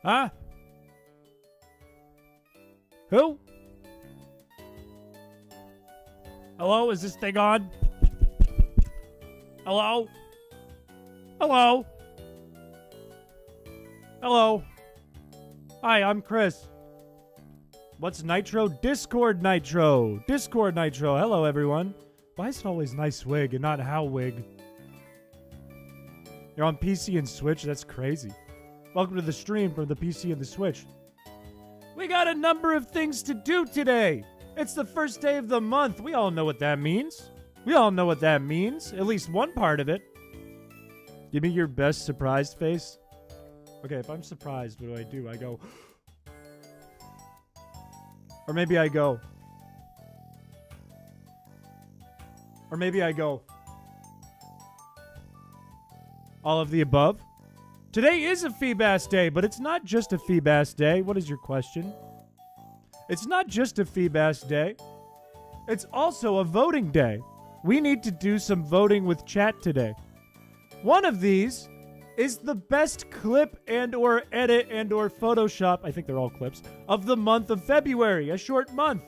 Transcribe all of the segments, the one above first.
Huh? Who? Hello, is this thing on? Hello? Hello? Hello? Hi, I'm Chris. What's Nitro? Discord Nitro. Discord Nitro. Hello, everyone. Why is it always nice wig and not how wig? You're on PC and Switch? That's crazy. Welcome to the stream from the PC and the Switch. We got a number of things to do today. It's the first day of the month. We all know what that means. We all know what that means. At least one part of it. Give me your best surprised face. Okay, if I'm surprised, what do? I go... Or maybe I go... Or maybe I go... All of the above? Today is a FEEBAS day, but it's not just a FEEBAS day. What is your question? It's not just a FEEBAS day. It's also a voting day. We need to do some voting with chat today. One of these is the best clip and or edit and or Photoshop, I think they're all clips, of the month of February, a short month.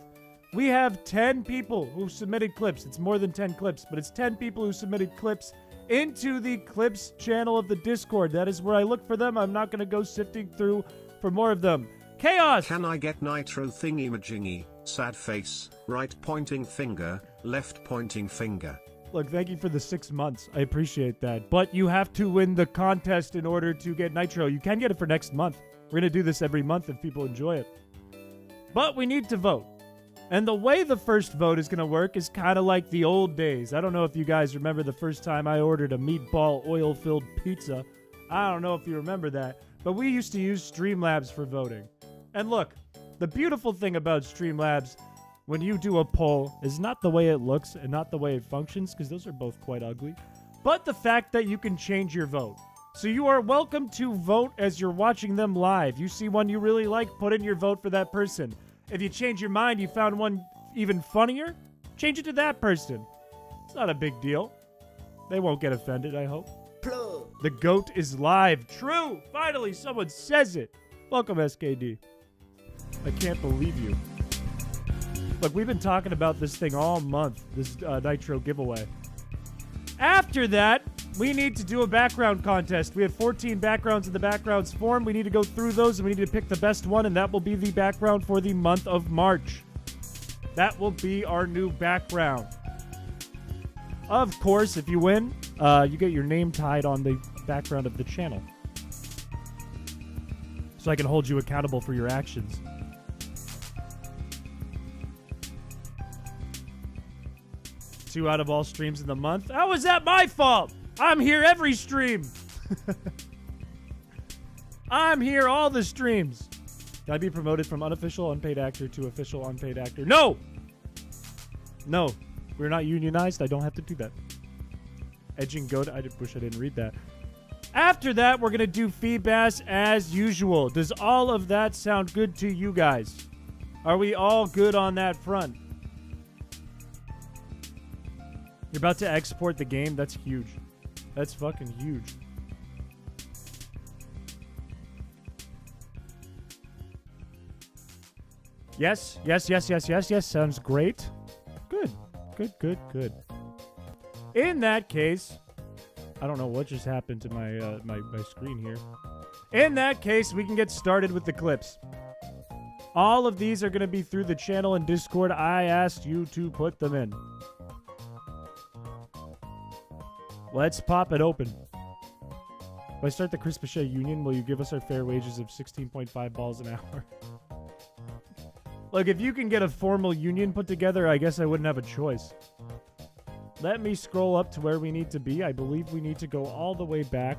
We have 10 people who submitted clips. It's more than 10 clips, but it's 10 people who submitted clips into the clips channel of the Discord. That is where I look for them. I'm not going to go sifting through for more of them. Chaos! Can I get Nitro thingy-majingy, sad face, right pointing finger, left pointing finger? Look, thank you for the 6 months. I appreciate that. But you have to win the contest in order to get Nitro. You can get it for next month. We're going to do this every month if people enjoy it. But we need to vote. And the way the first vote is going to work is kind of like the old days. I don't know if you guys remember the first time I ordered a meatball oil-filled pizza. I don't know if you remember that. But we used to use Streamlabs for voting. And look, the beautiful thing about Streamlabs when you do a poll is not the way it looks and not the way it functions, because those are both quite ugly, but the fact that you can change your vote. So you are welcome to vote as you're watching them live. You see one you really like, put in your vote for that person. If you change your mind, you found one even funnier, change it to that person. It's not a big deal. They won't get offended, I hope. The GOAT is live. True! Finally, someone says it. Welcome, SKD. I can't believe you. Look, we've been talking about this thing all month, this Nitro giveaway. After that, we need to do a background contest. We have 14 backgrounds in the backgrounds form. We need to go through those, and we need to pick the best one, and that will be the background for the month of March. That will be our new background. Of course, if you win, you get your name tied on the background of the channel. So I can hold you accountable for your actions. Two out of all streams in the month. How is that my fault? I'm here every stream. I'm here all the streams. Can I be promoted from unofficial unpaid actor to official unpaid actor? No! No. We're not unionized. I don't have to do that. Edging goat. I wish I didn't read that. After that, we're going to do FEEBAS as usual. Does all of that sound good to you guys? Are we all good on that front? You're about to export the game? That's huge. That's fucking huge. Yes, yes, yes, yes, yes, yes. Sounds great. Good, good, good, good. In that case, I don't know what just happened to my my screen here. In that case, we can get started with the clips. All of these are going to be through the channel and Discord. I asked you to put them in. Let's pop it open. If I start the chrispiche union, will you give us our fair wages of 16.5 balls an hour? Look, if you can get a formal union put together, I guess I wouldn't have a choice. Let me scroll up to where we need to be. I believe we need to go all the way back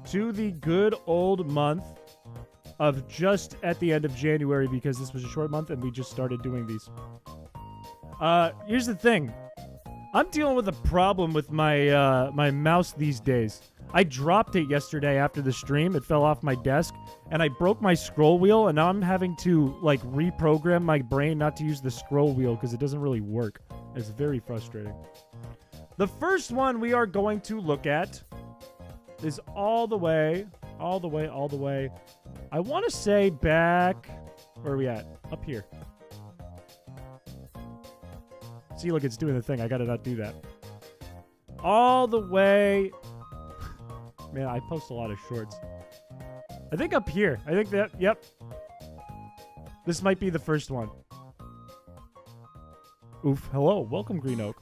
to the good old month of just at the end of January, because this was a short month and we just started doing these. Here's the thing. I'm dealing with a problem with my my mouse these days. I dropped it yesterday after the stream. It fell off my desk, and I broke my scroll wheel, and now I'm having to, like, reprogram my brain not to use the scroll wheel because it doesn't really work. It's very frustrating. The first one we are going to look at is all the way All the way, all the way. I want to say back... Where are we at? Up here. See, look, it's doing the thing. I gotta not do that. All the way... Man, I post a lot of shorts. I think up here. I think that... Yep. This might be the first one. Oof. Hello. Welcome, Green Oak.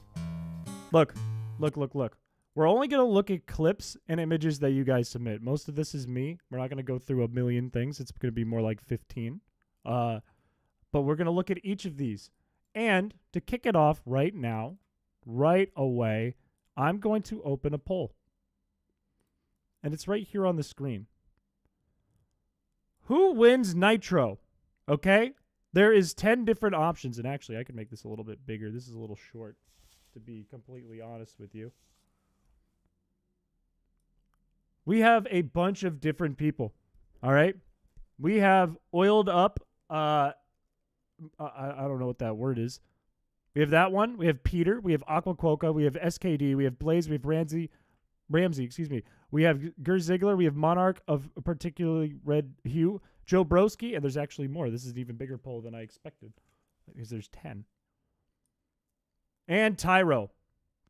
Look. Look, look, look. We're only going to look at clips and images that you guys submit. Most of this is me. We're not going to go through a million things. It's going to be more like 15. But we're going to look at each of these. And to kick it off right now, right away, I'm going to open a poll. And it's right here on the screen. Who wins Nitro? Okay? There is 10 different options. And actually, I could make this a little bit bigger. This is a little short, to be completely honest with you. We have a bunch of different people. All right? We have oiled up. I don't know what that word is. We have that one. We have Peter. We have Aqua Quokka. We have SKD. We have Blaze. We have Ramsey. Excuse me. We have Ger Ziegler. We have Monarch of a particularly red hue. Joe Broski. And there's actually more. This is an even bigger poll than I expected. Because there's 10. And Tyro.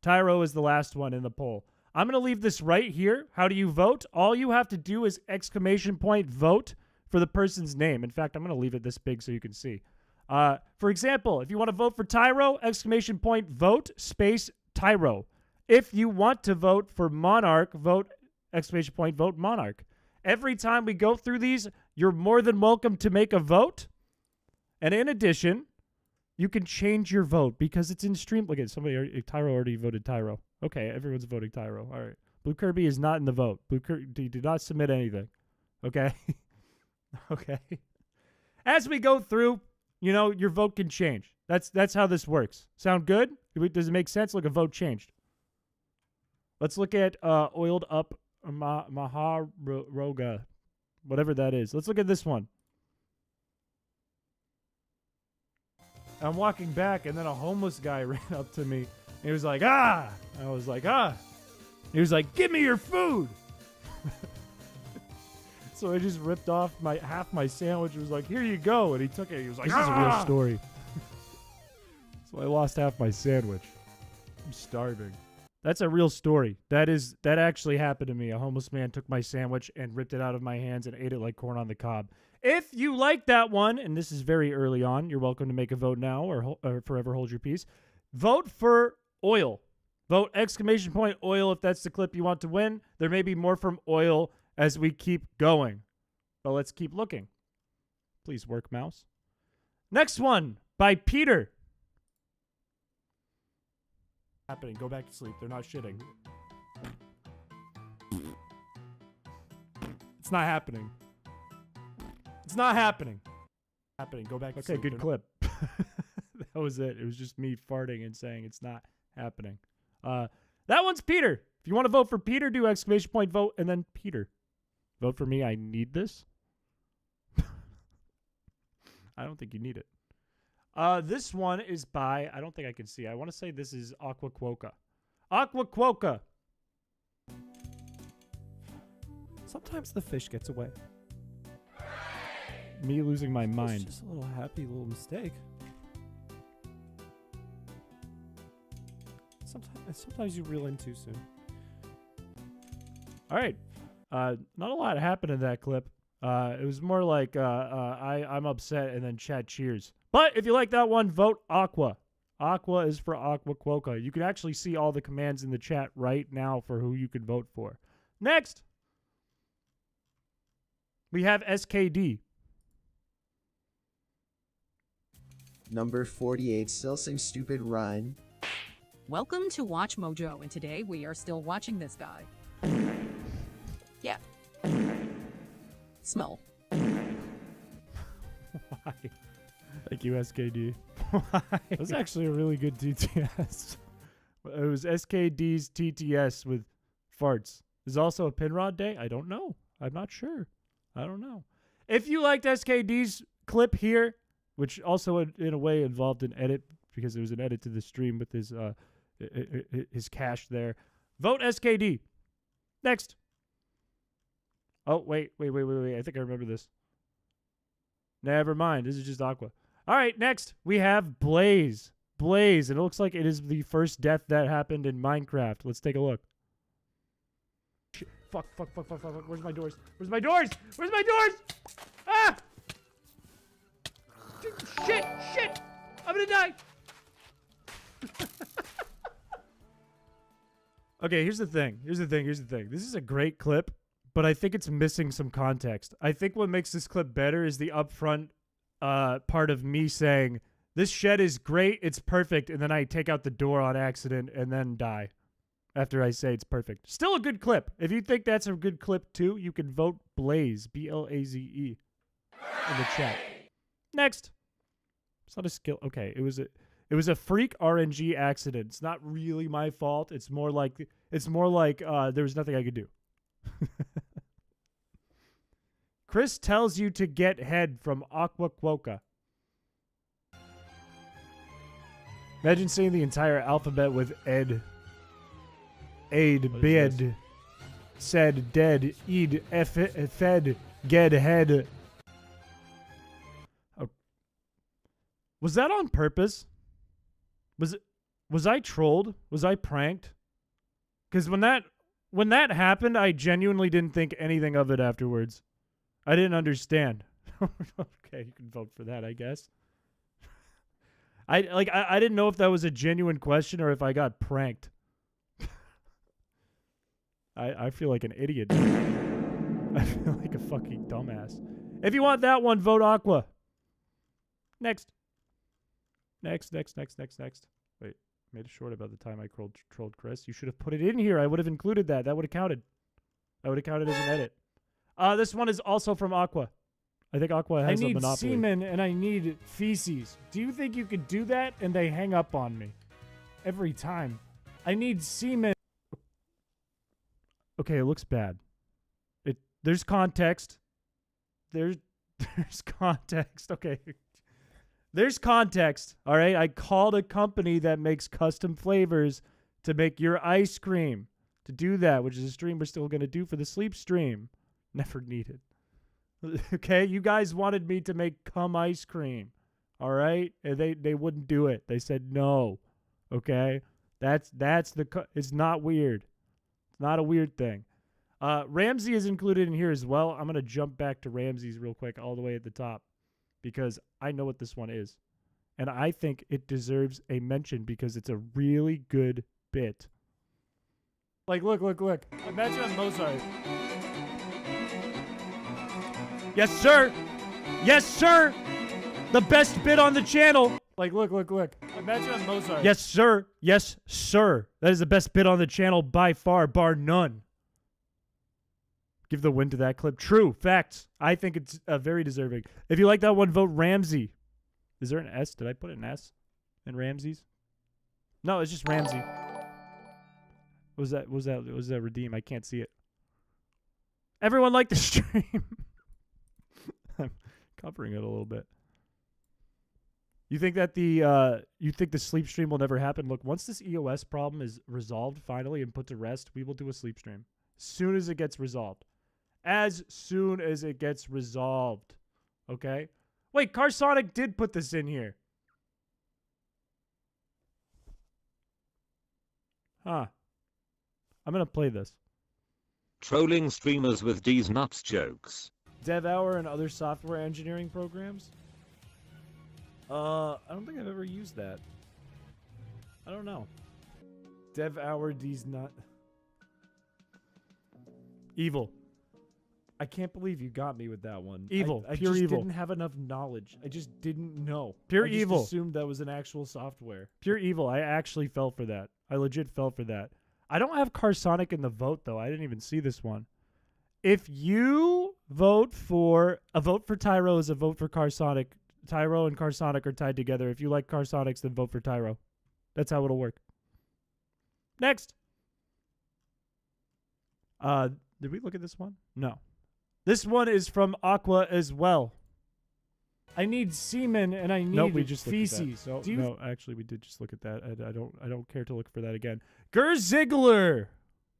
Tyro is the last one in the poll. I'm going to leave this right here. How do you vote? All you have to do is !vote for the person's name. In fact, I'm going to leave it this big so you can see. For example, if you want to vote for Tyro, !vote space Tyro. If you want to vote for Monarch, vote !vote Monarch. Every time we go through these, you're more than welcome to make a vote. And in addition, you can change your vote because it's in stream. Look at somebody. Tyro already voted Tyro. Okay, everyone's voting Tyro. All right. Blue Kirby is not in the vote. Blue Kirby did not submit anything. Okay? Okay. As we go through, you know, your vote can change. That's how this works. Sound good? Does it make sense? Look, a vote changed. Let's look at oiled up Maharoga, whatever that is. Let's look at this one. I'm walking back, and then a homeless guy ran up to me. He was like, ah! I was like, ah! He was like, give me your food! So I just ripped off half my sandwich. He was like, here you go. And he took it. He was like, this is a real story. So I lost half my sandwich. I'm starving. That's a real story. That actually happened to me. A homeless man took my sandwich and ripped it out of my hands and ate it like corn on the cob. If you like that one, and this is very early on, you're welcome to make a vote now or forever hold your peace. Vote for oil. Vote !oil if that's the clip you want to win. There may be more from oil as we keep going. But let's keep looking. Please work, mouse. Next one by Peter. Happening. Go back to sleep. They're not shitting. It's not happening. It's not happening. Go back to sleep. Okay, good clip. That was it. It was just me farting and saying it's not happening. That one's Peter. If you want to vote for Peter, do !vote and then Peter. Vote for me. I need this. I don't think you need it. This one is by, I don't think I can see. I want to say this is Aqua Quokka. Aqua Quokka. Sometimes the fish gets away. Me losing my mind. It's just a little happy little mistake. Sometimes you reel in too soon. All right. Not a lot happened in that clip. It was more like I'm upset and then chat cheers. But if you like that one, vote Aqua. Aqua is for Aqua Quokka. You can actually see all the commands in the chat right now for who you could vote for. Next, we have SKD. Number 48, still same stupid rhyme. Welcome to Watch Mojo, and today we are still watching this guy. Yeah. Smell. Why? Thank you, SKD. Why? That was actually a really good TTS. It was SKD's TTS with farts. Is also a Pinrod day? I don't know. I'm not sure. I don't know. If you liked SKD's clip here, which also in a way involved an edit because there was an edit to the stream with his cache there, vote SKD. Next. Oh, wait. I think I remember this. Never mind. This is just Aqua. All right, next we have Blaze. Blaze. It looks like it is the first death that happened in Minecraft. Let's take a look. Shit. Fuck. Where's my doors? Where's my doors? Ah! Shit! I'm gonna die! Okay, here's the thing. This is a great clip, but I think it's missing some context. I think what makes this clip better is the upfront part of me saying, this shed is great, it's perfect, and then I take out the door on accident and then die after I say it's perfect. Still a good clip. If you think that's a good clip too, you can vote Blaze, B-L-A-Z-E, in the chat. Next. It's not a skill. Okay, it was a freak RNG accident. It's not really my fault. It's more like there was nothing I could do. Chris tells you to get head from Aqua Quokka. Imagine saying the entire alphabet with ed. Aid, bed, said, dead, eed, fed, get, head. Oh. Was that on purpose? Was I trolled? Was I pranked? Because when that happened, I genuinely didn't think anything of it afterwards. I didn't understand. Okay, you can vote for that, I guess. I didn't know if that was a genuine question or if I got pranked. I feel like an idiot. I feel like a fucking dumbass. If you want that one, vote Aqua. Next. Next. Wait, made it short about the time I trolled Chris. You should have put it in here. I would have included that. That would have counted. That would have counted as an edit. This one is also from Aqua. I think Aqua has a monopoly. I need semen and I need feces. Do you think you could do that? And they hang up on me. Every time. I need semen. Okay, it looks bad. There's context. There's context. Okay. There's context. All right. I called a company that makes custom flavors to make your ice cream. To do that, which is a stream we're still going to do for the sleep stream. Never needed. Okay, you guys wanted me to make cum ice cream. All right? And they wouldn't do it. They said no. Okay? That's it's not weird. It's not a weird thing. Ramsey is included in here as well. I'm going to jump back to Ramsey's real quick all the way at the top because I know what this one is. And I think it deserves a mention because it's a really good bit. Like, look. Imagine a Mozart. Yes, sir. Yes, sir. The best bit on the channel. Like, look. Imagine a Mozart. Yes, sir. Yes, sir. That is the best bit on the channel by far, bar none. Give the win to that clip. True. Facts. I think it's very deserving. If you like that one, vote Ramsey. Is there an S? Did I put an S in Ramsey's? No, it's just Ramsey. Was that redeem? I can't see it. Everyone like the stream. I'm covering it a little bit. You think that the sleep stream will never happen? Look, once this EOS problem is resolved finally and put to rest, we will do a sleep stream. As soon as it gets resolved. As soon as it gets resolved. Okay? Wait, Carsonic did put this in here. Huh. I'm going to play this. Trolling streamers with D's nuts jokes. Dev Hour and other software engineering programs? I don't think I've ever used that. I don't know. Dev Hour D's nut. Evil. I can't believe you got me with that one. Evil. I Pure just evil. didn't have enough knowledge. I just didn't know. Pure I just evil. assumed that was an actual software. Pure evil. I actually fell for that. I legit fell for that. I don't have Carsonic in the vote, though. I didn't even see this one. If you vote for... A vote for Tyro is a vote for Carsonic. Tyro and Carsonic are tied together. If you like Carsonics, then vote for Tyro. That's how it'll work. Next. Did we look at this one? No. This one is from Aqua as well. I need semen and I need we just feces. No, Actually, we did just look at that. I don't care to look for that again. Gur Ziegler.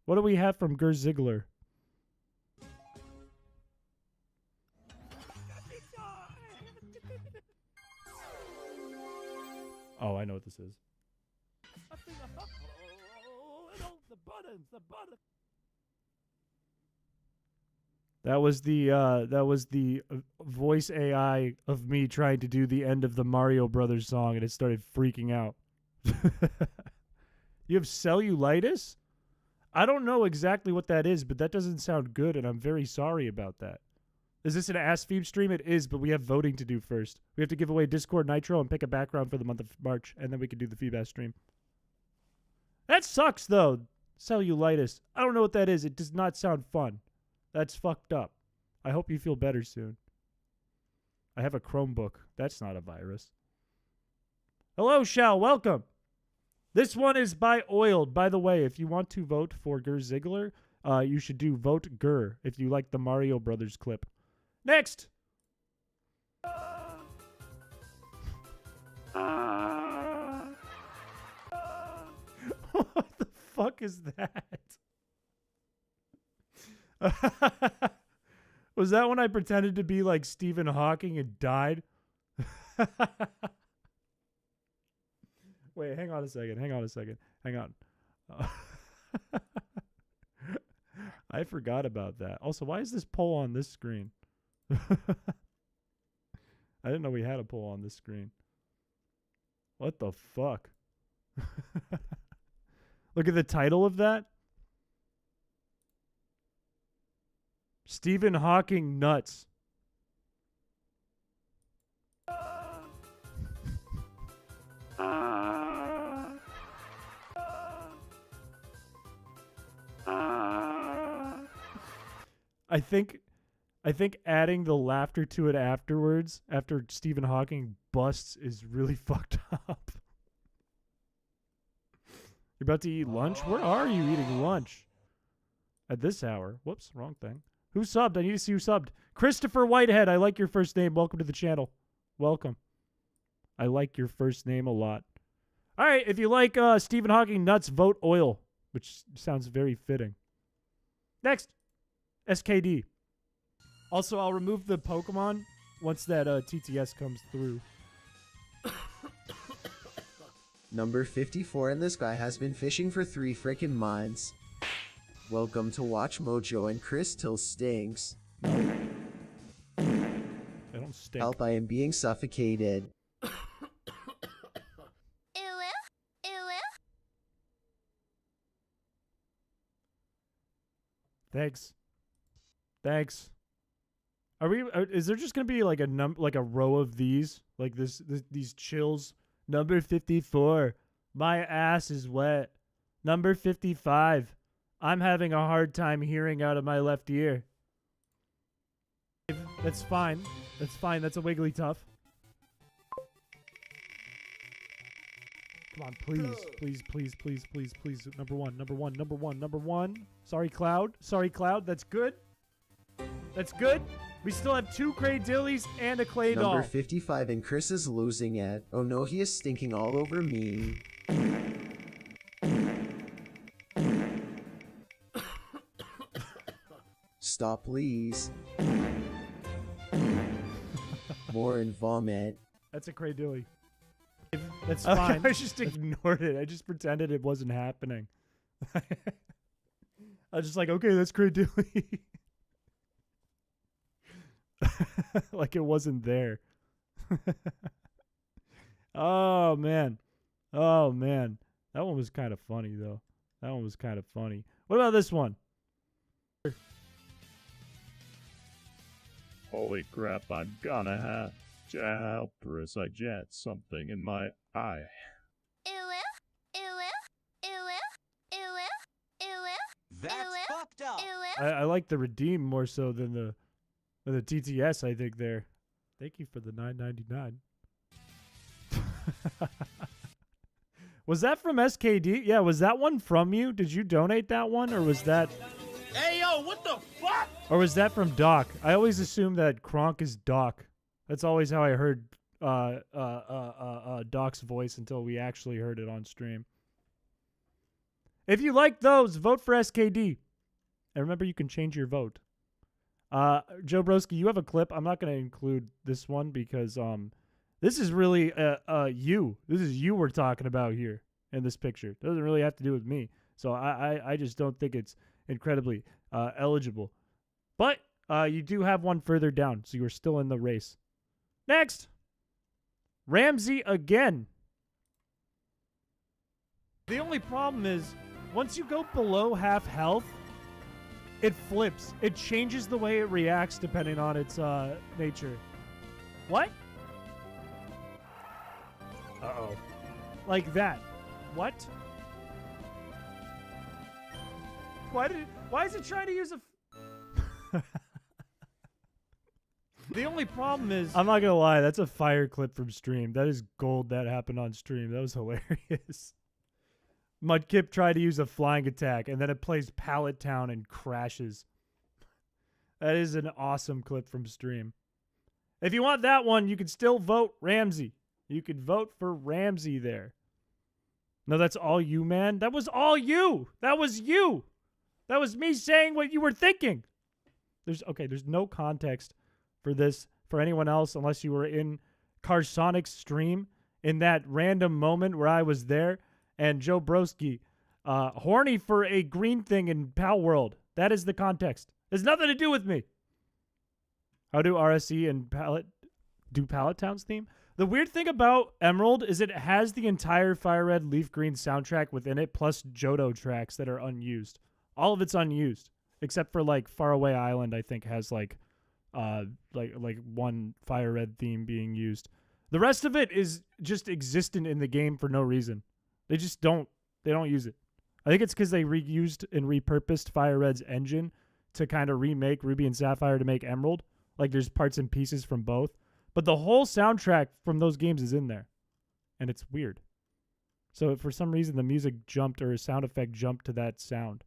What do we have from Gur Ziegler? Oh, I know what this is. That was the voice AI of me trying to do the end of the Mario Brothers song, and it started freaking out. You have cellulitis? I don't know exactly what that is, but that doesn't sound good, and I'm very sorry about that. Is this an Ask Phoebe stream? It is, but we have voting to do first. We have to give away Discord Nitro and pick a background for the month of March, and then we can do the FEEBAS stream. That sucks, though. Cellulitis. I don't know what that is. It does not sound fun. That's fucked up. I hope you feel better soon. I have a Chromebook. That's not a virus. Hello, Shell. Welcome. This one is by Oiled. By the way, if you want to vote for Gur Ziegler, you should do Vote Gur if you like the Mario Brothers clip. Next! What the fuck is that? Was that when I pretended to be like Stephen Hawking and died? Wait, hang on a second. Hang on. I forgot about that. Also, why is this poll on this screen? I didn't know we had a poll on this screen. What the fuck? Look at the title of that. Stephen Hawking nuts. I think adding the laughter to it afterwards, after Stephen Hawking busts, is really fucked up. You're about to eat lunch? Where are you eating lunch? At this hour? Whoops, wrong thing. Who subbed? I need to see who subbed. Christopher Whitehead, I like your first name. Welcome to the channel. Welcome. I like your first name a lot. All right, if you like Stephen Hawking nuts, vote oil, which sounds very fitting. Next, SKD. Also, I'll remove the Pokemon once that TTS comes through. Number 54, and this guy has been fishing for 3 frickin' months. Welcome to Watch Mojo, and Chris Till stinks. I don't stink. Help, I am being suffocated. Thanks. Are we? Is there just gonna be like a row of these, like these chills? Number 54. My ass is wet. Number 55. I'm having a hard time hearing out of my left ear. That's fine. That's fine. That's a wiggly tough. Come on, please. Number one. Sorry, Cloud. That's good. We still have 2 Cray Dillies and a Clay Doll. Number 55, and Chris is losing it. Oh no, he is stinking all over me. Stop, please. More and vomit. That's a Cray Dilly. That's fine. I just ignored it. I just pretended it wasn't happening. I was just like, okay, that's Cray Dilly. Like it wasn't there. Oh man. That one was kind of funny though. What about this one? Holy crap, I'm gonna have to help her as I jet something in my eye. That's fucked up. I like the redeem more so than the TTS, I think there. Thank you for the $9.99. Was that from SKD? Yeah, was that one from you? Did you donate that one, or was that... Hey, yo, what the fuck? Or was that from Doc? I always assume that Kronk is Doc. That's always how I heard Doc's voice until we actually heard it on stream. If you like those, vote for SKD. And remember, you can change your vote. Joe Broski, you have a clip. I'm not going to include this one because this is really you. This is you we're talking about here in this picture. It doesn't really have to do with me. So I just don't think it's incredibly eligible. But you do have one further down, so you're still in the race. Next, Ramsey again. The only problem is, once you go below half health, it flips. It changes the way it reacts depending on its nature. What? Uh-oh. Like that. What? Why is it trying to use a... The only problem is... I'm not going to lie. That's a fire clip from stream. That is gold that happened on stream. That was hilarious. Mudkip tried to use a flying attack, and then it plays Pallet Town and crashes. That is an awesome clip from stream. If you want that one, you can still vote Ramsey. You could vote for Ramsey there. No, that's all you, man. That was all you. That was you. That was me saying what you were thinking. There's no context for this for anyone else unless you were in Carsonic's stream in that random moment where I was there and Joe Broski horny for a green thing in Pal World. That is the context. It has nothing to do with me. How do RSE and Pallet Town's theme? The weird thing about Emerald is it has the entire Fire Red Leaf Green soundtrack within it, plus Johto tracks that are unused. All of it's unused, except for like Faraway Island. I think has like one Fire Red theme being used. The rest of it is just existent in the game for no reason. They just don't. They don't use it. I think it's because they reused and repurposed Fire Red's engine to kind of remake Ruby and Sapphire to make Emerald. Like there's parts and pieces from both. But the whole soundtrack from those games is in there. And it's weird. So for some reason the music jumped or a sound effect jumped to that sound.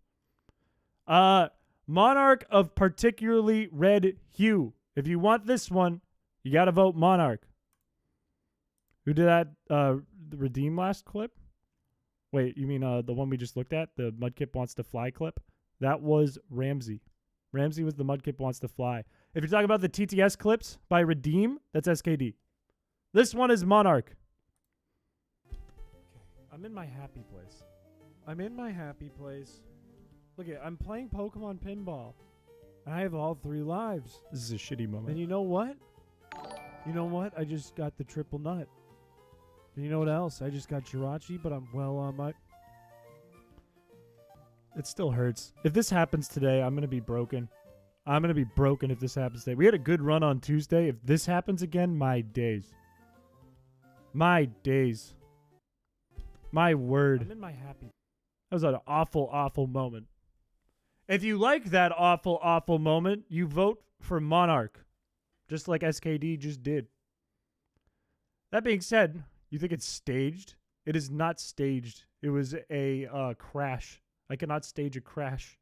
Monarch of particularly red hue. If you want this one, you got to vote Monarch. Who did that the Redeem last clip? Wait, you mean the one we just looked at? The Mudkip Wants to Fly clip? That was Ramsey. Ramsey was the Mudkip Wants to Fly. If you're talking about the TTS clips by Redeem, that's SKD. This one is Monarch. I'm in my happy place. I'm in my happy place. Look at, I'm playing Pokemon Pinball. And I have all 3 lives. This is a shitty moment. And you know what? You know what? I just got the triple nut. And you know what else? I just got Jirachi, but I'm well on my... It still hurts. If this happens today, I'm going to be broken. I'm going to be broken if this happens today. We had a good run on Tuesday. If this happens again, my days. My days. My word. I'm in my happy... That was an awful, awful moment. If you like that awful, awful moment, you vote for Monarch. Just like SKD just did. That being said, you think it's staged? It is not staged. It was a crash. I cannot stage a crash.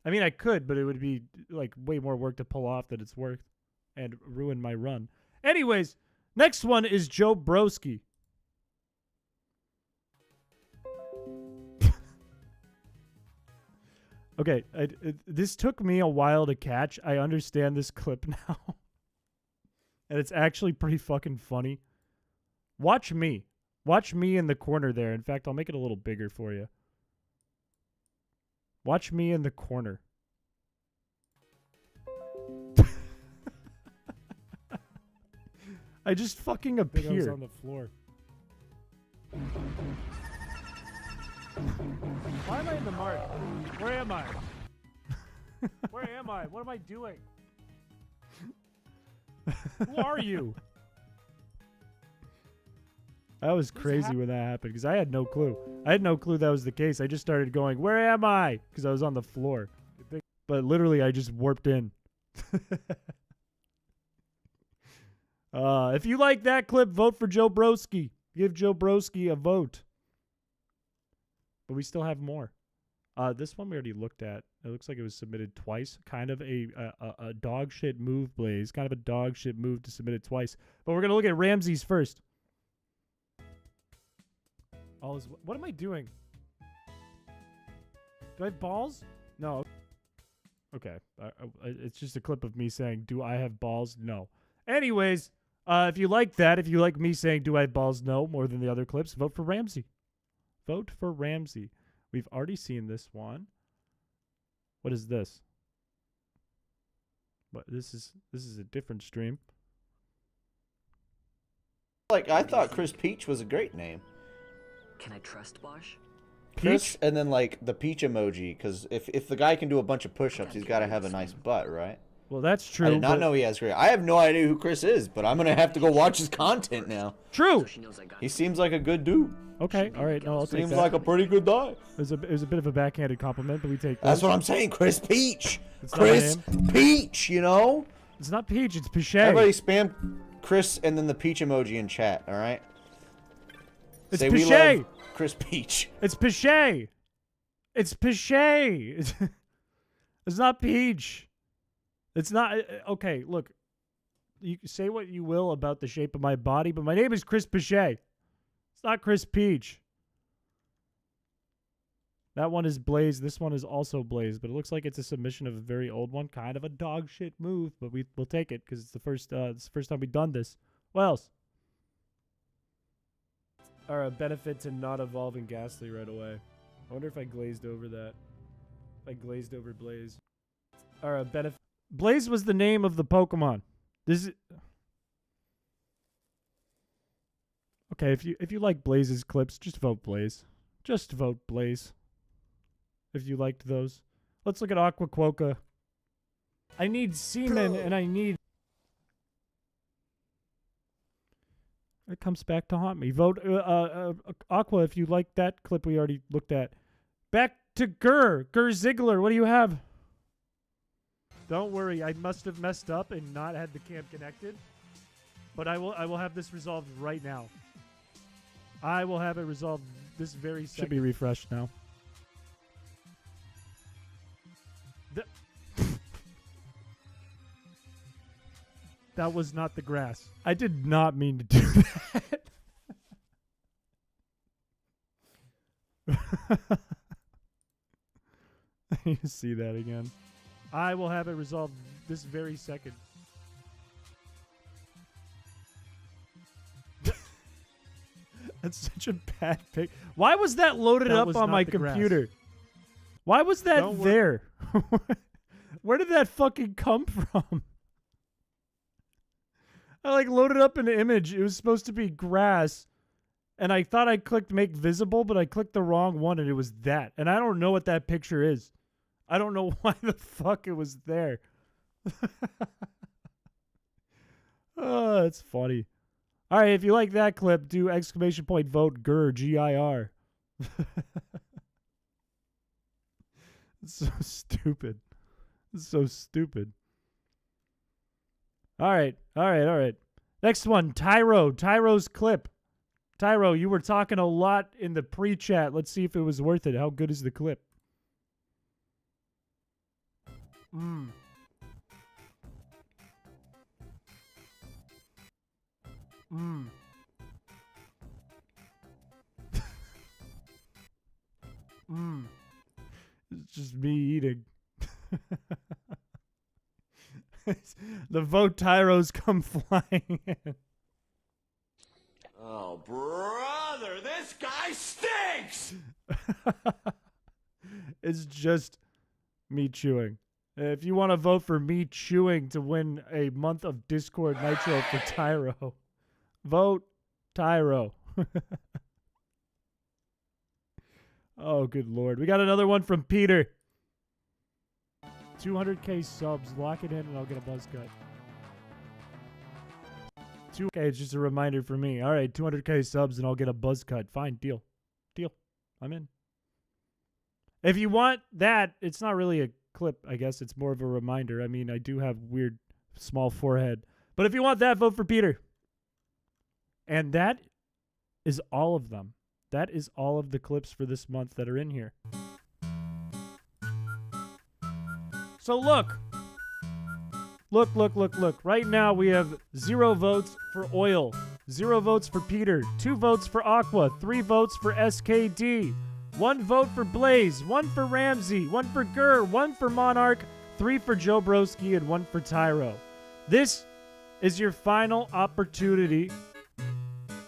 I mean, I could, but it would be like way more work to pull off than it's worth and ruin my run. Anyways, next one is Joe Broski. Okay, this took me a while to catch. I understand this clip now. And it's actually pretty fucking funny. Watch me. Watch me in the corner there. In fact, I'll make it a little bigger for you. Watch me in the corner. I just fucking appear. I was on the floor. Why am I in the mark? Where am I? Where am I? What am I doing? Who are you? That was crazy when that happened because I had no clue. I had no clue that was the case. I just started going, where am I? Because I was on the floor. But literally, I just warped in. If you like that clip, vote for Joe Broski. Give Joe Broski a vote. But we still have more. This one we already looked at. It looks like it was submitted twice. Kind of a dog shit move, Blaze. Kind of a dog shit move to submit it twice. But we're going to look at Ramsey's first. What am I doing? Do I have balls? No. Okay. It's just a clip of me saying, do I have balls? No. Anyways, if you like that, if you like me saying, do I have balls? No, more than the other clips, vote for Ramsey. Vote for Ramsey. We've already seen this one. What is this? What this is a different stream. Like, I thought Chrispiche was a great name. Can I trust Bosch? Chris, and then like the peach emoji, because if the guy can do a bunch of push-ups, he's got to have a nice butt, right? Well, that's true. I did not know he has great. I have no idea who Chris is, but I'm gonna have to go watch his content now. True. He seems like a good dude. Okay, all right. No, I'll take that. Seems like a pretty good guy. It was a bit of a backhanded compliment, but we take that. That's what I'm saying. Chrispiche. It's not my Chris name. Peach. You know. It's not Peach. It's Piché. Everybody spam Chris and then the peach emoji in chat. All right. It's Say Piché. we love Chris Peach. It's Piché. It's Piché. It's not Peach. It's not. Okay, look. You can say what you will about the shape of my body, but my name is Chris Piché. It's not Chris Peach. That one is Blaze. This one is also Blaze, but it looks like it's a submission of a very old one. Kind of a dog shit move, but we'll take it because it's the first time we've done this. What else? Or a benefit to not evolving Ghastly right away. I wonder if I glazed over that. If I glazed over Blaze. Or a benefit. Blaze was the name of the Pokemon. This is. Okay, if you like Blaze's clips, just vote Blaze. Just vote Blaze. If you liked those. Let's look at Aqua Quokka. I need semen and I need... It comes back to haunt me. Vote Aqua if you like that clip we already looked at. Back to Gur Ziegler. What do you have? Don't worry, I must have messed up and not had the cam connected. But I will have this resolved right now. I will have it resolved this very second. Should be refreshed now. That was not the grass. I did not mean to do that. You see that again. I will have it resolved this very second. That's such a bad pic. Why was that loaded up on my computer? Why was that there? Where did that fucking come from? I loaded up an image. It was supposed to be grass. And I thought I clicked make visible, but I clicked the wrong one and it was that. And I don't know what that picture is. I don't know why the fuck it was there. Oh, it's funny. All right, if you like that clip, do ! Vote GIR, G-I-R. It's so stupid. It's so stupid. All right. Next one, Tyro. Tyro's clip. Tyro, you were talking a lot in the pre-chat. Let's see if it was worth it. How good is the clip? It's just me eating. The vote Tyros come flying in. Oh, brother, this guy stinks! It's just me chewing. If you want to vote for me chewing to win a month of Discord Nitro for Tyro, vote Tyro. Oh, good lord. We got another one from Peter. 200k subs. Lock it in and I'll get a buzz cut. 2K, it's just a reminder for me. All right, 200k subs and I'll get a buzz cut. Fine, deal. Deal. I'm in. If you want that, it's not really a clip, I guess. It's more of a reminder. I mean, I do have weird small forehead. But if you want that, vote for Peter. And that is all of them. That is all of the clips for this month that are in here. So look. Look. Right now we have 0 votes for Oil, 0 votes for Peter, 2 votes for Aqua, 3 votes for SKD, 1 vote for Blaze, 1 for Ramsey, 1 for Gur, 1 for Monarch, 3 for Joe Broski, and 1 for Tyro. This is your final opportunity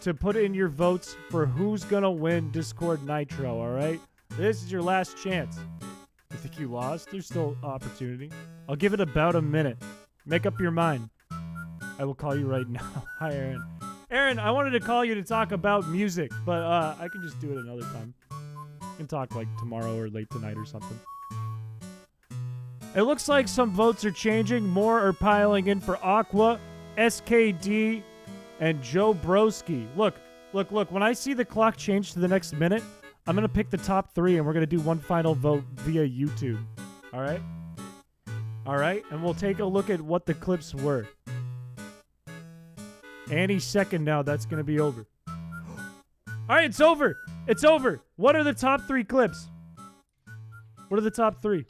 to put in your votes for who's going to win Discord Nitro, all right? This is your last chance. You think you lost? There's still opportunity. I'll give it about a minute. Make up your mind. I will call you right now. Hi, Aaron. Aaron, I wanted to call you to talk about music, but I can just do it another time. We can talk like tomorrow or late tonight or something. It looks like some votes are changing. More are piling in for Aqua, SKD, and Joe Broski. Look. When I see the clock change to the next minute, I'm going to pick the top 3, and we're going to do one final vote via YouTube. All right? All right? And we'll take a look at what the clips were. Any second now, that's going to be over. All right, it's over. It's over. What are the top 3 clips? What are the top 3?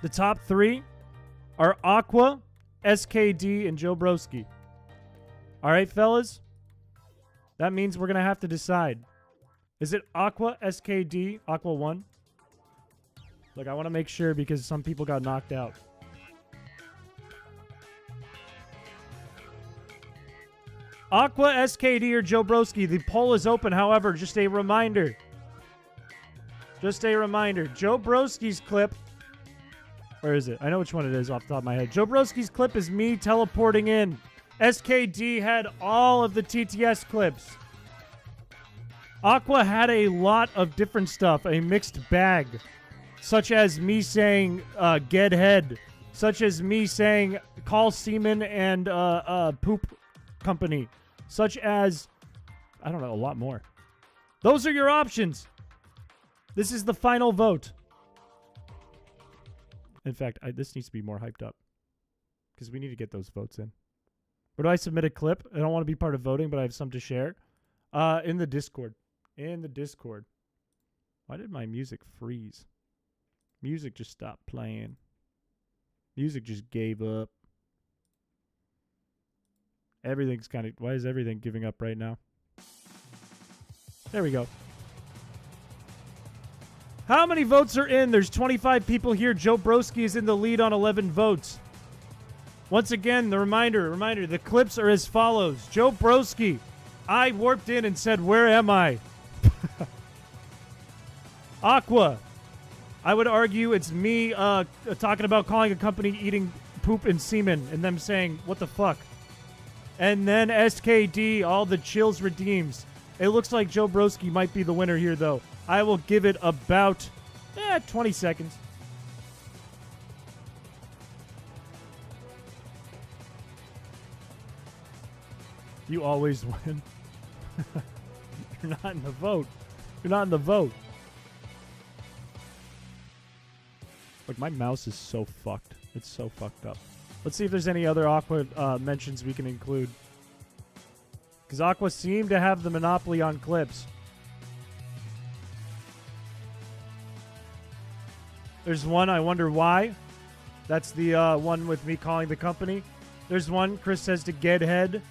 The top 3 are Aqua, SKD, and Joe Broski. All right, fellas? That means we're going to have to decide. Is it Aqua, SKD, Aqua 1? Look, I want to make sure because some people got knocked out. Aqua, SKD, or Joe Broski. The poll is open, however, just a reminder. Just a reminder. Joe Broski's clip. Where is it? I know which one it is off the top of my head. Joe Broski's clip is me teleporting in. SKD had all of the TTS clips. Aqua had a lot of different stuff, a mixed bag, such as me saying get head, such as me saying call semen and poop company, such as, I don't know, a lot more. Those are your options. This is the final vote. In fact, this needs to be more hyped up because we need to get those votes in. Where do I submit a clip? I don't want to be part of voting, but I have some to share. In the Discord. In the Discord. Why did my music freeze? Music just stopped playing. Music just gave up. Everything's kind of... Why is everything giving up right now? There we go. How many votes are in? There's 25 people here. Joe Broski is in the lead on 11 votes. Once again, the reminder, the clips are as follows. Joe Broski, I warped in and said, where am I? Aqua, I would argue it's me talking about calling a company eating poop and semen and them saying, what the fuck? And then SKD, all the chills redeems. It looks like Joe Broski might be the winner here, though. I will give it about 20 seconds. You always win. You're not in the vote. You're not in the vote. Look, my mouse is so fucked. It's so fucked up. Let's see if there's any other Aqua mentions we can include. Because Aqua seemed to have the monopoly on clips. There's one, I wonder why. That's the one with me calling the company. There's one, Chris says to get head.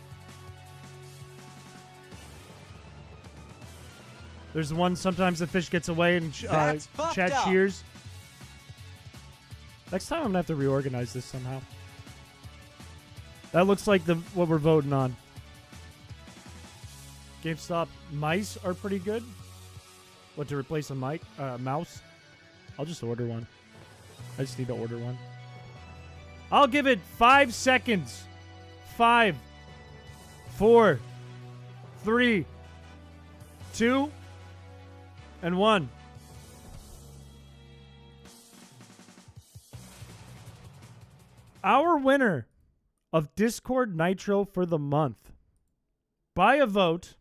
There's one, sometimes the fish gets away and chat cheers. Next time I'm going to have to reorganize this somehow. That looks like what we're voting on. GameStop mice are pretty good. What, to replace a mouse? I'll just order one. I just need to order one. I'll give it 5 seconds. 5, 4, 3, 2, and 1. Our winner of Discord Nitro for the month, by a vote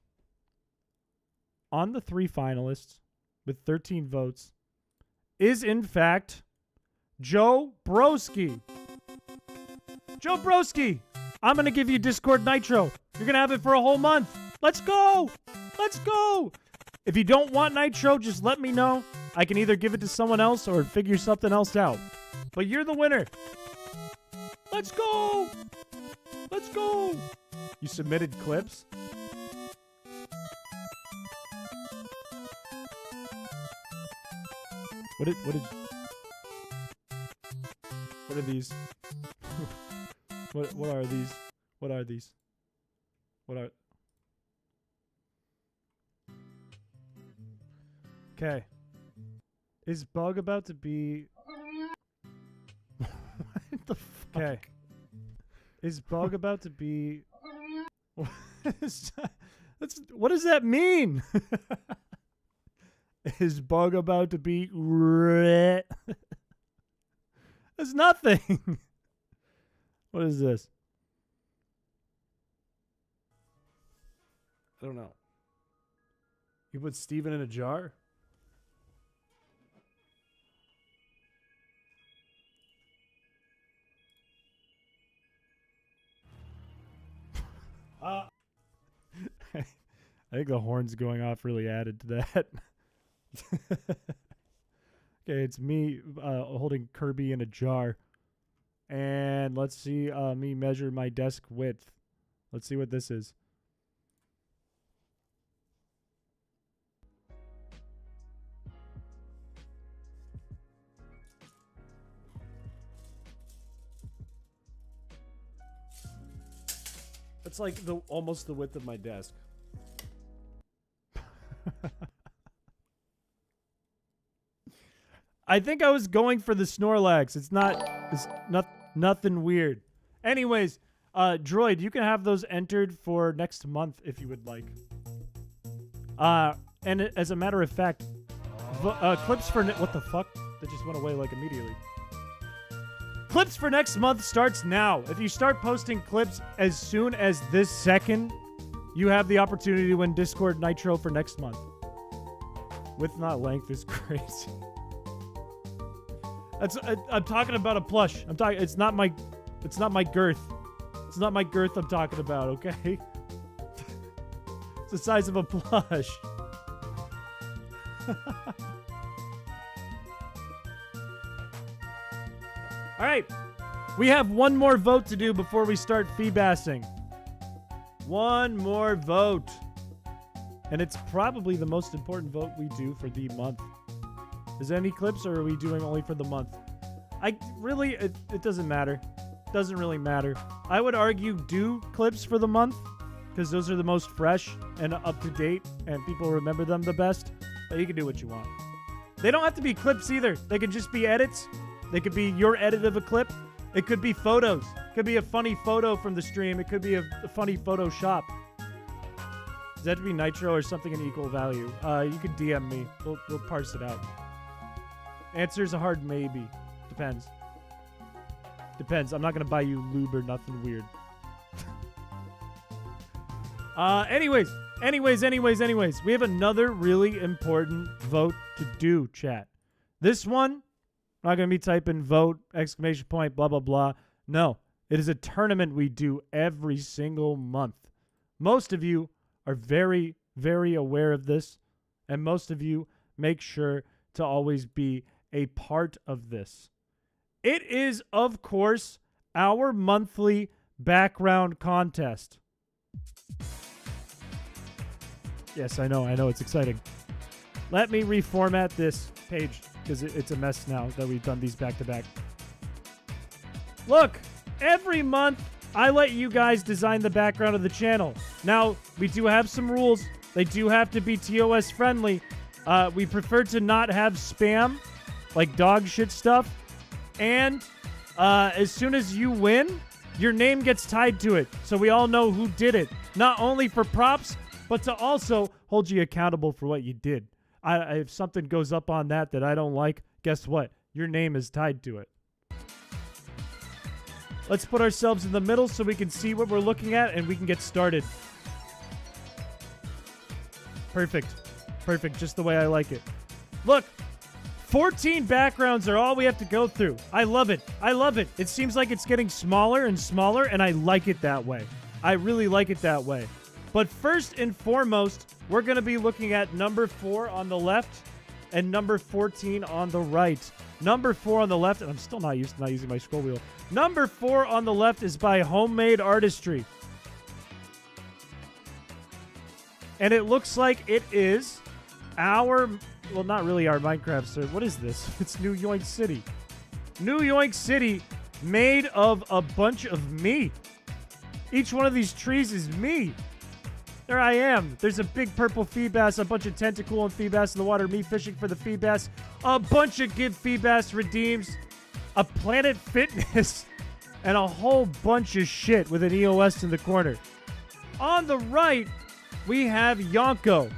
on the 3 finalists with 13 votes, is in fact Joe Broski. Joe Broski, I'm going to give you Discord Nitro. You're going to have it for a whole month. Let's go. Let's go. If you don't want Nitro, just let me know. I can either give it to someone else or figure something else out. But you're the winner. Let's go. Let's go. You submitted clips? What did What are these? What are these? What are these? What are... Okay. Is Bug about to be... What the fuck? Okay. Is Bug about to be... What does that mean? Is Bug about to be... That's nothing. What is this? I don't know. You put Steven in a jar? I think the horns going off really added to that. Okay, it's me holding Kirby in a jar. And let's see me measure my desk width. Let's see what this is. It's like almost the width of my desk. I think I was going for the Snorlax. It's nothing weird. Anyways, Droid, you can have those entered for next month if you would like. And as a matter of fact, clips for what the fuck? That just went away like immediately. Clips for next month starts now. If you start posting clips as soon as this second, you have the opportunity to win Discord Nitro for next month. Width not length is crazy. I'm talking about a plush. It's not my girth. It's not my girth I'm talking about, okay? It's the size of a plush. All right. We have one more vote to do before we start feebassing. One more vote. And it's probably the most important vote we do for the month. Is there any clips, or are we doing only for the month? It doesn't matter. Doesn't really matter. I would argue do clips for the month, because those are the most fresh and up to date, and people remember them the best. But you can do what you want. They don't have to be clips either. They could just be edits. They could be your edit of a clip. It could be photos. It could be a funny photo from the stream. It could be a funny Photoshop. Does that have to be Nitro or something in equal value? You could DM me. We'll parse it out. Answer's a hard maybe. Depends. Depends. I'm not going to buy you lube or nothing weird. Anyways. We have another really important vote to do, chat. This one, I'm not going to be typing vote, exclamation point, blah, blah, blah. No. It is a tournament we do every single month. Most of you are very, very aware of this. And most of you make sure to always be a part of this. It is, of course, our monthly background contest. Yes, I know, it's exciting. Let me reformat this page, because it's a mess now that we've done these back-to-back. Look, every month, I let you guys design the background of the channel. Now, we do have some rules. They do have to be TOS friendly. We prefer to not have spam, like dog shit stuff. And as soon as you win, your name gets tied to it, so we all know who did it. Not only for props, but to also hold you accountable for what you did. If something goes up on that I don't like, guess what? Your name is tied to it. Let's put ourselves in the middle so we can see what we're looking at and we can get started. Perfect. Perfect, just the way I like it. Look, 14 backgrounds are all we have to go through. I love it. I love it. It seems like it's getting smaller and smaller, and I like it that way. I really like it that way. But first and foremost, we're going to be looking at number 4 on the left and number 14 on the right. Number 4 on the left, and I'm still not using my scroll wheel. Number 4 on the left is by Homemade Artistry. And it looks like it is our, well, not really our Minecraft server. What is this? It's New Yoink City. New Yoink City made of a bunch of me. Each one of these trees is me. There I am. There's a big purple FEEBAS, a bunch of tentacle and FEEBAS in the water, me fishing for the FEEBAS, a bunch of give FEEBAS redeems, a Planet Fitness, and a whole bunch of shit with an EOS in the corner. On the right, we have Yonko,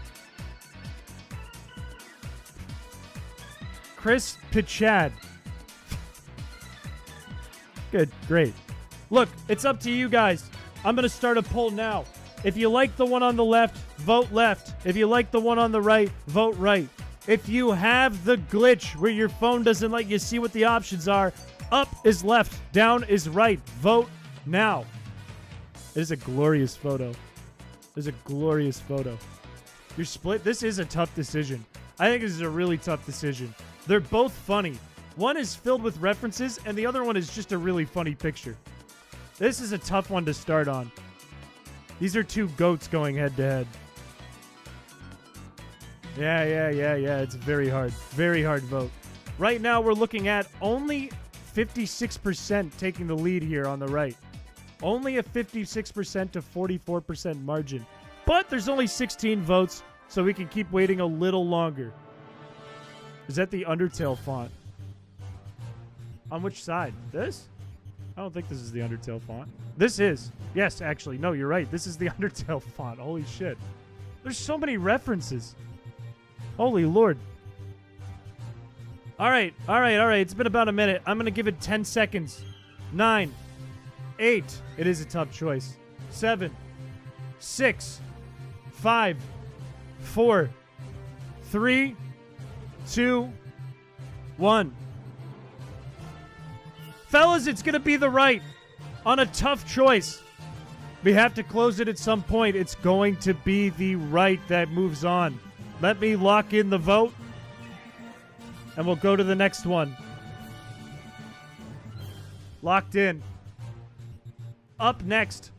Piché. Good, great. Look, it's up to you guys. I'm going to start a poll now. If you like the one on the left, vote left. If you like the one on the right, vote right. If you have the glitch where your phone doesn't let you see what the options are, up is left, down is right. Vote now. It is a glorious photo. It is a glorious photo. You're split. This is a tough decision. I think this is a really tough decision. They're both funny. One is filled with references, and the other one is just a really funny picture. This is a tough one to start on. These are two goats going head to head. Yeah. It's very hard. Very hard vote. Right now, we're looking at only 56% taking the lead here on the right. Only a 56% to 44% margin. But there's only 16 votes, so we can keep waiting a little longer. Is that the Undertale font? On which side? This? I don't think this is the Undertale font. This is. Yes, actually. No, you're right. This is the Undertale font. Holy shit. There's so many references. Holy Lord. All right. It's been about a minute. I'm going to give it 10 seconds. 9, 8. It is a tough choice. 7, 6, 5, 4, 3, 2, 1. Fellas, it's going to be the right on a tough choice. We have to close it at some point. It's going to be the right that moves on. Let me lock in the vote, and we'll go to the next one. Locked in. Up next,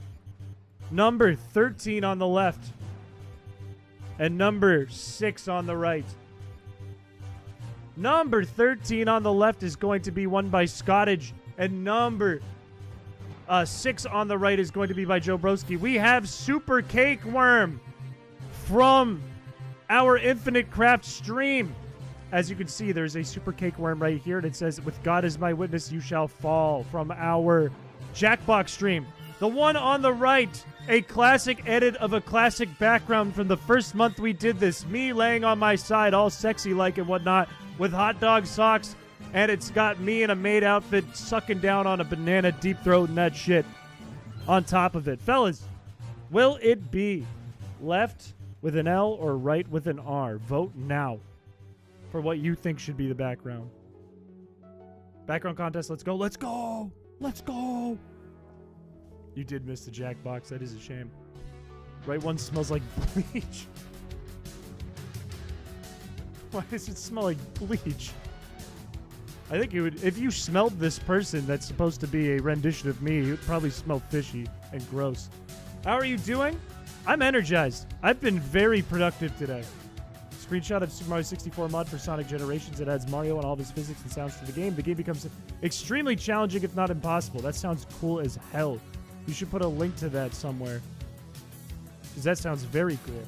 number 13 on the left, and number 6 on the right. Number 13 on the left is going to be won by Scottage, and number 6 on the right is going to be by Joe Broski. We have Super Cake Worm from our Infinite Craft stream. As you can see, there's a Super Cake Worm right here, and it says, "With God as my witness, you shall fall," from our Jackbox stream. The one on the right, a classic edit of a classic background from the first month we did this. Me laying on my side, all sexy like and whatnot, with hot dog socks, and it's got me in a maid outfit sucking down on a banana, deep throat and that shit on top of it. Fellas, will it be left with an L or right with an R? Vote now for what you think should be the background. Background contest, let's go. Let's go. Let's go. You did miss the Jackbox. That is a shame. Right one smells like bleach. Why does it smell like bleach? I think it would, if you smelled this person that's supposed to be a rendition of me, it would probably smell fishy and gross. How are you doing? I'm energized. I've been very productive today. Screenshot of Super Mario 64 mod for Sonic Generations. It adds Mario and all of his physics and sounds to the game. The game becomes extremely challenging, if not impossible. That sounds cool as hell. You should put a link to that somewhere, because that sounds very cool.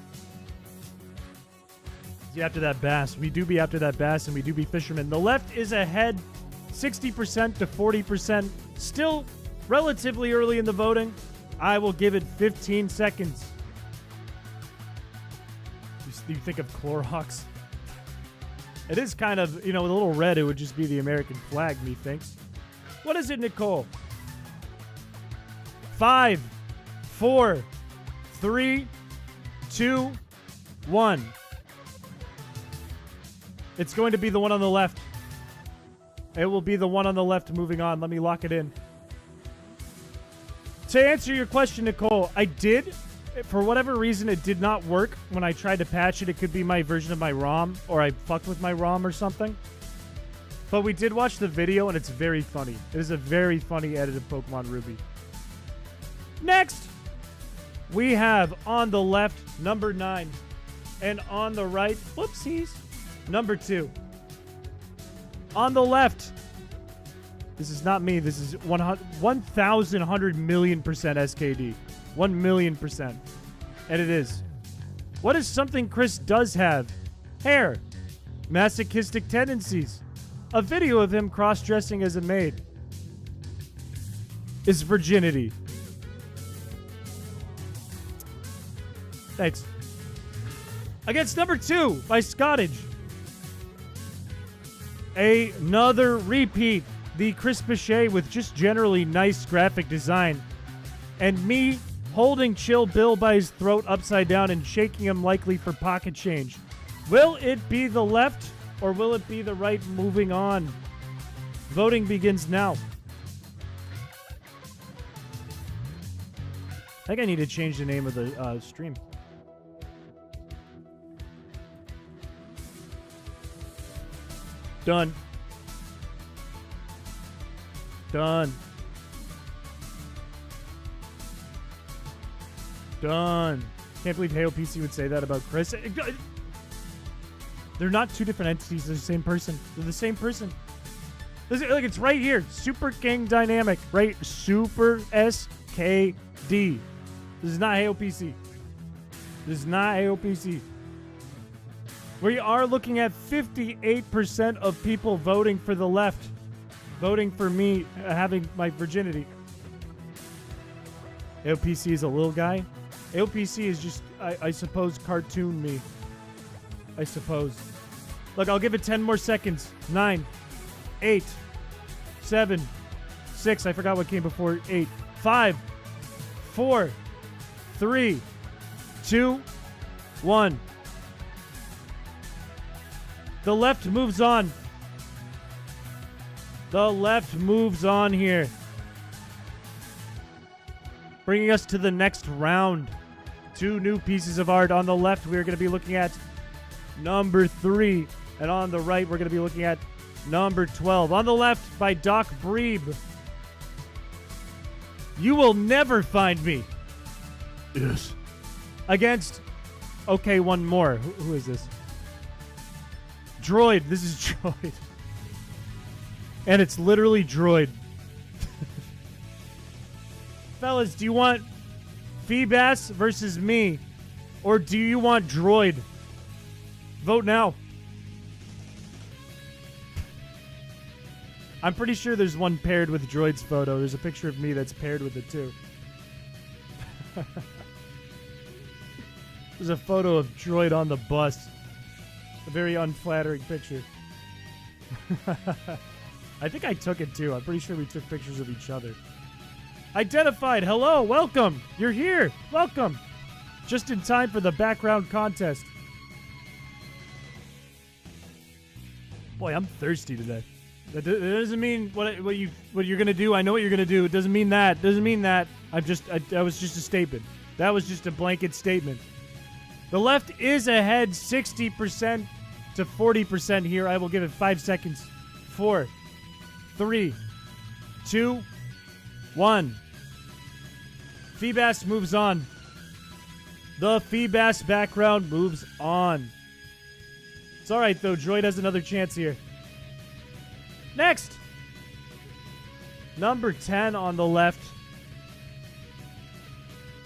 After that bass. We do be after that bass, and we do be fishermen. The left is ahead 60% to 40%. Still relatively early in the voting. I will give it 15 seconds. You think of Clorox? It is kind of, with a little red, it would just be the American flag, methinks. What is it, Nicole? 5, 4, 3, 2, 1. It's going to be the one on the left. It will be the one on the left moving on. Let me lock it in. To answer your question, Nicole, I did. For whatever reason, it did not work when I tried to patch it. It could be my version of my ROM, or I fucked with my ROM or something. But we did watch the video, and it's very funny. It is a very funny edit of Pokemon Ruby. Next, we have on the left, number 9. And on the right, whoopsies, number 2. On the left, This is not me. This is 1,100,000,000% SKD. 1,000,000%. And it is. What is something Chris does have? Hair. Masochistic tendencies. A video of him cross-dressing as a maid. Is virginity. Thanks. Against number 2 by Scottage. Another repeat. The chrispiche with just generally nice graphic design. And me holding Chill Bill by his throat upside down and shaking him likely for pocket change. Will it be the left or will it be the right moving on? Voting begins now. I think I need to change the name of the stream. Done. Done. Done. Can't believe Halo PC would say that about Chris. They're not two different entities. They're the same person. They're the same person. Look, it's right here. Super King Dynamic. Right? Super SKD. This is not Halo PC. This is not Halo PC. We are looking at 58% of people voting for the left. Voting for me having my virginity. AOPC is a little guy. AOPC is just, I suppose, cartoon me. I suppose. Look, I'll give it 10 more seconds. 9, 8, 7, 6. I forgot what came before 8. 5, 4, 3, 2, 1. The left moves on. The left moves on here. Bringing us to the next round. 2 new pieces of art. On the left, we're going to be looking at number 3. And on the right, we're going to be looking at number 12. On the left, by Doc Breeb. You will never find me. Yes. Against... Okay, one more. Who is this? Droid. This is Droid. And it's literally Droid. Fellas, do you want FEEBAS versus me? Or do you want Droid? Vote now. I'm pretty sure there's one paired with Droid's photo. There's a picture of me that's paired with it too. There's a photo of Droid on the bus. A very unflattering picture. I think I took it too. I'm pretty sure we took pictures of each other. Identified. Hello. Welcome. You're here. Welcome. Just in time for the background contest. Boy, I'm thirsty today. That doesn't mean what you're gonna do. I know what you're gonna do. It doesn't mean that. Doesn't mean that. That was just a statement. That was just a blanket statement. The left is ahead 60% to 40% here. I will give it 5 seconds. 4, 3, 2, 1. FEEBAS moves on. The FEEBAS background moves on. It's all right, though. Droid has another chance here. Next. Number 10 on the left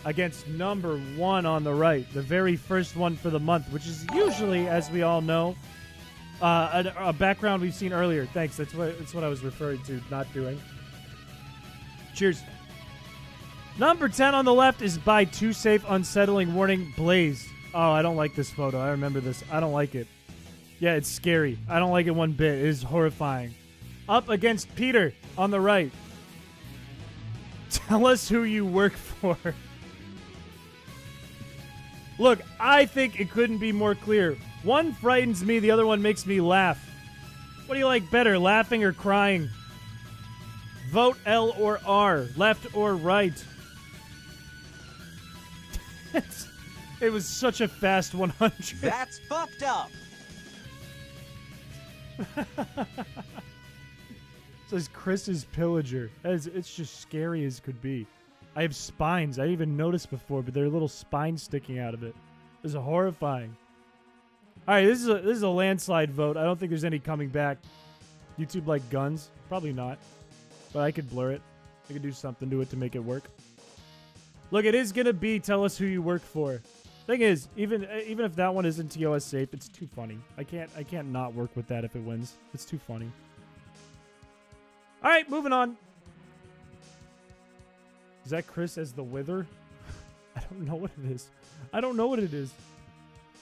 against number 1 on the right. The very first one for the month, which is usually, as we all know, a background we've seen earlier. Thanks. That's what I was referring to not doing. Cheers. Number 10 on the left is by Too Safe Unsettling Warning Blaze. Oh, I don't like this photo. I remember this. I don't like it. Yeah, it's scary. I don't like it one bit. It is horrifying. Up against Peter on the right. Tell us who you work for. Look, I think it couldn't be more clear. One frightens me, the other one makes me laugh. What do you like better, laughing or crying? Vote L or R, left or right. It was such a fast 100. That's fucked up. Says Chris's Pillager. It's just scary as could be. I have spines. I didn't even noticed before, but there are little spines sticking out of it. This is horrifying. All right, this is a landslide vote. I don't think there's any coming back. YouTube like guns? Probably not. But I could blur it. I could do something to it to make it work. Look, it is gonna be tell us who you work for. Thing is, even if that one isn't TOS safe, it's too funny. I can't not work with that if it wins. It's too funny. All right, moving on. Is that Chris as the Wither? I don't know what it is. I don't know what it is.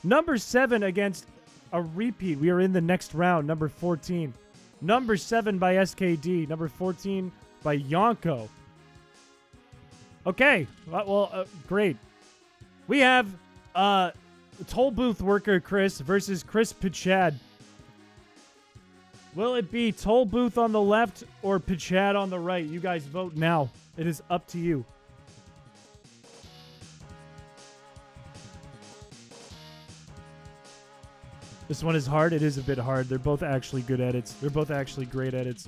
Number 7 against a repeat. We are in the next round. Number 14. Number 7 by SKD. Number 14 by Yonko. Okay. Well, great. We have toll booth worker Chris versus Chris Piché. Will it be toll booth on the left or Piché on the right? You guys vote now. It is up to you. This one is hard. It is a bit hard. They're both actually good edits. They're both actually great edits.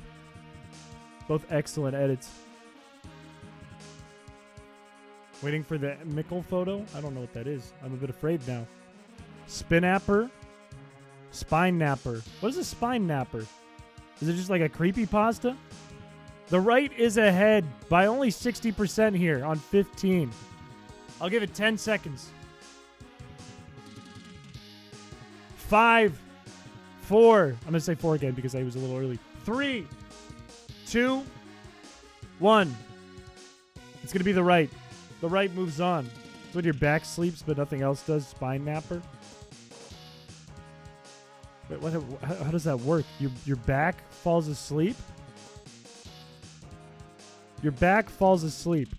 Both excellent edits. Waiting for the Mickle photo? I don't know what that is. I'm a bit afraid now. Spinapper. Spine napper. What is a spine napper? Is it just like a creepypasta? The right is ahead by only 60% here on 15. I'll give it 10 seconds. 5, 4. I'm going to say 4 again because I was a little early. 3, 2, 1. It's going to be the right. The right moves on. It's when your back sleeps but nothing else does. Spine napper. Wait, how does that work? Your back falls asleep? Your back falls asleep.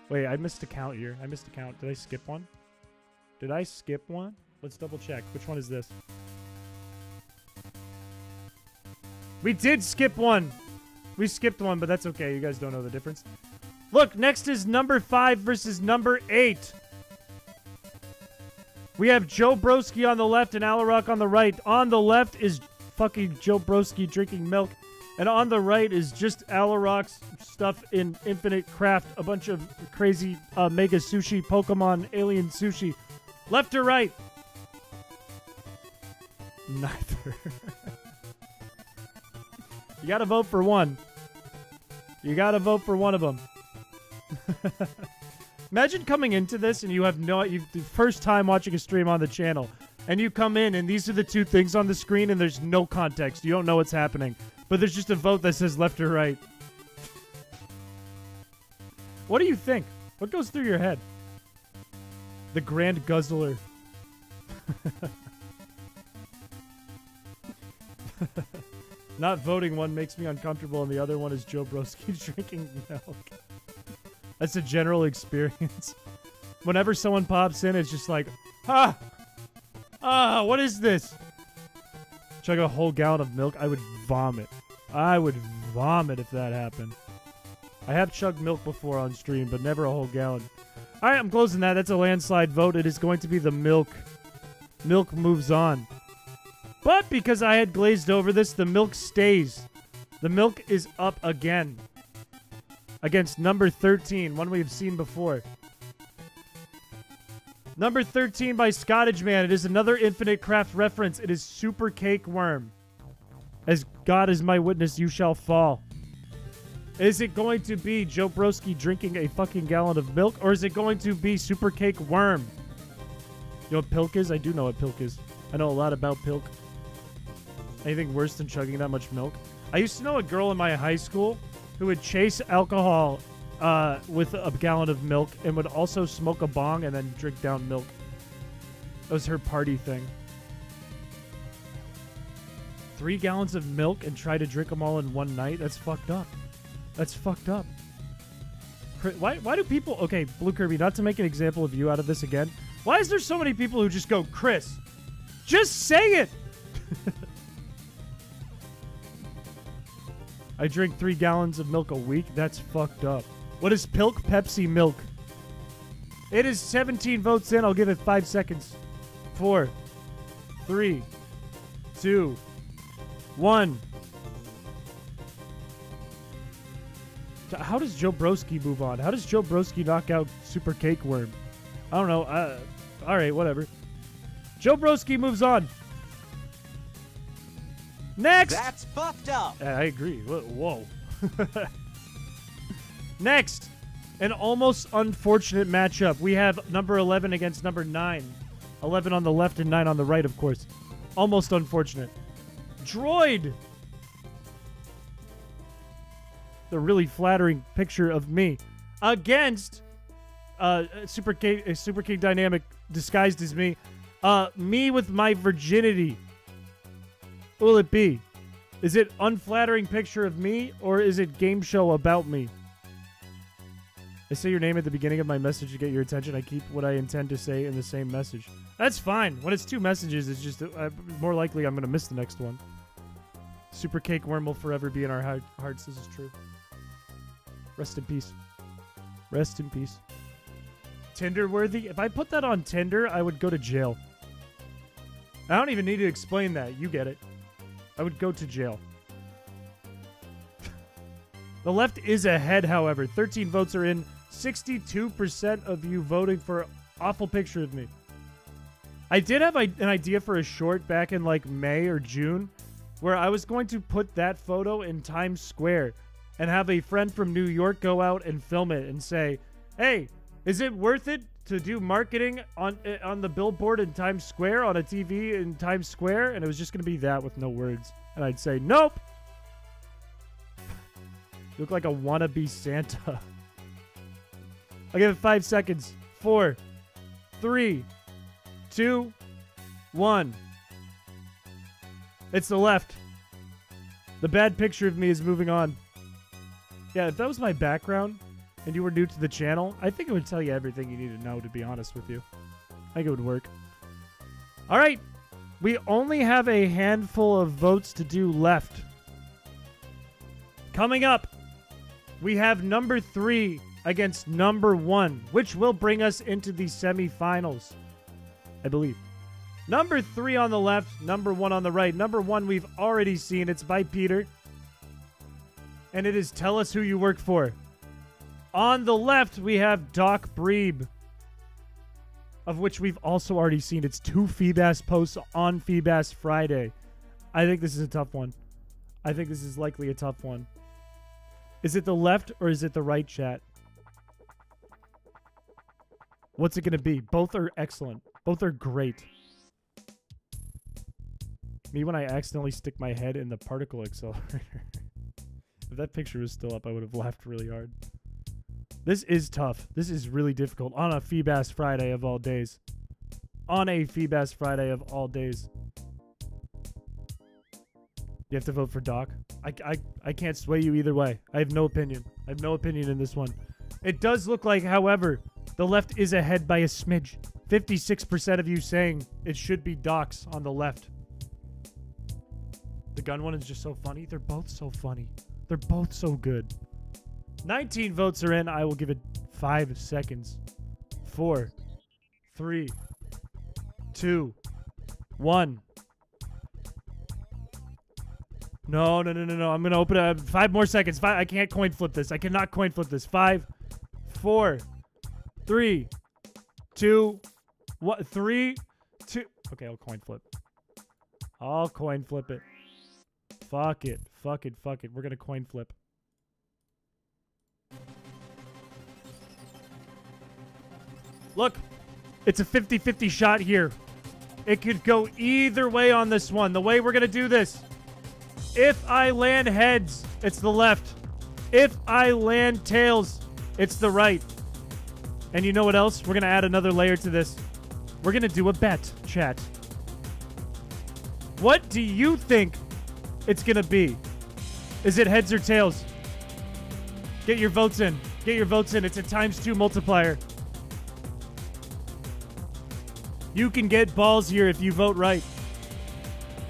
Wait, I missed a count here. I missed a count. Did I skip one? Did I skip one? Let's double check. Which one is this? We did skip one. We skipped one, but that's okay. You guys don't know the difference. Look, next is number 5 versus number 8. We have Joe Broski on the left and Alarock on the right. On the left is fucking Joe Broski drinking milk. And on the right is just Alarock's stuff in Infinite Craft. A bunch of crazy Mega Sushi, Pokemon, Alien Sushi. Left or right? Neither. You gotta vote for one. You gotta vote for one of them. Imagine coming into this and you have the first time watching a stream on the channel. And you come in and these are the two things on the screen and there's no context. You don't know what's happening. But there's just a vote that says left or right. What do you think? What goes through your head? The Grand Guzzler. Not voting one makes me uncomfortable, and the other one is Joe Broski drinking milk. That's a general experience. Whenever someone pops in, it's just like, what is this? Chug a whole gallon of milk? I would vomit. I would vomit if that happened. I have chugged milk before on stream, but never a whole gallon. All right, I'm closing that. That's a landslide vote. It is going to be the milk. Milk moves on. But because I had glazed over this, the milk stays. The milk is up again. Against number 13, one we have seen before. Number 13 by Scottish Man. It is another Infinite Craft reference. It is Super Cake Worm. As God is my witness, you shall fall. Is it going to be Joe Broski drinking a fucking gallon of milk? Or is it going to be Super Cake Worm? You know what Pilk is? I do know what Pilk is. I know a lot about Pilk. Anything worse than chugging that much milk? I used to know a girl in my high school who would chase alcohol with a gallon of milk and would also smoke a bong and then drink down milk. That was her party thing. 3 gallons of milk and try to drink them all in one night? That's fucked up. That's fucked up. Why do people... Okay, Blue Kirby, not to make an example of you out of this again. Why is there so many people who just go, Chris, just say it! I drink 3 gallons of milk a week? That's fucked up. What is Pilk? Pepsi milk. It is 17 votes in. I'll give it 5 seconds. 4, 3, 2, 1. How does Joe Broski move on? How does Joe Broski knock out Super Cake Worm? I don't know. All right, whatever. Joe Broski moves on. Next! That's fucked up. Yeah, I agree. Whoa. Next, an almost unfortunate matchup. We have number 11 against number 9. 11 on the left and 9 on the right, of course. Almost unfortunate. Droid! The really flattering picture of me against Super King Dynamic disguised as me. Me with my virginity. What will it be? Is it unflattering picture of me, or is it game show about me? I say your name at the beginning of my message to get your attention. I keep what I intend to say in the same message. That's fine. When it's 2 messages, it's just more likely I'm going to miss the next one. Super Cake Worm will forever be in our hearts. This is true. Rest in peace. Rest in peace. Tinder worthy? If I put that on Tinder, I would go to jail. I don't even need to explain that. You get it. I would go to jail. The left is ahead, however. 13 votes are in. 62% of you voting for awful picture of me. I did have an idea for a short back in like May or June where I was going to put that photo in Times Square and have a friend from New York go out and film it and say, hey, is it worth it to do marketing on the billboard in Times Square, on a TV in Times Square? And it was just going to be that with no words. And I'd say, nope. You look like a wannabe Santa. I'll give it 5 seconds. 4, 3, 2, 1. It's the left. The bad picture of me is moving on. Yeah, if that was my background and you were new to the channel, I think it would tell you everything you need to know, to be honest with you. I think it would work. All right. We only have a handful of votes to do left. Coming up, we have number 3 against number 1, which will bring us into the semifinals, I believe. Number 3 on the left, number 1 on the right. Number 1 we've already seen. It's by Peter. And it is Tell Us Who You Work For. On the left, we have Doc Breeb, of which we've also already seen. It's 2 FEEBAS posts on FEEBAS Friday. I think this is a tough one. I think this is likely a tough one. Is it the left or is it the right, chat? What's it going to be? Both are excellent. Both are great. Me when I accidentally stick my head in the particle accelerator. If that picture was still up, I would have laughed really hard. This is tough. This is really difficult on a FEEBAS Friday of all days. On a FEEBAS Friday of all days. You have to vote for Doc. I can't sway you either way. I have no opinion. I have no opinion in this one. It does look like, however, the left is ahead by a smidge. 56% of you saying it should be Doc's on the left. The gun one is just so funny. They're both so funny. They're both so good. 19 votes are in. I will give it 5 seconds. 4, 3, 2, 1. No. I'm going to open it. 5 more seconds. I can't coin flip this. I cannot coin flip this. 5, 4, 3, 2, 1. 3, 2. Okay, I'll coin flip. I'll coin flip it. Fuck it. We're going to coin flip. Look, it's a 50-50 shot here. It could go either way on this one. The way we're going to do this. If I land heads, it's the left. If I land tails, it's the right. And you know what else? We're going to add another layer to this. We're going to do a bet, chat. What do you think it's going to be? Is it heads or tails? Get your votes in. Get your votes in. It's a ×2 multiplier. You can get balls here if you vote right.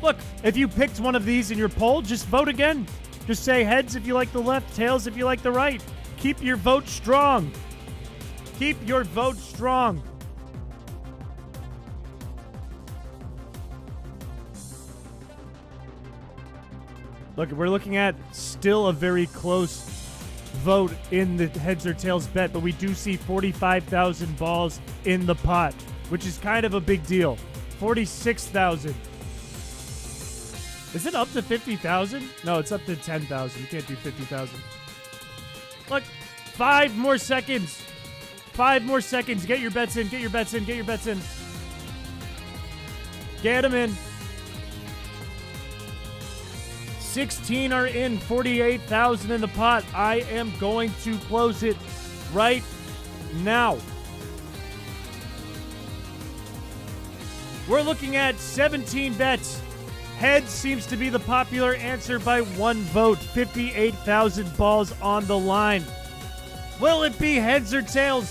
Look, if you picked one of these in your poll, just vote again. Just say heads if you like the left, tails if you like the right. Keep your vote strong. Keep your vote strong. Look, we're looking at still a very close vote in the heads or tails bet, but we do see 45,000 balls in the pot, which is kind of a big deal. 46,000. Is it up to 50,000? No, it's up to 10,000. You can't do 50,000. Look, 5 more seconds. 5 more seconds. Get your bets in. Get your bets in. Get your bets in. Get them in. 16 are in. 48,000 in the pot. I am going to close it right now. We're looking at 17 bets. Heads seems to be the popular answer by 1 vote. 58,000 balls on the line. Will it be heads or tails?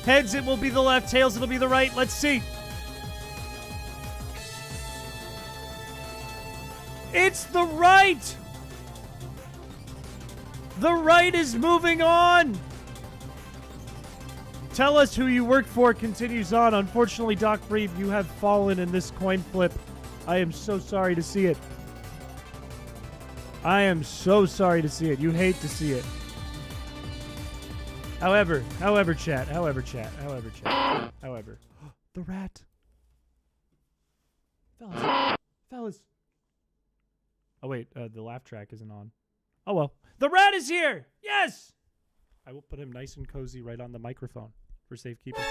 Heads, it will be the left. Tails, it'll be the right. Let's see. It's the right. The right is moving on. Tell us who you work for continues on. Unfortunately, Doc Breed, you have fallen in this coin flip. I am so sorry to see it. I am so sorry to see it. You hate to see it. However, chat. The rat. Fellas. Oh, wait, the laugh track isn't on. Oh, well. The rat is here! Yes! I will put him nice and cozy right on the microphone for safekeeping.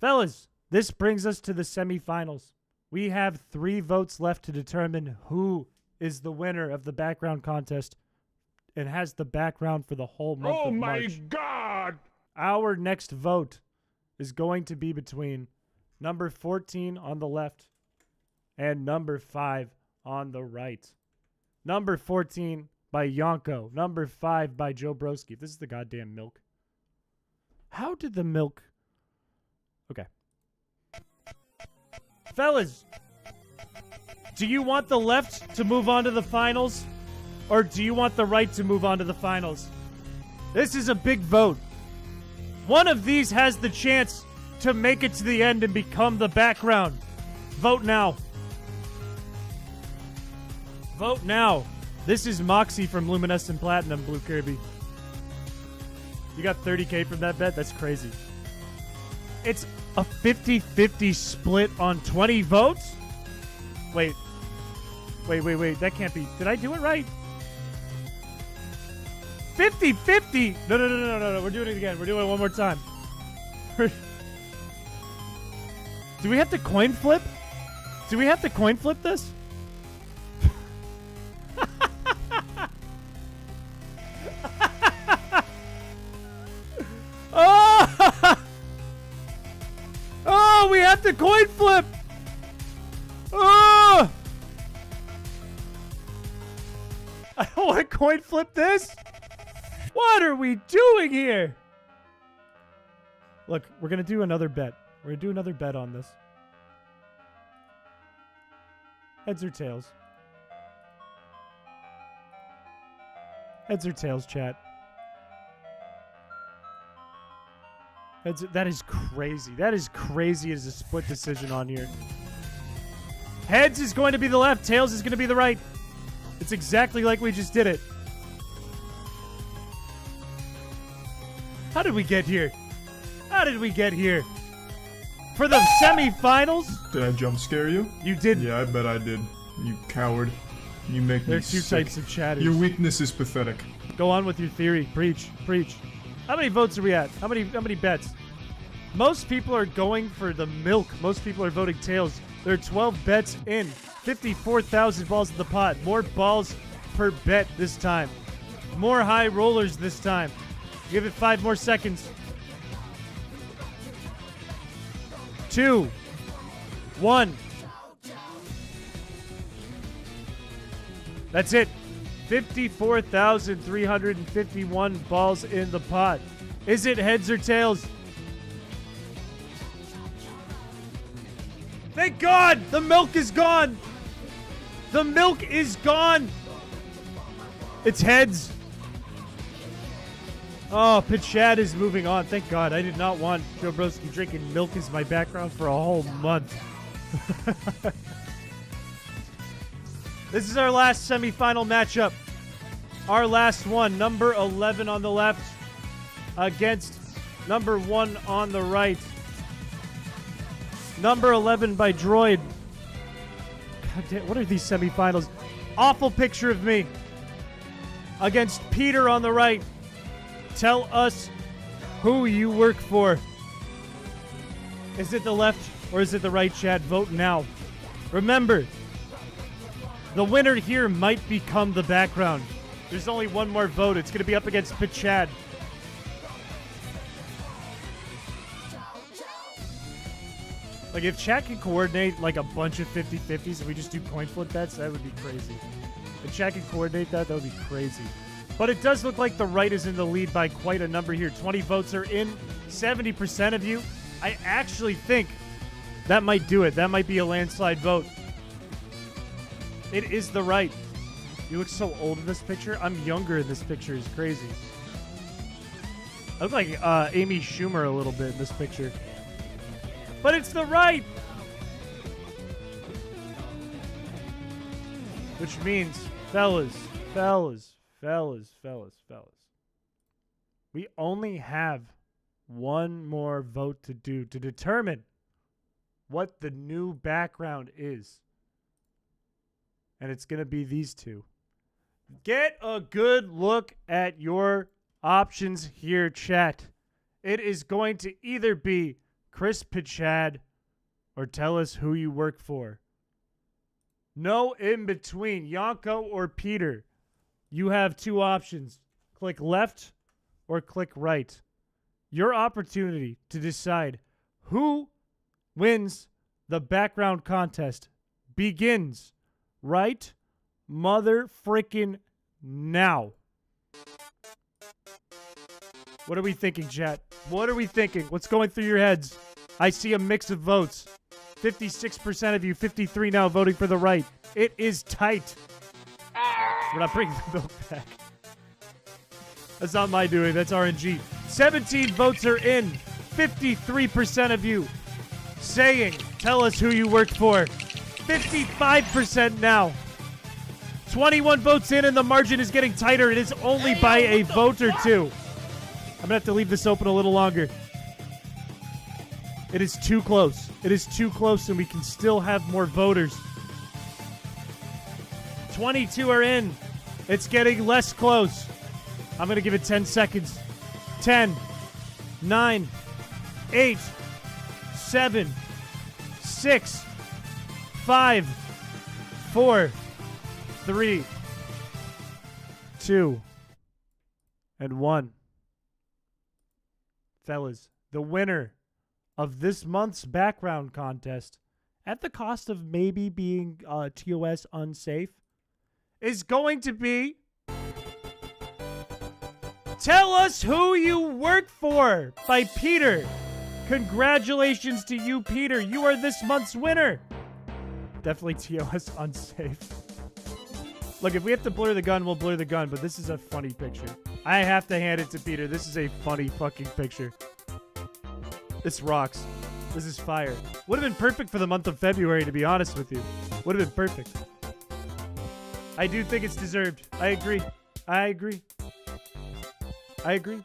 Fellas, this brings us to the semifinals. We have 3 votes left to determine who is the winner of the background contest and has the background for the whole month of March. Oh my God! Our next vote is going to be between number 14 on the left and number 5 on the right. Number 14 by Yonko. Number 5 by Joe Broski. This is the goddamn milk. How did the milk... Okay. Fellas, do you want the left to move on to the finals? Or do you want the right to move on to the finals? This is a big vote. One of these has the chance to make it to the end and become the background. Vote now. Vote now. This is Moxie from Luminescent Platinum, Blue Kirby. You got 30K from that bet? That's crazy. It's a 50-50 split on 20 votes? Wait. That can't be. Did I do it right? 50-50? No. We're doing it again. We're doing it one more time. Do we have to coin flip? Do we have to coin flip this? Oh, we have to coin flip. Oh, I don't want to coin flip this. What are we doing here? Look, we're going to do another bet. We're going to do another bet on this. Heads or tails? Heads or tails, chat? Heads. That is crazy. That is crazy as a split decision on here. Heads is going to be the left. Tails is going to be the right. It's exactly like we just did it. How did we get here? How did we get here? For the semifinals? Did I jump scare you? You did. Yeah, I bet I did. You coward. You make me sick. There are 2 types of chatters. Your weakness is pathetic. Go on with your theory. Preach. How many votes are we at? How many bets? Most people are going for the milk. Most people are voting tails. There are 12 bets in. 54,000 balls in the pot. More balls per bet this time. More high rollers this time. Give it 5 more seconds. 2, 1. That's it. 54,351 balls in the pot. Is it heads or tails? Thank God! The milk is gone! The milk is gone! It's heads. Oh, Piché is moving on. Thank God. I did not want Joe Broski drinking milk as my background for a whole month. This is our last semifinal matchup. Our last one. Number 11 on the left against number 1 on the right. Number 11 by Droid God damn, what are these semifinals? Awful picture of me against Peter on the right. Tell us who you work for. Is it the left or is it the right, chat? Vote now. Remember, the winner here might become the background. There's only one more vote. It's going to be up against Piché. Like, if chat can coordinate, like, a bunch of 50-50s and we just do coin flip bets, that would be crazy. If chat can coordinate that, that would be crazy. But it does look like the right is in the lead by quite a number here. 20 votes are in. 70% of you. I actually think that might do it. That might be a landslide vote. It is the right. You look so old in this picture. I'm younger in this picture. It's crazy. I look like Amy Schumer a little bit in this picture. But it's the right! Which means, fellas, we only have one more vote to do to determine what the new background is. And it's going to be these two. Get a good look at your options here, chat. It is going to either be Chris Piché or tell us who you work for. No in between. Yanko or Peter. You have two options. Click left or click right. Your opportunity to decide who wins the background contest begins right mother frickin' now. What are we thinking, chat? What are we thinking? What's going through your heads? I see a mix of votes. 56% of you, 53 now voting for the right. It is tight. We're not bringing the vote back. That's not my doing. That's RNG. 17 votes are in. 53% of you saying, tell us who you work for. 55% now. 21 votes in and the margin is getting tighter. It is only by a vote or two. I'm going to have to leave this open a little longer. It is too close. It is too close and we can still have more voters. 22 are in. It's getting less close. I'm going to give it 10 seconds. 10, 9, 8, 7, 6, 5, 4, 3, 2, and 1. Fellas, the winner of this month's background contest, at the cost of maybe being TOS unsafe, is going to be Tell Us Who You Work For by Peter. Congratulations to you, Peter. You are this month's winner. Definitely TOS unsafe. Look, if we have to blur the gun, we'll blur the gun, but this is a funny picture. I have to hand it to Peter. This is a funny fucking picture. This rocks. This is fire. Would have been perfect for the month of February, to be honest with you. Would have been perfect. I do think it's deserved. I agree. I agree. I agree.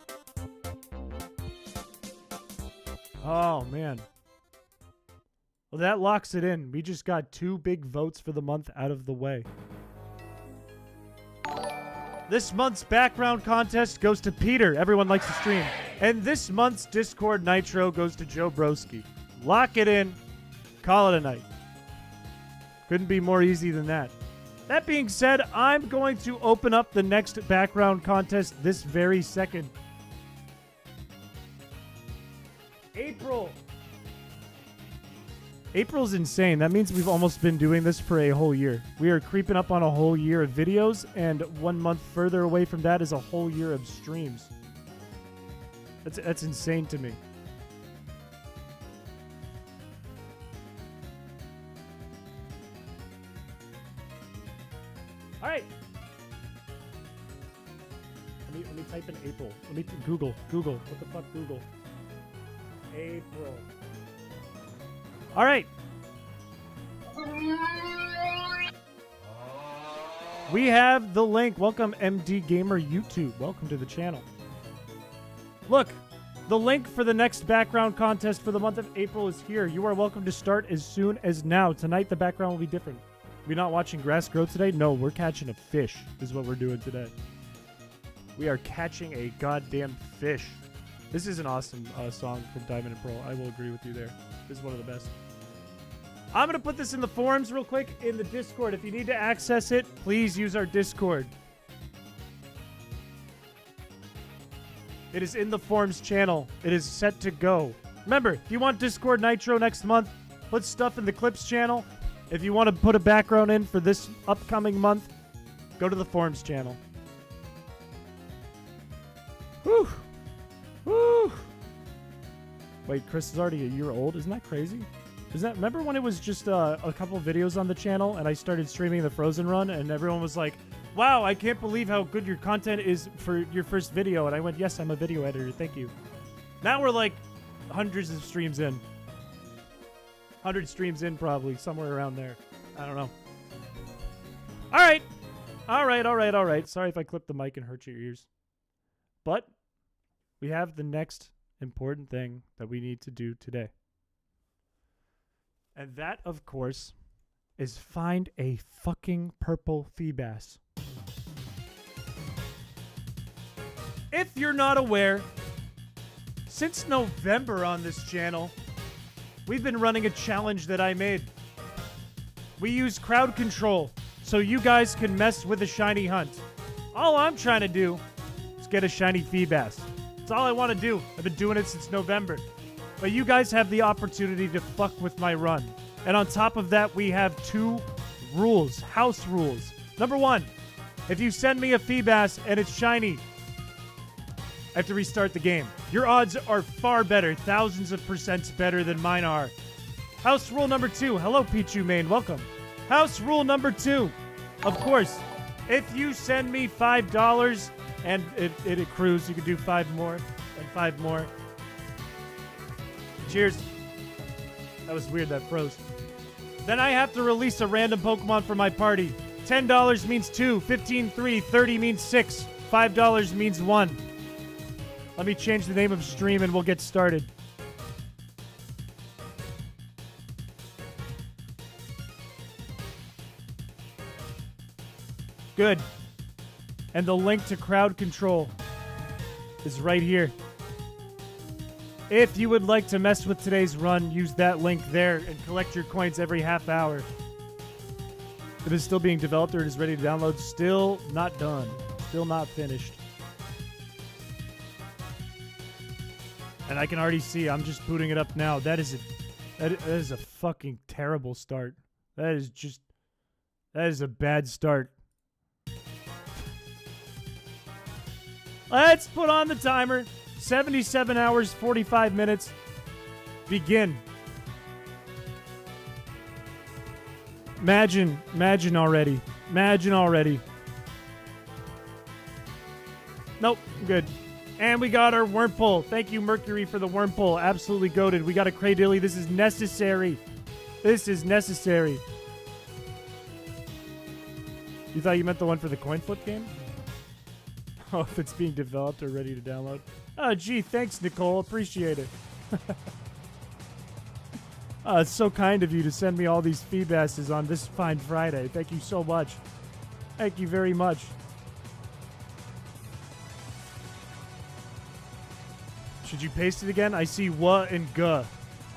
Oh, man. Well, that locks it in. We just got 2 big votes for the month out of the way. This month's background contest goes to Peter. Everyone likes to stream. And this month's Discord Nitro goes to Joe Broski. Lock it in. Call it a night. Couldn't be more easy than that. That being said, I'm going to open up the next background contest this very second. April. April's insane. That means we've almost been doing this for a whole year. We are creeping up on a whole year of videos, and 1 month further away from that is a whole year of streams. That's insane to me. All right. Let me type in April. Let me Google. What the fuck, Google? April. All right. We have the link. Welcome, MD Gamer YouTube. Welcome to the channel. Look, the link for the next background contest for the month of April is here. You are welcome to start as soon as now. Tonight, the background will be different. We not watching grass grow today? No, we're catching a fish is what we're doing today. We are catching a goddamn fish. This is an awesome song from Diamond and Pearl. I will agree with you there. This is one of the best. I'm going to put this in the forums real quick in the Discord. If you need to access it, please use our Discord. It is in the forums channel. It is set to go. Remember, if you want Discord Nitro next month, put stuff in the clips channel. If you want to put a background in for this upcoming month, go to the forums channel. Whew. Woo! Wait, Chris is already a year old? Isn't that crazy? Remember when it was just a couple videos on the channel and I started streaming the Frozen Run and everyone was like, wow, I can't believe how good your content is for your first video. And I went, yes, I'm a video editor. Thank you. Now we're like hundreds of streams in. 100 streams in probably, somewhere around there. I don't know. All right. All right. Sorry if I clipped the mic and hurt your ears. But we have the next important thing that we need to do today. And that, of course, is find a fucking purple FEEBAS. If you're not aware, since November on this channel, we've been running a challenge that I made. We use crowd control so you guys can mess with a shiny hunt. All I'm trying to do is get a shiny FEEBAS. That's all I want to do. I've been doing it since November. But you guys have the opportunity to fuck with my run. And on top of that, we have 2 rules, house rules. Number 1, if you send me a FEEBAS and it's shiny, I have to restart the game. Your odds are far better, thousands of percents better than mine are. House rule number 2. Hello, Pichu Main. Welcome. House rule number 2. Of course, if you send me $5 and it accrues, you can do 5 more and 5 more. Cheers. That was weird, that froze. Then I have to release a random Pokemon for my party. $10 means 2, 15, 3, 30 means 6, $5 means 1. Let me change the name of stream and we'll get started. Good. And the link to crowd control is right here. If you would like to mess with today's run, use that link there and collect your coins every half hour. It is still being developed or it is ready to download. Still not done. Still not finished. And I can already see, I'm just booting it up now. That is a fucking terrible start. That is a bad start. Let's put on the timer. 77 hours, 45 minutes. Begin. Imagine already. Imagine already. Nope, good. And we got our worm pull. Thank you, Mercury, for the worm pull. Absolutely goated. We got a Cradilly. This is necessary. This is necessary. You thought you meant the one for the coin flip game? Oh, if it's being developed or ready to download. Oh, gee, thanks, Nicole. Appreciate it. It's so kind of you to send me all these FEEBASes on this fine Friday. Thank you so much. Thank you very much. Should you paste it again? I see "wa" and "ga."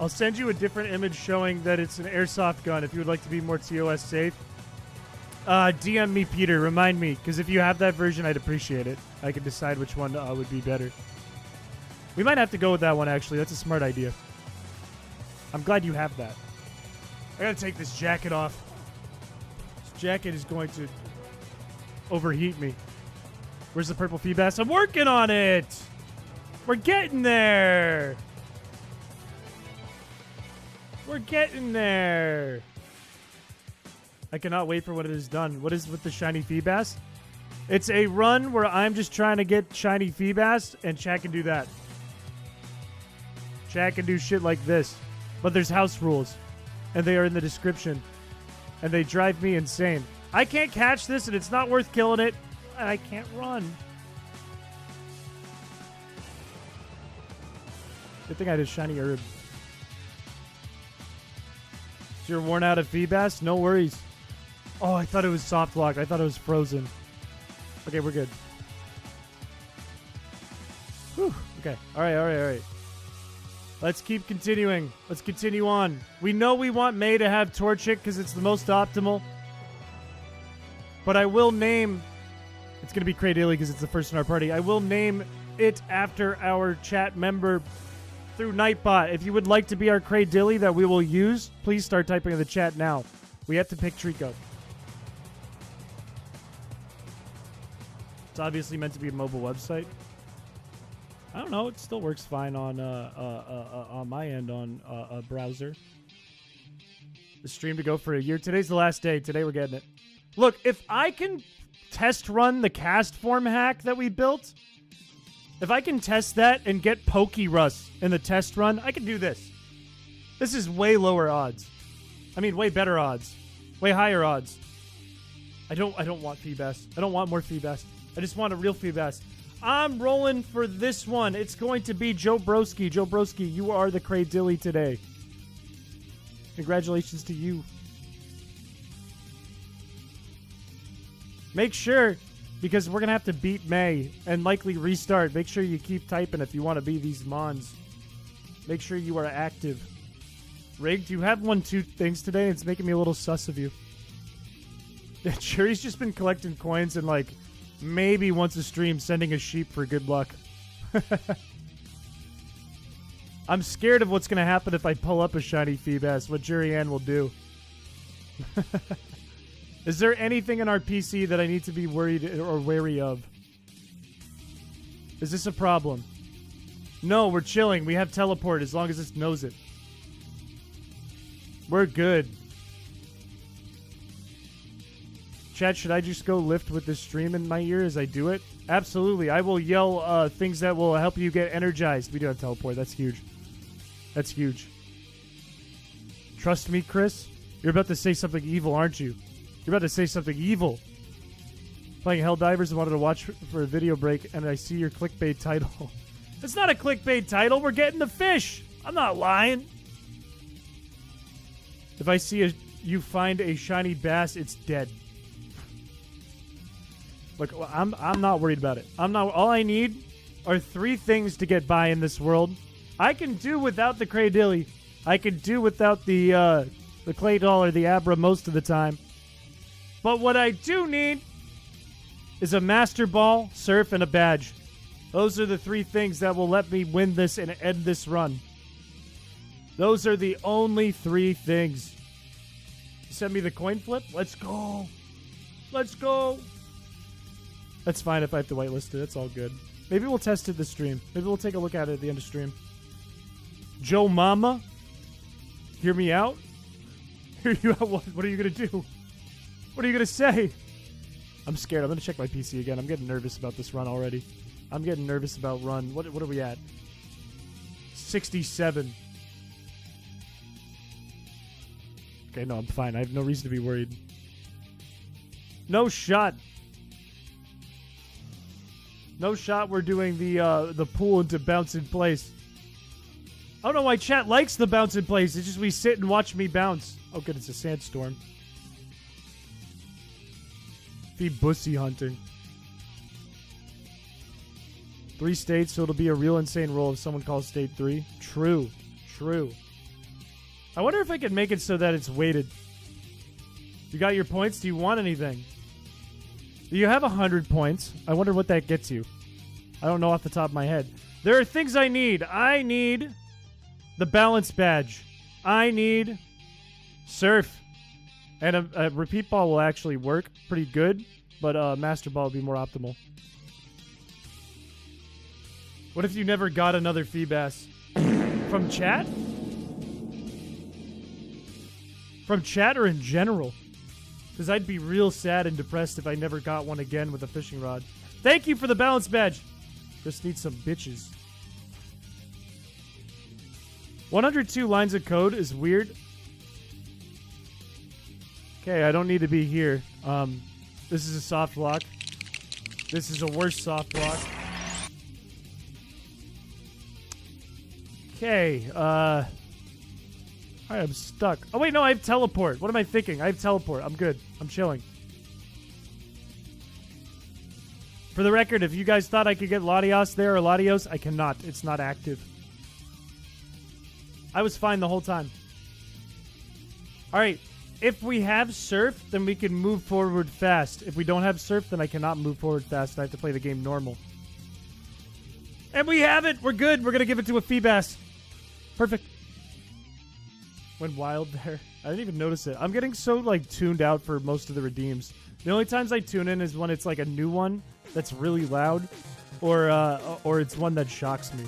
I'll send you a different image showing that it's an airsoft gun if you would like to be more TOS safe. DM me, Peter. Remind me, because if you have that version, I'd appreciate it. I can decide which one would be better. We might have to go with that one, actually. That's a smart idea. I'm glad you have that. I gotta take this jacket off. This jacket is going to overheat me. Where's the purple FEEBAS? I'm working on it! We're getting there! We're getting there! I cannot wait for when it is done. What is with the shiny FEEBAS? It's a run where I'm just trying to get shiny FEEBAS, and chat can do that. Chat can do shit like this. But there's house rules, and they are in the description, and they drive me insane. I can't catch this, and it's not worth killing it, and I can't run. Good thing I had a shiny herb. So you're worn out of FEEBAS? No worries. Oh, I thought it was soft locked. I thought it was frozen. Okay, we're good. Whew. Okay. All right. Let's keep continuing. Let's continue on. We know we want May to have Torchic because it's the most optimal. But I will name... It's going to be Cradilly because it's the first in our party. I will name it after our chat member through Nightbot. If you would like to be our Cradilly that we will use, please start typing in the chat now. We have to pick Trico. It's obviously meant to be a mobile website. I don't know. It still works fine on my end on a browser. The stream to go for a year. Today's the last day. Today we're getting it. Look, if I can test run the cast form hack that we built, if I can test that and get Pokey Russ in the test run, I can do this. This is way lower odds. I mean, way better odds. Way higher odds. I don't want FEEBAS. I don't want more FEEBAS. I just want a real FEEBAS. I'm rolling for this one. It's going to be Joe Broski. Joe Broski, you are the Cradilly today. Congratulations to you. Make sure, because we're going to have to beat May and likely restart, make sure you keep typing if you want to be these Mons. Make sure you are active. Rigged, you have 2 things today. It's making me a little sus of you. Sure, he's just been collecting coins and, like, maybe once a stream sending a sheep for good luck. I'm scared of what's going to happen if I pull up a shiny FEEBAS, what Jury Ann will do. Is there anything in our PC that I need to be worried or wary of? Is this a problem? No, we're chilling. We have teleport as long as it knows it. We're good. Chat, should I just go lift with this stream in my ear as I do it? Absolutely. I will yell things that will help you get energized. We do have teleport. That's huge. That's huge. Trust me, Chris. You're about to say something evil, aren't you? You're about to say something evil. Playing Helldivers and wanted to watch for a video break, and I see your clickbait title. It's not a clickbait title. We're getting the fish. I'm not lying. If I see you find a shiny bass, it's dead. Look, I'm not worried about it. All I need are 3 things to get by in this world. I can do without the Cradilly. I can do without the Clay Doll or the Abra most of the time. But what I do need is a Master Ball, Surf, and a badge. Those are the 3 things that will let me win this and end this run. Those are the only 3 things. Send me the coin flip? Let's go. Let's go. That's fine if I have to whitelist it. It's all good. Maybe we'll test it this stream. Maybe we'll take a look at it at the end of stream. Joe Mama? Hear me out? Hear you out? What are you going to do? What are you going to say? I'm scared. I'm going to check my PC again. I'm getting nervous about this run already. I'm getting nervous about run. What are we at? 67. Okay, no, I'm fine. I have no reason to be worried. No shot. No shot we're doing the pool into bounce in place. I don't know why chat likes the bounce in place. It's just we sit and watch me bounce. Oh, good. It's a sandstorm. Be bussy hunting. 3 states, so it'll be a real insane roll if someone calls state 3. True. True. I wonder if I could make it so that it's weighted. You got your points? Do you want anything? Do you have 100 points? I wonder what that gets you. I don't know off the top of my head. There are things I need. I need the balance badge. I need surf. And a repeat ball will actually work pretty good, but master ball will be more optimal. What if you never got another FEEBAS? From chat? From chat or in general? Because I'd be real sad and depressed if I never got one again with a fishing rod. Thank you for the balance badge. Just need some bitches. 102 lines of code is weird. Okay, I don't need to be here. This is a soft lock. This is a worse soft lock. Okay, All right, I'm stuck. Oh, wait, no, I have teleport. What am I thinking? I have teleport. I'm good. I'm chilling. For the record, if you guys thought I could get Latios there or Latios, I cannot. It's not active. I was fine the whole time. All right. If we have surf, then we can move forward fast. If we don't have surf, then I cannot move forward fast. I have to play the game normal. And we have it. We're good. We're going to give it to a FEEBAS. Perfect. Went wild there. I didn't even notice it. I'm getting so, like, tuned out for most of the redeems. The only times I tune in is when it's, like, a new one that's really loud, or it's one that shocks me.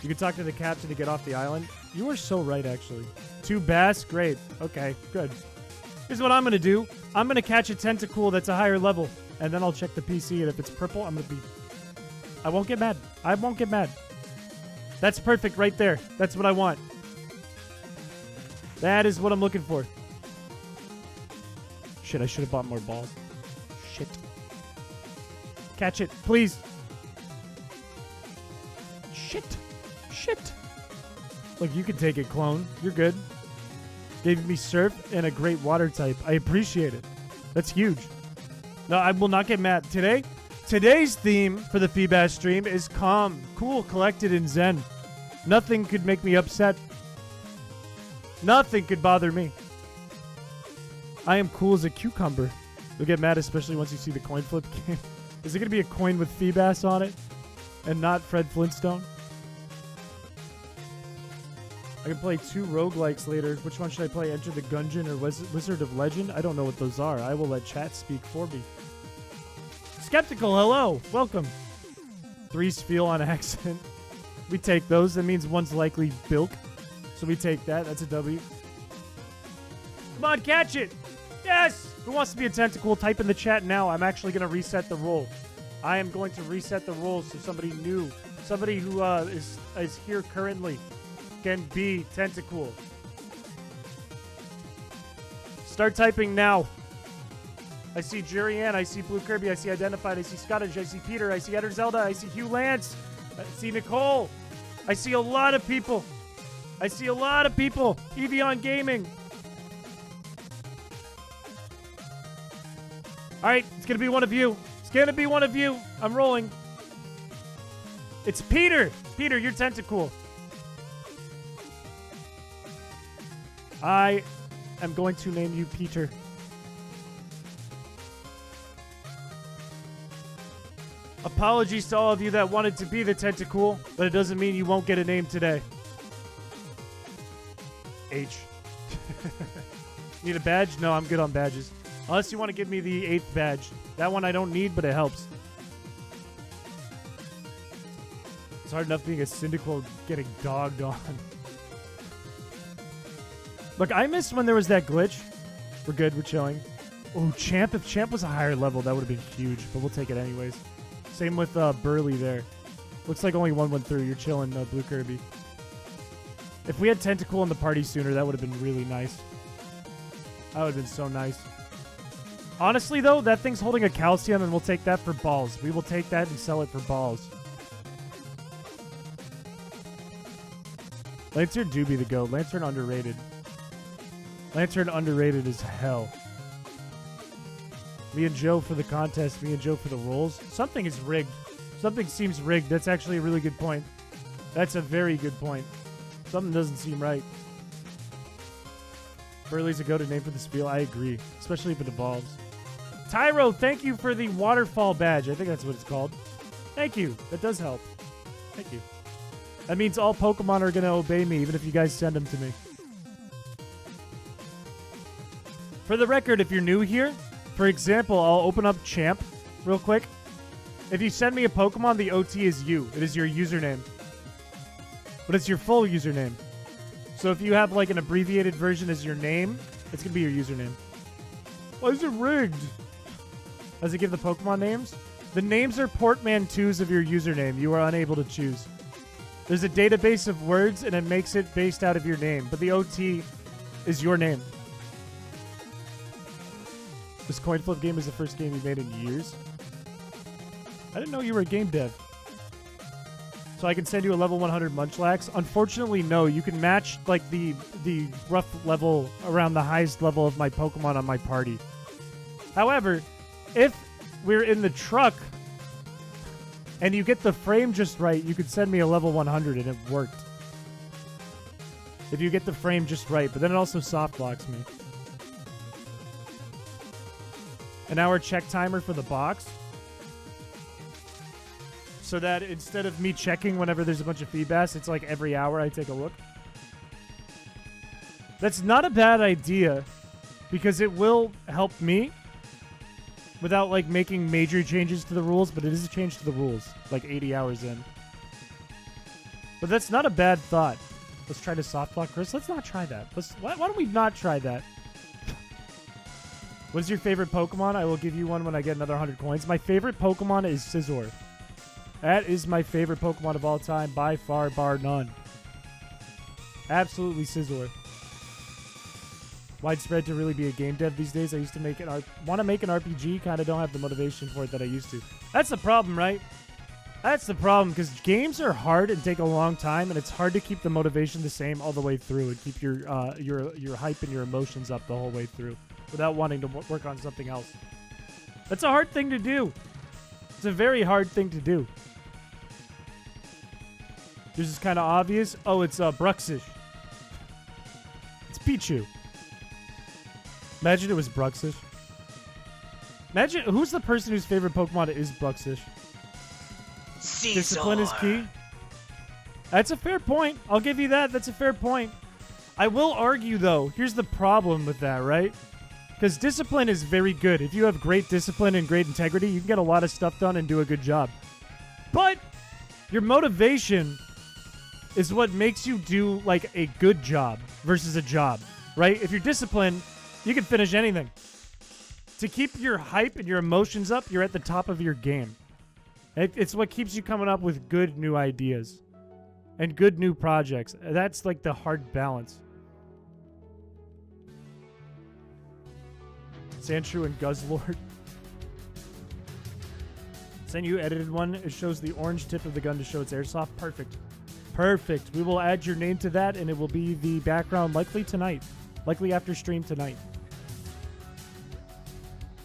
You can talk to the captain to get off the island. You are so right, actually. 2 bass? Great. Okay, good. Here's what I'm going to do. I'm going to catch a tentacle that's a higher level, and then I'll check the PC, and if it's purple, I'm going to be... I won't get mad. I won't get mad. That's perfect right there. That's what I want. That is what I'm looking for. Shit, I should have bought more balls. Shit. Catch it, please. Shit. Shit. Look, you can take it, clone. You're good. Gave me surf and a great water type. I appreciate it. That's huge. No, I will not get mad. Today's theme for the FEEBAS stream is calm, cool, collected, and zen. Nothing could make me upset. Nothing could bother me. I am cool as a cucumber. You'll get mad, especially once you see the coin flip game. Is it going to be a coin with FEEBAS on it and not Fred Flintstone? I can play 2 roguelikes later. Which one should I play? Enter the Gungeon or Wizard of Legend? I don't know what those are. I will let chat speak for me. Skeptical, hello. Welcome. 3's feel on accident. We take those. That means one's likely bilk. So we take that. That's a W. Come on, catch it. Yes. Who wants to be a tentacle? Type in the chat now. I'm actually going to reset the roll. I am going to reset the roll so somebody new, somebody who is here currently, can be tentacle. Start typing now. I see Jurianne, I see Blue Kirby, I see Identified, I see Scottish, I see Peter, I see Eder Zelda, I see Hugh Lance, I see Nicole. I see a lot of people. I see a lot of people. Evian Gaming. All right, it's going to be one of you. It's going to be one of you. I'm rolling. It's Peter. Peter, you're tentacle. I am going to name you Peter. Apologies to all of you that wanted to be the tentacle, but it doesn't mean you won't get a name today. H. Need a badge? No, I'm good on badges. Unless you want to give me the 8th badge. That one I don't need, but it helps. It's hard enough being a Syndical getting dogged on. Look, I missed when there was that glitch. We're good, we're chilling. Oh, Champ. If Champ was a higher level, that would have been huge, but we'll take it anyways. Same with Burley there. Looks like only one went through. You're chilling, Blue Kirby. If we had Tentacle in the party sooner, that would have been really nice. That would have been so nice. Honestly, though, that thing's holding a calcium, and we'll take that for balls. We will take that and sell it for balls. Lantern do be the GOAT. Lantern underrated. Lantern underrated as hell. Me and Joe for the contest. Me and Joe for the rolls. Something is rigged. Something seems rigged. That's actually a really good point. That's a very good point. Something doesn't seem right. Burley's a go-to name for the spiel. I agree. Especially if it evolves. Tyro, thank you for the waterfall badge. I think that's what it's called. Thank you. That does help. Thank you. That means all Pokemon are going to obey me, even if you guys send them to me. For the record, if you're new here, for example, I'll open up Champ real quick. If you send me a Pokemon, the OT is you. It is your username. But it's your full username. So if you have like an abbreviated version as your name, it's going to be your username. Why is it rigged? Does it give the Pokemon names? The names are portmanteaus of your username. You are unable to choose. There's a database of words, and it makes it based out of your name. But the OT is your name. This coin flip game is the first game you made in years. I didn't know you were a game dev. So I can send you a level 100 Munchlax. Unfortunately, no. You can match like the rough level around the highest level of my Pokemon on my party. However, if we're in the truck and you get the frame just right, you could send me a level 100 and it worked. If you get the frame just right, but then it also soft locks me. An hour check timer for the box. So that instead of me checking whenever there's a bunch of FEEBAS, it's like every hour I take a look. That's not a bad idea because it will help me without like making major changes to the rules, but it is a change to the rules, like 80 hours in. But that's not a bad thought. Let's try to soft lock Chris. Let's not try that. Why don't we not try that? What's your favorite Pokemon? I will give you one when I get another 100 coins. My favorite Pokemon is Scizor. That is my favorite Pokemon of all time, by far, bar none. Absolutely Scizor. Widespread to really be a game dev these days. I used to want to make an RPG, kind of don't have the motivation for it that I used to. That's the problem, right? That's the problem, because games are hard and take a long time, and it's hard to keep the motivation the same all the way through and keep your hype and your emotions up the whole way through without wanting to work on something else. That's a hard thing to do. It's a very hard thing to do. This is kind of obvious. Oh, it's Bruxish. It's Pichu. Imagine it was Bruxish. Imagine who's the person whose favorite Pokemon is Bruxish. Scizor. Discipline is key. That's a fair point. I'll give you that. That's a fair point. I will argue, though, here's the problem with that, right? Because discipline is very good. If you have great discipline and great integrity, you can get a lot of stuff done and do a good job. But your motivation is what makes you do, like, a good job versus a job, right? If you're disciplined, you can finish anything. To keep your hype and your emotions up, you're at the top of your game. It's what keeps you coming up with good new ideas and good new projects. That's like the hard balance. Sandshrew and Guzzlord. Send you edited one. It shows the orange tip of the gun to show it's airsoft. Perfect. Perfect. We will add your name to that, and it will be the background likely tonight. Likely after stream tonight.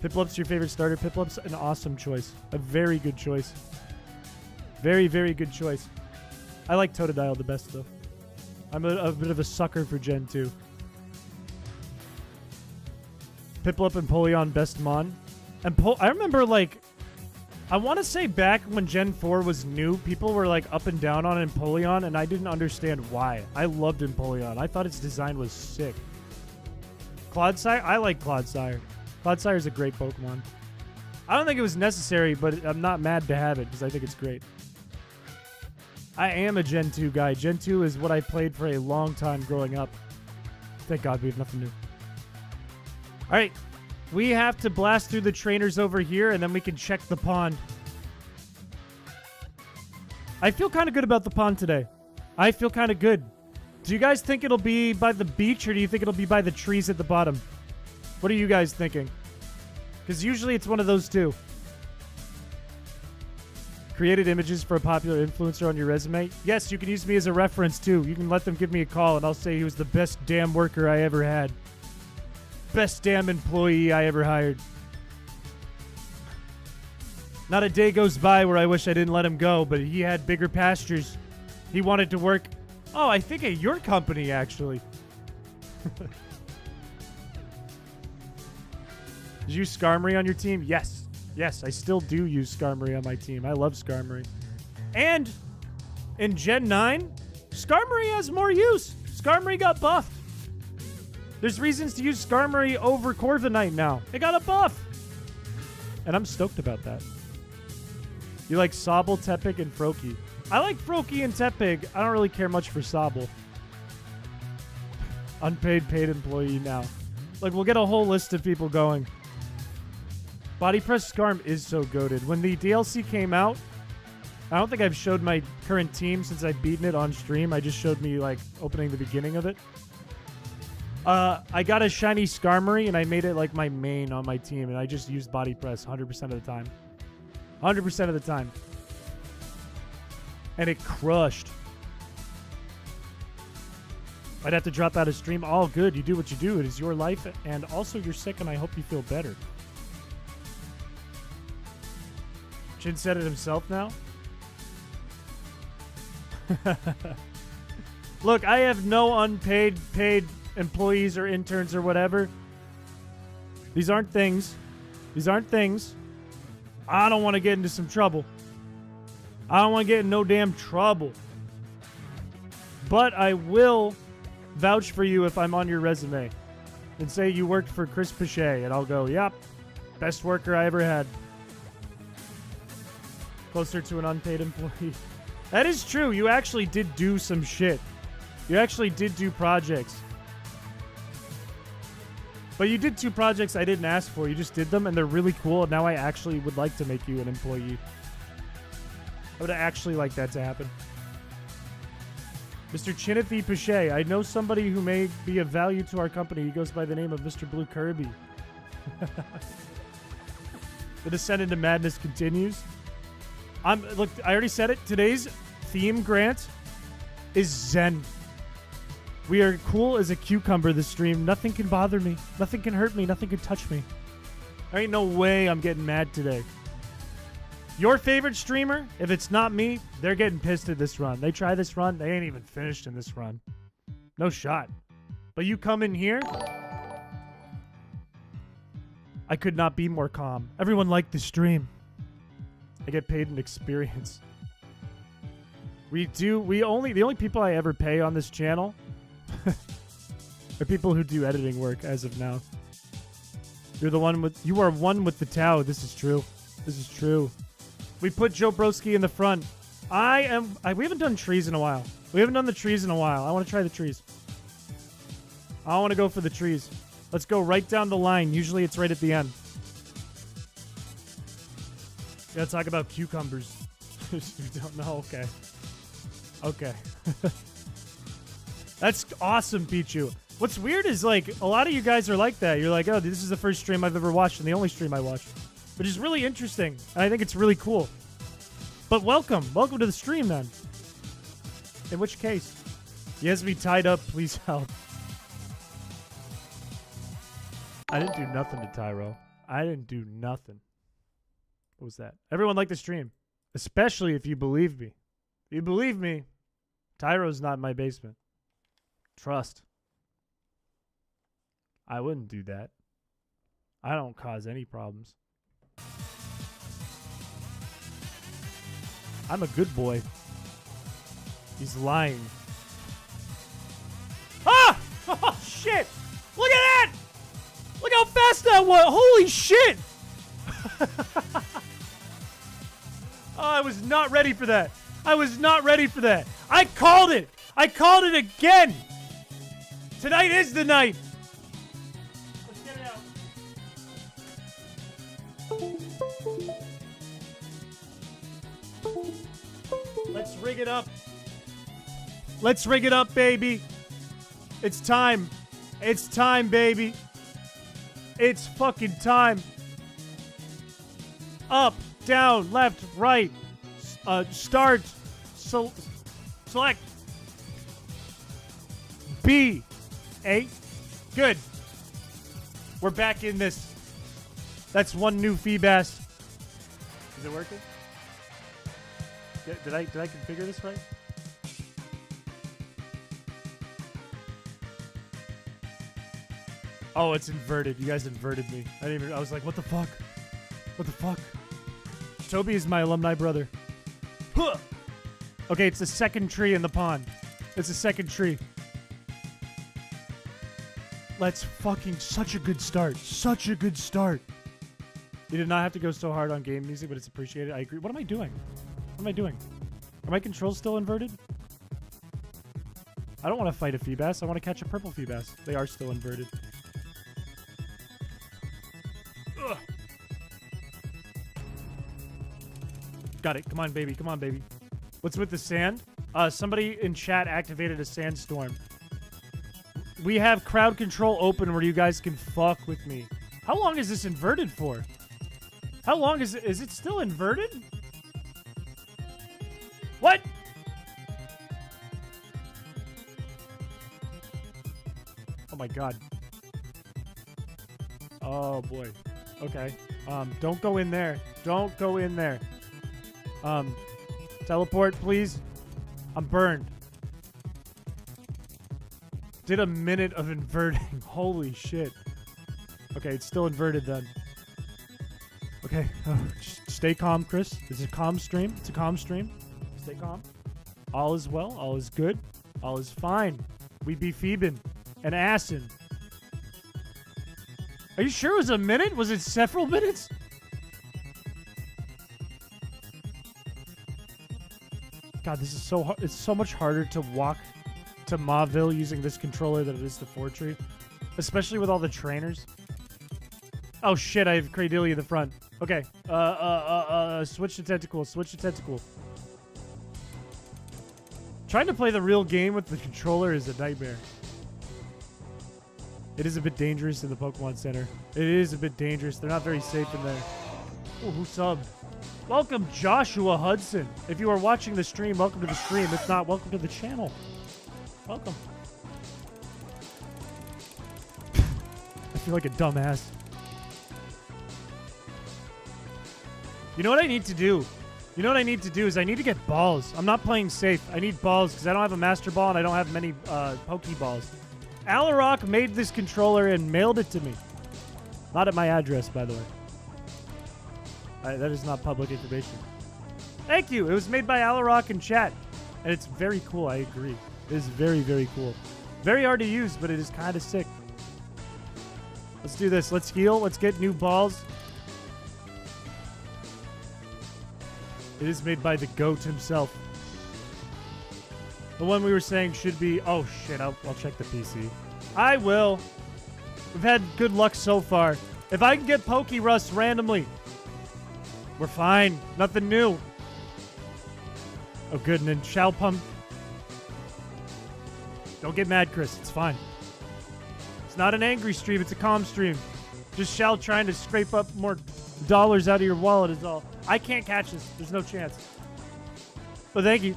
Piplup's your favorite starter. Piplup's an awesome choice. A very good choice. Very, very good choice. I like Totodile the best, though. I'm a bit of a sucker for Gen 2. Piplup and Polion best mon. And I remember, like, I want to say back when Gen 4 was new, people were, like, up and down on Empoleon, and I didn't understand why. I loved Empoleon. I thought its design was sick. Clodsire? I like Clodsire. Clodsire is a great Pokemon. I don't think it was necessary, but I'm not mad to have it because I think it's great. I am a Gen 2 guy. Gen 2 is what I played for a long time growing up. Thank God we have nothing new. All right. We have to blast through the trainers over here, and then we can check the pond. I feel kind of good about the pond today. I feel kind of good. Do you guys think it'll be by the beach, or do you think it'll be by the trees at the bottom? What are you guys thinking? Because usually it's one of those two. Created images for a popular influencer on your resume? Yes, you can use me as a reference, too. You can let them give me a call, and I'll say he was the best damn worker I ever had. Best damn employee I ever hired. Not a day goes by where I wish I didn't let him go, but he had bigger pastures. He wanted to work... Oh, I think at your company, actually. Did you use Skarmory on your team? Yes. Yes, I still do use Skarmory on my team. I love Skarmory. And in Gen 9, Skarmory has more use. Skarmory got buffed. There's reasons to use Skarmory over Corviknight now. It got a buff. And I'm stoked about that. You like Sobble, Tepig, and Froakie. I like Froakie and Tepig. I don't really care much for Sobble. Unpaid, paid employee now. Like, we'll get a whole list of people going. Body Press Skarm is so goated. When the DLC came out, I don't think I've showed my current team since I've beaten it on stream. I just showed me, like, opening the beginning of it. I got a shiny Skarmory, and I made it, like, my main on my team, and I just used Body Press 100% of the time. 100% of the time. And it crushed. I'd have to drop out of stream. All good. You do what you do. It is your life. And also, you're sick, and I hope you feel better. Chin said it himself now. Look, I have no unpaid, paid employees or interns or whatever. These aren't things. These aren't things. I don't want to get into some trouble. I don't want to get in no damn trouble. But I will vouch for you if I'm on your resume and say you worked for Chris Piché, and I'll go, yep, best worker I ever had. Closer to an unpaid employee. That is true. You actually did do some shit. You actually did do projects. But you did 2 projects I didn't ask for. You just did them, and they're really cool. And now I actually would like to make you an employee. I would actually like that to happen. Mr. Chinathy Piché. I know somebody who may be of value to our company. He goes by the name of Mr. Blue Kirby. The descent into madness continues. Look, I already said it. Today's theme, Grant, is Zen. We are cool as a cucumber this stream. Nothing can bother me. Nothing can hurt me. Nothing can touch me. There ain't no way I'm getting mad today. Your favorite streamer, if it's not me, they're getting pissed at this run. They try this run, they ain't even finished in this run. No shot. But you come in here, I could not be more calm. Everyone liked the stream. I get paid in experience. The only people I ever pay on this channel are people who do editing work as of now. You are one with the Tao. This is true. This is true. We put Joe Broski in the front. We haven't done trees in a while. We haven't done the trees in a while. I want to try the trees. I want to go for the trees. Let's go right down the line. Usually it's right at the end. Gotta talk about cucumbers. You don't know? Okay. Okay. That's awesome, Pichu. What's weird is, like, a lot of you guys are like that. You're like, oh, this is the first stream I've ever watched and the only stream I watched. Which is really interesting. And I think it's really cool. But welcome. Welcome to the stream, then. In which case, he has me tied up. Please help. I didn't do nothing to Tyro. I didn't do nothing. What was that? Everyone liked the stream. Especially if you believe me. If you believe me, Tyro's not in my basement. Trust. I wouldn't do that. I don't cause any problems. I'm a good boy. He's lying. Ah! Oh, shit! Look at that! Look how fast that was! Holy shit! Oh, I was not ready for that. I was not ready for that. I called it! I called it again! Tonight is the night! Let's get it out. Let's rig it up. Let's rig it up, baby. It's time. It's time, baby. It's fucking time. Up, down, left, right. Start. Select. B. A. Good. We're back in this. That's one new FEEBAS. Is it working? Did I configure this right? Oh, it's inverted. You guys inverted me. I was like, what the fuck? What the fuck? Toby is my alumni brother. Huh! Okay, it's the second tree in the pond. It's the second tree. Let's fucking... Such a good start. Such a good start. You did not have to go so hard on game music, but it's appreciated. I agree. What am I doing? What am I doing? Are my controls still inverted? I don't want to fight a FEEBAS. I want to catch a purple FEEBAS. They are still inverted. Ugh. Got it. Come on, baby. Come on, baby. What's with the sand? Somebody in chat activated a sandstorm. We have crowd control open where you guys can fuck with me. How long is this inverted for? How long is it? Is it still inverted? What? Oh my god. Oh boy. Okay. Don't go in there. Don't go in there. Teleport, please. I'm burned. Did a minute of inverting. Holy shit. Okay, it's still inverted then. Okay. Just stay calm, Chris. This is a calm stream. It's a calm stream. Stay calm. All is well. All is good. All is fine. We be Phoebin and Asin. Are you sure it was a minute? Was it several minutes? God, this is so hard. It's so much harder to walk to Mauville using this controller than it is to Fortree. Especially with all the trainers. Oh shit, I have Cradelia in the front. Okay. Switch to tentacle. Switch to tentacle. Trying to play the real game with the controller is a nightmare. It is a bit dangerous in the Pokemon Center. It is a bit dangerous. They're not very safe in there. Ooh, who subbed? Welcome, Joshua Hudson. If you are watching the stream, welcome to the stream. If not, welcome to the channel. Welcome. I feel like a dumbass. You know what I need to do? You know what I need to do is I need to get balls. I'm not playing safe. I need balls because I don't have a Master Ball and I don't have many Pokeballs. Alarock made this controller and mailed it to me. Not at my address, by the way. That is not public information. Thank you. It was made by Alarock in chat. And it's very cool. I agree. It is very, very cool. Very hard to use, but it is kind of sick. Let's do this. Let's heal. Let's get new balls. It is made by the GOAT himself. The one we were saying should be... Oh, shit. I'll check the PC. I will. We've had good luck so far. If I can get Pokerust randomly, we're fine. Nothing new. Oh, good. And then Shalpum. Don't get mad, Chris. It's fine. It's not an angry stream. It's a calm stream. Just Shal trying to scrape up more dollars out of your wallet is all. I can't catch this. There's no chance. But thank you.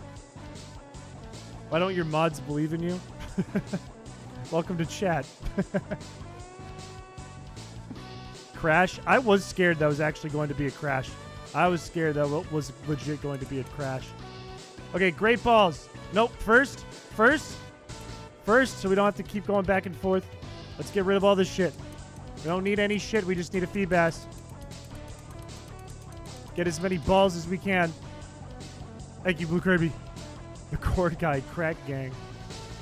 Why don't your mods believe in you? Welcome to chat. Crash. I was scared that was actually going to be a crash. I was scared that was legit going to be a crash. Okay, great balls. Nope, first, so we don't have to keep going back and forth. Let's get rid of all this shit. We don't need any shit, we just need a FEEBAS. Get as many balls as we can. Thank you, Blue Kirby. The Cord Guy Crack Gang.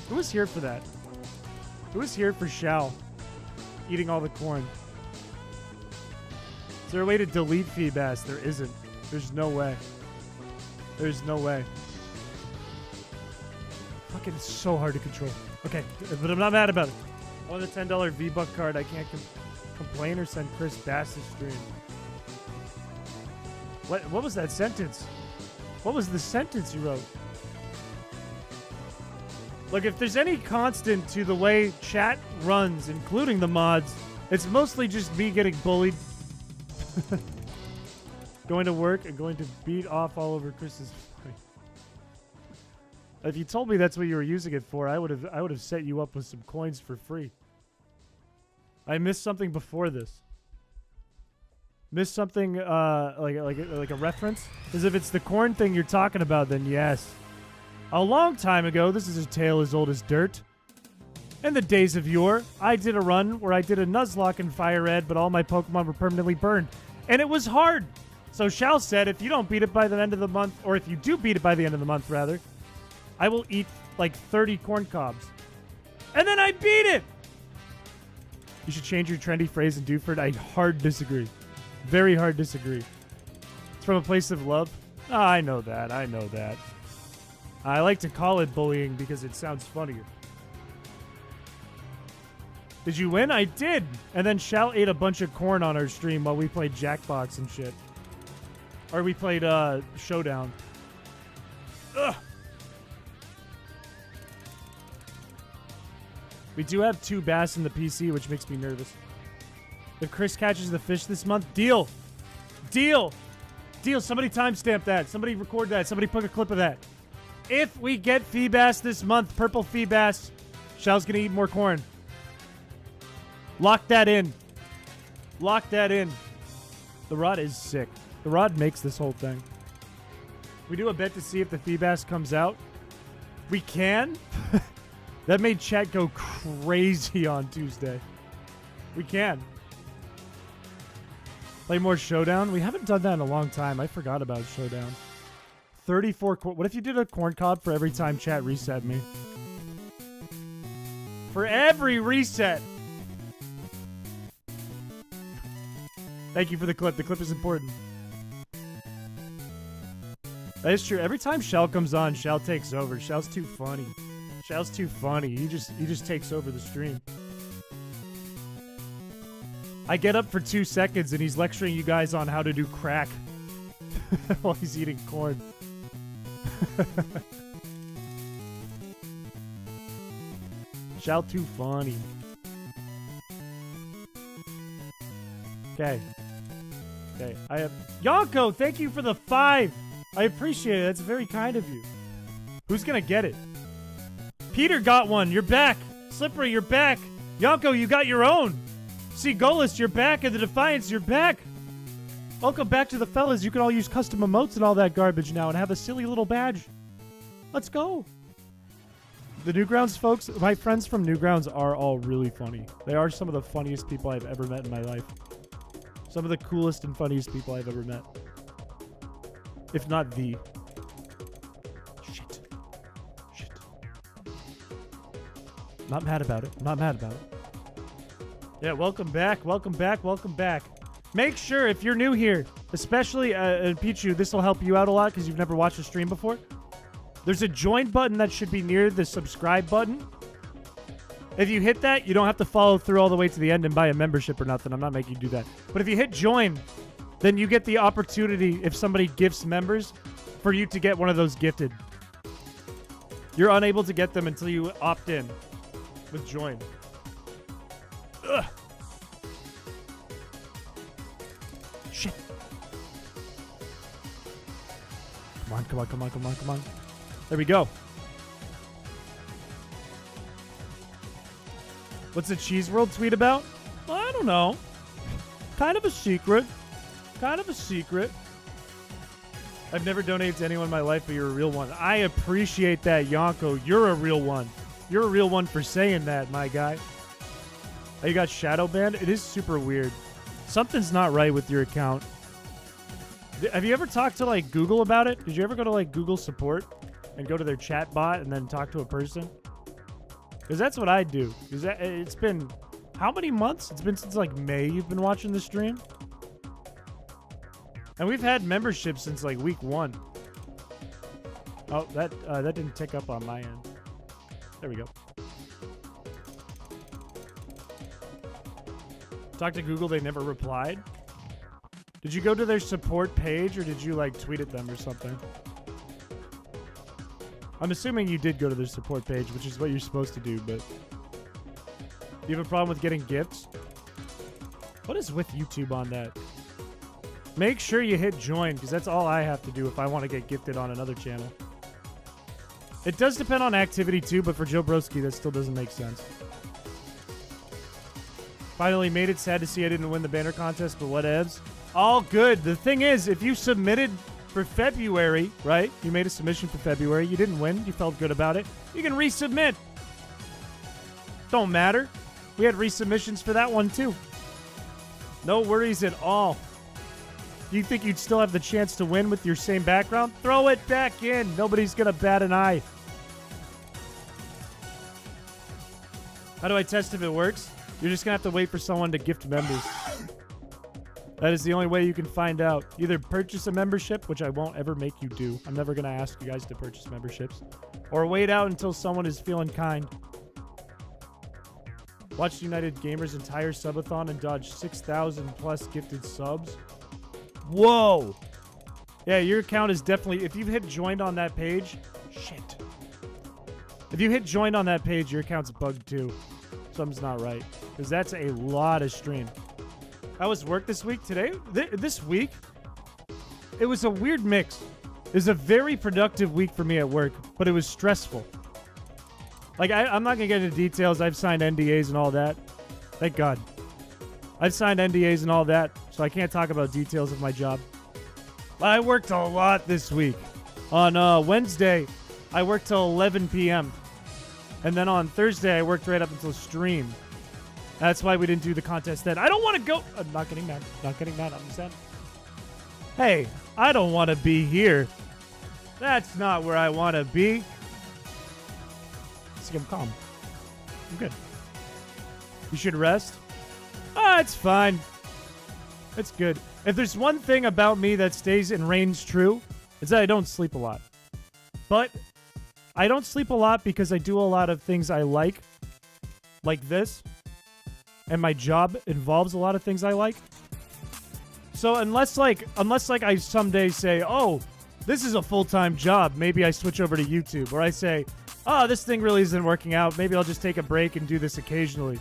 Who was here for that? Who was here for Shao? Eating all the corn. Is there a way to delete FEEBAS? There isn't. There's no way. There's no way. Fucking it's so hard to control. Okay, but I'm not mad about it. I want a $10 V-Buck card. I can't complain or send Chris Bass's stream. What was that sentence? What was the sentence you wrote? Look, if there's any constant to the way chat runs, including the mods, it's mostly just me getting bullied. Going to work and going to beat off all over Chris's face. If you told me that's what you were using it for, I would have set you up with some coins for free. I missed something before this. Missed something like a reference? Because if it's the corn thing you're talking about, then yes. A long time ago, this is a tale as old as dirt. In the days of yore, I did a run where I did a Nuzlocke in Fire Red, but all my Pokemon were permanently burned. And it was hard! So Shao said, if you don't beat it by the end of the month, or if you do beat it by the end of the month, rather, I will eat like 30 corn cobs. And then I beat it! You should change your trendy phrase in Dewford. I hard disagree. Very hard disagree. It's from a place of love. Oh, I know that. I know that. I like to call it bullying because it sounds funnier. Did you win? I did. And then Shao ate a bunch of corn on our stream while we played Jackbox and shit. Or we played Showdown. Ugh. We do have 2 bass in the PC, which makes me nervous. If Chris catches the fish this month, deal. Deal. Deal. Somebody timestamp that. Somebody record that. Somebody put a clip of that. If we get FEEBAS this month, purple FEEBAS, Shao's going to eat more corn. Lock that in. Lock that in. The rod is sick. The rod makes this whole thing. We do a bet to see if the FEEBAS comes out. We can? That made chat go crazy on Tuesday. We can. Play more Showdown? We haven't done that in a long time. I forgot about Showdown. 34 corn. What if you did a corn cob for every time chat reset me? For every reset. Thank you for the clip. The clip is important. That is true. Every time Shell comes on, Shell takes over. Shell's too funny. Shell's too funny. He just takes over the stream. I get up for 2 seconds and he's lecturing you guys on how to do crack while he's eating corn. Shell too funny. Okay. Okay. I have Yonko, thank you for the 5. I appreciate it. That's very kind of you. Who's gonna get it? Peter got one. You're back. Slippery, you're back. Yonko, you got your own. See, Golis, you're back. And the Defiance, you're back. Welcome back to the fellas. You can all use custom emotes and all that garbage now and have a silly little badge. Let's go. The Newgrounds folks, my friends from Newgrounds are all really funny. They are some of the funniest people I've ever met in my life. Some of the coolest and funniest people I've ever met. If not the. Shit. Shit. Not mad about it. Not mad about it. Yeah, welcome back. Welcome back. Welcome back. Make sure, if you're new here, especially Pichu, this will help you out a lot because you've never watched a stream before. There's a join button that should be near the subscribe button. If you hit that, you don't have to follow through all the way to the end and buy a membership or nothing. I'm not making you do that. But if you hit join, then you get the opportunity, if somebody gifts members, for you to get one of those gifted. You're unable to get them until you opt in with join. Ugh. Shit. Come on, come on, come on, come on, come on. There we go. What's the Cheese World tweet about? Well, I don't know. Kind of a secret. Kind of a secret. I've never donated to anyone in my life, but you're a real one. I appreciate that, Yonko. You're a real one. You're a real one for saying that, my guy. Oh, you got shadow banned? It is super weird. Something's not right with your account. Have you ever talked to, like, Google about it? Did you ever go to, like, Google support and go to their chat bot and then talk to a person? Because that's what I do. Because it's been... How many months? It's been since, like, May you've been watching the stream? And we've had memberships since, like, week 1. Oh, that didn't tick up on my end. There we go. Talked to Google, they never replied. Did you go to their support page or did you like tweet at them or something? I'm assuming you did go to their support page, which is what you're supposed to do, but... Do you have a problem with getting gifts? What is with YouTube on that? Make sure you hit join, because that's all I have to do if I want to get gifted on another channel. It does depend on activity too, but for Joe Broski, that still doesn't make sense. Finally made it. Sad to see I didn't win the banner contest, but whatevs. All good. The thing is, if you submitted for February, right? You made a submission for February. You didn't win. You felt good about it. You can resubmit. Don't matter. We had resubmissions for that one too. No worries at all. You think you'd still have the chance to win with your same background? Throw it back in. Nobody's going to bat an eye. How do I test if it works? You're just going to have to wait for someone to gift members. That is the only way you can find out. Either purchase a membership, which I won't ever make you do. I'm never going to ask you guys to purchase memberships. Or wait out until someone is feeling kind. Watched United Gamers' entire subathon and dodged 6,000 plus gifted subs. Whoa! Yeah, your account is definitely... If you've hit joined on that page... Shit. If you hit joined on that page, your account's bugged too. Something's not right. Because that's a lot of stream. How was work this week? Today? This week? It was a weird mix. It was a very productive week for me at work, but it was stressful. Like, I'm not going to get into details. I've signed NDAs and all that. Thank God. I've signed NDAs and all that, so I can't talk about details of my job. I worked a lot this week. On Wednesday, I worked till 11 p.m. And then on Thursday, I worked right up until stream. That's why we didn't do the contest then. I don't want to go. I'm not getting mad. Not getting mad. I'm sad. Hey, I don't want to be here. That's not where I want to be. See, I'm calm. I'm good. You should rest. Ah, it's fine. It's good. If there's one thing about me that stays and reigns true, it's that I don't sleep a lot. But I don't sleep a lot because I do a lot of things I like this. And my job involves a lot of things I like. So unless I someday say, oh, this is a full-time job, maybe I switch over to YouTube. Or I say, oh, this thing really isn't working out. Maybe I'll just take a break and do this occasionally.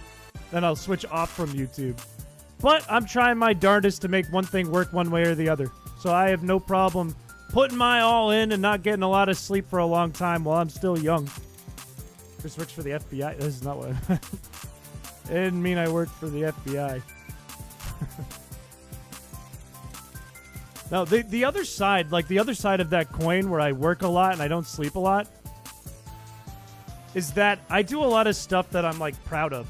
Then I'll switch off from YouTube. But I'm trying my darndest to make one thing work one way or the other. So I have no problem putting my all in and not getting a lot of sleep for a long time while I'm still young. Chris works for the FBI. This is not what I it didn't mean I worked for the FBI. No, the other side, like the other side of that coin where I work a lot and I don't sleep a lot, is that I do a lot of stuff that I'm like proud of.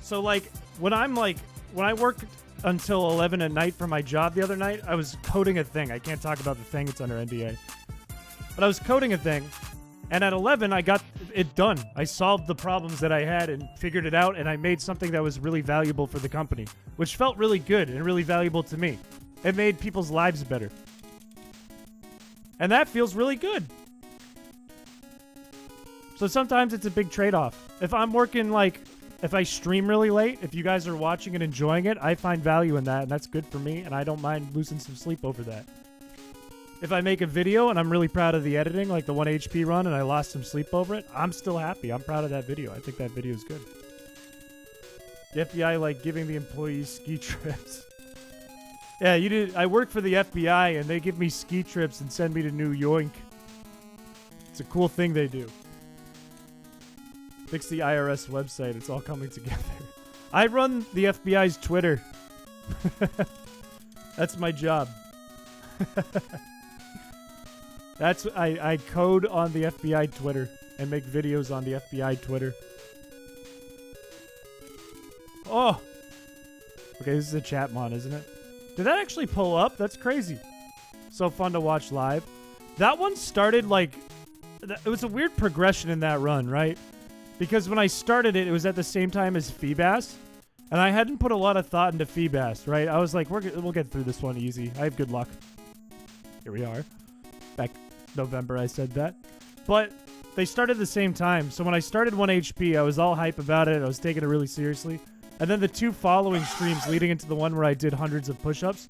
So like when I worked until 11 at night for my job the other night, I was coding a thing. I can't talk about the thing, it's under NDA. But I was coding a thing, and at 11 I got it done. I solved the problems that I had and figured it out, and I made something that was really valuable for the company, which felt really good and really valuable to me. It made people's lives better. And that feels really good. So sometimes it's a big trade-off. If I'm working if I stream really late, if you guys are watching and enjoying it, I find value in that, and that's good for me, and I don't mind losing some sleep over that. If I make a video and I'm really proud of the editing, like the 1 HP run, and I lost some sleep over it, I'm still happy. I'm proud of that video. I think that video is good. The FBI like giving the employees ski trips. Yeah, you did. I work for the FBI, and they give me ski trips and send me to New York. It's a cool thing they do. Fix the IRS website. It's all coming together. I run the FBI's Twitter. That's my job. I code on the FBI Twitter and make videos on the FBI Twitter. Oh! Okay, this is a chat mod, isn't it? Did that actually pull up? That's crazy. So fun to watch live. That one started it was a weird progression in that run, right? Because when I started it, it was at the same time as FEEBAS. And I hadn't put a lot of thought into FEEBAS, right? I was like, we'll get through this one easy. I have good luck. Here we are. Back November, I said that. But they started at the same time. So when I started 1 HP, I was all hype about it. I was taking it really seriously. And then the two following streams leading into the one where I did hundreds of push-ups,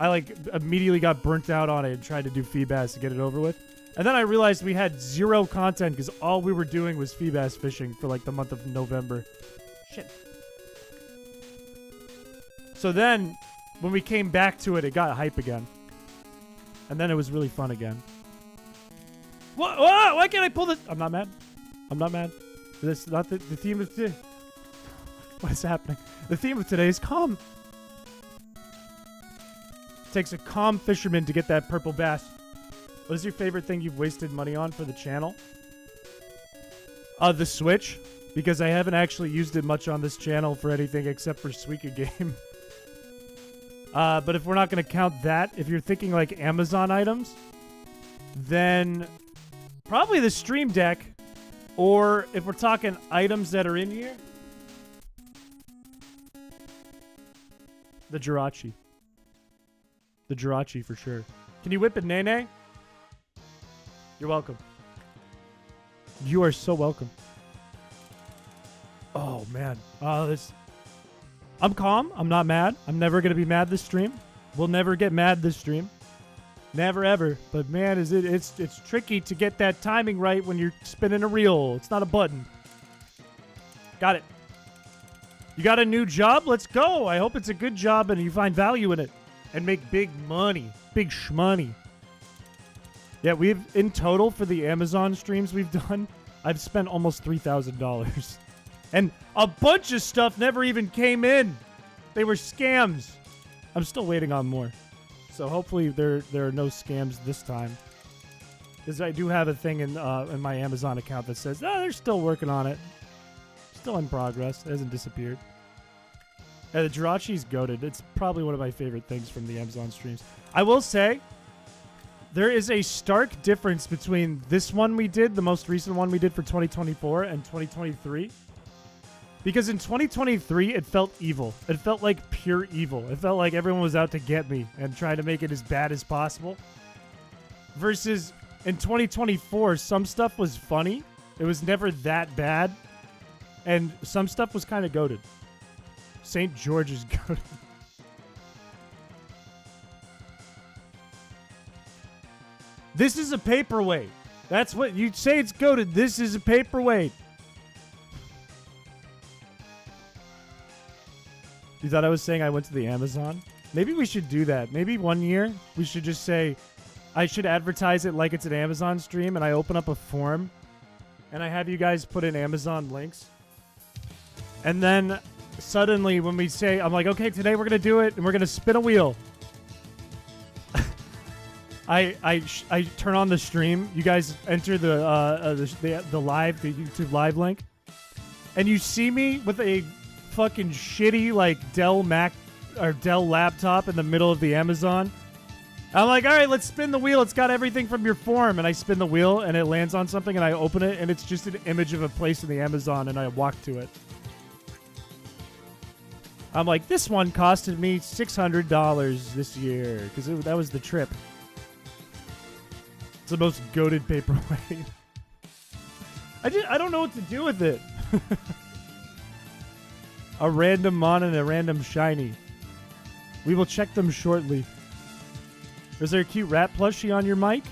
I immediately got burnt out on it and tried to do FEEBAS to get it over with. And then I realized we had zero content because all we were doing was FEEBAS fishing for the month of November. Shit. So then, when we came back to it, it got hype again. And then it was really fun again. What? Why can't I pull this? I'm not mad. I'm not mad. That's not the theme of today. What is happening? The theme of today is calm. It takes a calm fisherman to get that purple bass. What is your favorite thing you've wasted money on for the channel? The Switch. Because I haven't actually used it much on this channel for anything except for Suika Game. But if we're not going to count that, if you're thinking Amazon items, then probably the Stream Deck. Or if we're talking items that are in here, the Jirachi. The Jirachi for sure. Can you whip it, Nene? You're welcome. You are so welcome. Oh, man. I'm calm. I'm not mad. I'm never going to be mad this stream. We'll never get mad this stream. Never, ever. But, man, it's tricky to get that timing right when you're spinning a reel. It's not a button. Got it. You got a new job? Let's go. I hope it's a good job and you find value in it. And make big money. Big shmoney. Yeah, we've, in total for the Amazon streams we've done, I've spent almost $3,000. And a bunch of stuff never even came in. They were scams. I'm still waiting on more. So hopefully there are no scams this time. Because I do have a thing in my Amazon account that says, oh, they're still working on it. Still in progress. It hasn't disappeared. Yeah, the Jirachi's goated. It's probably one of my favorite things from the Amazon streams. I will say, there is a stark difference between this one we did, the most recent one we did for 2024, and 2023. Because in 2023, it felt evil. It felt like pure evil. It felt like everyone was out to get me and trying to make it as bad as possible. Versus in 2024, some stuff was funny. It was never that bad. And some stuff was kind of goated. St. George is goated. This is a paperweight. That's what you say, it's goated. This is a paperweight. You thought I was saying I went to the Amazon? Maybe we should do that. Maybe one year we should just say, I should advertise it like it's an Amazon stream, and I open up a form, and I have you guys put in Amazon links. And then suddenly when we say, I'm like, okay, today we're going to do it, and we're going to spin a wheel. I turn on the stream. You guys enter the YouTube live link, and you see me with a fucking shitty like Dell Mac or Dell laptop in the middle of the Amazon. I'm like, all right, let's spin the wheel. It's got everything from your form, and I spin the wheel, and it lands on something, and I open it, and it's just an image of a place in the Amazon, and I walk to it. I'm like, this one costed me $600 this year because that was the trip. It's the most goated paperweight. I don't know what to do with it. A random mon and a random shiny. We will check them shortly. Is there a cute rat plushie on your mic?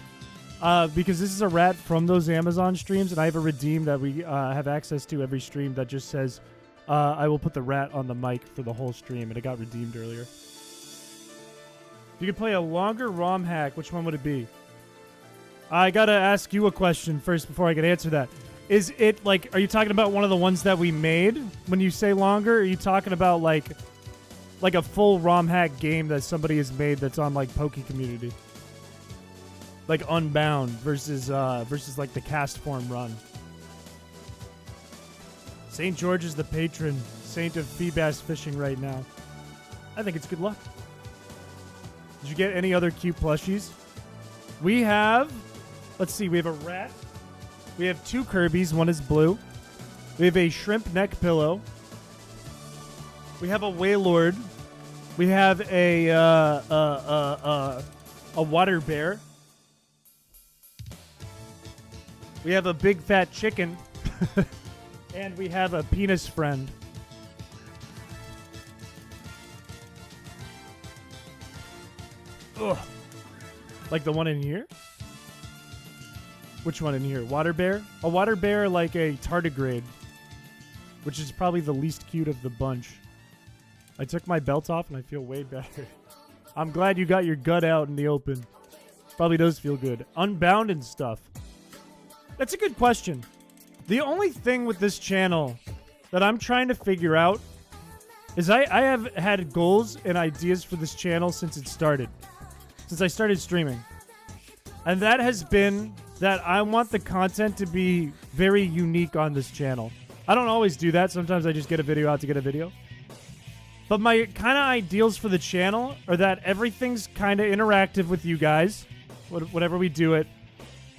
Because this is a rat from those Amazon streams, and I have a redeem that we have access to every stream that just says, I will put the rat on the mic for the whole stream, and it got redeemed earlier. If you could play a longer ROM hack, which one would it be? I gotta ask you a question first before I can answer that. Is it like, are you talking about one of the ones that we made when you say longer? Or are you talking about like a full ROM hack game that somebody has made that's on like Poke Community? Like Unbound versus like the cast form run. St. George is the patron saint of FEEBAS fishing right now. I think it's good luck. Did you get any other cute plushies? We have, let's see, we have a rat. We have two Kirby's. One is blue. We have a shrimp neck pillow. We have a Wailord. We have a water bear. We have a big fat chicken. And we have a penis friend. Ugh. Like the one in here? Which one in here? Water bear? A water bear like a tardigrade. Which is probably the least cute of the bunch. I took my belt off and I feel way better. I'm glad you got your gut out in the open. Probably does feel good. Unbound and stuff. That's a good question. The only thing with this channel that I'm trying to figure out is I have had goals and ideas for this channel since it started. Since I started streaming. And that has been that I want the content to be very unique on this channel. I don't always do that. Sometimes I just get a video out to get a video. But my kind of ideals for the channel are that everything's kind of interactive with you guys, whatever we do it.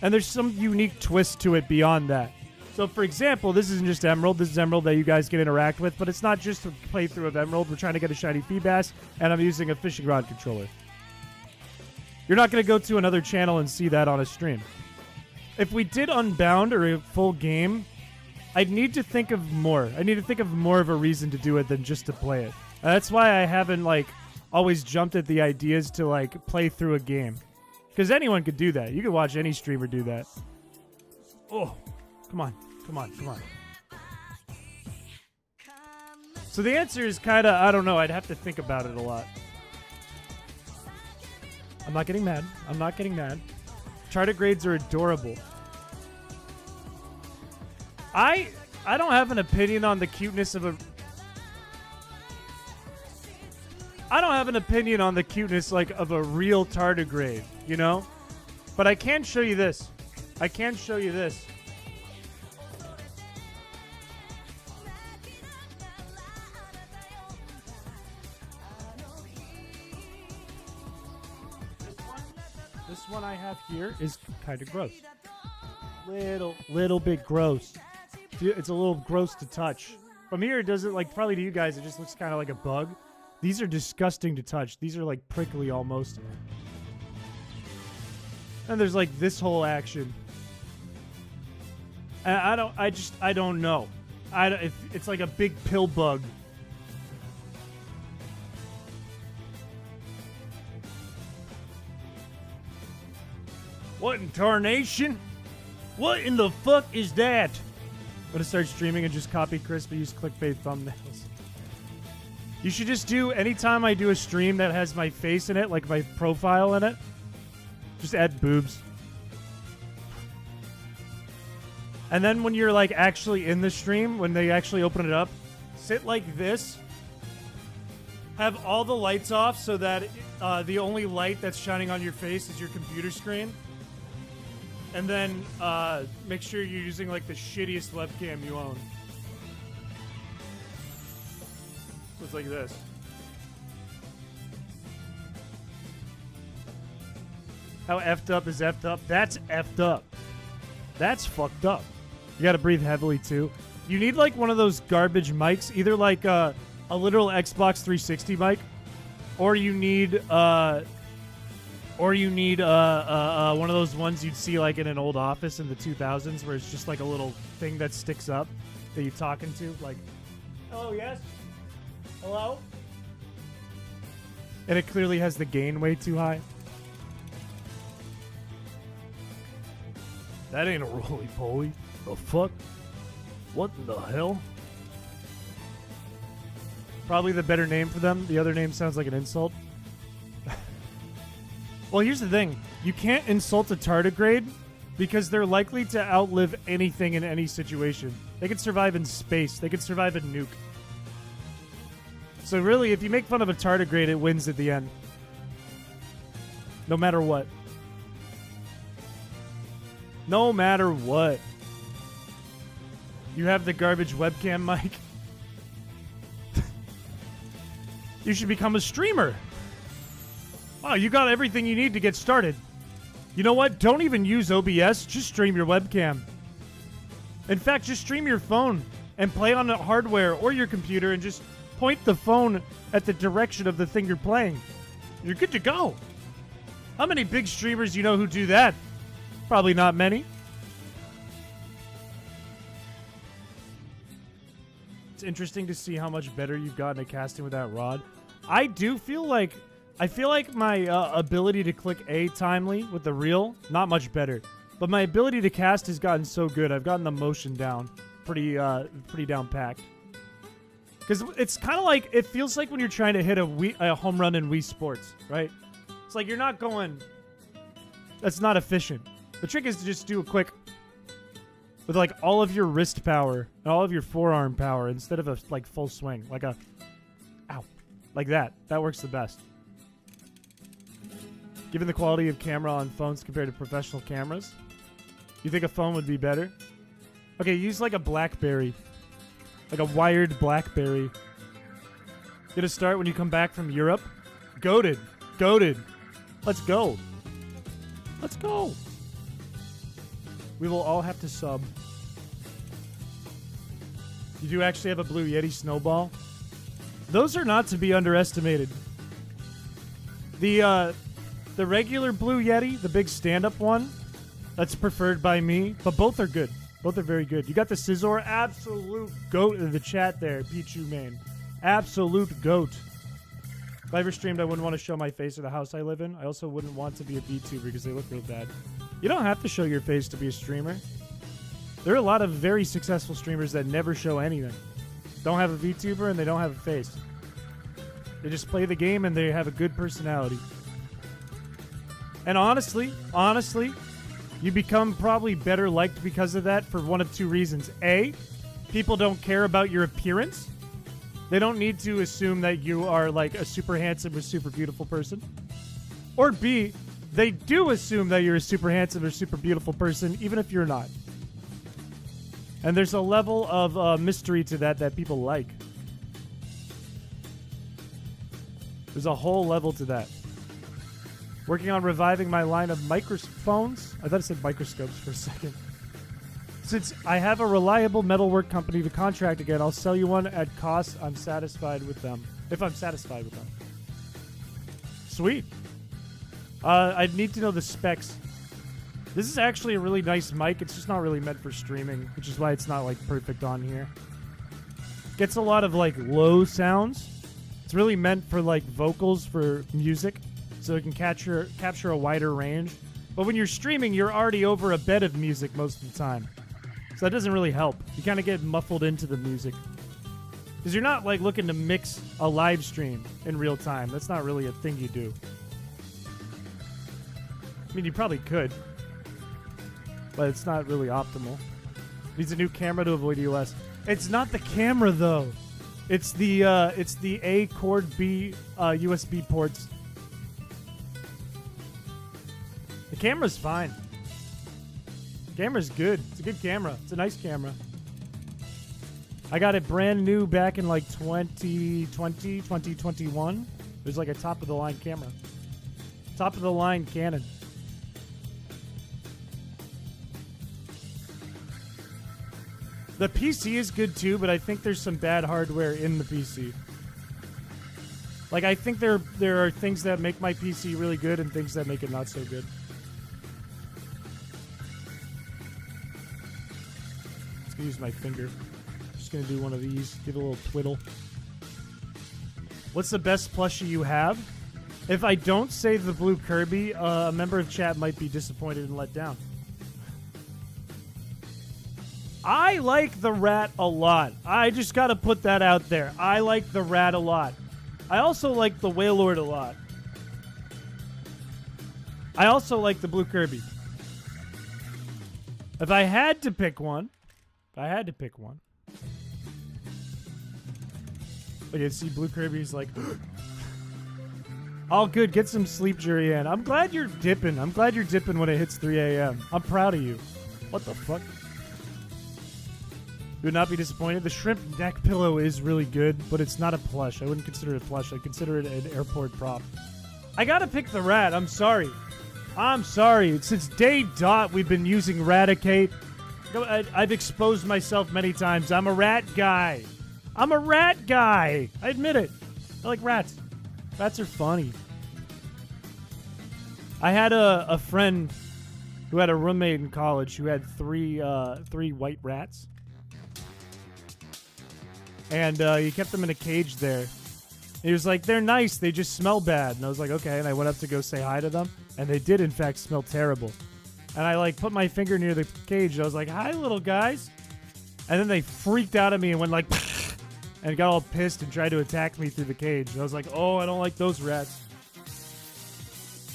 And there's some unique twist to it beyond that. So, for example, this isn't just Emerald. This is Emerald that you guys can interact with, but it's not just a playthrough of Emerald. We're trying to get a shiny FEEBAS, and I'm using a fishing rod controller. You're not going to go to another channel and see that on a stream. If we did Unbound or a full game, I'd need to think of more. I need to think of more of a reason to do it than just to play it. And that's why I haven't, like, always jumped at the ideas to, like, play through a game. Because anyone could do that. You could watch any streamer do that. Oh, come on. Come on, come on. So the answer is kind of, I don't know. I'd have to think about it a lot. I'm not getting mad. I'm not getting mad. Tardigrades are adorable. I I don't have an opinion on the cuteness of a... I don't have an opinion on the cuteness, like, of a real tardigrade, you know? But I can show you this. I can show you this. This one I have here is kind of gross. Little bit gross. It's a little gross to touch. From here, it doesn't, like, probably to you guys, it just looks kind of like a bug. These are disgusting to touch. These are, like, prickly almost. And there's, like, this whole action. And I don't know. It's like a big pill bug. What in tarnation? What in the fuck is that? I'm gonna start streaming and just copy Crispy, use clickbait thumbnails. You should just do, anytime I do a stream that has my face in it, like my profile in it, just add boobs. And then when you're like actually in the stream, when they actually open it up, sit like this. Have all the lights off so that the only light that's shining on your face is your computer screen. And then make sure you're using like the shittiest webcam you own. So it's like this. How effed up is effed up? That's effed up. That's fucked up. You gotta breathe heavily too. You need like one of those garbage mics, either like a literal Xbox 360 mic, or you need one of those ones you'd see like in an old office in the 2000s, where it's just like a little thing that sticks up that you're talking to, like, hello, yes, hello, and it clearly has the gain way too high. That ain't a roly-poly. The fuck? What in the hell? Probably the better name for them. The other name sounds like an insult. Well, here's the thing. You can't insult a tardigrade because they're likely to outlive anything in any situation. They could survive in space. They could survive a nuke. So really, if you make fun of a tardigrade, it wins at the end. No matter what. No matter what. You have the garbage webcam mic. You should become a streamer. Wow, you got everything you need to get started. You know what? Don't even use OBS. Just stream your webcam. In fact, just stream your phone and play on the hardware or your computer and just point the phone at the direction of the thing you're playing. You're good to go. How many big streamers you know who do that? Probably not many. It's interesting to see how much better you've gotten at casting with that rod. I feel like my ability to click A timely with the reel, not much better. But my ability to cast has gotten so good. I've gotten the motion down pretty down packed. Because it's kind of like, it feels like when you're trying to hit a home run in Wii Sports, right? It's like you're not going, that's not efficient. The trick is to just do a quick, with like all of your wrist power and all of your forearm power instead of a like full swing, like a, ow, like that. That works the best. Given the quality of camera on phones compared to professional cameras, you think a phone would be better? Okay, use like a BlackBerry, like a wired BlackBerry. Get a start when you come back from Europe. Goated. Let's go. Let's go. We will all have to sub. You do actually have a Blue Yeti snowball? Those are not to be underestimated. The regular Blue Yeti, the big stand-up one, that's preferred by me, but both are good. Both are very good. You got the Scizor, absolute goat in the chat there, Pichu man. Absolute goat. If I ever streamed, I wouldn't want to show my face or the house I live in. I also wouldn't want to be a VTuber because they look real bad. You don't have to show your face to be a streamer. There are a lot of very successful streamers that never show anything. Don't have a VTuber and they don't have a face. They just play the game and they have a good personality. And honestly, you become probably better liked because of that for one of two reasons. A, people don't care about your appearance. They don't need to assume that you are like a super handsome or super beautiful person. Or B, they do assume that you're a super handsome or super beautiful person, even if you're not. And there's a level of mystery to that people like. There's a whole level to that. Working on reviving my line of microphones. I thought it said microscopes for a second. Since I have a reliable metalwork company to contract again, I'll sell you one at cost I'm satisfied with them. If I'm satisfied with them. Sweet. I'd need to know the specs. This is actually a really nice mic. It's just not really meant for streaming, which is why it's not like perfect on here. Gets a lot of like low sounds. It's really meant for like vocals for music, so it can capture a wider range. But when you're streaming, you're already over a bed of music most of the time. So that doesn't really help. You kind of get muffled into the music. Because you're not like looking to mix a live stream in real time. That's not really a thing you do. I mean, you probably could, but it's not really optimal. Needs a new camera to avoid EOS. It's not the camera though. It's the A chord B USB ports. The camera's fine. The camera's good. It's a good camera. It's a nice camera. I got it brand new back in like 2020, 2021. There's like a top of the line camera. Top of the line Canon. The PC is good too, but I think there's some bad hardware in the PC. Like, I think there are things that make my PC really good and things that make it not so good. Just gonna use my finger. Just gonna do one of these. Give it a little twiddle. What's the best plushie you have? If I don't say the blue Kirby, a member of chat might be disappointed and let down. I like the rat a lot. I just gotta put that out there. I like the rat a lot. I also like the Wailord a lot. I also like the blue Kirby. If I had to pick one. But you see blue Kirby's like... All good. Get some sleep, Jurian. I'm glad you're dipping. I'm glad you're dipping when it hits 3 a.m. I'm proud of you. What the fuck? You would not be disappointed. The shrimp neck pillow is really good, but it's not a plush. I wouldn't consider it a plush. I'd consider it an airport prop. I gotta pick the rat. I'm sorry. Since day dot, we've been using Raticate. I've exposed myself many times. I'm a rat guy. I admit it. I like rats. Rats are funny. I had a friend who had a roommate in college who had three white rats. And he kept them in a cage there. He was like, they're nice, they just smell bad. And I was like, okay. And I went up to go say hi to them. And they did, in fact, smell terrible. And I, like, put my finger near the cage. And I was like, hi, little guys. And then they freaked out at me and went like, and got all pissed and tried to attack me through the cage. And I was like, oh, I don't like those rats.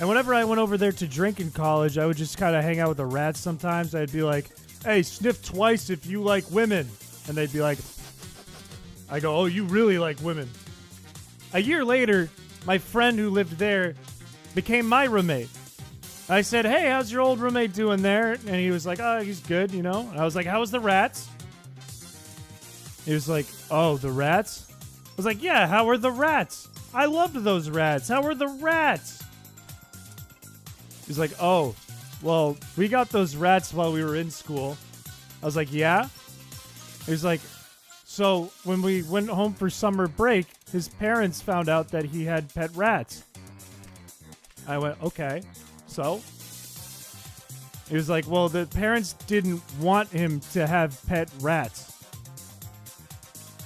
And whenever I went over there to drink in college, I would just kind of hang out with the rats sometimes. I'd be like, hey, sniff twice if you like women. And they'd be like... I go, oh, you really like women. A year later, my friend who lived there became my roommate. I said, hey, how's your old roommate doing there? And he was like, oh, he's good, you know. And I was like, how's the rats? He was like, oh, the rats? I was like, yeah, how are the rats? I loved those rats. How are the rats? He's like, oh, well, we got those rats while we were in school. I was like, yeah? He was like, so when we went home for summer break, his parents found out that he had pet rats. I went, okay, so? He was like, well, the parents didn't want him to have pet rats.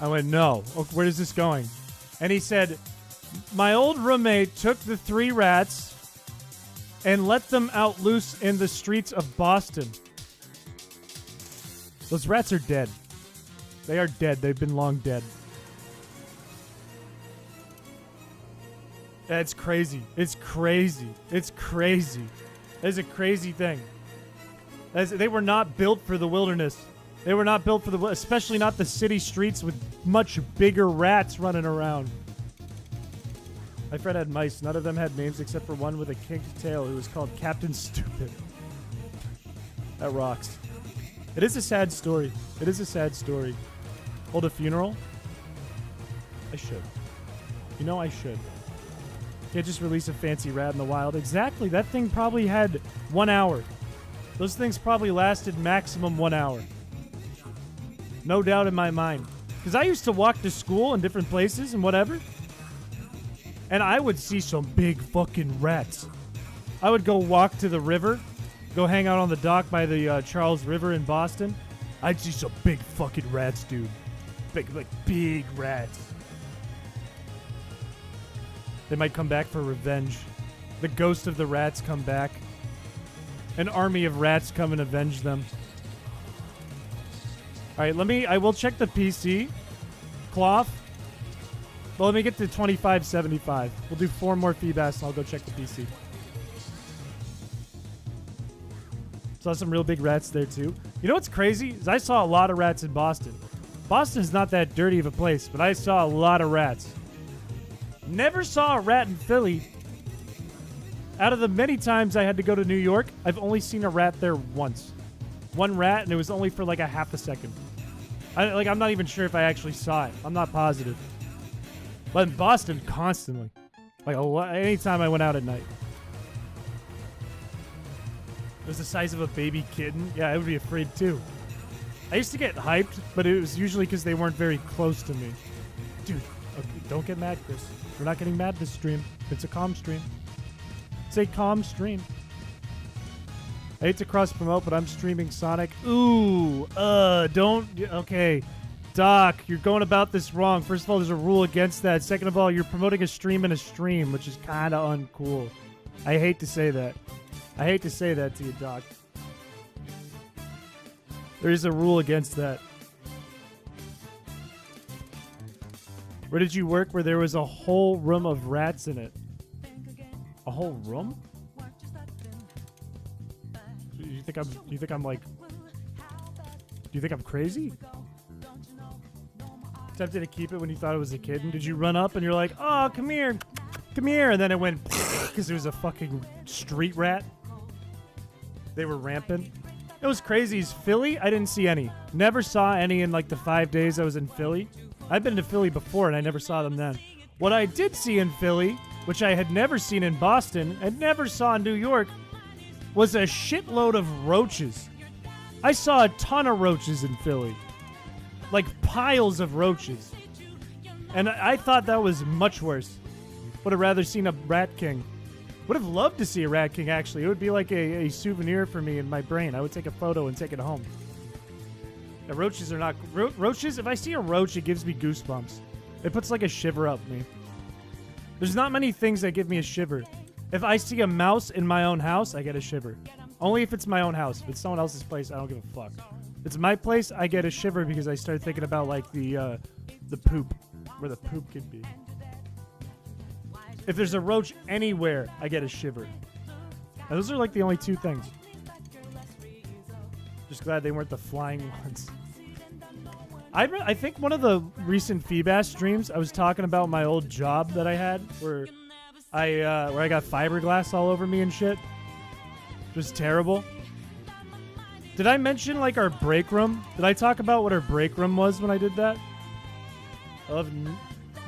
I went, no. Where is this going? And he said, my old roommate took the 3 rats and let them out loose in the streets of Boston. Those rats are dead. They are dead. They've been long dead. It's crazy. It's crazy. It's crazy. It's a crazy thing. They were not built for the wilderness. They were not built for the, especially not the city streets with much bigger rats running around. My friend had mice. None of them had names except for one with a kinked tail who was called Captain Stupid. That rocks. It is a sad story. It is a sad story. Hold a funeral? I should. You know I should. Can't just release a fancy rat in the wild. Exactly. That thing probably had 1 hour. Those things probably lasted maximum 1 hour. No doubt in my mind. Because I used to walk to school in different places and whatever. And I would see some big fucking rats. I would go walk to the river. Go hang out on the dock by the Charles River in Boston. I'd see some big fucking rats, dude. Big rats. They might come back for revenge. The ghost of the rats come back. An army of rats come and avenge them. Alright, I will check the PC. Cloth. Well, let me get to 2575. We'll do 4 more FEEBAS and I'll go check the PC. Saw some real big rats there too. You know what's crazy? Is I saw a lot of rats in Boston. Boston's not that dirty of a place, but I saw a lot of rats. Never saw a rat in Philly. Out of the many times I had to go to New York, I've only seen a rat there once. One rat, and it was only for like a half a second. I'm not even sure if I actually saw it. I'm not positive. But in Boston, constantly. Like, anytime I went out at night. It was the size of a baby kitten. Yeah, I would be afraid too. I used to get hyped, but it was usually because they weren't very close to me. Dude, okay, don't get mad, Chris. We're not getting mad this stream. It's a calm stream. It's a calm stream. I hate to cross-promote, but I'm streaming Sonic. Ooh, don't... Okay. Doc, you're going about this wrong. First of all, there's a rule against that. Second of all, you're promoting a stream in a stream, which is kind of uncool. I hate to say that. I hate to say that to you, Doc. There is a rule against that. Where did you work where there was a whole room of rats in it? A whole room? You think I'm like... Do you think I'm crazy? Tempted to keep it when you thought it was a kitten? Did you run up and you're like, oh, come here, and then it went because it was a fucking street rat? They were rampant. It was crazy. Is Philly? I didn't see any. Never saw any in like the 5 days I was in Philly. I've been to Philly before and I never saw them then. What I did see in Philly, which I had never seen in Boston and never saw in New York, was a shitload of roaches. I saw a ton of roaches in Philly. Like piles of roaches. And I thought that was much worse. Would have rather seen a Rat King. Would have loved to see a Rat King, actually. It would be like a souvenir for me in my brain. I would take a photo and take it home. The roaches are not... roaches, if I see a roach, it gives me goosebumps. It puts like a shiver up me. There's not many things that give me a shiver. If I see a mouse in my own house, I get a shiver. Only if it's my own house. If it's someone else's place, I don't give a fuck. If it's my place, I get a shiver because I start thinking about like the poop. Where the poop could be. If there's a roach anywhere, I get a shiver. Now, those are like the only two things. Just glad they weren't the flying ones. I think one of the recent FEEBAS streams, I was talking about my old job that I had, where I got fiberglass all over me and shit. It was terrible. Did I mention like our break room? Did I talk about what our break room was when I did that? I love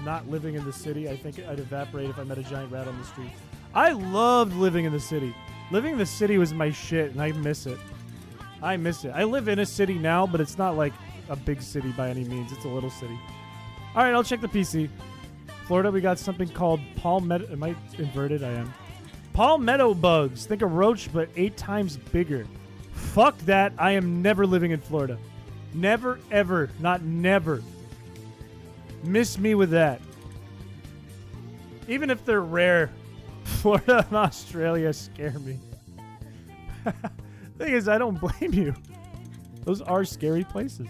not living in the city. I think I'd evaporate if I met a giant rat on the street. I loved living in the city. Living in the city was my shit, and I miss it. I miss it. I live in a city now, but it's not like a big city by any means. It's a little city. All right, I'll check the PC. Florida, we got something called palmetto. Am I inverted? I am. Palmetto bugs. Think a roach, but 8 times bigger. Fuck that. I am never living in Florida. Never, ever. Not never. Miss me with that. Even if they're rare, Florida and Australia scare me. Thing is, I don't blame you. Those are scary places.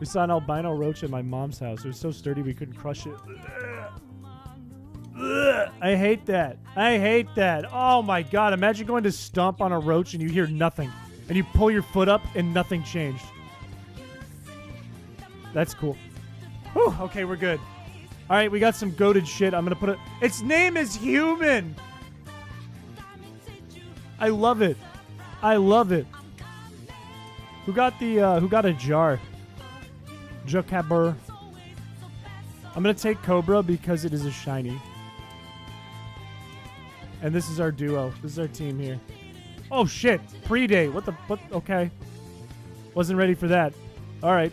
We saw an albino roach at my mom's house. It was so sturdy we couldn't crush it. Ugh. I hate that. I hate that. Oh my god. Imagine going to stomp on a roach and you hear nothing. And you pull your foot up and nothing changed. That's cool. Whew, okay, we're good. All right, we got some goated shit. I'm going to put it... Its name is Human! I love it. I love it. Who got a jar? Jocabur. I'm going to take Cobra because it is a shiny. And this is our duo. This is our team here. Oh, shit. Pre-day. What? Okay. Wasn't ready for that. All right.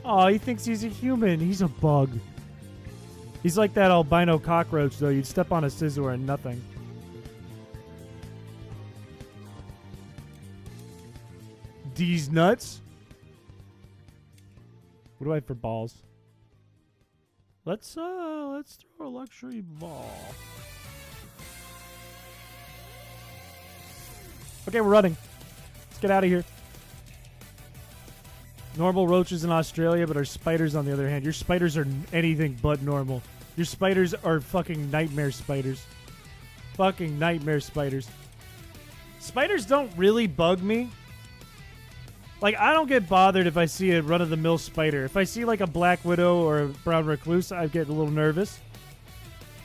Oh, he thinks he's a human. He's a bug. He's like that albino cockroach, though. You'd step on a scissor and nothing. These nuts. What do I have for balls? Let's throw a luxury ball. Okay, we're running. Let's get out of here. Normal roaches in Australia, but our spiders, on the other hand, your spiders are anything but normal. Your spiders are fucking nightmare spiders. Fucking nightmare spiders. Spiders don't really bug me. Like, I don't get bothered if I see a run-of-the-mill spider. If I see, like, a black widow or a brown recluse, I get a little nervous.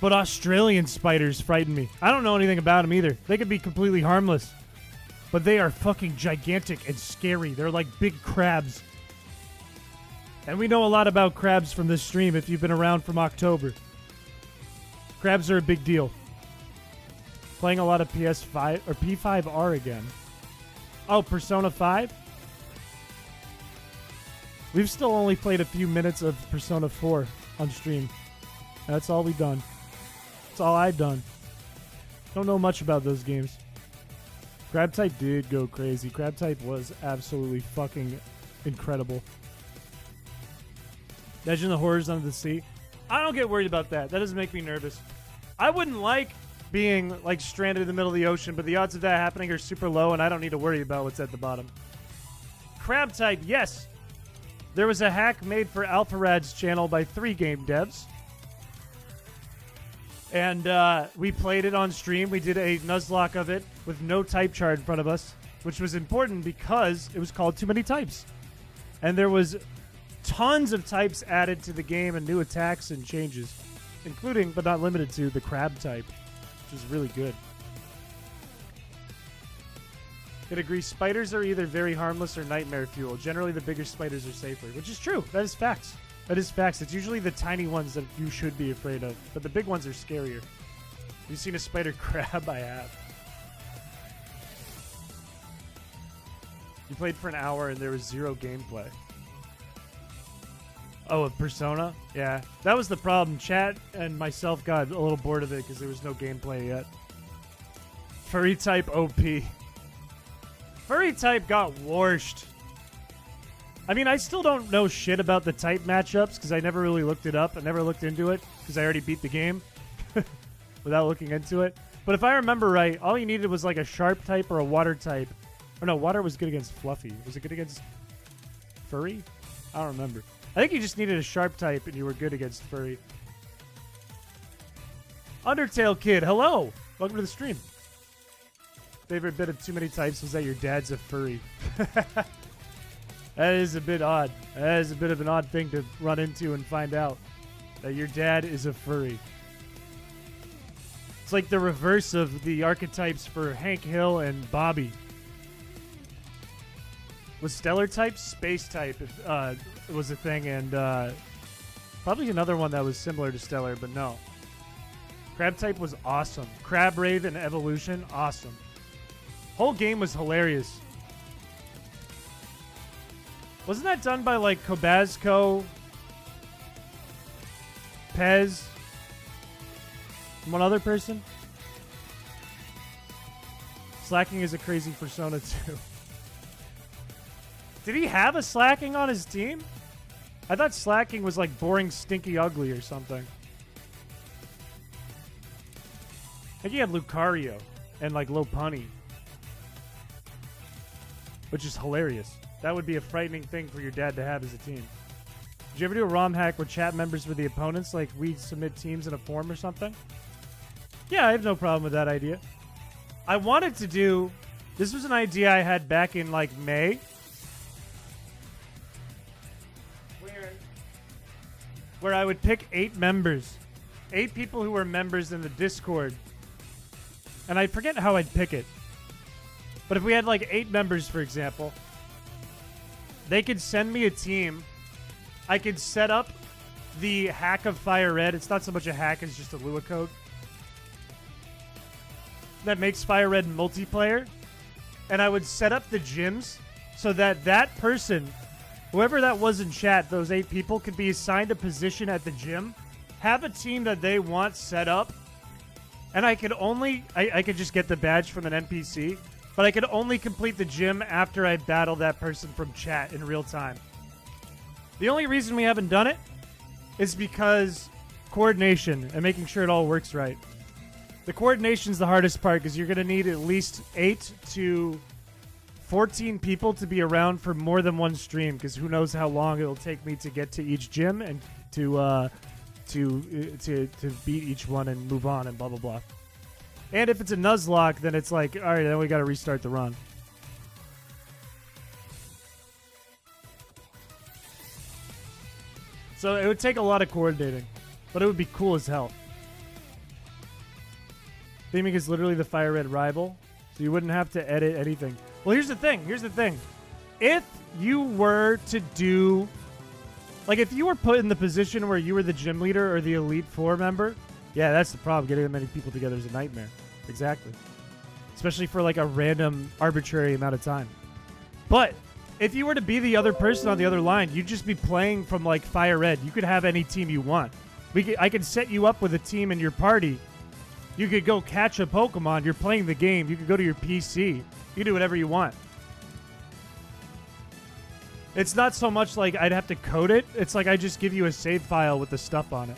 But Australian spiders frighten me. I don't know anything about them either. They could be completely harmless. But they are fucking gigantic and scary. They're like big crabs. And we know a lot about crabs from this stream if you've been around from October. Crabs are a big deal. Playing a lot of PS5 or P5R again. Oh, Persona 5? We've still only played a few minutes of Persona 4 on stream. That's all we've done. That's all I've done. Don't know much about those games. Crab type did go crazy. Crab type was absolutely fucking incredible. Imagine the horrors under the sea. I don't get worried about that. That doesn't make me nervous. I wouldn't like being like stranded in the middle of the ocean, but the odds of that happening are super low, and I don't need to worry about what's at the bottom. Crab type, yes. There was a hack made for AlphaRad's channel by 3 game devs. And we played it on stream. We did a Nuzlocke of it with no type chart in front of us, which was important because it was called Too Many Types. And there was tons of types added to the game and new attacks and changes, including, but not limited to, the crab type, which is really good. Could agree, spiders are either very harmless or nightmare fuel. Generally, the bigger spiders are safer, which is true. That is facts. That is facts. It's usually the tiny ones that you should be afraid of, but the big ones are scarier. Have you seen a spider crab? I have. You played for an hour and there was 0 gameplay. Oh, a Persona? Yeah. That was the problem. Chat and myself got a little bored of it because there was no gameplay yet. Furry type OP. Furry type got washed. I mean, I still don't know shit about the type matchups because I never really looked it up. I never looked into it because I already beat the game without looking into it. But if I remember right, all you needed was like a sharp type or a water type. Or no, water was good against Fluffy. Was it good against Furry? I don't remember. I think you just needed a sharp type and you were good against Furry. Undertale Kid, hello! Welcome to the stream. Favorite bit of Too Many Types was that your dad's a furry. That is a bit odd. That is a bit of an odd thing to run into and find out. That your dad is a furry. It's like the reverse of the archetypes for Hank Hill and Bobby. Was Stellar type? Space type was a thing, and probably another one that was similar to Stellar, but no. Crab type was awesome. Crab Rave and Evolution, awesome. Whole game was hilarious. Wasn't that done by like Kobazco, Pez, and one other person? Slacking is a crazy Persona too. Did he have a Slacking on his team? I thought Slacking was like boring, stinky, ugly or something. I think he had Lucario and like Lopunny, which is hilarious. That would be a frightening thing for your dad to have as a team. Did you ever do a ROM hack where chat members were the opponents, like we submit teams in a form or something? Yeah, I have no problem with that idea. I wanted to do... This was an idea I had back in like May. where I would pick 8 members. 8 people who were members in the Discord. And I forget how I'd pick it. But if we had like 8 members, for example, they could send me a team. I could set up the hack of Fire Red. It's not so much a hack as just a Lua code that makes Fire Red multiplayer. And I would set up the gyms so that that person, whoever that was in chat, those 8 people, could be assigned a position at the gym, have a team that they want set up, and I could only, I could just get the badge from an NPC, but I could only complete the gym after I battle that person from chat in real time. The only reason we haven't done it is because coordination and making sure it all works right. The coordination's the hardest part because you're going to need at least 8 to 14 people to be around for more than one stream because who knows how long it'll take me to get to each gym and to beat each one and move on and blah, blah, blah. And if it's a Nuzlocke, then it's like, all right, then we got to restart the run. So it would take a lot of coordinating, but it would be cool as hell. Theming is literally the Fire Red rival, so you wouldn't have to edit anything. Well, here's the thing. If you were to do... Like, if you were put in the position where you were the gym leader or the Elite Four member, yeah, that's the problem. Getting that many people together is a nightmare. Exactly. Especially for, like, a random, arbitrary amount of time. But if you were to be the other person on the other line, you'd just be playing from, like, Fire Red. You could have any team you want. I could set you up with a team in your party. You could go catch a Pokemon. You're playing the game. You could go to your PC. You can do whatever you want. It's not so much like I'd have to code it. It's like I just give you a save file with the stuff on it.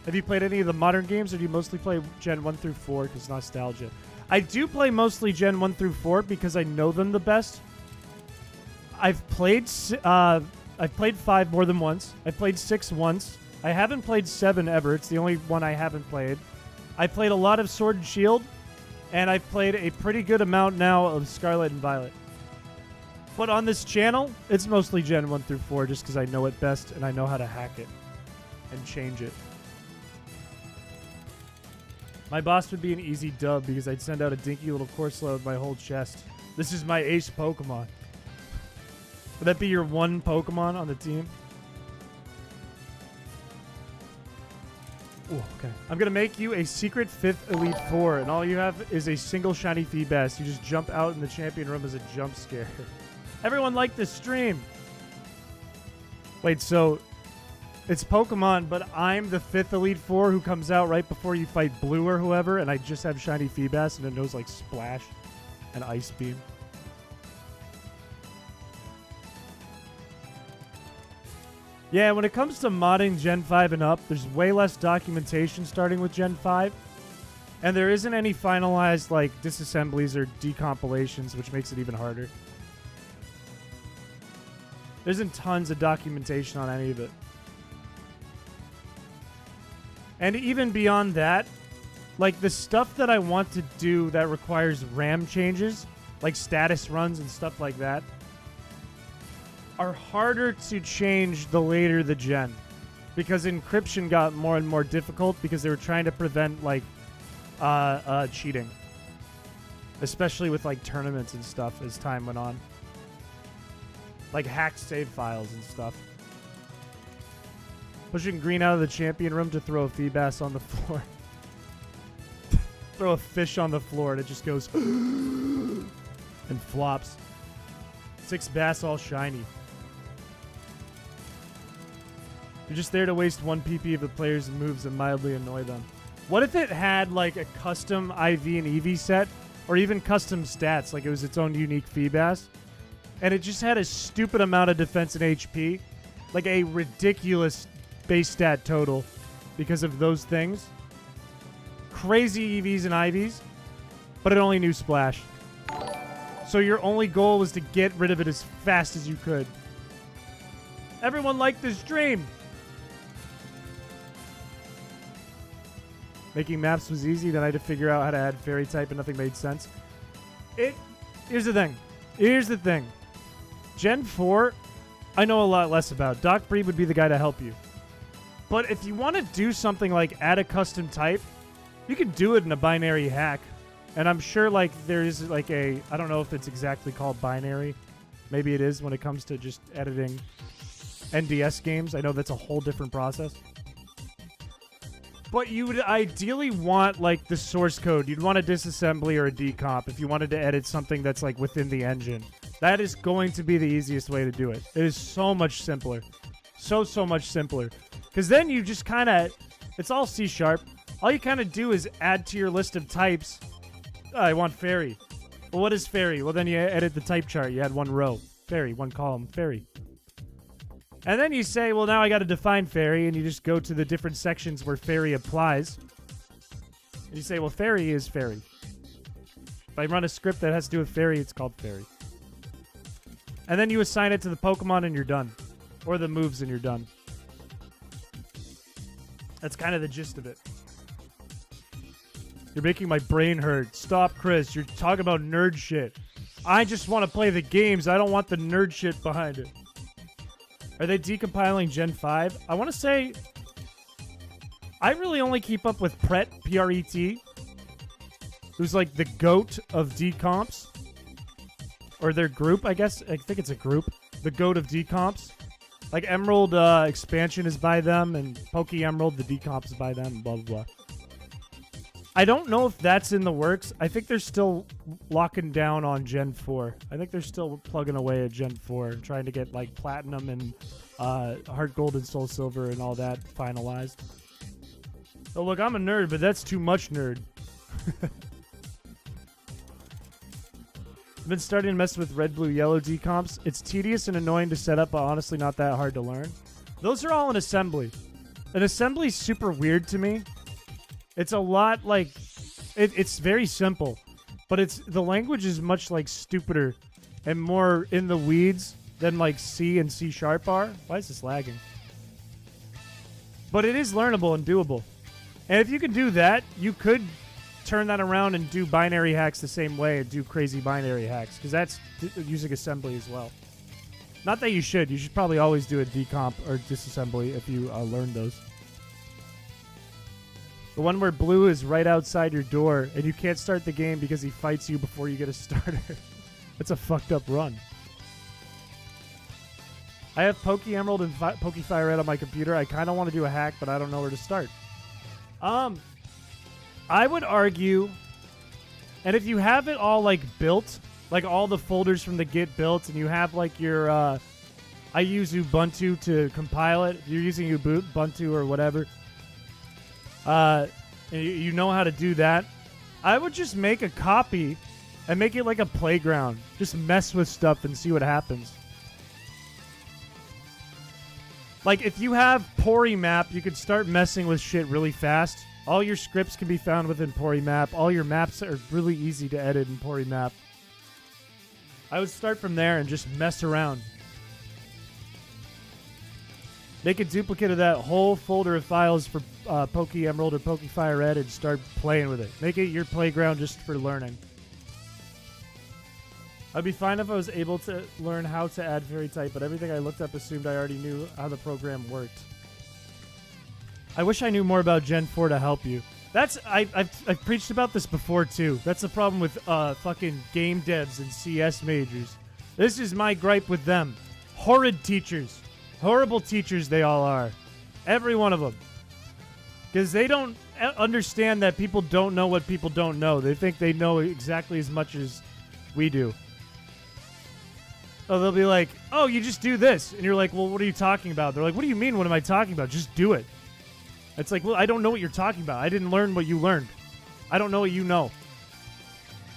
Have you played any of the modern games, or do you mostly play Gen 1 through 4 because nostalgia? I do play mostly Gen 1 through 4 because I know them the best. I've played 5 more than once. I've played 6 once. I haven't played 7 ever. It's the only one I haven't played. I played a lot of Sword and Shield, and I've played a pretty good amount now of Scarlet and Violet. But on this channel, it's mostly Gen 1 through 4 just because I know it best and I know how to hack it and change it. My boss would be an easy dub because I'd send out a dinky little Corsola with my whole chest. This is my ace Pokemon. Would that be your one Pokemon on the team? Ooh, okay. I'm going to make you a secret 5th Elite Four, and all you have is a single shiny FEEBAS. You just jump out in the champion room as a jump scare. Everyone liked this stream. Wait, so it's Pokemon, but I'm the 5th Elite Four who comes out right before you fight Blue or whoever, and I just have shiny FEEBAS, and it knows like Splash and Ice Beam. Yeah, when it comes to modding Gen 5 and up, there's way less documentation starting with Gen 5. And there isn't any finalized, like, disassemblies or decompilations, which makes it even harder. There isn't tons of documentation on any of it. And even beyond that, like, the stuff that I want to do that requires RAM changes, like status runs and stuff like that, are harder to change the later the gen, because encryption got more and more difficult because they were trying to prevent like cheating, especially with like tournaments and stuff as time went on, like hacked save files and stuff. Pushing green out of the champion room to throw a FEEBAS on the floor. Throw a fish on the floor and it just goes and flops. 6 bass all shiny. You're just there to waste 1 PP of the player's moves and mildly annoy them. What if it had like a custom IV and EV set, or even custom stats, like it was its own unique FEEBAS, and it just had a stupid amount of defense and HP, like a ridiculous base stat total because of those things. Crazy EVs and IVs, but it only knew Splash. So your only goal was to get rid of it as fast as you could. Everyone liked this stream. Making maps was easy, then I had to figure out how to add fairy type and nothing made sense. Here's the thing. Gen 4, I know a lot less about. Doc Breed would be the guy to help you. But if you want to do something like add a custom type, you can do it in a binary hack. And I'm sure like there is like a, I don't know if it's exactly called binary. Maybe it is when it comes to just editing NDS games. I know that's a whole different process. But you would ideally want like the source code. You'd want a disassembly or a decomp if you wanted to edit something that's like within the engine. That is going to be the easiest way to do it. It is so much simpler. So much simpler. Because then you just kind of, it's all C#. All you kind of do is add to your list of types. Oh, I want fairy. Well, what is fairy? Well, then you edit the type chart. You add one row. Fairy, one column, fairy. And then you say, well, now I got to define fairy, and you just go to the different sections where fairy applies. And you say, well, fairy is fairy. If I run a script that has to do with fairy, it's called fairy. And then you assign it to the Pokemon, and you're done. Or the moves, and you're done. That's kind of the gist of it. You're making my brain hurt. Stop, Chris. You're talking about nerd shit. I just want to play the games. I don't want the nerd shit behind it. Are they decompiling Gen 5? I want to say I really only keep up with Pret, P-R-E-T, who's like the GOAT of decomps. Or their group, I guess. I think it's a group. The GOAT of decomps. Like Emerald expansion is by them, and Poke Emerald, the decomp is by them, and blah, blah, blah. I don't know if that's in the works. I think they're still locking down on Gen 4. I think they're still plugging away at Gen 4, trying to get like Platinum and Heart Gold and Soul Silver and all that finalized. Oh, look, I'm a nerd, but that's too much nerd. I've been starting to mess with red, blue, yellow decomps. It's tedious and annoying to set up, but honestly not that hard to learn. Those are all in assembly. An assembly is super weird to me. It's a lot like it's very simple, but the language is much like stupider and more in the weeds than like C and C# are. Why is this lagging? But it is learnable and doable. And if you can do that, you could turn that around and do binary hacks the same way and do crazy binary hacks, because that's using assembly as well. Not that you should. You should probably always do a decomp or disassembly if you learn those. The one where blue is right outside your door and you can't start the game because he fights you before you get a starter. That's a fucked up run. I have Poke Emerald and Poke Fire Red on my computer. I kind of want to do a hack, but I don't know where to start. I would argue, and if you have it all like built, like all the folders from the Git built, and you have like your, I use Ubuntu to compile it. You're using Ubuntu or whatever. And you know how to do that. I would just make a copy and make it like a playground. Just mess with stuff and see what happens. Like if you have Porimap, you could start messing with shit really fast. All your scripts can be found within Porimap. All your maps are really easy to edit in Porimap. I would start from there and just mess around. Make a duplicate of that whole folder of files for Poke Emerald or Poke Fire Red and start playing with it. Make it your playground just for learning. I'd be fine if I was able to learn how to add fairy type, but everything I looked up assumed I already knew how the program worked. I wish I knew more about Gen 4 to help you. I've preached about this before too. That's the problem with fucking game devs and CS majors. This is my gripe with them. Horrid teachers. Horrible teachers they all are. Every one of them. Because they don't understand that people don't know what people don't know. They think they know exactly as much as we do. So they'll be like, oh, you just do this. And you're like, well, what are you talking about? They're like, what do you mean, what am I talking about? Just do it. It's like, well, I don't know what you're talking about. I didn't learn what you learned. I don't know what you know.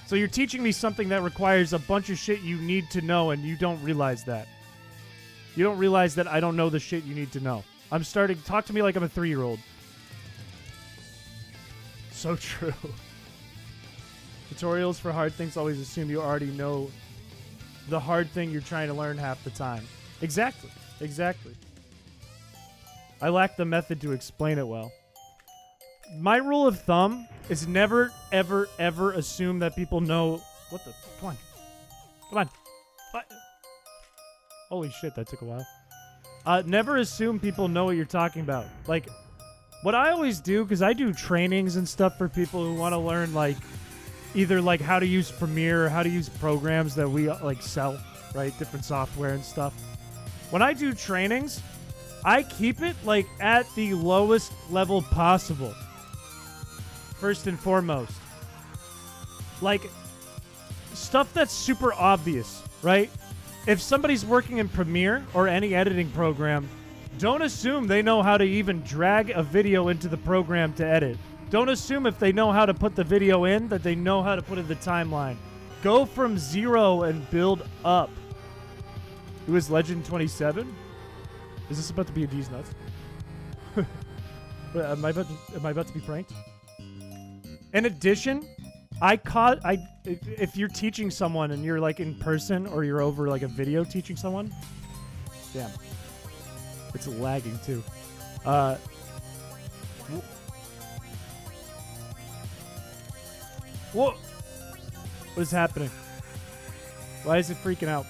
So you're teaching me something that requires a bunch of shit you need to know, and you don't realize that. You don't realize that I don't know the shit you need to know. Talk to me like I'm a 3-year-old. So true. Tutorials for hard things always assume you already know the hard thing you're trying to learn half the time. Exactly. Exactly. I lack the method to explain it well. My rule of thumb is never, ever, ever assume that people know... What the... Come on. Come on. What? Holy shit, that took a while. never assume people know what you're talking about. Like, what I always do, because I do trainings and stuff for people who want to learn, like, either, like, how to use Premiere or how to use programs that we, like, sell, right? Different software and stuff. When I do trainings, I keep it, like, at the lowest level possible. First and foremost. Like, stuff that's super obvious, right? If somebody's working in Premiere or any editing program, don't assume they know how to even drag a video into the program to edit. Don't assume if they know how to put the video in that they know how to put it in the timeline. Go from 0 and build up. Who is Legend 27? Is this about to be a D's nuts? am I about to be pranked? In addition, if you're teaching someone and you're like in person or you're over like a video teaching someone, damn, it's lagging too. What is happening? Why is it freaking out?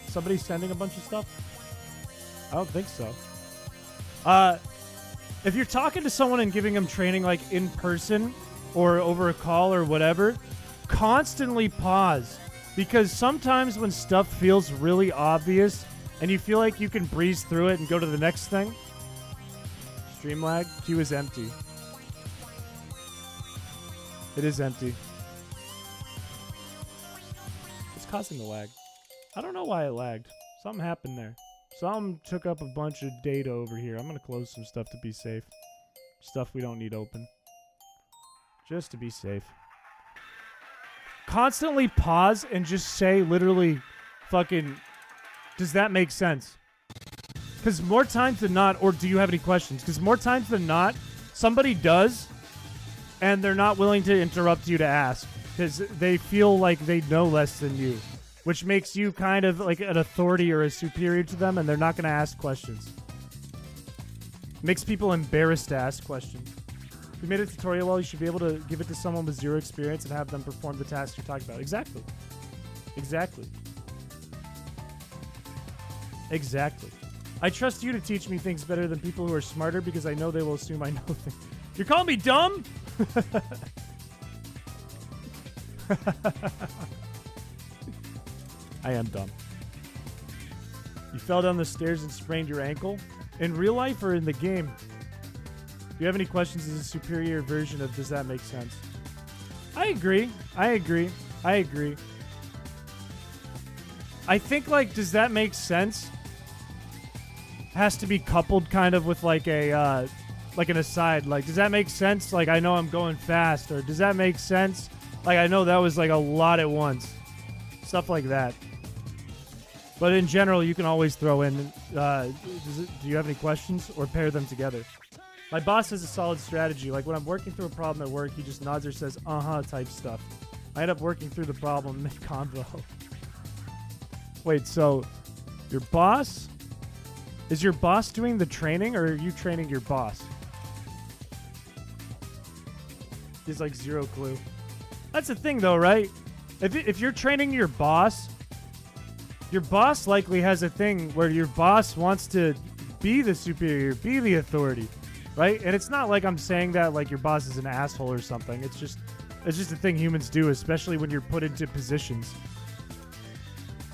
Somebody sending a bunch of stuff? I don't think so. If you're talking to someone and giving them training like in person or over a call or whatever, constantly pause. Because sometimes when stuff feels really obvious and you feel like you can breeze through it and go to the next thing, stream lag, queue is empty. It is empty. It's causing the lag. I don't know why it lagged. Something happened there. Something took up a bunch of data over here. I'm going to close some stuff to be safe. Stuff we don't need open. Just to be safe. Constantly pause and just say literally fucking, does that make sense? Because more times than not, or do you have any questions? Because more times than not, somebody does, and they're not willing to interrupt you to ask. Because they feel like they know less than you. Which makes you kind of like an authority or a superior to them, and they're not going to ask questions. Makes people embarrassed to ask questions. If you made a tutorial well, you should be able to give it to someone with zero experience and have them perform the task you're talking about. Exactly. Exactly. Exactly. I trust you to teach me things better than people who are smarter because I know they will assume I know things. You're calling me dumb? I am dumb. You fell down the stairs and sprained your ankle? In real life or in the game? Do you have any questions as a superior version of does that make sense? I agree. I agree. I agree. I think, like, does that make sense? Has to be coupled kind of with, like, a, like an aside. Like, does that make sense? Like, I know I'm going fast. Or does that make sense? Like, I know that was, like, a lot at once. Stuff like that. But in general, you can always throw in, do you have any questions? Or pair them together. My boss has a solid strategy. Like when I'm working through a problem at work, he just nods or says, uh-huh type stuff. I end up working through the problem mid-convo. Wait, so your boss? Is your boss doing the training or are you training your boss? He's like zero clue. That's the thing though, right? If you're training your boss likely has a thing where your boss wants to be the superior, be the authority, right? And it's not like I'm saying that like your boss is an asshole or something. It's just a thing humans do, especially when you're put into positions.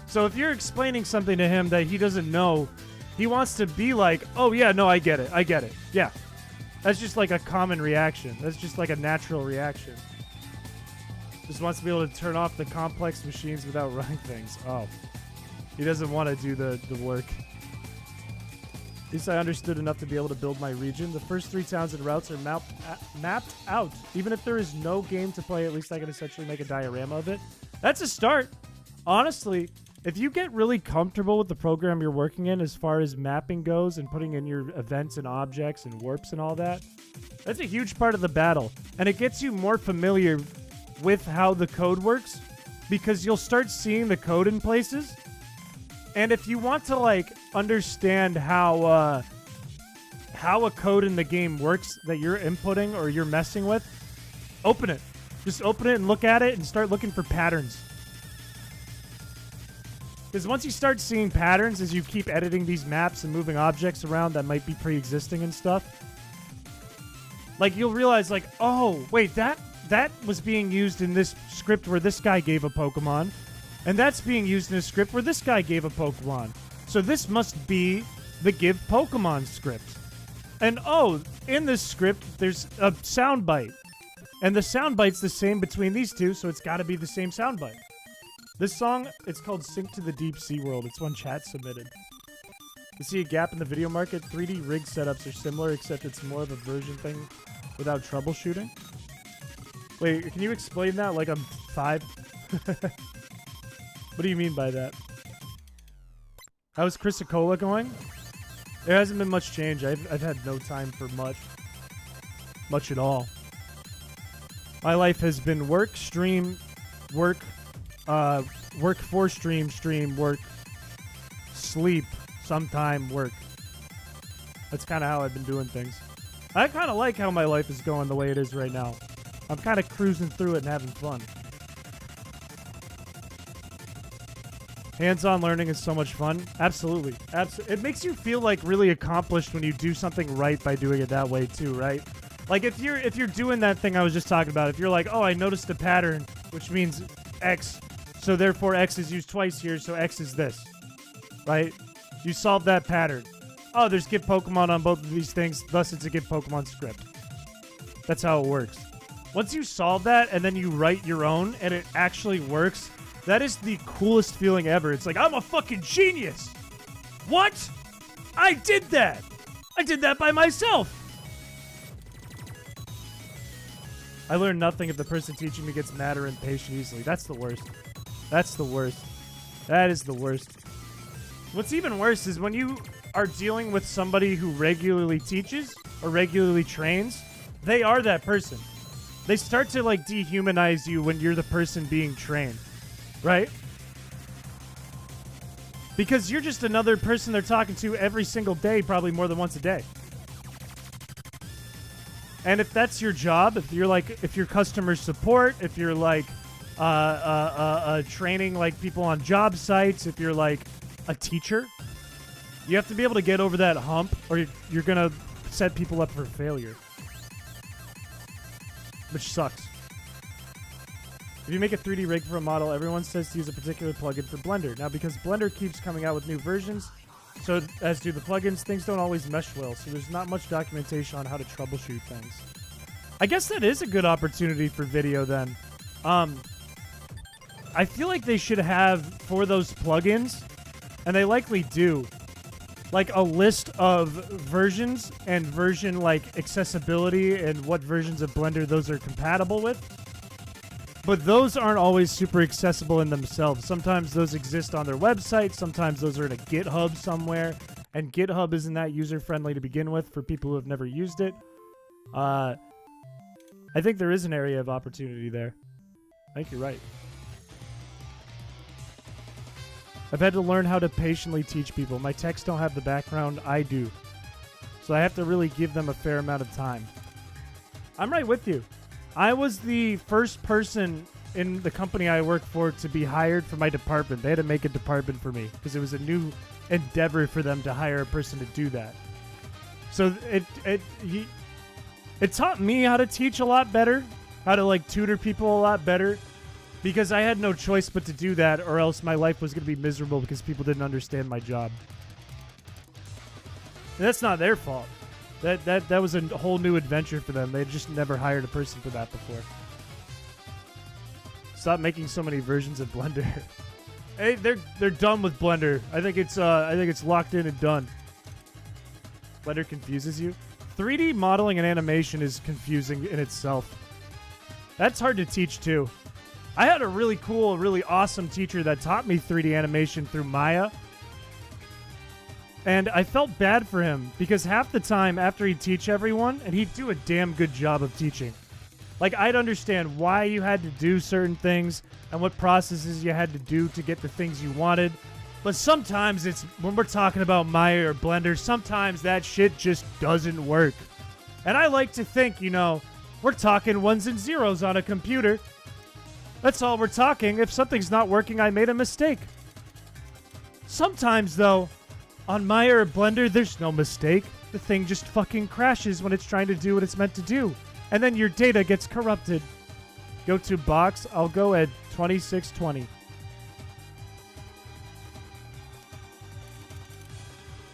So if you're explaining something to him that he doesn't know, he wants to be like, oh yeah, no, I get it. Yeah. That's just like a common reaction. That's just like a natural reaction. Just wants to be able to turn off the complex machines without running things. Oh. He doesn't want to do the work. At least I understood enough to be able to build my region. The first 3 towns and routes are mapped out. Even if there is no game to play, at least I can essentially make a diorama of it. That's a start. Honestly, if you get really comfortable with the program you're working in as far as mapping goes and putting in your events and objects and warps and all that, that's a huge part of the battle. And it gets you more familiar with how the code works because you'll start seeing the code in places. And if you want to like understand how a code in the game works that you're inputting or you're messing with, open it. Just open it and look at it and start looking for patterns. Because once you start seeing patterns as you keep editing these maps and moving objects around that might be pre-existing and stuff, like you'll realize like, oh, wait, that was being used in this script where this guy gave a Pokemon, and that's being used in a script where this guy gave a Pokemon. So this must be the give Pokemon script. And oh, in this script, there's a soundbite. And the soundbite's the same between these two, so it's got to be the same soundbite. This song, it's called Sync to the Deep Sea World. It's one chat submitted. You see a gap in the video market? 3D rig setups are similar, except it's more of a version thing without troubleshooting. Wait, can you explain that like I'm 5? What do you mean by that? How's Chrysicola going? There hasn't been much change. I've had no time for much at all. My life has been work, stream, work, work for stream, work, sleep, sometime work. That's kind of how I've been doing things. I kind of like how my life is going the way it is right now. I'm kind of cruising through it and having fun. Hands-on learning is so much fun. Absolutely. It makes you feel like really accomplished when you do something right by doing it that way too, right? Like if you're doing that thing I was just talking about, if you're like, oh, I noticed a pattern, which means X, so therefore X is used twice here, so X is this, right? You solve that pattern. Oh, there's give Pokemon on both of these things, thus it's a give Pokemon script. That's how it works. Once you solve that and then you write your own and it actually works, that is the coolest feeling ever. It's like, I'm a fucking genius. What? I did that. I did that by myself. I learn nothing if the person teaching me gets mad or impatient easily. That's the worst. That's the worst. That is the worst. What's even worse is when you are dealing with somebody who regularly teaches or regularly trains, they are that person. They start to like dehumanize you when you're the person being trained, right? Because you're just another person they're talking to every single day, probably more than once a day. And if that's your job, if you're customer support, if you're like training like people on job sites, if you're like a teacher, you have to be able to get over that hump or you're going to set people up for failure. Which sucks. If you make a 3D rig for a model, everyone says to use a particular plugin for Blender. Now, because Blender keeps coming out with new versions, so as do the plugins, things don't always mesh well, so there's not much documentation on how to troubleshoot things. I guess that is a good opportunity for video then. I feel like they should have, for those plugins, and they likely do, like a list of versions and version like accessibility and what versions of Blender those are compatible with. But those aren't always super accessible in themselves. Sometimes those exist on their website. Sometimes those are in a GitHub somewhere. And GitHub isn't that user-friendly to begin with for people who have never used it. I think there is an area of opportunity there. I think you're right. I've had to learn how to patiently teach people. My techs don't have the background I do. So I have to really give them a fair amount of time. I'm right with you. I was the first person in the company I work for to be hired for my department. They had to make a department for me because it was a new endeavor for them to hire a person to do that. So it taught me how to teach a lot better, how to like tutor people a lot better, because I had no choice but to do that, or else my life was going to be miserable because people didn't understand my job. And that's not their fault. That was a whole new adventure for them. They just never hired a person for that before. Stop making so many versions of Blender. Hey, they're done with Blender. I think it's locked in and done. Blender confuses you. 3D modeling and animation is confusing in itself. That's hard to teach too. I had a really cool, really awesome teacher that taught me 3D animation through Maya. And I felt bad for him because half the time after he'd teach everyone, and he'd do a damn good job of teaching. Like, I'd understand why you had to do certain things and what processes you had to do to get the things you wanted. But sometimes it's, when we're talking about Maya or Blender, sometimes that shit just doesn't work. And I like to think, you know, we're talking ones and zeros on a computer. That's all we're talking. If something's not working, I made a mistake. Sometimes, though, on Maya or Blender, there's no mistake. The thing just fucking crashes when it's trying to do what it's meant to do. And then your data gets corrupted. Go to box. I'll go at 2620.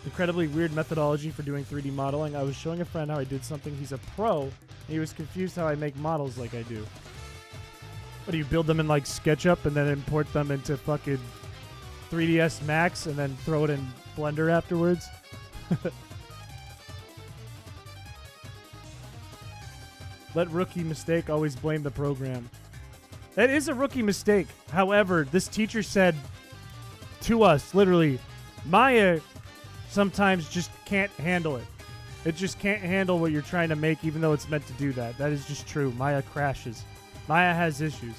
Incredibly weird methodology for doing 3D modeling. I was showing a friend how I did something. He's a pro, and he was confused how I make models like I do. What do you build them in like SketchUp and then import them into fucking 3ds Max and then throw it in Blender afterwards? Let rookie mistake always blame the program. That is a rookie mistake. However, this teacher said to us, literally, Maya sometimes just can't handle it. It just can't handle what you're trying to make, even though it's meant to do that. That is just true. Maya crashes. Maya has issues.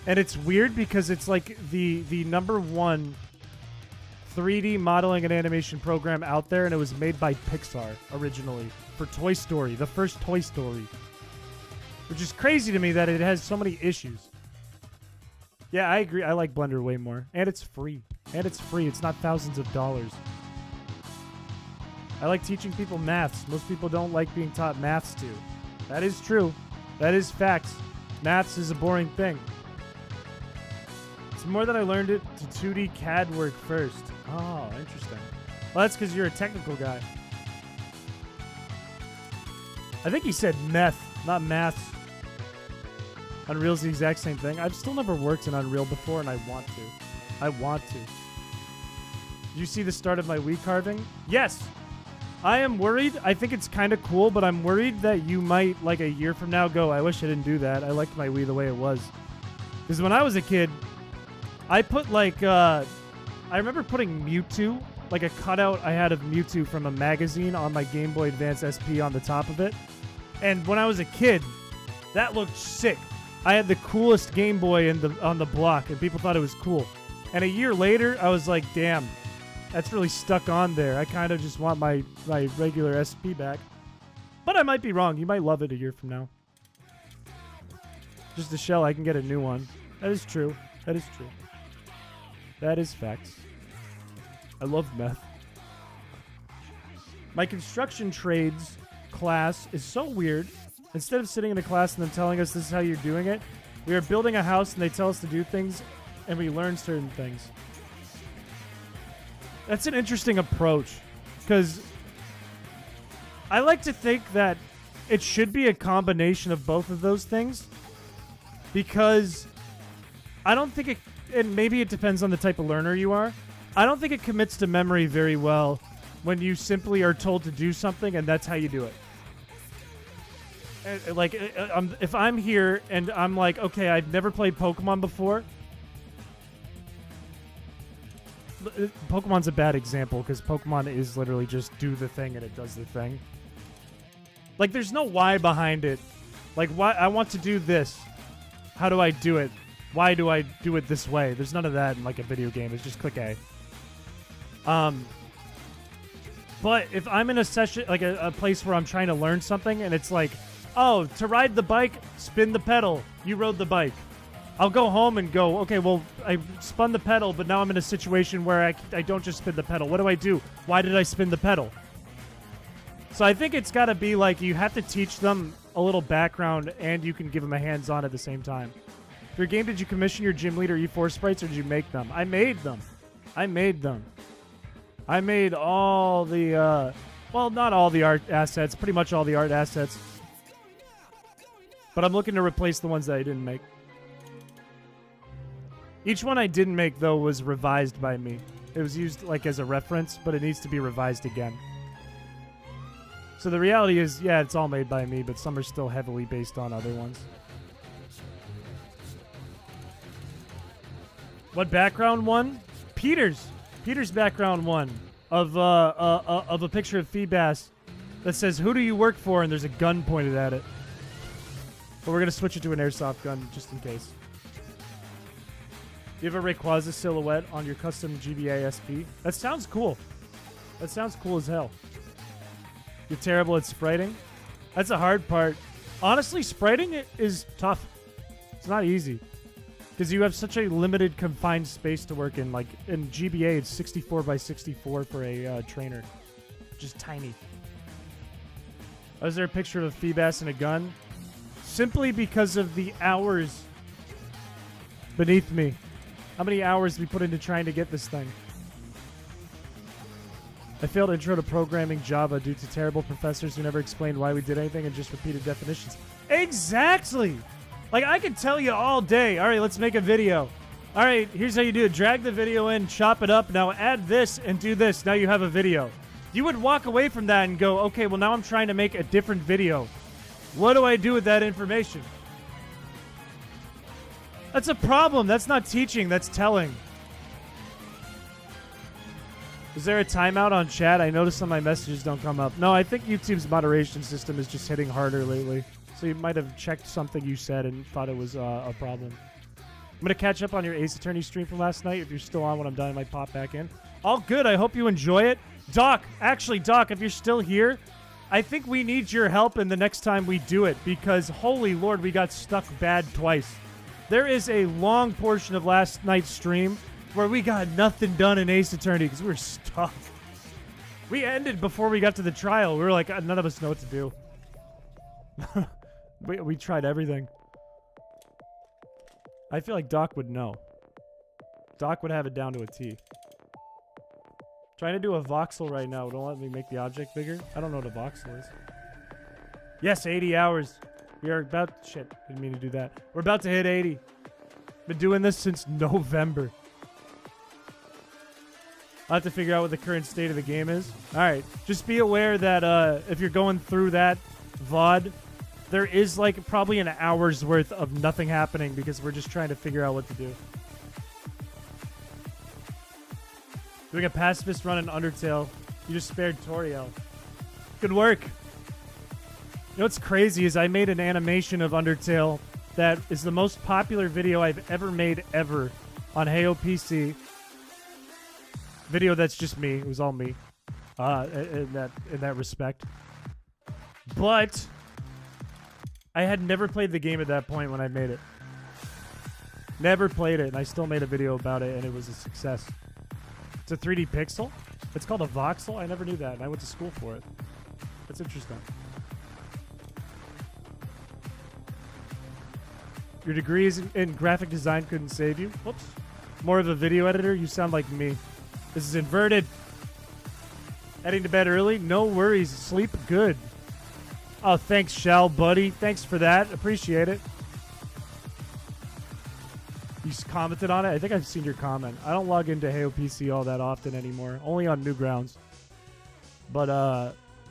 And it's weird because it's like the number one 3D modeling and animation program out there, and it was made by Pixar originally for Toy Story, the first Toy Story. Which is crazy to me that it has so many issues. Yeah, I agree. I like Blender way more. And it's free. It's not thousands of dollars. I like teaching people maths. Most people don't like being taught maths too. That is true. That is facts. Maths is a boring thing. It's more that I learned it to 2D CAD work first. Oh, interesting. Well, that's because you're a technical guy. I think he said meth, not maths. Unreal's the exact same thing. I've still never worked in Unreal before, and I want to. I want to. You see the start of my Wii carving? Yes! I am worried. I think it's kind of cool, but I'm worried that you might, like a year from now, go, I wish I didn't do that. I liked my Wii the way it was. Because when I was a kid, I put, like, I remember putting Mewtwo, like a cutout I had of Mewtwo from a magazine on my Game Boy Advance SP on the top of it. And when I was a kid, that looked sick. I had the coolest Game Boy on the block, and people thought it was cool. And a year later, I was like, damn, that's really stuck on there. I kind of just want my regular SP back. But I might be wrong. You might love it a year from now. Just a shell, I can get a new one. That is true. That is true. That is facts. I love meth. My construction trades class is so weird. Instead of sitting in a class and them telling us this is how you're doing it, we are building a house and they tell us to do things and we learn certain things. That's an interesting approach because I like to think that it should be a combination of both of those things because I don't think it, and maybe it depends on the type of learner you are, I don't think it commits to memory very well when you simply are told to do something and that's how you do it. Like, if I'm here and I'm like, okay, I've never played Pokemon before. Pokemon's a bad example because Pokemon is literally just do the thing and it does the thing. Like, there's no why behind it. Like, why I want to do this. How do I do it? Why do I do it this way? There's none of that in like a video game. It's just click A. But if I'm in a session, like a place where I'm trying to learn something and it's like, oh, to ride the bike, spin the pedal. You rode the bike. I'll go home and go, okay, well, I spun the pedal, but now I'm in a situation where I don't just spin the pedal. What do I do? Why did I spin the pedal? So I think it's got to be like you have to teach them a little background and you can give them a hands-on at the same time. For your game, did you commission your gym leader E4 sprites or did you make them? I made them. I made all the, well, not all the art assets, pretty much all the art assets. But I'm looking to replace the ones that I didn't make. Each one I didn't make, though, was revised by me. It was used, like, as a reference, but it needs to be revised again. So the reality is, yeah, it's all made by me, but some are still heavily based on other ones. What background one? Peter's background one of a picture of FEEBAS that says, who do you work for? And there's a gun pointed at it. But we're going to switch it to an airsoft gun just in case. You have a Rayquaza silhouette on your custom GBA SP? That sounds cool. That sounds cool as hell. You're terrible at spriting? That's a hard part. Honestly, spriting is tough. It's not easy. Because you have such a limited, confined space to work in. Like, in GBA, it's 64 by 64 for a trainer. Just tiny. Oh, is there a picture of a FEEBAS and a gun? Simply because of the hours beneath me. How many hours we put into trying to get this thing? I failed intro to programming Java due to terrible professors who never explained why we did anything and just repeated definitions. Exactly! Like, I could tell you all day, all right, let's make a video. All right, here's how you do it. Drag the video in, chop it up, now add this and do this. Now you have a video. You would walk away from that and go, okay, well, now I'm trying to make a different video. What do I do with that information? That's a problem. That's not teaching. That's telling. Is there a timeout on chat? I noticed some of my messages don't come up. No, I think YouTube's moderation system is just hitting harder lately. So you might have checked something you said and thought it was a problem. I'm going to catch up on your Ace Attorney stream from last night. If you're still on when I'm done, I might pop back in. All good. I hope you enjoy it. Doc, if you're still here, I think we need your help in the next time we do it because, holy Lord, we got stuck bad twice. There is a long portion of last night's stream where we got nothing done in Ace Attorney because we were stuck. We ended before we got to the trial. We were like, none of us know what to do. we tried everything. I feel like Doc would know. Doc would have it down to a T. Trying to do a voxel right now. Don't let me make the object bigger. I don't know what a voxel is. Yes, 80 hours. We are about... Shit, didn't mean to do that. We're about to hit 80. Been doing this since November. I'll have to figure out what the current state of the game is. Alright, just be aware that if you're going through that VOD, there is like probably an hour's worth of nothing happening because we're just trying to figure out what to do. Doing a pacifist run in Undertale. You just spared Toriel. Good work. You know what's crazy is I made an animation of Undertale that is the most popular video I've ever made ever on Heyo PC. Video that's just me. It was all me. In that respect. But I had never played the game at that point when I made it. Never played it, and I still made a video about it, and it was a success. It's a 3D pixel. It's called a voxel. I never knew that, and I went to school for it. That's interesting. Your degrees in graphic design couldn't save you. Whoops. More of a video editor? You sound like me. This is inverted. Heading to bed early? No worries. Sleep good. Oh, thanks, Shell, buddy. Thanks for that. Appreciate it. You commented on it? I think I've seen your comment. I don't log into Heyo PC all that often anymore. Only on Newgrounds. But,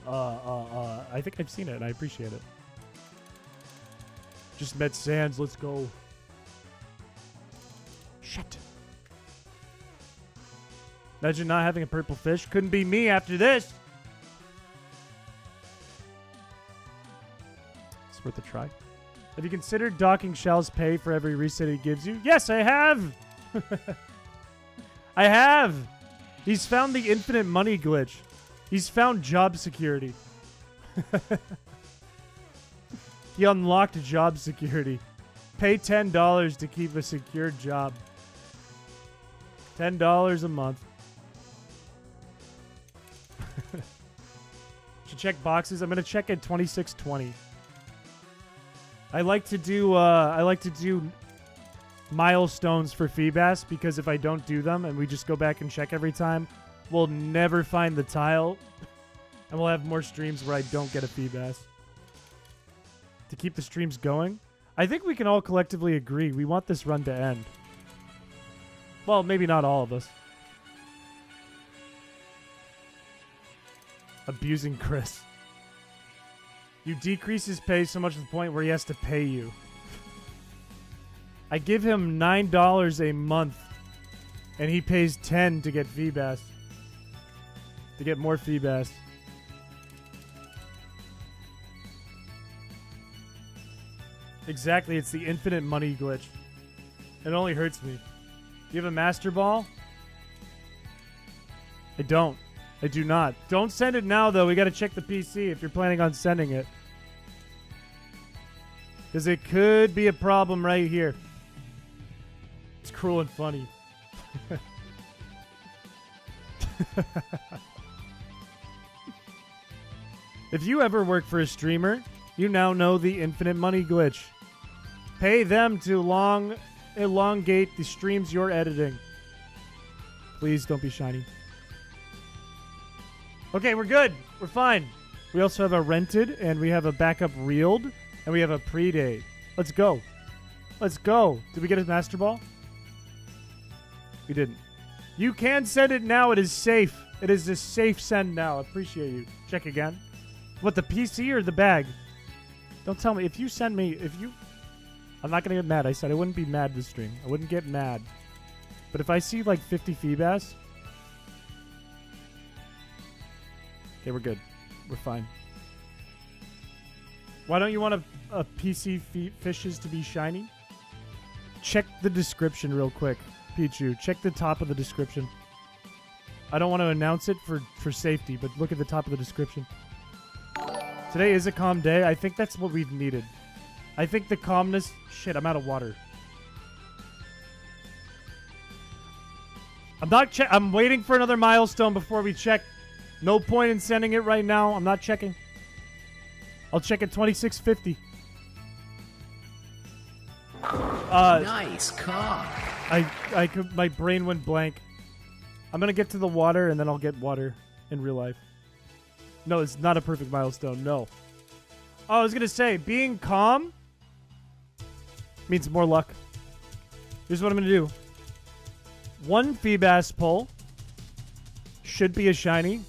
I think I've seen it, and I appreciate it. Just met Sans. Let's go. Shit. Imagine not having a purple fish. Couldn't be me after this. It's worth a try. Have you considered docking Shell's pay for every reset he gives you? Yes, I have! I have! He's found the infinite money glitch. He's found job security. He unlocked job security. Pay $10 to keep a secure job. $10 a month. Should check boxes. I'm gonna check at 2620. I like to do milestones for FEEBAS because if I don't do them and we just go back and check every time, we'll never find the tile, and we'll have more streams where I don't get a FEEBAS. To keep the streams going, I think we can all collectively agree we want this run to end. Well, maybe not all of us. Abusing Chris. You decrease his pay so much to the point where he has to pay you. I give him $9 a month, and he pays $10 to get FEEBAS. To get more FEEBAS. Exactly, it's the infinite money glitch. It only hurts me. Do you have a Master Ball? I don't. I do not. Don't send it now, though. We gotta check the PC if you're planning on sending it. Because it could be a problem right here. cruel and funny. If you ever work for a streamer, you now know the infinite money glitch. Pay them to elongate the streams you're editing. Please don't be shiny. Okay, we're good. We're fine. We also have a rented, and we have a backup reeled, and we have a pre-date. Let's go. Let's go. Did we get a master ball? We didn't. You can send it now. It is safe. It is a safe send now. Appreciate you. Check again. What, the PC or the bag? Don't tell me. If you send me, I'm not going to get mad. I said I wouldn't be mad this stream. I wouldn't get mad. But if I see like 50 FEEBAS, okay, we're good. We're fine. Why don't you want a PC fishes to be shiny? Check the description real quick, Pichu. Check the top of the description. I don't want to announce it for safety, but look at the top of the description. Today is a calm day. I think that's what we've needed. I think the calmness... Shit, I'm out of water. I'm waiting for another milestone before we check. No point in sending it right now. I'm not checking. I'll check at 2650. Nice cock. My brain went blank. I'm gonna get to the water and then I'll get water in real life. No, it's not a perfect milestone. No. Oh, I was gonna say, being calm means more luck. Here's what I'm gonna do. One FEEBAS pull should be a shiny.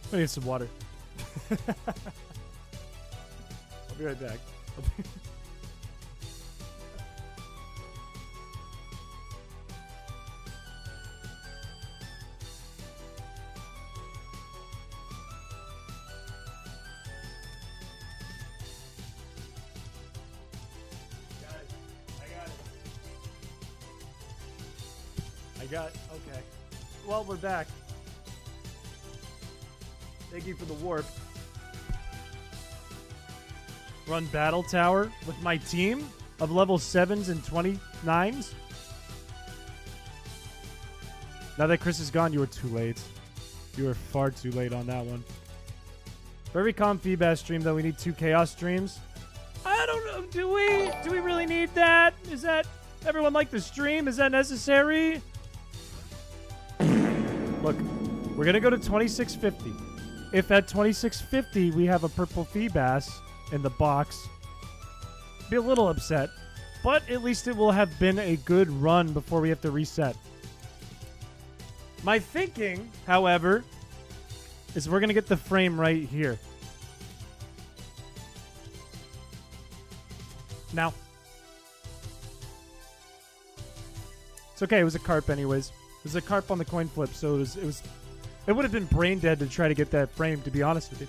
I'm gonna get some water. I'll be right back. Okay. Well, we're back. Thank you for the warp. Run Battle Tower with my team of level 7s and 29s. Now that Chris is gone, you were too late. You were far too late on that one. For every calm FEEBAS stream, though, we need 2 chaos streams. I don't know. Do we really need that? Is that... Everyone like the stream? Is that necessary? Look, we're going to go to 2650. If at 2650 we have a purple FEEBAS in the box, be a little upset. But at least it will have been a good run before we have to reset. My thinking, however, is we're going to get the frame right here. Now. It's okay, it was a carp anyways. It was a carp on the coin flip, so it would have been brain dead to try to get that frame, to be honest with you.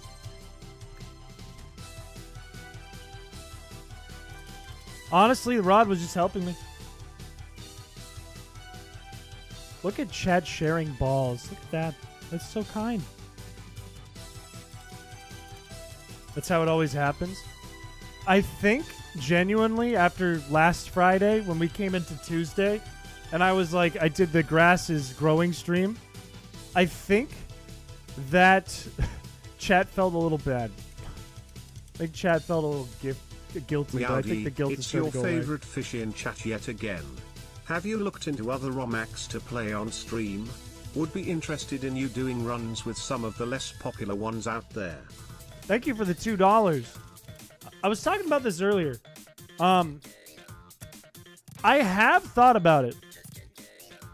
Honestly, the rod was just helping me. Look at chat sharing balls. Look at that. That's so kind. That's how it always happens. I think, genuinely, after last Friday, when we came into Tuesday, and I was like, I did the grass is growing stream, I think that chat felt a little bad. I think chat felt a little guilty, but I think the guilt is it's your starting to go away. favorite fish in chat yet again. Have you looked into other ROMAX to play on stream? Would be interested in you doing runs with some of the less popular ones out there. Thank you for the $2. I was talking about this earlier. I have thought about it.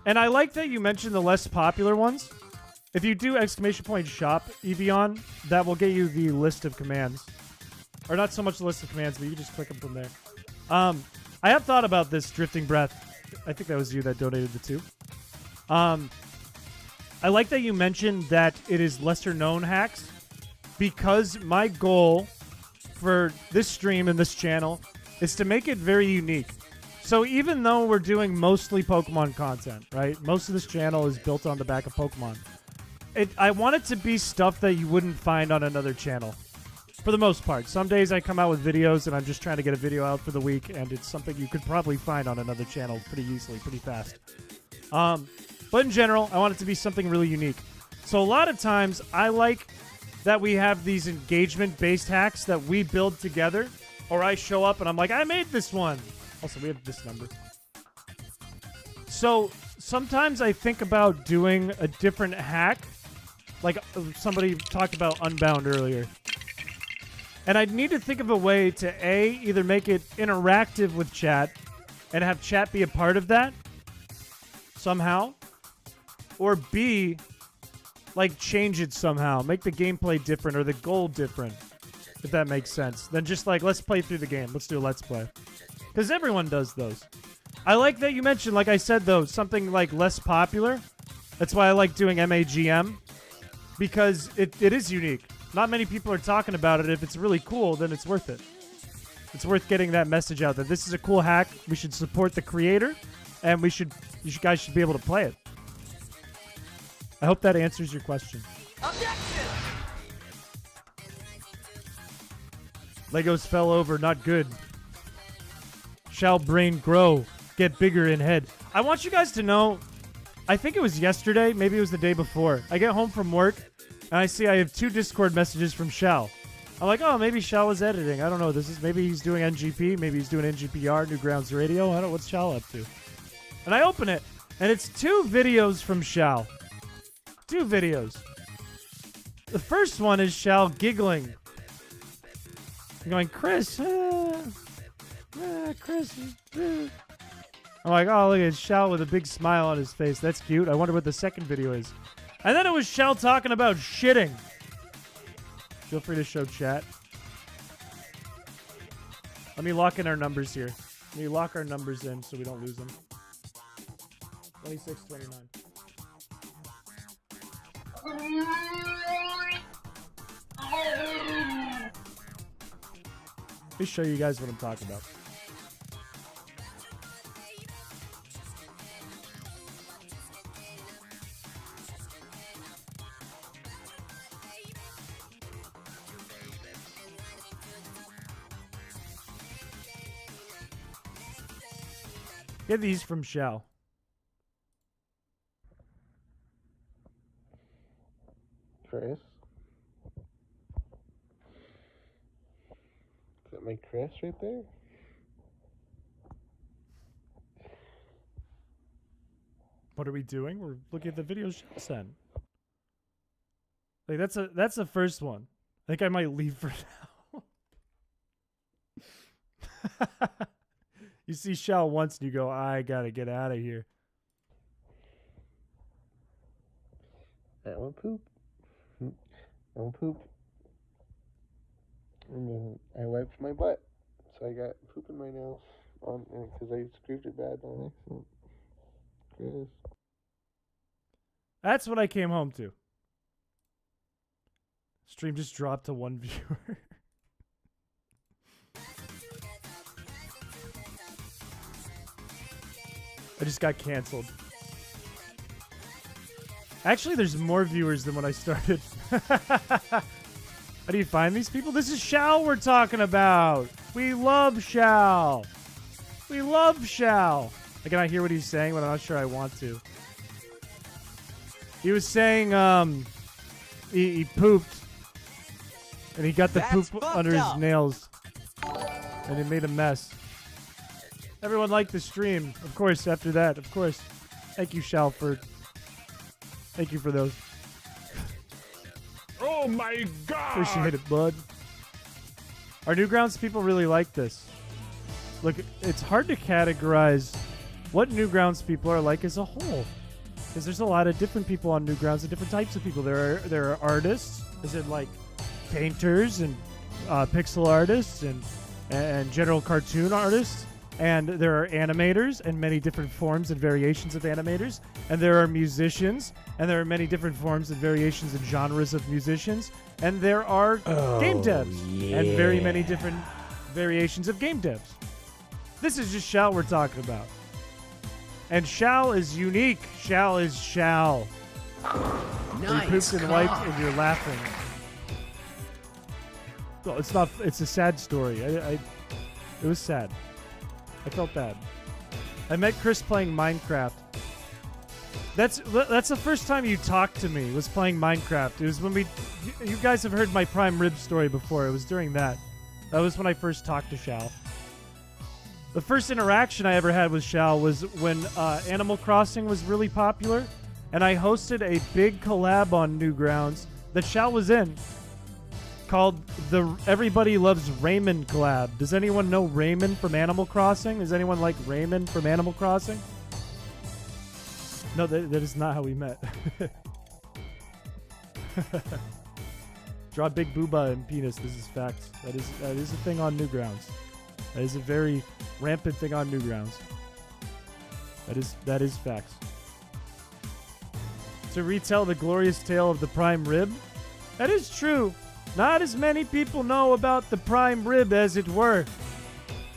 And I like that you mentioned the less popular ones. If you do ! shop Evian, that will get you the list of commands. Or not so much the list of commands, but you can just click them from there. I have thought about this Drifting Breath. I think that was you that donated the 2. I like that you mentioned that it is lesser known hacks, because my goal for this stream and this channel is to make it very unique. So even though we're doing mostly Pokemon content, right? Most of this channel is built on the back of Pokemon. I want it to be stuff that you wouldn't find on another channel. For the most part. Some days I come out with videos and I'm just trying to get a video out for the week, and it's something you could probably find on another channel pretty easily, pretty fast. But in general, I want it to be something really unique. So a lot of times I like that we have these engagement-based hacks that we build together, or I show up and I'm like, I made this one. Also, we have this number. So sometimes I think about doing a different hack. Like somebody talked about Unbound earlier. And I'd need to think of a way to A, either make it interactive with chat and have chat be a part of that somehow, or B, like change it somehow, make the gameplay different or the goal different, if that makes sense. Then just like, let's play through the game. Let's do a let's play. Because everyone does those. I like that you mentioned, like I said, though, something like less popular. That's why I like doing MAGM, because it is unique. Not many people are talking about it. If it's really cool, then it's worth it. It's worth getting that message out that this is a cool hack. We should support the creator, and you guys should be able to play it. I hope that answers your question. Objection! Legos fell over, not good. Shall brain grow, get bigger in head. I want you guys to know, I think it was yesterday, maybe it was the day before. I get home from work, and I see I have 2 Discord messages from Shal. I'm like, oh, maybe Shal was editing. I don't know. Maybe he's doing NGP. Maybe he's doing NGPR, Newgrounds Radio. I don't know what's Shal up to. And I open it, and it's 2 videos from Shal. 2 videos. The first one is Shal giggling. I'm going, Chris. Chris. I'm like, oh, look at Shal with a big smile on his face. That's cute. I wonder what the second video is. And then it was Shal talking about shitting. Feel free to show chat. Let me lock in our numbers here. Let me lock our numbers in so we don't lose them. 26, 29. Let me show you guys what I'm talking about. Get these from Shal. Chris? Is that my Chris right there? What are we doing? We're looking at the video Shal sent. Like that's the first one. I think I might leave for now. You see Shal once and you go, I gotta get out of here. I want poop. I want poop. And then I wiped my butt. So I got poop in my nails because I screwed it bad on accident. Chris. That's what I came home to. Stream just dropped to 1 viewer. I just got canceled. Actually, there's more viewers than when I started. How do you find these people? This is Shal we're talking about. We love Shal. We love Shal. I cannot hear what he's saying, but I'm not sure I want to. He was saying he pooped. And he got the poop under his nails. And it made a mess. Everyone liked the stream. Of course, after that. Of course. Thank you, Shal, Thank you for those. Oh my god! Appreciate it, bud. Our Newgrounds people really like this. Look, it's hard to categorize what Newgrounds people are like as a whole. Because there's a lot of different people on Newgrounds and different types of people. There are artists, as in like painters and pixel artists and general cartoon artists. And there are animators and many different forms and variations of animators. And there are musicians, and there are many different forms and variations and genres of musicians. And there are game devs and very many different variations of game devs. This is just Shal we're talking about. And Shal is unique. Shal is Shal. Nice. You pooped and wiped and you're laughing. Well, it's not. It's a sad story. It was sad. I felt bad. I met Chris playing Minecraft. That's the first time you talked to me, was playing Minecraft. It was when you guys have heard my prime rib story before. It was during that. That was when I first talked to Shao. The first interaction I ever had with Shao was when Animal Crossing was really popular, and I hosted a big collab on Newgrounds that Shao was in, called the Everybody Loves Raymond collab. Does anyone know Raymond from Animal Crossing? Does anyone like Raymond from Animal Crossing? No, that is not how we met. Draw big booba and penis. This is facts. That is a thing on Newgrounds. That is a very rampant thing on Newgrounds. That is facts. To retell the glorious tale of the prime rib? That is true. Not as many people know about the prime rib as it were.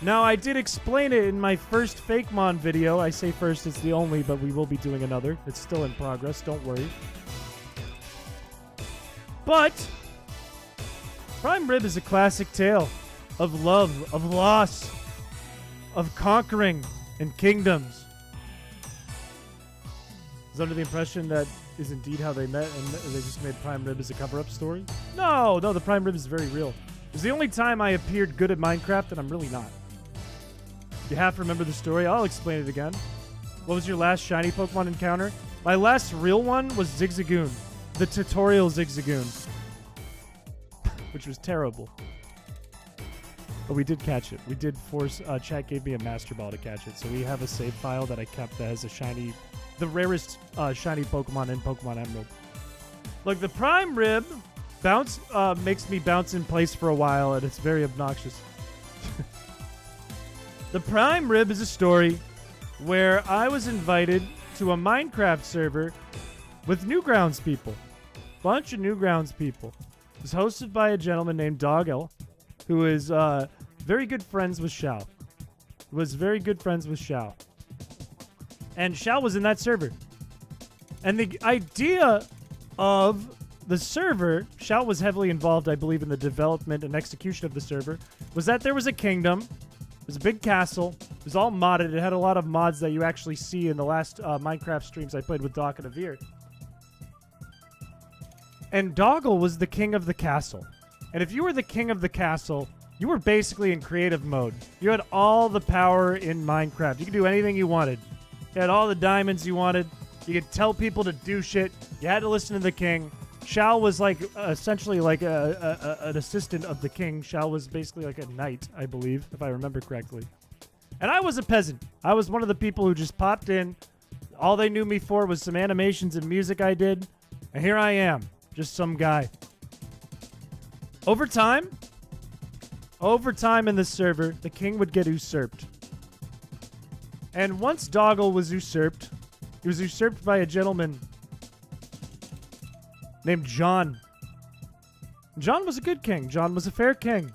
Now, I did explain it in my first Fakemon video. I say first, it's the only, but we will be doing another. It's still in progress, don't worry. But prime rib is a classic tale of love, of loss, of conquering and kingdoms. I was under the impression that is indeed how they met and they just made prime rib as a cover-up story. No, the prime rib is very real. It's the only time I appeared good at Minecraft, and I'm really not. You have to remember the story. I'll explain it again. What was your last shiny Pokemon encounter? My last real one was Zigzagoon. The tutorial Zigzagoon. Which was terrible. But we did catch it. We did force... chat gave me a Master Ball to catch it. So we have a save file that I kept that has a shiny... the rarest shiny Pokemon in Pokemon Emerald. Look, the prime rib bounce makes me bounce in place for a while, and it's very obnoxious. The prime rib is a story where I was invited to a Minecraft server with Newgrounds people. Bunch of Newgrounds people. It was hosted by a gentleman named Doggle, who is very good friends with Shao. And Shao was in that server. And the idea of the server, Shao was heavily involved, I believe, in the development and execution of the server, was that there was a kingdom. It was a big castle. It was all modded. It had a lot of mods that you actually see in the last Minecraft streams I played with Doc and Avir. And Doggle was the king of the castle. And if you were the king of the castle, you were basically in creative mode. You had all the power in Minecraft. You could do anything you wanted. You had all the diamonds you wanted. You could tell people to do shit. You had to listen to the king. Shao was like essentially like an assistant of the king. Shao was basically like a knight, I believe, if I remember correctly. And I was a peasant. I was one of the people who just popped in. All they knew me for was some animations and music I did. And here I am, just some guy. Over time in this server, the king would get usurped. And once Doggle was usurped, he was usurped by a gentleman named John. John was a good king. John was a fair king.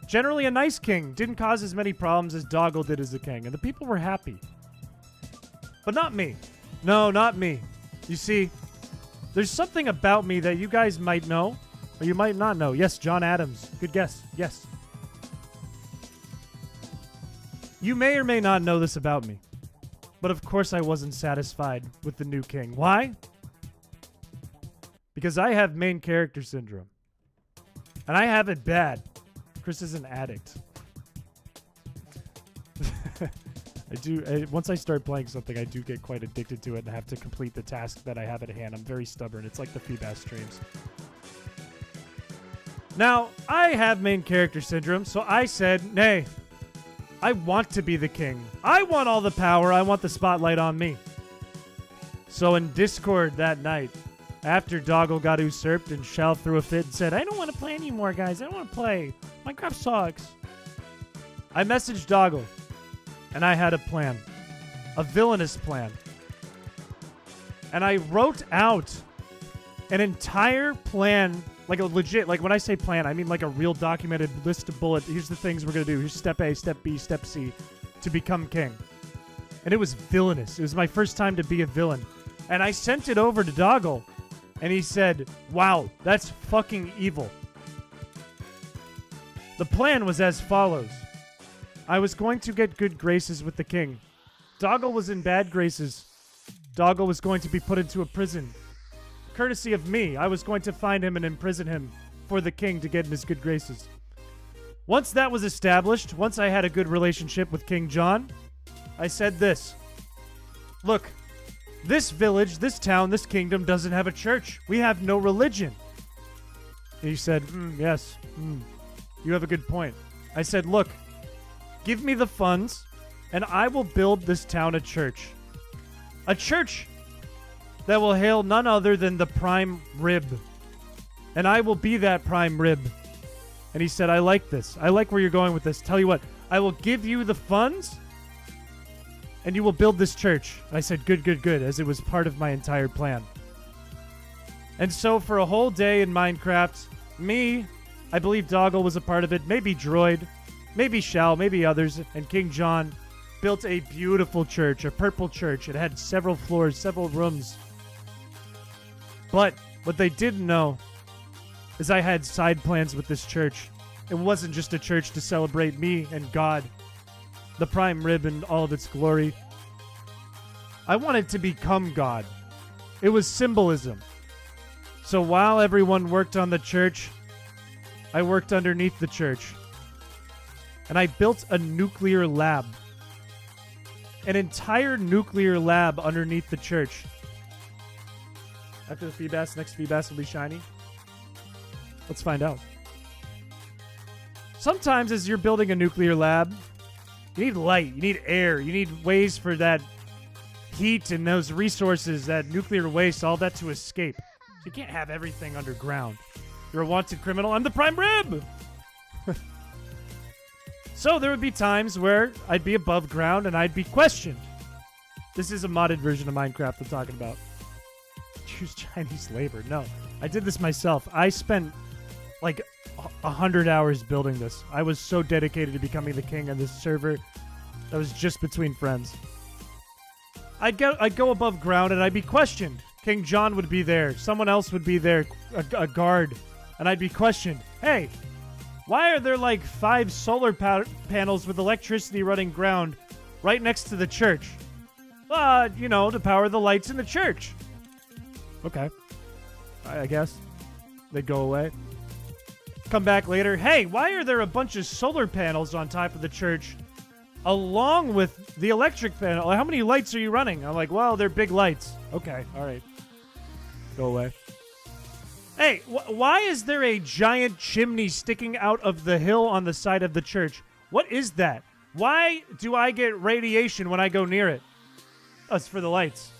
Generally a nice king. Didn't cause as many problems as Doggle did as a king. And the people were happy. But not me. No, not me. You see, there's something about me that you guys might know, or you might not know. Yes, John Adams. Good guess. Yes. You may or may not know this about me. But of course I wasn't satisfied with the new king. Why? Because I have main character syndrome. And I have it bad. Chris is an addict. Once I start playing something, I do get quite addicted to it and have to complete the task that I have at hand. I'm very stubborn. It's like the FEEBAS streams. Now, I have main character syndrome, so I said, nay, I want to be the king. I want all the power. I want the spotlight on me. So in Discord that night, after Doggle got usurped and Shao threw a fit and said, I don't want to play anymore, guys. I don't want to play. Minecraft sucks. I messaged Doggle, and I had a plan. A villainous plan. And I wrote out an entire plan, like a legit, like when I say plan, I mean like a real documented list of bullets. Here's the things we're going to do. Here's step A, step B, step C to become king. And it was villainous. It was my first time to be a villain. And I sent it over to Doggle. And he said, wow, that's fucking evil. The plan was as follows. I was going to get good graces with the king. Doggle was in bad graces. Doggle was going to be put into a prison. Courtesy of me, I was going to find him and imprison him for the king to get in his good graces. Once that was established, once I had a good relationship with King John, I said this. Look, this village, this town, this kingdom doesn't have a church. We have no religion. He said, yes, you have a good point. I said, look, give me the funds, and I will build this town a church. A church that will hail none other than the prime rib. And I will be that prime rib. And he said, I like this. I like where you're going with this. Tell you what, I will give you the funds, and you will build this church. I said, good, good, good, as it was part of my entire plan. And so for a whole day in Minecraft, I believe Doggle was a part of it, maybe Droid, maybe Shao, maybe others, and King John built a beautiful church, a purple church. It had several floors, several rooms. But what they didn't know is I had side plans with this church. It wasn't just a church to celebrate me and God, the prime rib in all of its glory. I wanted to become God. It was symbolism. So while everyone worked on the church, I worked underneath the church. And I built a nuclear lab. An entire nuclear lab underneath the church. After the FEEBAS, next FEEBAS will be shiny. Let's find out. Sometimes as you're building a nuclear lab, you need light, you need air, you need ways for that heat and those resources, that nuclear waste, all that to escape. So you can't have everything underground. You're a wanted criminal. I'm the prime rib! So there would be times where I'd be above ground and I'd be questioned. This is a modded version of Minecraft I'm talking about. Choose Chinese labor. No, I did this myself. I spent like 100 hours building this. I was so dedicated to becoming the king of this server that was just between friends. I'd go above ground and I'd be questioned. King John would be there. Someone else would be there, a guard. And I'd be questioned. Hey, why are there like 5 solar panels with electricity running ground right next to the church? To power the lights in the church. Okay. I guess. They'd go away. Come back later. Hey, why are there a bunch of solar panels on top of the church along with the electric panel? How many lights are you running? I'm like, well, they're big lights. Okay. All right. Go away. Hey, why is there a giant chimney sticking out of the hill on the side of the church? What is that? Why do I get radiation when I go near it? Oh, it's for the lights.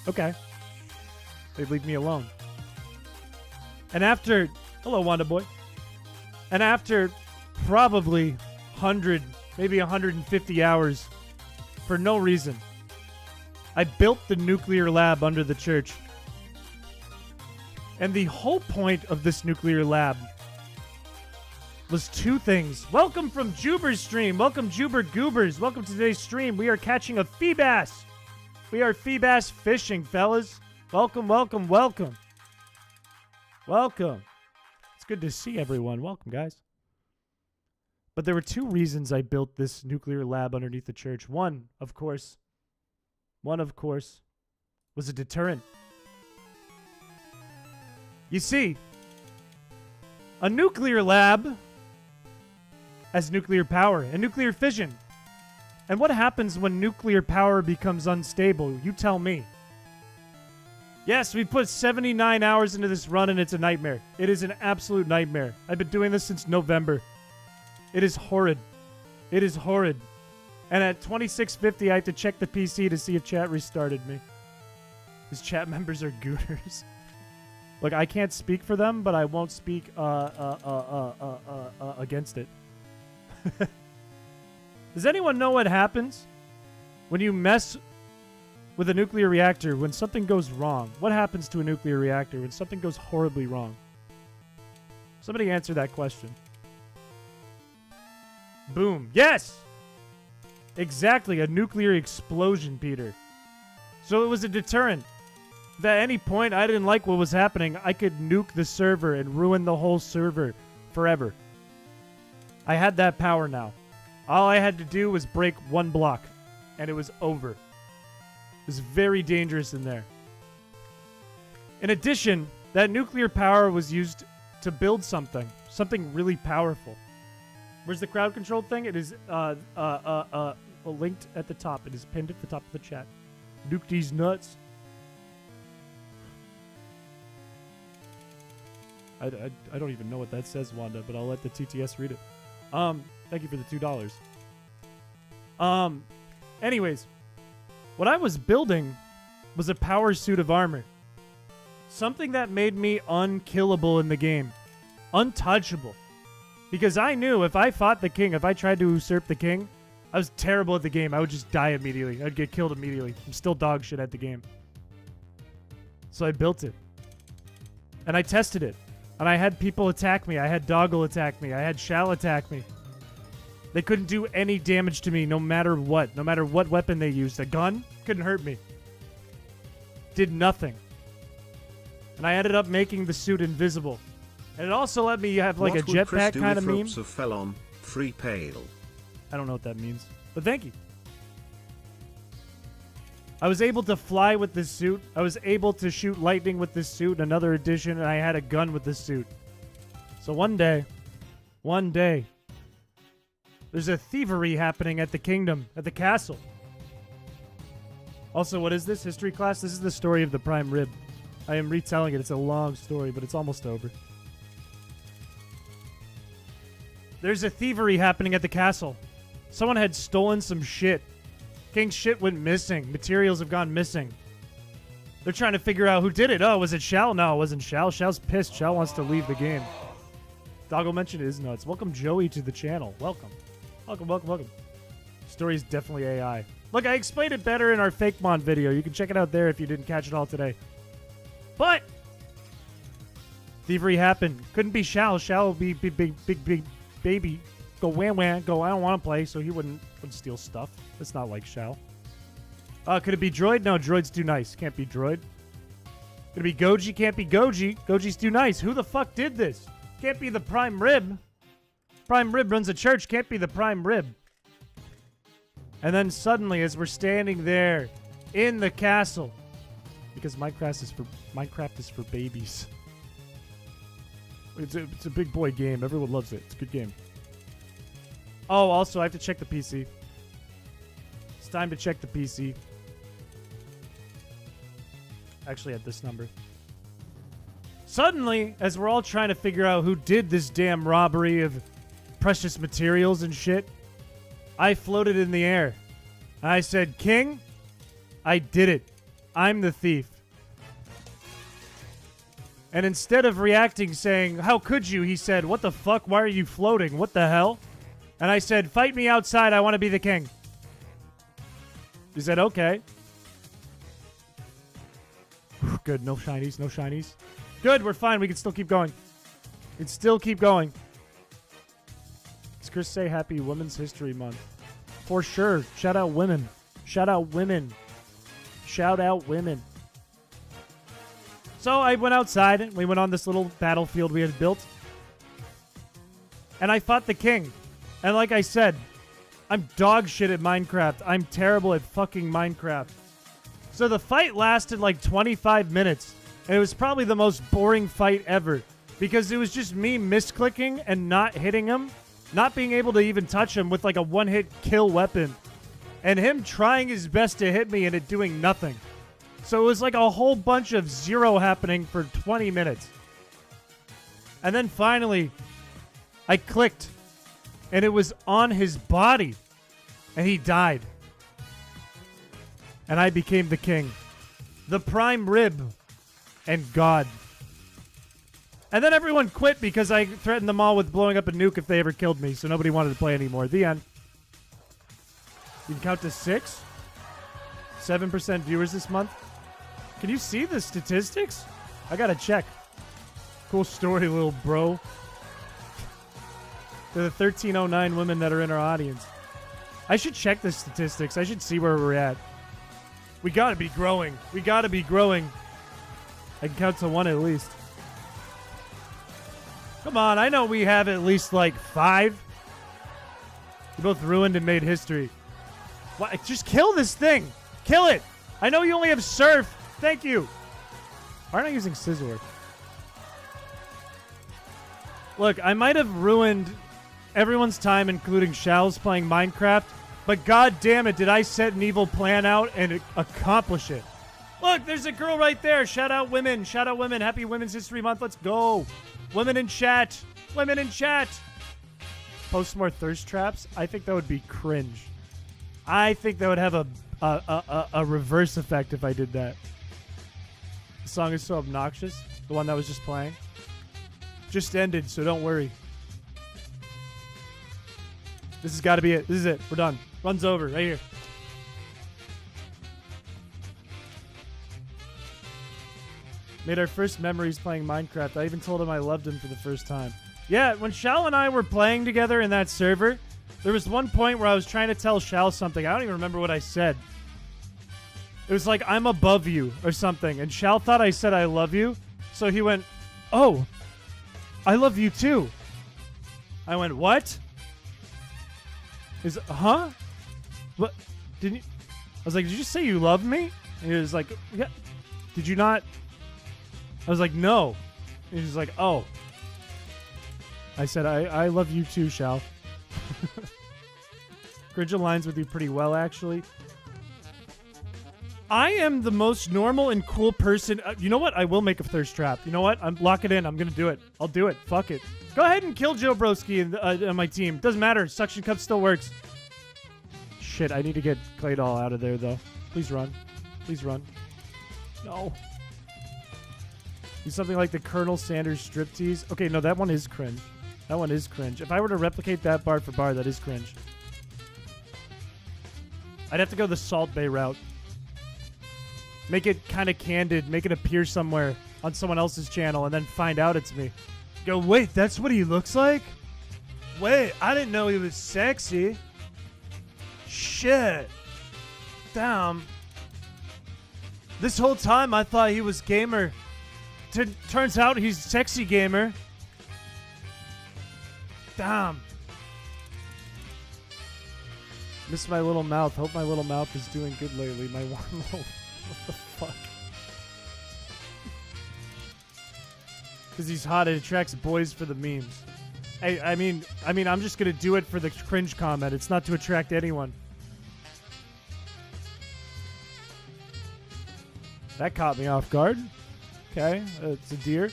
Okay. They'd leave me alone. And after... Hello, Wanda Boy. And after probably 100, maybe 150 hours, for no reason, I built the nuclear lab under the church. And the whole point of this nuclear lab was 2 things. Welcome from Juber's stream. Welcome, Juber Goobers. Welcome to today's stream. We are catching a FEEBAS. We are FEEBAS fishing, fellas. Welcome, welcome, welcome. Welcome. It's good to see everyone. Welcome, guys. But there were 2 reasons I built this nuclear lab underneath the church. One, of course, was a deterrent. You see, a nuclear lab has nuclear power and nuclear fission. And what happens when nuclear power becomes unstable? You tell me. Yes, we put 79 hours into this run and it's a nightmare. It is an absolute nightmare. I've been doing this since November. It is horrid. It is horrid. And at 2650, I have to check the PC to see if chat restarted me. His chat members are gooters. Look, I can't speak for them, but I won't speak against it. Does anyone know what happens when you mess with a nuclear reactor, when something goes wrong? What happens to a nuclear reactor when something goes horribly wrong? Somebody answer that question. Boom. Yes! Exactly, a nuclear explosion, Peter. So it was a deterrent. If at any point I didn't like what was happening, I could nuke the server and ruin the whole server forever. I had that power now. All I had to do was break one block, and it was over. It was very dangerous in there. In addition, that nuclear power was used to build something really powerful. Where's the crowd control thing? It is linked at the top. It is pinned at the top of the chat. Nuke these nuts. I don't even know what that says, Wanda, but I'll let the TTS read it. Thank you for the $2. Anyways, what I was building was a power suit of armor. Something that made me unkillable in the game. Untouchable. Because I knew if I fought the king, if I tried to usurp the king, I was terrible at the game. I would just die immediately. I'd get killed immediately. I'm still dog shit at the game. So I built it. And I tested it. And I had people attack me. I had Doggle attack me. I had Shall attack me. They couldn't do any damage to me no matter what. No matter what weapon they used. A gun couldn't hurt me. Did nothing. And I ended up making the suit invisible. And it also let me have like a jetpack kind of meme. Fell on free pale. I don't know what that means. But thank you. I was able to fly with this suit. I was able to shoot lightning with this suit in another edition, and I had a gun with this suit. So one day, there's a thievery happening at the kingdom, at the castle. Also, what is this? History class? This is the story of the prime rib. I am retelling it. It's a long story, but it's almost over. There's a thievery happening at the castle. Someone had stolen some shit. King's shit went missing. Materials have gone missing. They're trying to figure out who did it. Oh, was it Shall? No, it wasn't Shall. Shall's pissed. Shall wants to leave the game. Doggo mentioned it is nuts. Welcome, Joey, to the channel. Welcome. Welcome. Story is definitely AI. Look, I explained it better in our FakeMon video. You can check it out there if you didn't catch it all today. But thievery happened. Couldn't be Shall. Shall would be big baby. Go wham. Go, I don't want to play, so he wouldn't steal stuff. It's not like Shall. Could it be Droid? No, Droid's too nice. Can't be Droid. Could it be Goji? Can't be Goji. Goji's too nice. Who the fuck did this? Can't be the Prime Rib. Prime Rib runs a church. Can't be the Prime Rib. And then suddenly, as we're standing there in the castle, because Minecraft is for babies. It's a big boy game. Everyone loves it. It's a good game. Oh, also, I have to check the PC. It's time to check the PC. Actually, at this number. Suddenly, as we're all trying to figure out who did this damn robbery of precious materials and shit, I floated in the air. I said, King, I did it. I'm the thief. And instead of reacting saying, how could you? He said, what the fuck? Why are you floating? What the hell? And I said, fight me outside. I want to be the king. He said, okay. Good. No shinies. No shinies. Good. We're fine. We can still keep going. We can still keep going. Does Chris say Happy Women's History Month? For sure. Shout out women. Shout out women. Shout out women. So I went outside, and we went on this little battlefield we had built. And I fought the king. And like I said, I'm dog shit at Minecraft. I'm terrible at fucking Minecraft. So the fight lasted like 25 minutes. And it was probably the most boring fight ever. Because it was just me misclicking and not hitting him. Not being able to even touch him with like a one-hit kill weapon. And him trying his best to hit me and it doing nothing. So it was like a whole bunch of zero happening for 20 minutes. And then finally, I clicked. And it was on his body. And he died. And I became the king. The prime rib. And God. And then everyone quit because I threatened them all with blowing up a nuke if they ever killed me. So nobody wanted to play anymore. The end. You can count to 6? 7% viewers this month. Can you see the statistics? I gotta check. Cool story, little bro. To the 1309 women that are in our audience. I should check the statistics. I should see where we're at. We gotta be growing. We gotta be growing. I can count to 1 at least. Come on, I know we have at least like 5. You both ruined and made history. Why? Just kill this thing. Kill it. I know you only have surf. Thank you. Why aren't I using scissor? Look, I might have ruined everyone's time, including Shal's, playing Minecraft, but god damn it, did I set an evil plan out and accomplish it. Look, there's a girl right there. Shout out women. Shout out women. Happy Women's History Month. Let's go. Women in chat. Women in chat. Post more thirst traps. I think that would be cringe. I think that would have a reverse effect if I did that. The song is so obnoxious. The one that was just playing. Just ended, so don't worry. This has got to be it. This is it. We're done. Run's over. Right here. Made our first memories playing Minecraft. I even told him I loved him for the first time. Yeah, when Shal and I were playing together in that server, there was one point where I was trying to tell Shal something. I don't even remember what I said. It was like, I'm above you or something. And Shal thought I said I love you. So he went, oh, I love you too. I went, what? Huh? What? Didn't you? I was like, did you say you love me? And he was like, yeah. Did you not? I was like, no. And he was like, oh. I said, I love you too, Shal. Cringe aligns with you pretty well, actually. I am the most normal and cool person. You know what? I will make a thirst trap. You know what? I'm lock it in. I'm going to do it. I'll do it. Fuck it. Go ahead and kill Joe Broski and my team. Doesn't matter. Suction cup still works. Shit, I need to get Claydol out of there, though. Please run. Please run. No. Do something like the Colonel Sanders striptease. Okay, no, that one is cringe. That one is cringe. If I were to replicate that bar for bar, that is cringe. I'd have to go the Salt Bay route. Make it kind of candid. Make it appear somewhere on someone else's channel and then find out it's me. Go, wait, that's what he looks like? Wait, I didn't know he was sexy. Shit. Damn. This whole time I thought he was gamer. Turns out he's sexy gamer. Damn. Miss my little mouth. Hope my little mouth is doing good lately. My one little... What the fuck? Because he's hot, it attracts boys for the memes. Hey, I mean, I'm just gonna do it for the cringe comment. It's not to attract anyone. That caught me off guard. Okay, it's a deer.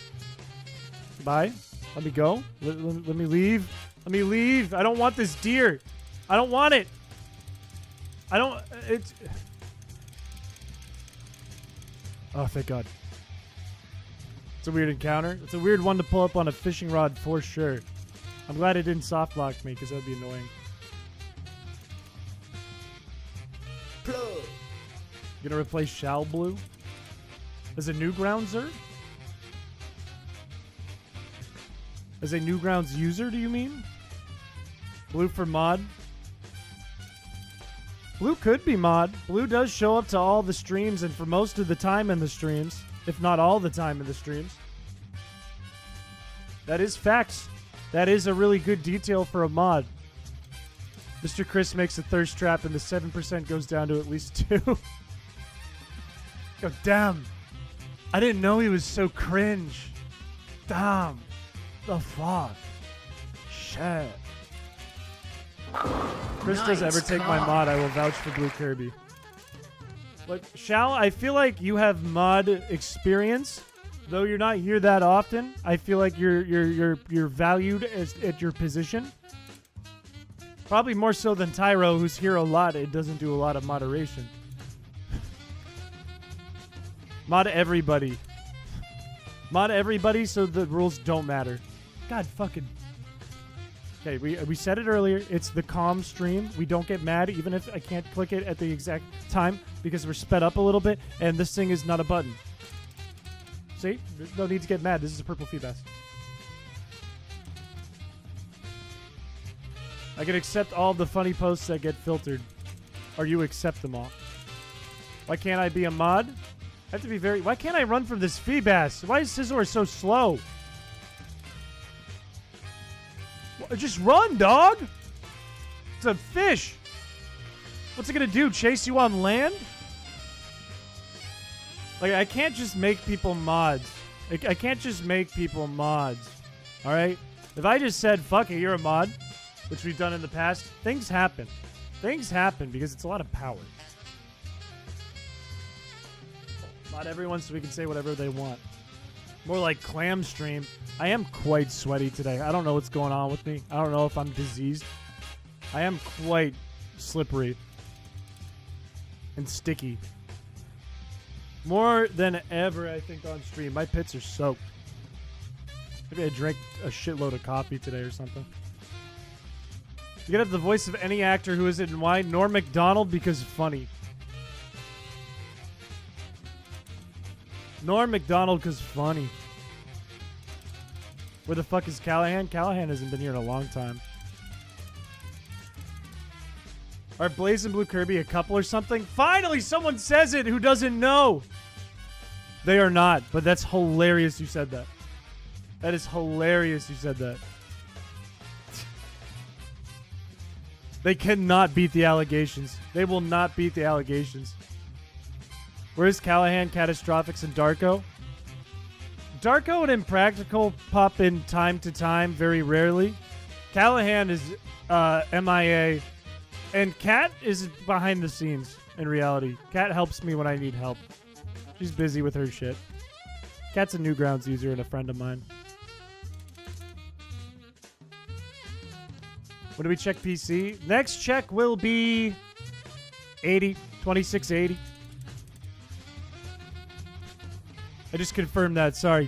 Bye. Let me go. Let me leave. Let me leave. I don't want this deer. I don't want it. I don't... It's... Oh, thank God. It's a weird encounter. It's a weird one to pull up on a fishing rod for sure. I'm glad it didn't soft lock me because that would be annoying. Plug. You gonna replace Shal Blue as a Newgroundser? As a Newgrounds user, do you mean? Blue for mod? Blue could be mod. Blue does show up to all the streams and for most of the time in the streams, if not all the time in the streams. That is facts. That is a really good detail for a mod. Mr. Chris makes a thirst trap and the 7% goes down to at least 2. Yo, damn. I didn't know he was so cringe. Damn. The fuck? Shit. Chris does ever take my mod, I will vouch for Blue Kirby. Look, Shal, I feel like you have mod experience, though you're not here that often. I feel like you're valued at your position. Probably more so than Tyro, who's here a lot. It doesn't do a lot of moderation. Mod everybody. Mod everybody so the rules don't matter. God fucking... Okay, we said it earlier. It's the calm stream. We don't get mad even if I can't click it at the exact time because we're sped up a little bit and this thing is not a button. See? There's no need to get mad. This is a purple FEEBAS. I can accept all the funny posts that get filtered. Or you accept them all. Why can't I be a mod? I have to be very... Why can't I run from this FEEBAS? Why is Scizor so slow? Just run, dog! It's a fish. What's it gonna do? Chase you on land? Like, I can't just make people mods. I can't just make people mods. All right? If I just said, fuck it, you're a mod, which we've done in the past, things happen. Things happen because it's a lot of power. Not everyone, so we can say whatever they want. More like clam stream. I am quite sweaty today. I don't know what's going on with me. I don't know if I'm diseased. I am quite slippery and sticky. More than ever, I think, on stream. My pits are soaked. Maybe I drank a shitload of coffee today or something. You could have the voice of any actor who is in why? Norm Macdonald, because funny. Norm Macdonald, because funny. Where the fuck is Callahan? Callahan hasn't been here in a long time. Are Blaze and Blue Kirby a couple or something? Finally, someone says it who doesn't know. They are not, but that's hilarious you said that. That is hilarious you said that. They cannot beat the allegations. They will not beat the allegations. Where's Callahan, Catastrophics, and Darko? Darko and Impractical pop in time to time, very rarely. Callahan is MIA. And Kat is behind the scenes, in reality. Kat helps me when I need help. She's busy with her shit. Kat's a Newgrounds user and a friend of mine. When do we check PC? Next check will be 2680. I just confirmed that, sorry.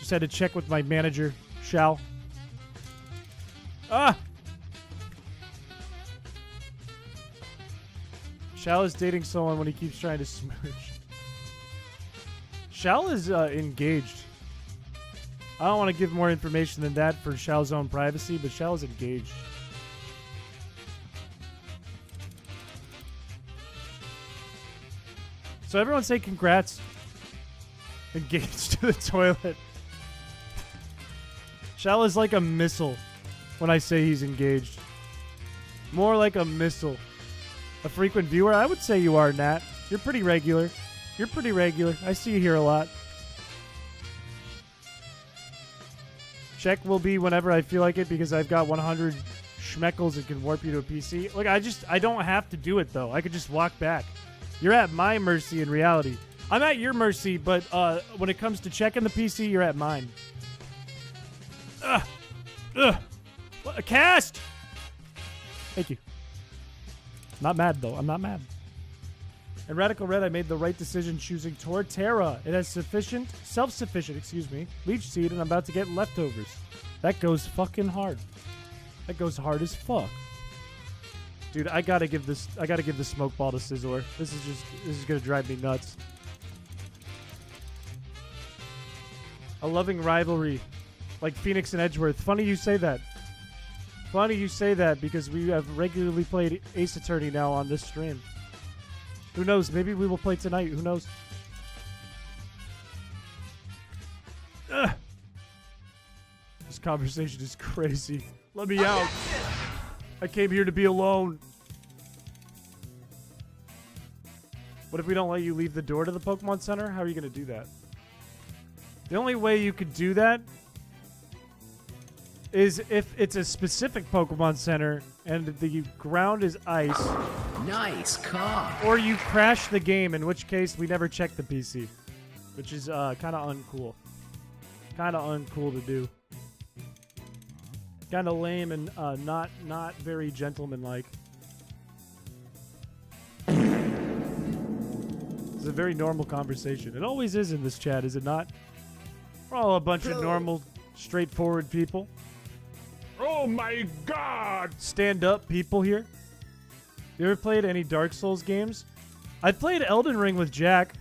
Just had to check with my manager, Shal. Ah! Shal is dating someone when he keeps trying to smooch. Shal is engaged. I don't want to give more information than that for Shal's own privacy, but Shal is engaged. So everyone say congrats. Engaged to the toilet. Shal is like a missile when I say he's engaged. More like a missile. A frequent viewer? I would say you are, Nat. You're pretty regular. You're pretty regular. I see you here a lot. Check will be whenever I feel like it because I've got 100 schmeckles and can warp you to a PC. Look, I don't have to do it, though. I could just walk back. You're at my mercy in reality. I'm at your mercy, but when it comes to checking the PC, you're at mine. What, a cast! Thank you. Not mad, though. I'm not mad. In Radical Red, I made the right decision choosing Torterra. It has self-sufficient, leech seed, and I'm about to get leftovers. That goes fucking hard. That goes hard as fuck. Dude, I gotta give the smoke ball to Scizor. This is gonna drive me nuts. A loving rivalry. Like Phoenix and Edgeworth. Funny you say that. Funny you say that because we have regularly played Ace Attorney now on this stream. Who knows? Maybe we will play tonight. Who knows? Ugh. This conversation is crazy. Let me out. I came here to be alone. What if we don't let you leave the door to the Pokemon Center? How are you going to do that? The only way you could do that is if it's a specific Pokemon Center and the ground is ice. Nice cock. Or you crash the game, in which case we never check the PC. Which is kind of uncool. Kind of uncool to do. Kind of lame and not very gentlemanlike. It's a very normal conversation. It always is in this chat, is it not? We're all a bunch of normal, straightforward people. Oh my god! Stand-up people here. You ever played any Dark Souls games? I played Elden Ring with Jack.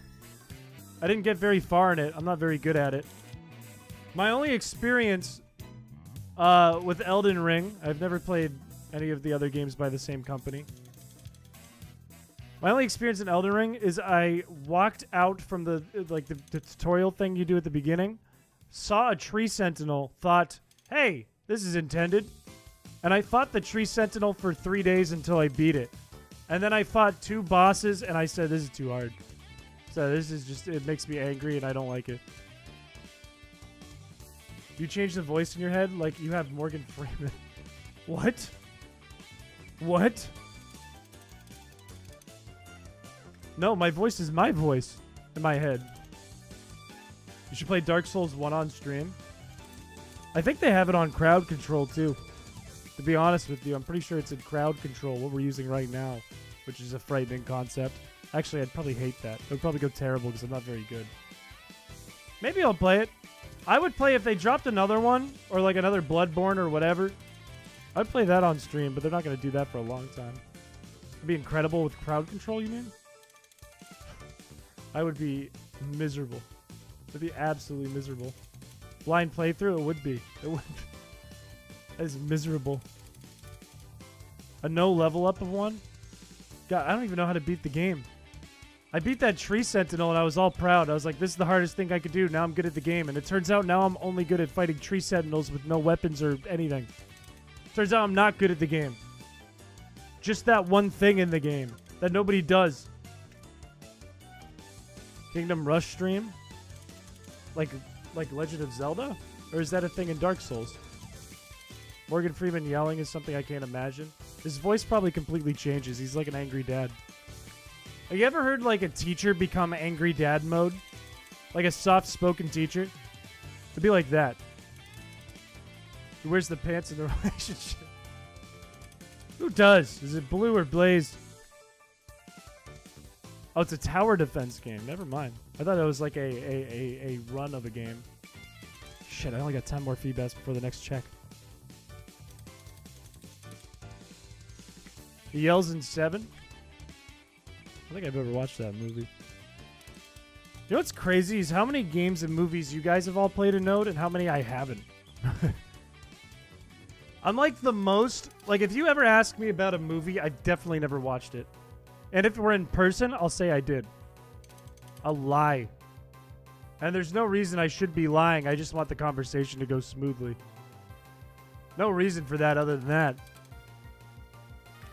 I didn't get very far in it. I'm not very good at it. My only experience with Elden Ring, I've never played any of the other games by the same company. My only experience in Elden Ring is I walked out from the tutorial thing you do at the beginning, saw a tree sentinel, thought, hey, this is intended, And I fought the Tree Sentinel for 3 days until I beat it. And then I fought 2 bosses, and I said, this is too hard. So this is just, it makes me angry, and I don't like it. You change the voice in your head like you have Morgan Freeman. What? What? No, my voice is my voice in my head. You should play Dark Souls 1 on stream. I think they have it on crowd control too. To be honest with you, I'm pretty sure it's in crowd control, what we're using right now, which is a frightening concept. Actually, I'd probably hate that. It would probably go terrible because I'm not very good. Maybe I'll play it. I would play if they dropped another one, or like another Bloodborne or whatever. I'd play that on stream, but they're not going to do that for a long time. It'd be incredible with crowd control, you mean? I would be miserable. It'd be absolutely miserable. Blind playthrough? It would be. It would be. That is miserable. A no level up of one? God, I don't even know how to beat the game. I beat that Tree Sentinel and I was all proud. I was like, this is the hardest thing I could do. Now I'm good at the game. And it turns out now I'm only good at fighting Tree Sentinels with no weapons or anything. Turns out I'm not good at the game. Just that one thing in the game that nobody does. Kingdom Rush stream? Like Legend of Zelda? Or is that a thing in Dark Souls? Morgan Freeman yelling is something I can't imagine. His voice probably completely changes. He's like an angry dad. Have you ever heard like a teacher become angry dad mode? Like a soft-spoken teacher? It'd be like that. He wears the pants in the relationship. Who does? Is it Blue or Blaze? Oh, it's a tower defense game. Never mind. I thought it was like a run of a game. Shit, I only got 10 more FEEBAS before the next check. He yells in 7? I don't think I've ever watched that movie. You know what's crazy is how many games and movies you guys have all played a note and how many I haven't. I'm like the most... Like, if you ever ask me about a movie, I definitely never watched it. And if we're in person, I'll say I did. I'll lie. And there's no reason I should be lying. I just want the conversation to go smoothly. No reason for that other than that.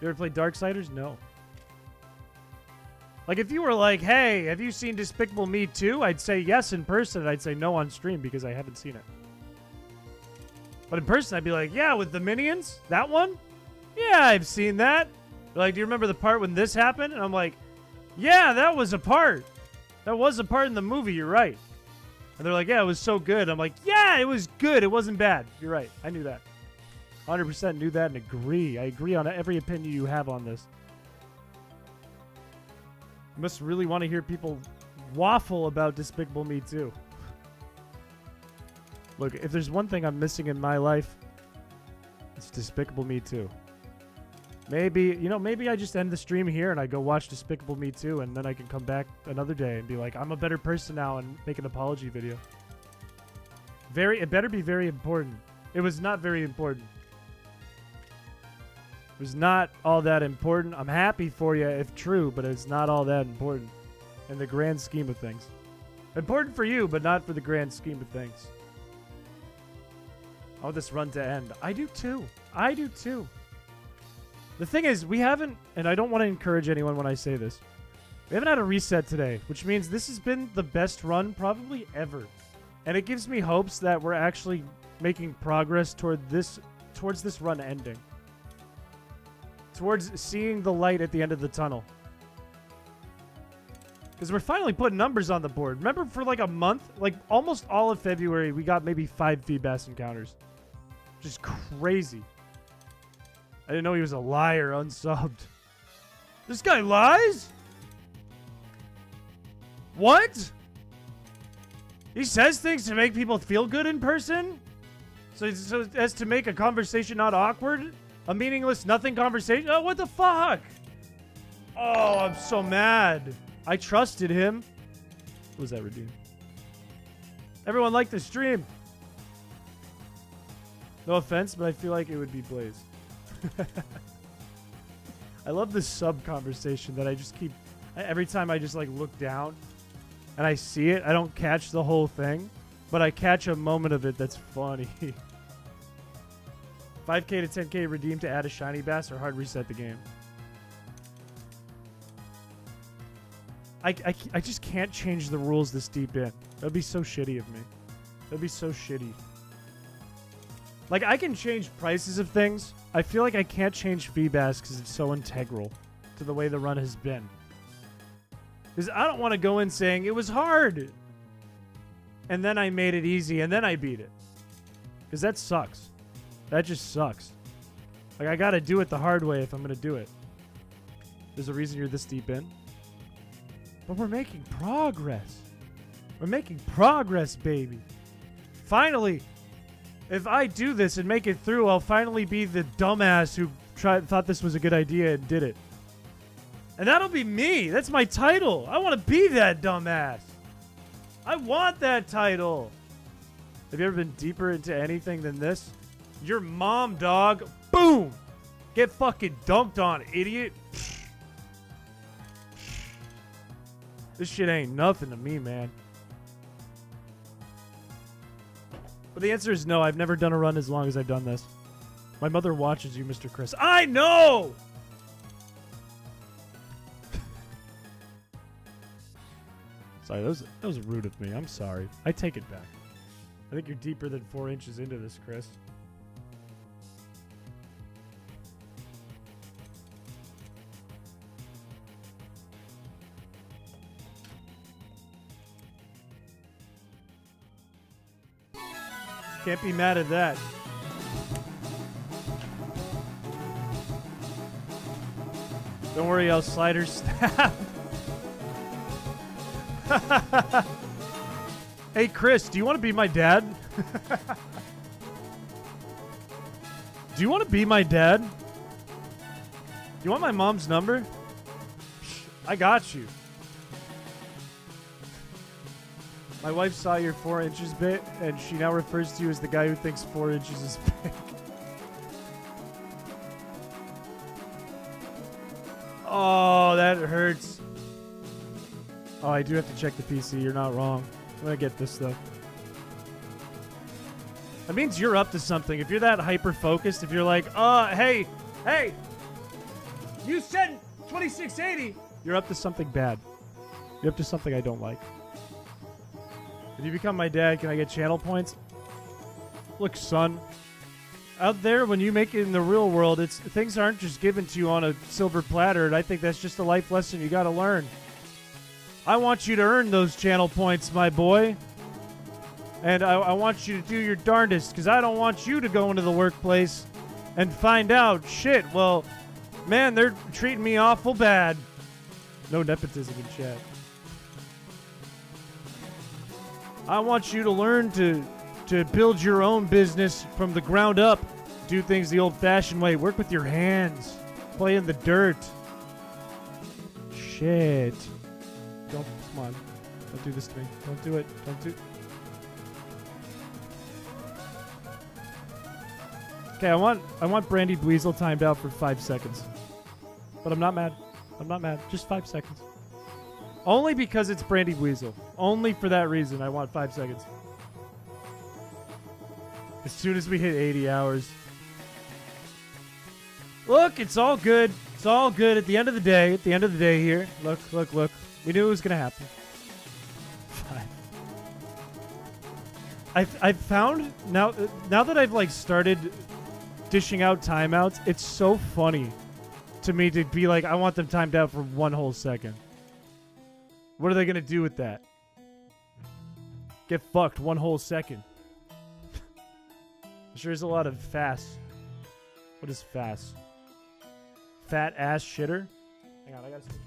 You ever played Darksiders? No. Like, if you were like, hey, have you seen Despicable Me 2? I'd say yes in person, and I'd say no on stream because I haven't seen it. But in person, I'd be like, yeah, with the Minions? That one? Yeah, I've seen that. They're like, do you remember the part when this happened? And I'm like, yeah, that was a part. That was a part in the movie, you're right. And they're like, yeah, it was so good. I'm like, yeah, it was good. It wasn't bad. You're right. I knew that. 100% knew that and agree. I agree on every opinion you have on this. You must really want to hear people waffle about Despicable Me 2. Look, if there's one thing I'm missing in my life, it's Despicable Me 2. Maybe, maybe I just end the stream here and I go watch Despicable Me 2 and then I can come back another day and be like, I'm a better person now and make an apology video. It better be very important. It was not very important. It was not all that important. I'm happy for you if true, but it's not all that important in the grand scheme of things. Important for you, but not for the grand scheme of things. I want this run to end. I do too. I do too. The thing is, we haven't, and I don't want to encourage anyone when I say this, we haven't had a reset today, which means this has been the best run probably ever. And it gives me hopes that we're actually making progress towards this run ending. Towards seeing the light at the end of the tunnel. Because we're finally putting numbers on the board. Remember for like a month, like almost all of February, we got maybe 5 FEEBAS encounters. Just crazy. I didn't know he was a liar unsubbed. This guy lies? What? He says things to make people feel good in person? So as to make a conversation not awkward? A meaningless nothing conversation? Oh, what the fuck? Oh, I'm so mad. I trusted him. Was that redeemed? Everyone liked the stream. No offense, but I feel like it would be Blaze. I love this sub conversation that I just keep... Every time I just like look down and I see it, I don't catch the whole thing, but I catch a moment of it that's funny. 5K to 10K redeem to add a shiny bass or hard reset the game. I just can't change the rules this deep in. That would be so shitty of me. That would be so shitty. Like, I can change prices of things. I feel like I can't change FEEBAS because it's so integral to the way the run has been. Because I don't want to go in saying it was hard. And then I made it easy and then I beat it. Because that sucks. That just sucks. Like, I got to do it the hard way if I'm going to do it. There's a reason you're this deep in. But we're making progress. We're making progress, baby. Finally, if I do this and make it through, I'll finally be the dumbass who thought this was a good idea and did it. And that'll be me. That's my title. I want to be that dumbass. I want that title. Have you ever been deeper into anything than this? Your mom, dog. Boom. Get fucking dunked on, idiot. This shit ain't nothing to me, man. But the answer is no. I've never done a run as long as I've done this. My mother watches you, Mr. Chris. I know! Sorry, that was rude of me. I'm sorry. I take it back. I think you're deeper than 4 inches into this, Chris. Can't be mad at that. Don't worry, I'll slider snap. Hey, Chris, do you want to be my dad? Do you want to be my dad? Do you want my mom's number? I got you. My wife saw your 4 inches bit, and she now refers to you as the guy who thinks 4 inches is big. Oh, that hurts. Oh, I do have to check the PC. You're not wrong. I'm gonna get this, though. That means you're up to something. If you're that hyper-focused, if you're like, hey, you said 2680. You're up to something bad. You're up to something I don't like. If you become my dad, can I get channel points? Look, son. Out there, when you make it in the real world, things aren't just given to you on a silver platter, and I think that's just a life lesson you gotta learn. I want you to earn those channel points, my boy. And I want you to do your darndest, because I don't want you to go into the workplace and find out, shit, well, man, they're treating me awful bad. No nepotism in chat. I want you to learn to build your own business from the ground up. Do things the old-fashioned way. Work with your hands. Play in the dirt. Shit. Come on. Don't do this to me. Don't do it. Don't do... Okay, I want Brandy Dweezil timed out for 5 seconds. But I'm not mad. I'm not mad. Just 5 seconds. Only because it's Brandy Dweezil. Only for that reason I want 5 seconds. As soon as we hit 80 hours. Look, it's all good. It's all good at the end of the day. At the end of the day here. Look, look, look. We knew it was going to happen. 5. I've found, now that I've like started dishing out timeouts, it's so funny to me to be like, I want them timed out for 1 whole second. What are they going to do with that? Get fucked 1 whole second. I'm sure there's a lot of fast. What is fast? Fat ass shitter? Hang on, I gotta see.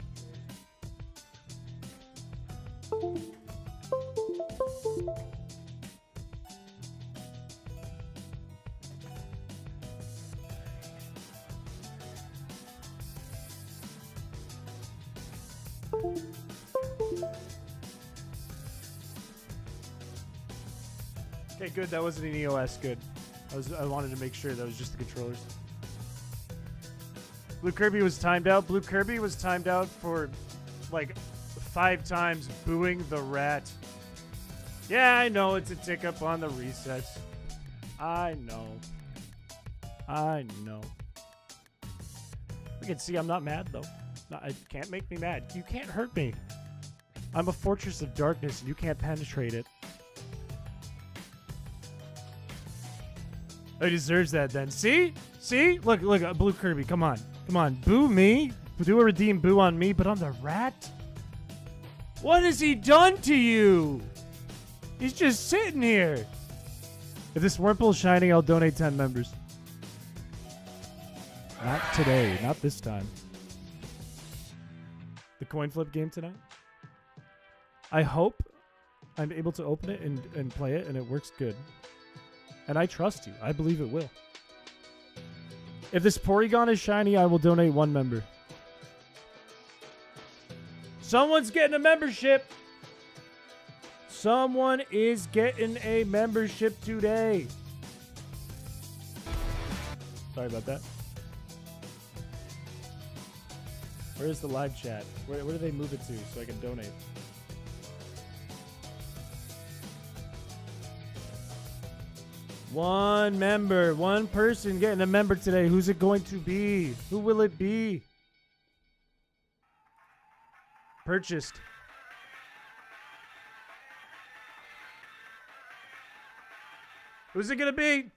Okay, good. That wasn't an EOS. Good. I wanted to make sure that was just the controllers. Blue Kirby was timed out. Blue Kirby was timed out for like 5 times booing the rat. Yeah, I know it's a tick up on the resets. I know. I know. We can see I'm not mad, though. No, it can't make me mad. You can't hurt me. I'm a fortress of darkness, and you can't penetrate it. Oh, he deserves that, then. See? See? Look, Blue Kirby. Come on. Come on. Boo me. Do a redeem boo on me, but on the rat? What has he done to you? He's just sitting here. If this Wurmple is shining, I'll donate 10 members. Not today. Not this time. The coin flip game tonight? I hope I'm able to open it and play it, and it works good. And I trust you. I believe it will. If this Porygon is shiny, I will donate 1 member. Someone's getting a membership. Someone is getting a membership today. Sorry about that. Where is the live chat? Where do they move it to so I can donate? One member, one person getting a member today. Who's it going to be? Who will it be? Purchased. Who's it gonna be?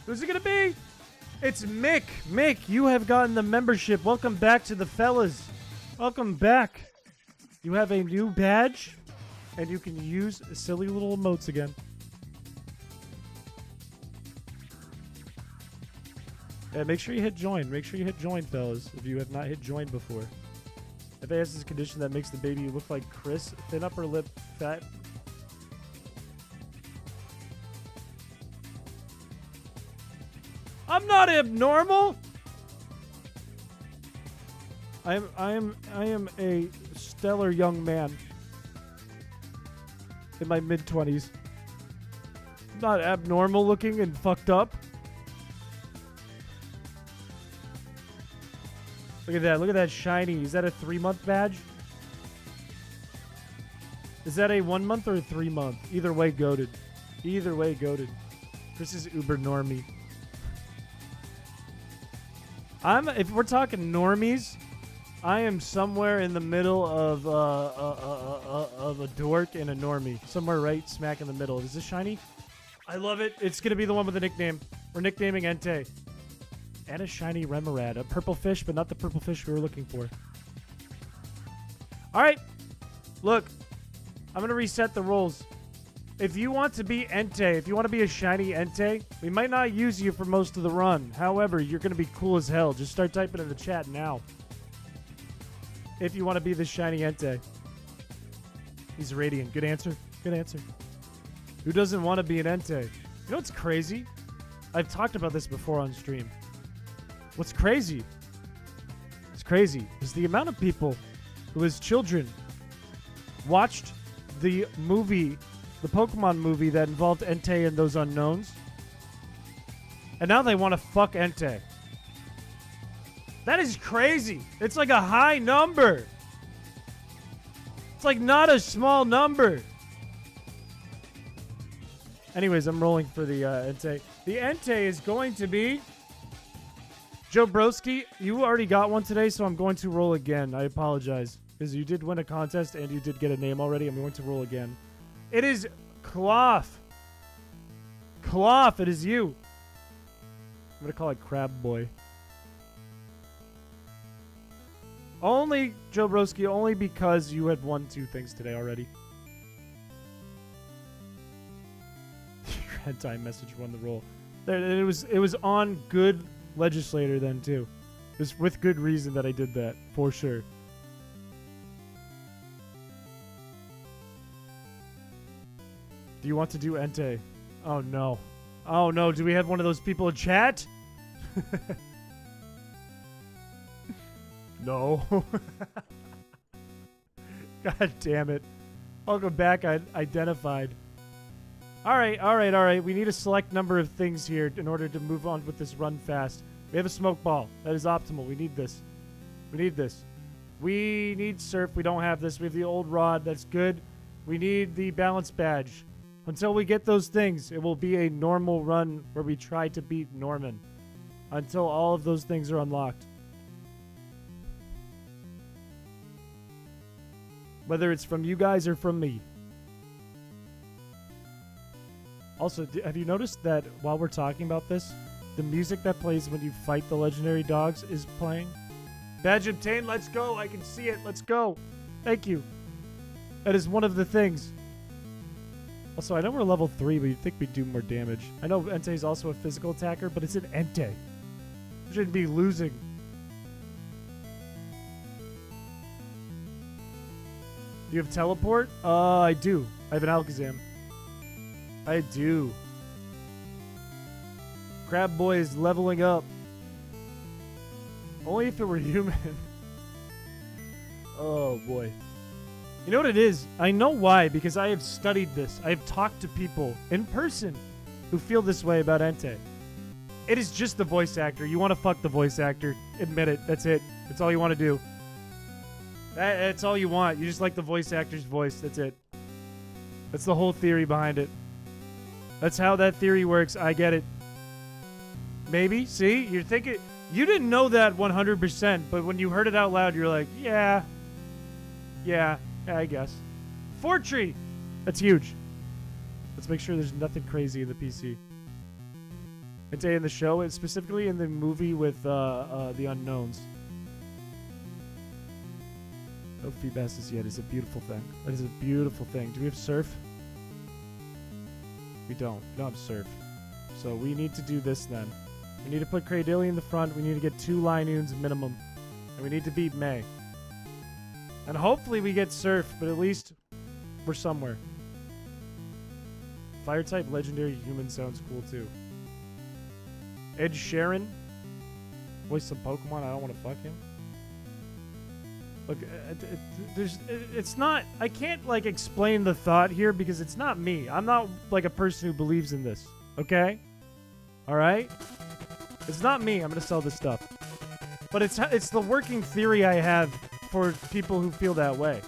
Who's it gonna be? It's Mick. Mick, you have gotten the membership. Welcome back to the fellas. Welcome back. You have a new badge, and you can use silly little emotes again. Yeah, make sure you hit join. Make sure you hit join, fellas, if you have not hit join before. FAS is a condition that makes the baby look like Chris. Thin upper lip, fat. I'm not abnormal. I am a stellar young man in my mid-20s. Not abnormal looking and fucked up. Look at that. Look at that shiny. Is that a 3-month badge? Is that a 1 month or a 3 month? Either way, goated. Either way, goated. Chris is uber normie. If we're talking normies, I am somewhere in the middle of a dork and a normie. Somewhere right smack in the middle. Is this shiny? I love it. It's going to be the one with the nickname. We're nicknaming Entei. And a shiny Remoraid. A purple fish, but not the purple fish we were looking for. Alright. Look. I'm going to reset the rules. If you want to be Entei, if you want to be a shiny Entei, we might not use you for most of the run. However, you're going to be cool as hell. Just start typing in the chat now. If you want to be the shiny Entei. He's radiant. Good answer. Good answer. Who doesn't want to be an Entei? You know what's crazy? I've talked about this before on stream. What's crazy? It's crazy is the amount of people who as children watched the movie, the Pokemon movie that involved Entei and those unknowns. And now they want to fuck Entei. That is crazy. It's like a high number. It's like not a small number. Anyways, I'm rolling for the Entei. The Entei is going to be... Joe Broski, you already got one today, so I'm going to roll again. I apologize. Because you did win a contest and you did get a name already. I'm going to roll again. It is Cloth. Cloth, it is you. I'm going to call it Crab Boy. Only, Joe Broski, only because you had won 2 things today already. Your hentai message won the roll. It was on Good Legislator then too. It was with good reason that I did that, for sure. Do you want to do Entei? Oh no. Oh no, do we have one of those people in chat? No. God damn it. Welcome back, identified. Alright. We need a select number of things here in order to move on with this run fast. We have a smoke ball. That is optimal. We need this. We need surf. We don't have this. We have the old rod. That's good. We need the balance badge. Until we get those things, it will be a normal run where we try to beat Norman. Until all of those things are unlocked. Whether it's from you guys or from me. Also, have you noticed that while we're talking about this, the music that plays when you fight the legendary dogs is playing? Badge obtained, let's go. I can see it. Let's go. Thank you. That is one of the things. Also, I know we're level 3, but you'd think we'd do more damage. I know Entei is also a physical attacker, but it's an Entei. We shouldn't be losing. Do you have teleport? I do. I have an Alakazam. I do. Crab Boy is leveling up. Only if it were human. Oh, boy. You know what it is? I know why, because I have studied this. I have talked to people in person who feel this way about Entei. It is just the voice actor. You want to fuck the voice actor. Admit it. That's it. That's all you want to do. That's all you want. You just like the voice actor's voice. That's it. That's the whole theory behind it. That's how that theory works. I get it. Maybe. See? You're thinking... You didn't know that 100%, but when you heard it out loud, you're like, yeah. Yeah, I guess. Fortree! That's huge. Let's make sure there's nothing crazy in the PC. Entei in the show, and specifically in the movie with the Unknowns. No FEEBAS as yet is a beautiful thing. That is a beautiful thing. Do we have surf? We don't. We don't have surf. So we need to do this then. We need to put Cradilly in the front. We need to get 2 Linoons minimum. And we need to beat May. And hopefully we get surf, but at least we're somewhere. Fire type legendary human sounds cool too. Ed Sheeran. Voice some Pokemon. I don't want to fuck him. Look, it's not, I can't like explain the thought here because it's not me. I'm not like a person who believes in this. Okay? Alright? It's not me. I'm going to sell this stuff. But it's the working theory I have for people who feel that way.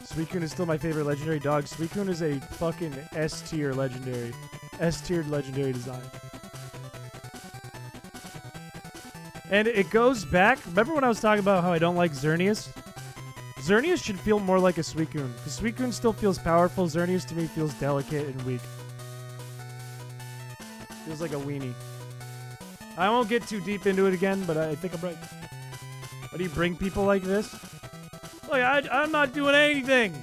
Suicune is still my favorite legendary dog. Suicune is a fucking S-tier legendary. S-tiered legendary design. And it goes back... Remember when I was talking about how I don't like Xerneas? Xerneas should feel more like a Suicune. Because Suicune still feels powerful. Xerneas to me feels delicate and weak. Feels like a weenie. I won't get too deep into it again, but I think I'm right. Why do you bring people like this? Look, I'm not doing anything.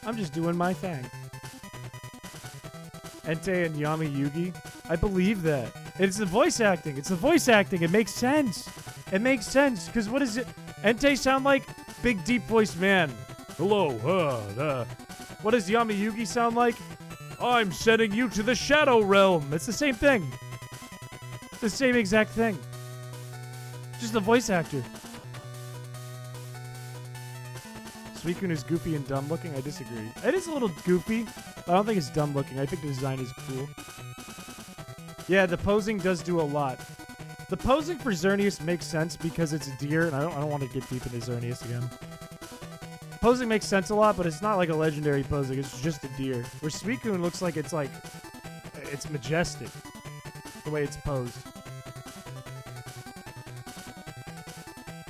I'm just doing my thing. Entei and Yami Yugi. I believe that. It's the voice acting. It's the voice acting. It makes sense. It makes sense. Because what is it? Entei sound like big, deep voiced man. Hello. What does Yami Yugi sound like? I'm sending you to the Shadow Realm. It's the same thing. It's the same exact thing. Just the voice actor. Suicune is goofy and dumb looking. I disagree. It is a little goofy. I don't think it's dumb looking. I think the design is cool. Yeah, the posing does do a lot. The posing for Xerneas makes sense because it's a deer, and I don't want to get deep into Xerneas again. Posing makes sense a lot, but it's not like a legendary posing. It's just a deer. Where Suicune looks like it's majestic. The way it's posed.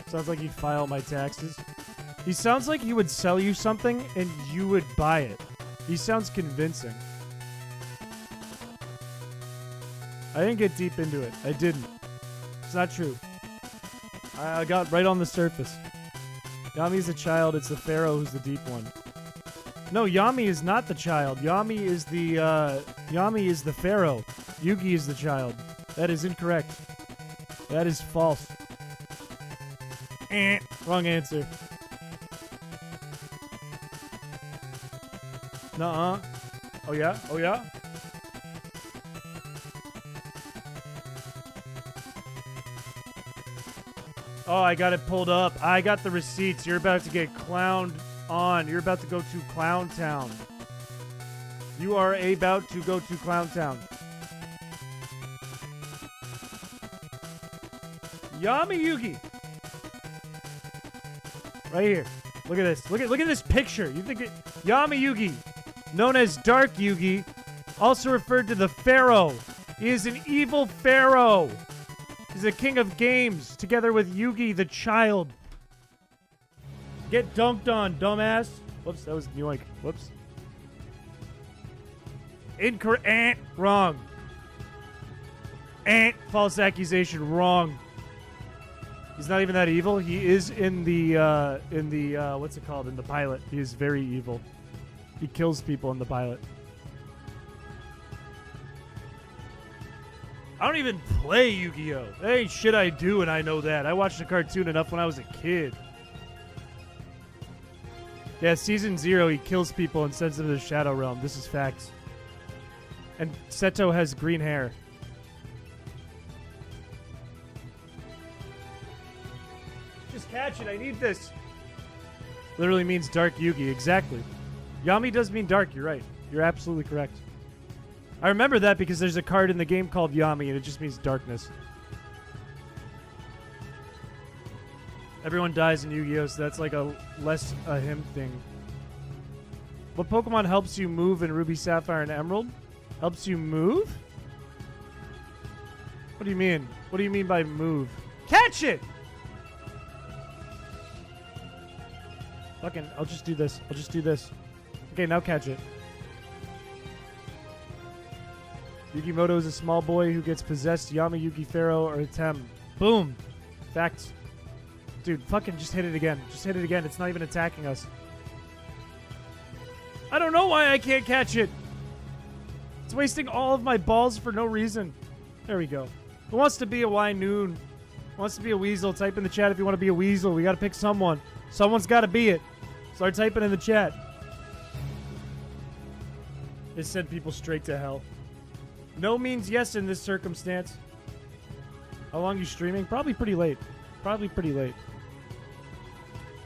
Sounds like he'd file my taxes. He sounds like he would sell you something and you would buy it. He sounds convincing. I didn't get deep into it. I didn't. It's not true. I got right on the surface. Yami's a child. It's the pharaoh who's the deep one. No, Yami is not the child. Yami is the pharaoh. Yugi is the child. That is incorrect. That is false. Wrong answer. Nuh-uh. Oh yeah? Oh yeah? Oh, I got it pulled up. I got the receipts. You're about to get clowned on. You're about to go to Clown Town. You are about to go to Clown Town. Yami Yugi. Right here. Look at this. Look at this picture. You think Yami Yugi, known as Dark Yugi, also referred to the Pharaoh. He is an evil pharaoh. He's the king of games, together with Yugi the child. Get dunked on, dumbass. Whoops, that was yoink. Whoops. Incorrect. Wrong. False accusation. Wrong. He's not even that evil. He is in the what's it called? In the pilot. He is very evil. He kills people in the pilot. I don't even play Yu-Gi-Oh! That ain't shit I do, and I know that. I watched the cartoon enough when I was a kid. Yeah, Season 0, he kills people and sends them to the Shadow Realm. This is facts. And Seto has green hair. Just catch it, I need this. Literally means Dark Yugi, exactly. Yami does mean dark, you're right. You're absolutely correct. I remember that because there's a card in the game called Yami, and it just means darkness. Everyone dies in Yu-Gi-Oh!, so that's like a less a him thing. What Pokemon helps you move in Ruby, Sapphire, and Emerald? Helps you move? What do you mean? What do you mean by move? Catch it! Fucking, I'll just do this. I'll just do this. Okay, now catch it. Yugimoto is a small boy who gets possessed. Yami, Yugi, Pharaoh, or Tem. Boom. Facts. Dude, fucking just hit it again. Just hit it again. It's not even attacking us. I don't know why I can't catch it. It's wasting all of my balls for no reason. There we go. Who wants to be a Wynoon? Who wants to be a weasel? Type in the chat if you want to be a weasel. We got to pick someone. Someone's got to be it. Start typing in the chat. It sent people straight to hell. No means yes in this circumstance. How long are you streaming? Probably pretty late. Probably pretty late.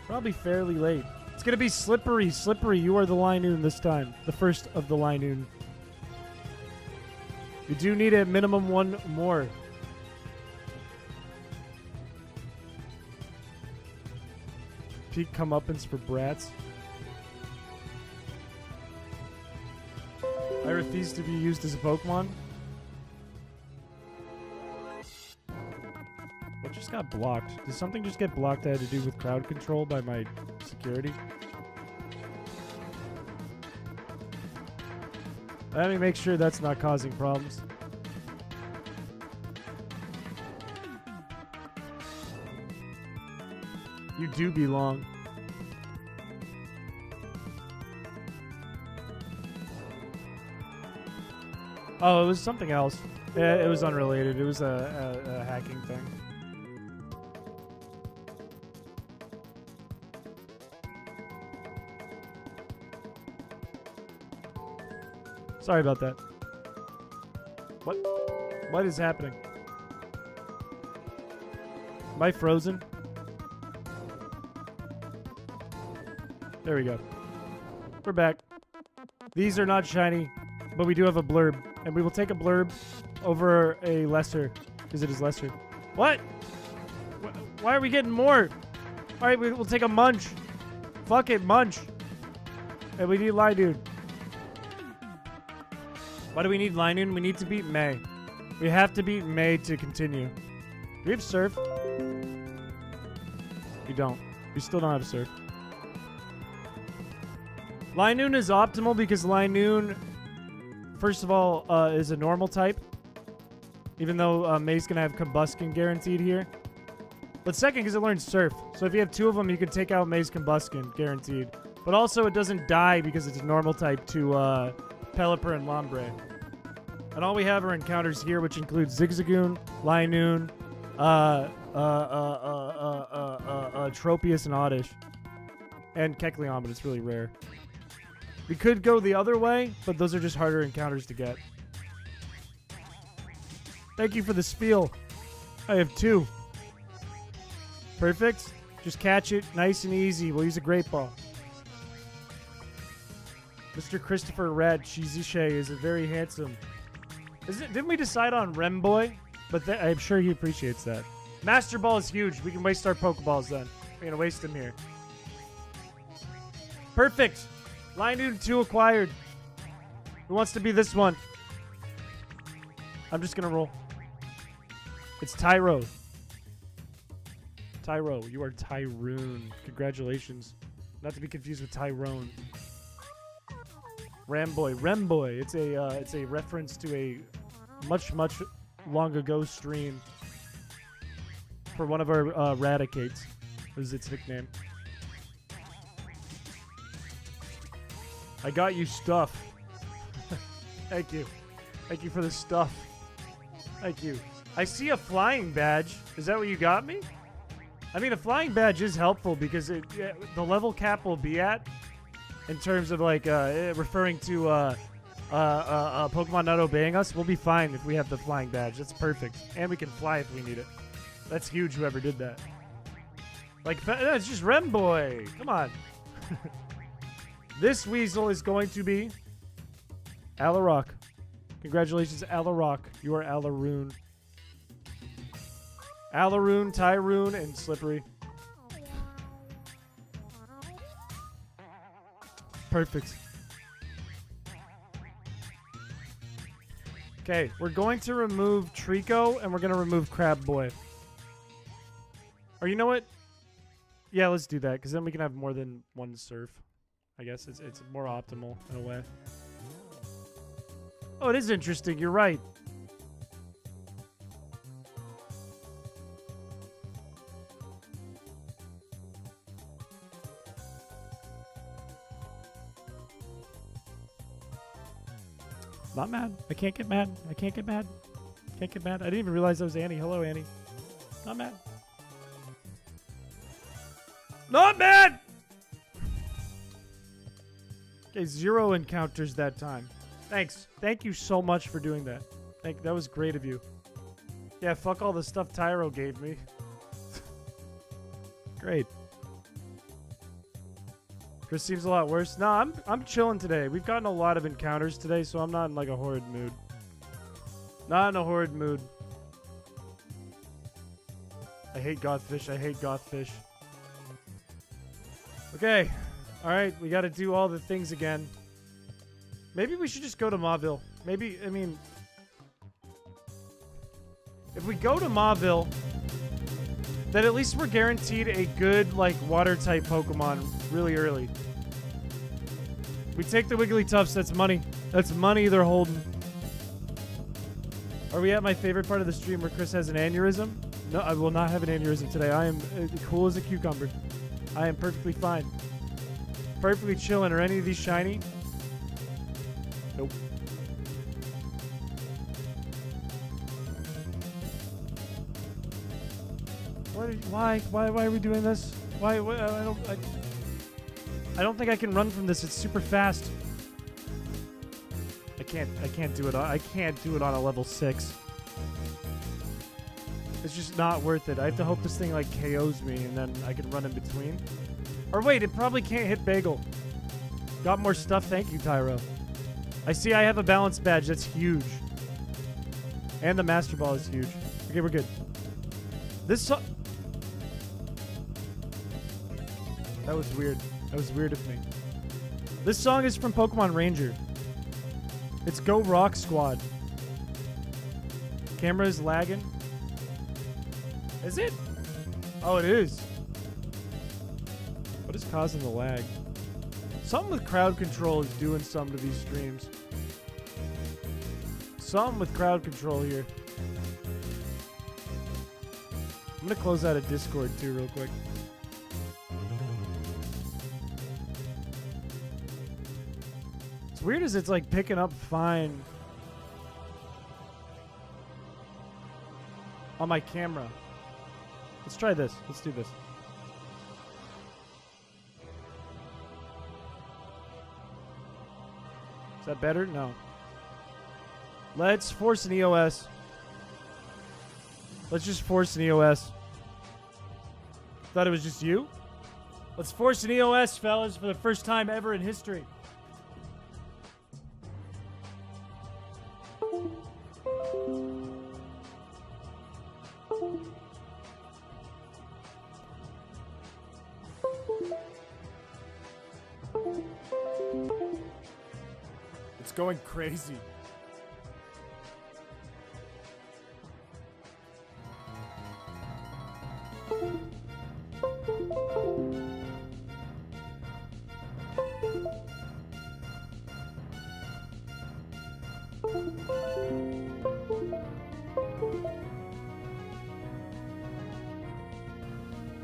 Probably fairly late. It's going to be Slippery. Slippery, you are the Linoon this time. The first of the Linoon. You do need a minimum one more. Peak comeuppance for brats. I refuse to be used as a Pokemon. What just got blocked? Did something just get blocked that had to do with crowd control by my security? Let me make sure that's not causing problems. You do belong. Oh, it was something else. It was unrelated. It was a hacking thing. Sorry about that. What is happening? Am I frozen? There we go. We're back. These are not shiny, but we do have a blurb. And we will take a blurb over a lesser, because it is lesser. What? Why are we getting more? All right, we'll take a munch. Fuck it, munch. And we need Linoon. Why do we need Linoon? We need to beat May. We have to beat May to continue. Do we have Surf? We don't. We still don't have Surf. Linoon is optimal because Linoon, first of all, is a normal type. Even though May's going to have Combustion guaranteed here. But second, because it learns Surf. So if you have two of them, you can take out May's Combustion guaranteed. But also, it doesn't die because it's a normal type to Pelipper and Lombre. And all we have are encounters here, which include Zigzagoon, Linoon, Tropius, and Oddish. And Kecleon, but it's really rare. We could go the other way, but those are just harder encounters to get. Thank you for the spiel. I have two. Perfect. Just catch it nice and easy. We'll use a great ball. Mr. Christopher Rat Chiziche is a very handsome. Didn't we decide on Remboy? But I'm sure he appreciates that. Master Ball is huge. We can waste our Pokeballs then. We're going to waste them here. Perfect. Line Newton 2 acquired. Who wants to be this one? I'm just going to roll. It's Tyro. Tyro, you are Tyrone. Congratulations. Not to be confused with Tyrone. Ramboy. Remboy. It's a reference to a much long ago stream for one of our Radicates. Is its nickname. I got you stuff. Thank you. Thank you for the stuff. Thank you. I see a flying badge. Is that what you got me? I mean, a flying badge is helpful because the level cap will be at, in terms of like referring to Pokemon not obeying us, we'll be fine if we have the flying badge. That's perfect. And we can fly if we need it. That's huge, whoever did that. Like, it's just Remboy. Come on. This weasel is going to be Alarock. Congratulations, Alarock. You are Alaroon. Alaroon, Tyroon, and Slippery. Perfect. Okay, we're going to remove Trico, and we're going to remove Crab Boy. Or you know what? Yeah, let's do that, because then we can have more than one surf. I guess it's more optimal in a way. Oh, it is interesting. You're right. Not mad. I can't get mad. I can't get mad. Can't get mad. I didn't even realize that was Annie. Hello, Annie. Not mad. Not mad! Okay, 0 encounters that time. Thanks. Thank you so much for doing that. That was great of you. Yeah, fuck all the stuff Tyro gave me. Great. Chris seems a lot worse. No, I'm chilling today. We've gotten a lot of encounters today, so I'm not in like a horrid mood. Not in a horrid mood. I hate Gothfish. I hate Gothfish. Okay. Alright, we gotta do all the things again. Maybe we should just go to Mauville. Maybe, I mean... If we go to Mauville, then at least we're guaranteed a good, like, water-type Pokemon really early. We take the Wigglytuffs, that's money. That's money they're holding. Are we at my favorite part of the stream where Chris has an aneurysm? No, I will not have an aneurysm today. I am cool as a cucumber. I am perfectly fine. Perfectly chilling. Are any of these shiny? Nope. Why are we doing this? Why I don't think I can run from this. It's super fast. I can't do it. I can't do it on a level 6. It's just not worth it. I have to hope this thing like KOs me and then I can run in between. Or wait, it probably can't hit Bagel. Got more stuff. Thank you, Tyro. I see I have a balance badge. That's huge. And the Master Ball is huge. Okay, we're good. This That was weird. That was weird of me. This song is from Pokemon Ranger. It's Go Rock Squad. Camera is lagging. Is it? Oh, it is. What is causing the lag? Something with crowd control is doing something to these streams. Something with crowd control here. I'm gonna close out of Discord too real quick. It's weird as it's like picking up fine on my camera. Let's try this. Let's do this. Is that better? No. Let's force an EOS. Let's just force an EOS. Thought it was just you? Let's force an EOS, fellas, for the first time ever in history. going crazy.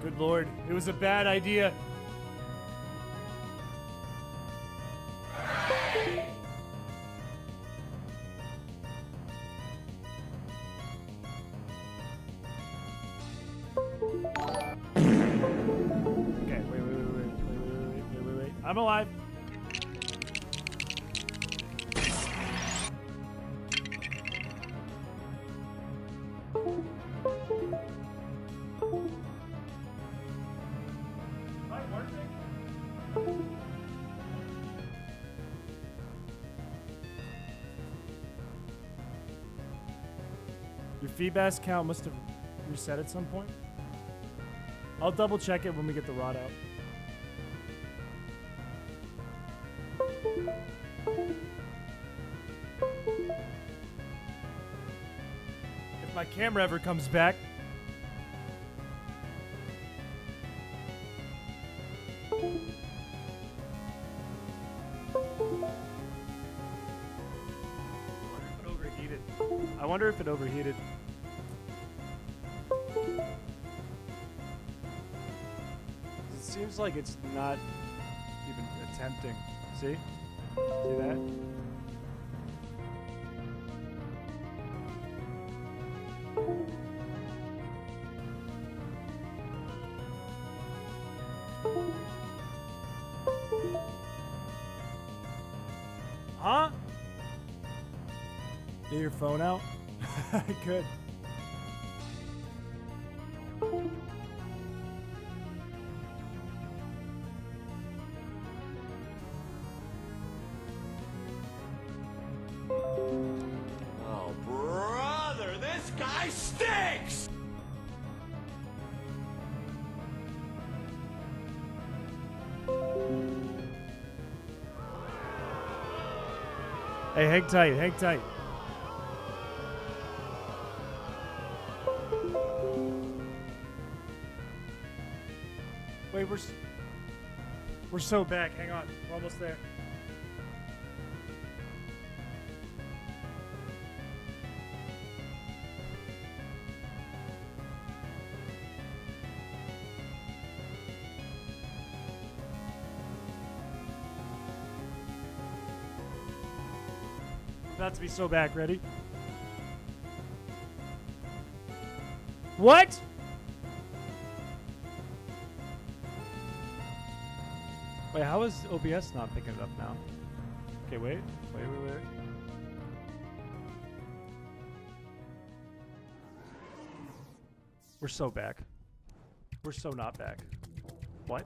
Good lord, it was a bad idea. Okay, wait. I'm alive. Your FEEBAS count must have reset at some point. I'll double check it when we get the rod out. If my camera ever comes back. I wonder if it overheated. It seems like it's not even attempting. See? See that? Huh? Get your phone out? I could. Oh, brother, this guy stinks! Hey, hang tight, hang tight. Wait, we're so back. Hang on. We're almost there. We're about to be so back. Ready? What? Wait, how is OBS not picking it up now? Okay, wait. We're so back. We're so not back. What?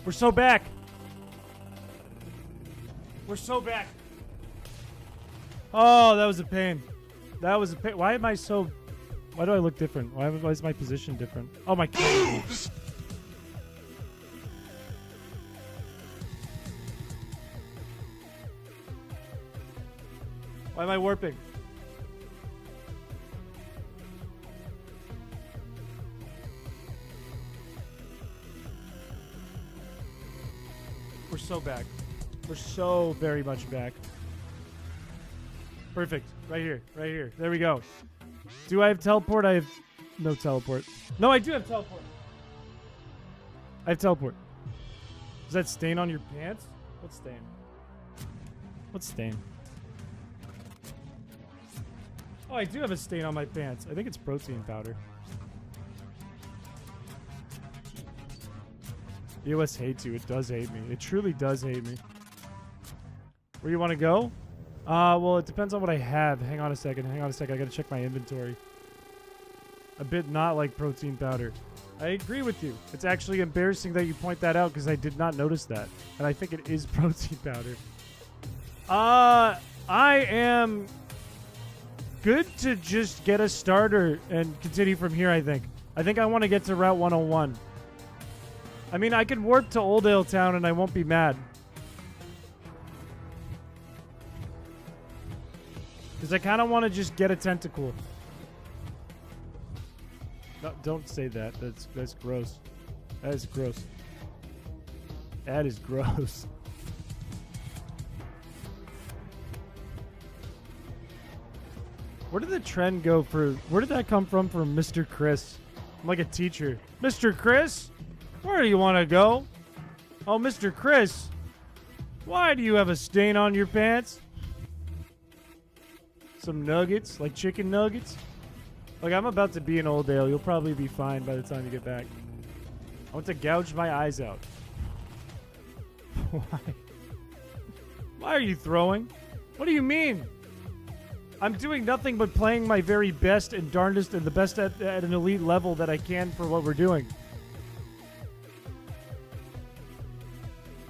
We're so back. We're so back. Oh, that was a pain. That was a pain. Why am I so... Why do I look different? Why is my position different? Oh, my camera. Why am I warping? We're so back. We're so very much back. Perfect. Right here. Right here. There we go. Do I have teleport? I have no teleport. No, I do have teleport. I have teleport. Is that stain on your pants? What stain? What stain? Oh, I do have a stain on my pants. I think it's protein powder. EOS hates you. It does hate me. It truly does hate me. Where you want to go? Well, it depends on what I have. Hang on a second. I gotta check my inventory. A bit not like protein powder. I agree with you. It's actually embarrassing that you point that out because I did not notice that. And I think it is protein powder. I am good to just get a starter and continue from here, I think. I think I want to get to Route 101. I mean, I could warp to Oldale Town and I won't be mad. Because I kind of want to just get a tentacle. No, don't say that. That's gross. That is gross. That is gross. Where did the trend go for... Where did that come from Mr. Chris? I'm like a teacher. Mr. Chris? Where do you want to go? Oh, Mr. Chris. Why do you have a stain on your pants? Some nuggets, like chicken nuggets. Like, I'm about to be in Oldale. You'll probably be fine by the time you get back. I want to gouge my eyes out. Why? Why are you throwing? What do you mean? I'm doing nothing but playing my very best and darndest and the best at an elite level that I can for what we're doing.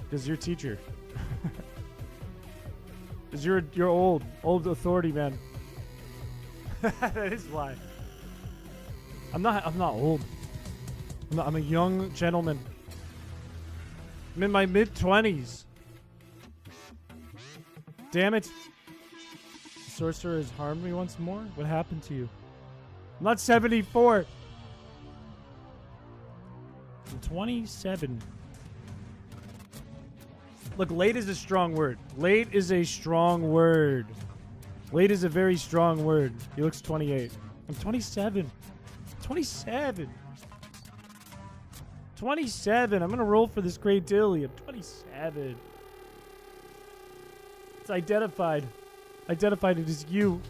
Because you're a teacher. Because you're old authority, man. That is why. I'm not old. I'm a young gentleman. I'm in my mid-20s. Damn it. Sorcerer has harmed me once more? What happened to you? I'm not 74. I'm 27. Look, late is a strong word. Late is a strong word. Late is a very strong word. He looks 28. I'm 27. 27. 27. I'm going to roll for this great dilly. I'm 27. It's identified. Identified it as you.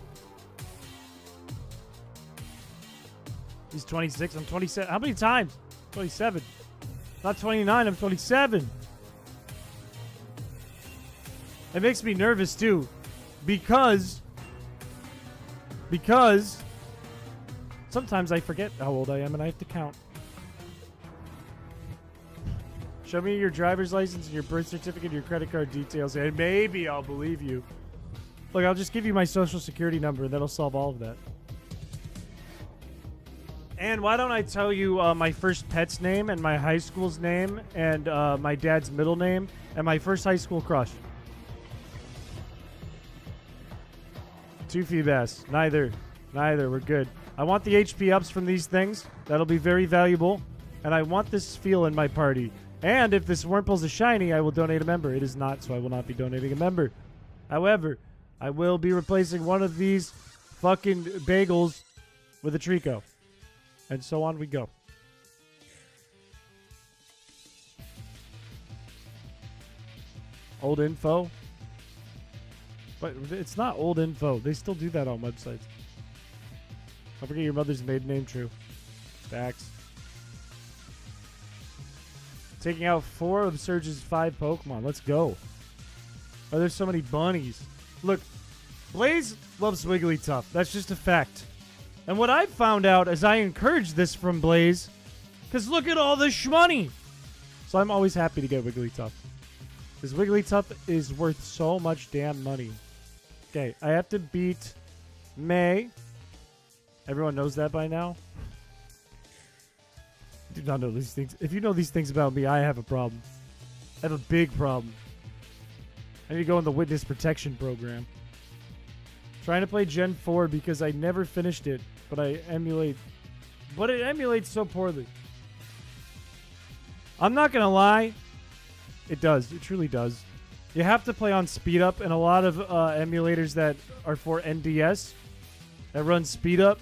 He's 26. I'm 27. How many times? 27. Not 29. I'm 27. It makes me nervous too. Because sometimes I forget how old I am and I have to count. Show me your driver's license and your birth certificate and your credit card details, and maybe I'll believe you. Look, I'll just give you my social security number, and that'll solve all of that. And why don't I tell you my first pet's name and my high school's name and my dad's middle name and my first high school crush? 2 FEEBAS. Neither. We're good. I want the HP ups from these things. That'll be very valuable. And I want this feel in my party. And if this Wurmple's a shiny, I will donate a member. It is not, so I will not be donating a member. However, I will be replacing one of these fucking bagels with a Trico. And so on we go. Old info? But it's not old info. They still do that on websites. Don't forget your mother's maiden name, true. Facts. Taking out 4 of Surge's 5 Pokemon. Let's go. Oh, there's so many bunnies. Look, Blaze loves Wigglytuff. That's just a fact. And what I've found out is I encourage this from Blaze, because look at all the shmoney. So I'm always happy to get Wigglytuff. Because Wigglytuff is worth so much damn money. Okay, I have to beat May. Everyone knows that by now. I do not know these things. If you know these things about me, I have a problem. I have a big problem. I need to go in the witness protection program. Trying to play Gen 4 because I never finished it, but I emulate. But it emulates so poorly. I'm not going to lie. It does. It truly does. You have to play on speed up, and a lot of emulators that are for NDS that run speed up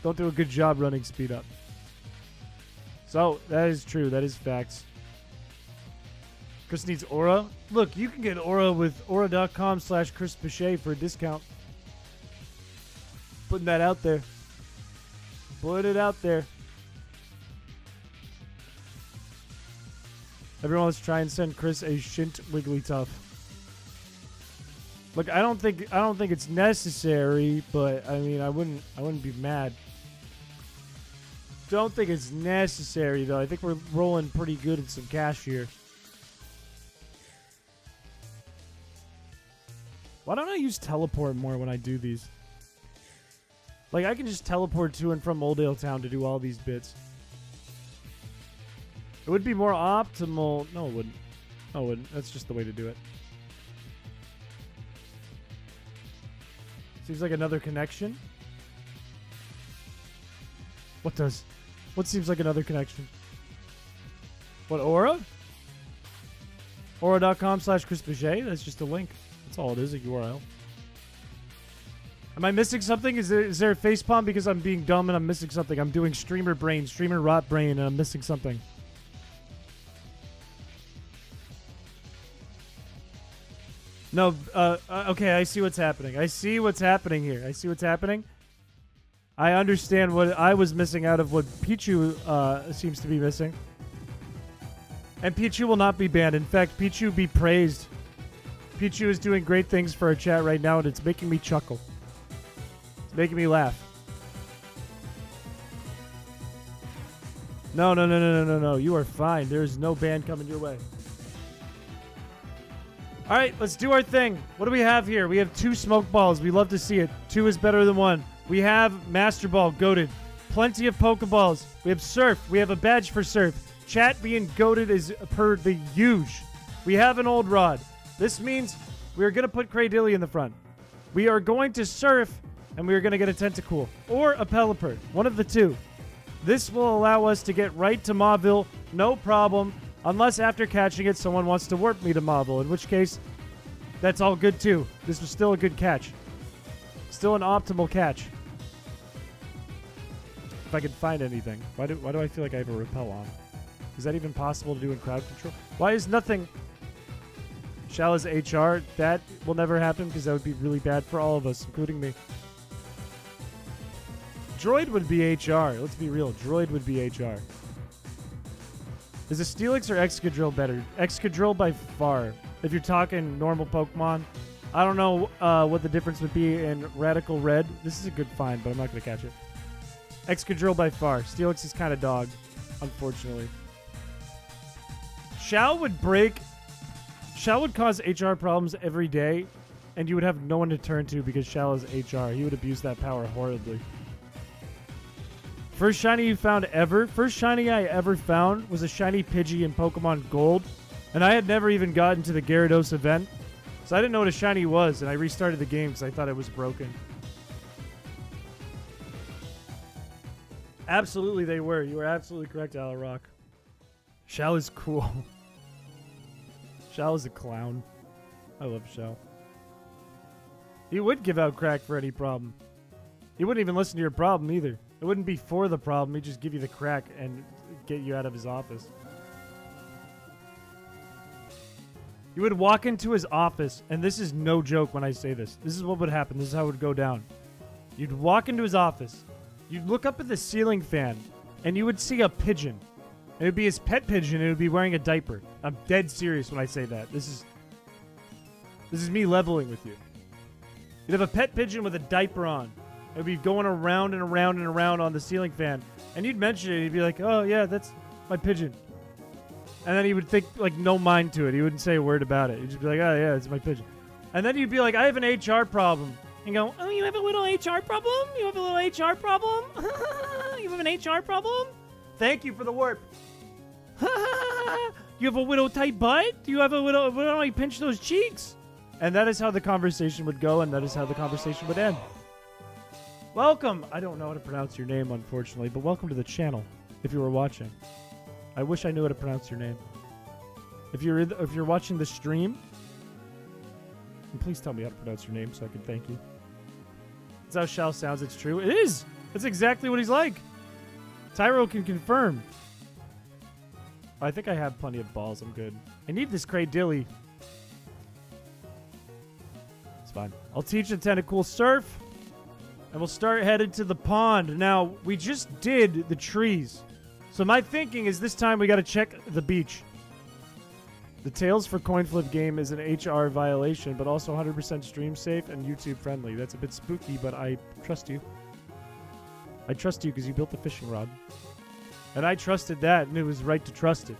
don't do a good job running speed up. So, that is true. That is facts. Chris needs Aura. Look, you can get Aura with aura.com/chrispiche for a discount. Putting that out there. Put it out there. Everyone, let's try and send Chris a Shint Wigglytuff. Look, I don't think it's necessary, but I mean, I wouldn't be mad. Don't think it's necessary though. I think we're rolling pretty good in some cash here. Why don't I use teleport more when I do these? Like, I can just teleport to and from Oldale Town to do all these bits. It would be more optimal. No, it wouldn't. No, it wouldn't. That's just the way to do it. Seems like another connection. What does? What seems like another connection? What, Aura? Aura.com/chrispiche? That's just a link. That's all it is, a URL. Am I missing something? Is there a facepalm because I'm being dumb and I'm missing something? I'm doing streamer brain, streamer rot brain, and I'm missing something. No, okay, I see what's happening. I see what's happening here. I see what's happening. I understand what I was missing out of what Pichu seems to be missing. And Pichu will not be banned. In fact, Pichu be praised. Pichu is doing great things for our chat right now, and it's making me chuckle. It's making me laugh. No. You are fine. There is no ban coming your way. All right, let's do our thing. What do we have here? We have 2 smoke balls. We love to see it. 2 is better than 1. We have Master Ball, goated. Plenty of Pokeballs. We have Surf. We have a badge for Surf. Chat being goated is per the huge. We have an old rod. This means we're going to put Cradilly in the front. We are going to Surf, and we are going to get a Tentacool. Or a Pelipper. One of the 2. This will allow us to get right to Mauville. No problem. Unless after catching it, someone wants to warp me to Mauville. In which case, that's all good too. This was still a good catch. Still an optimal catch. If I could find anything. Why do I feel like I have a repel on? Is that even possible to do in crowd control? Why is nothing... Shall is HR? That will never happen because that would be really bad for all of us, including me. Droid would be HR. Let's be real. Droid would be HR. Is a Steelix or Excadrill better? Excadrill by far. If you're talking normal Pokemon. I don't know what the difference would be in Radical Red. This is a good find, but I'm not going to catch it. Excadrill by far. Steelix is kind of dog, unfortunately. Shao would cause HR problems every day, and you would have no one to turn to because Shao is HR. He would abuse that power horribly. First shiny you found ever? First shiny I ever found was a shiny Pidgey in Pokemon Gold, and I had never even gotten to the Gyarados event, so I didn't know what a shiny was, and I restarted the game because I thought it was broken. Absolutely they were. You were absolutely correct, Alarock. Shao is cool. Shao is a clown. I love Shao. He would give out crack for any problem. He wouldn't even listen to your problem either. It wouldn't be for the problem. He'd just give you the crack and get you out of his office. You would walk into his office, and this is no joke when I say this. This is what would happen. This is how it would go down. You'd walk into his office. You'd look up at the ceiling fan, and you would see a pigeon. It would be his pet pigeon, and it would be wearing a diaper. I'm dead serious when I say that. This is me leveling with you. You'd have a pet pigeon with a diaper on. It would be going around and around and around on the ceiling fan. And you'd mention it. He'd be like, oh, yeah, that's my pigeon. And then he would think, like, no mind to it. He wouldn't say a word about it. He'd just be like, oh, yeah, it's my pigeon. And then you'd be like, I have an HR problem. And go, oh, you have a little HR problem? You have a little HR problem? You have an HR problem? Thank you for the warp. You have a widow tight butt? Do you have a widow? Why don't I pinch those cheeks? And that is how the conversation would go, and that is how the conversation would end. Welcome. I don't know how to pronounce your name, unfortunately, but welcome to the channel. If you were watching, I wish I knew how to pronounce your name. If you're watching the stream, please tell me how to pronounce your name so I can thank you. That's how Shao sounds. It's true. It is. That's exactly what he's like. Tyro can confirm. I think I have plenty of balls. I'm good. I need this Cradilly. It's fine. I'll teach a Tentacool Surf, and we'll start headed to the pond. Now, we just did the trees. So my thinking is this time we got to check the beach. The Tails for Coin Flip game is an HR violation, but also 100% stream safe and YouTube friendly. That's a bit spooky, but I trust you. I trust you because you built the fishing rod. And I trusted that, and it was right to trust it.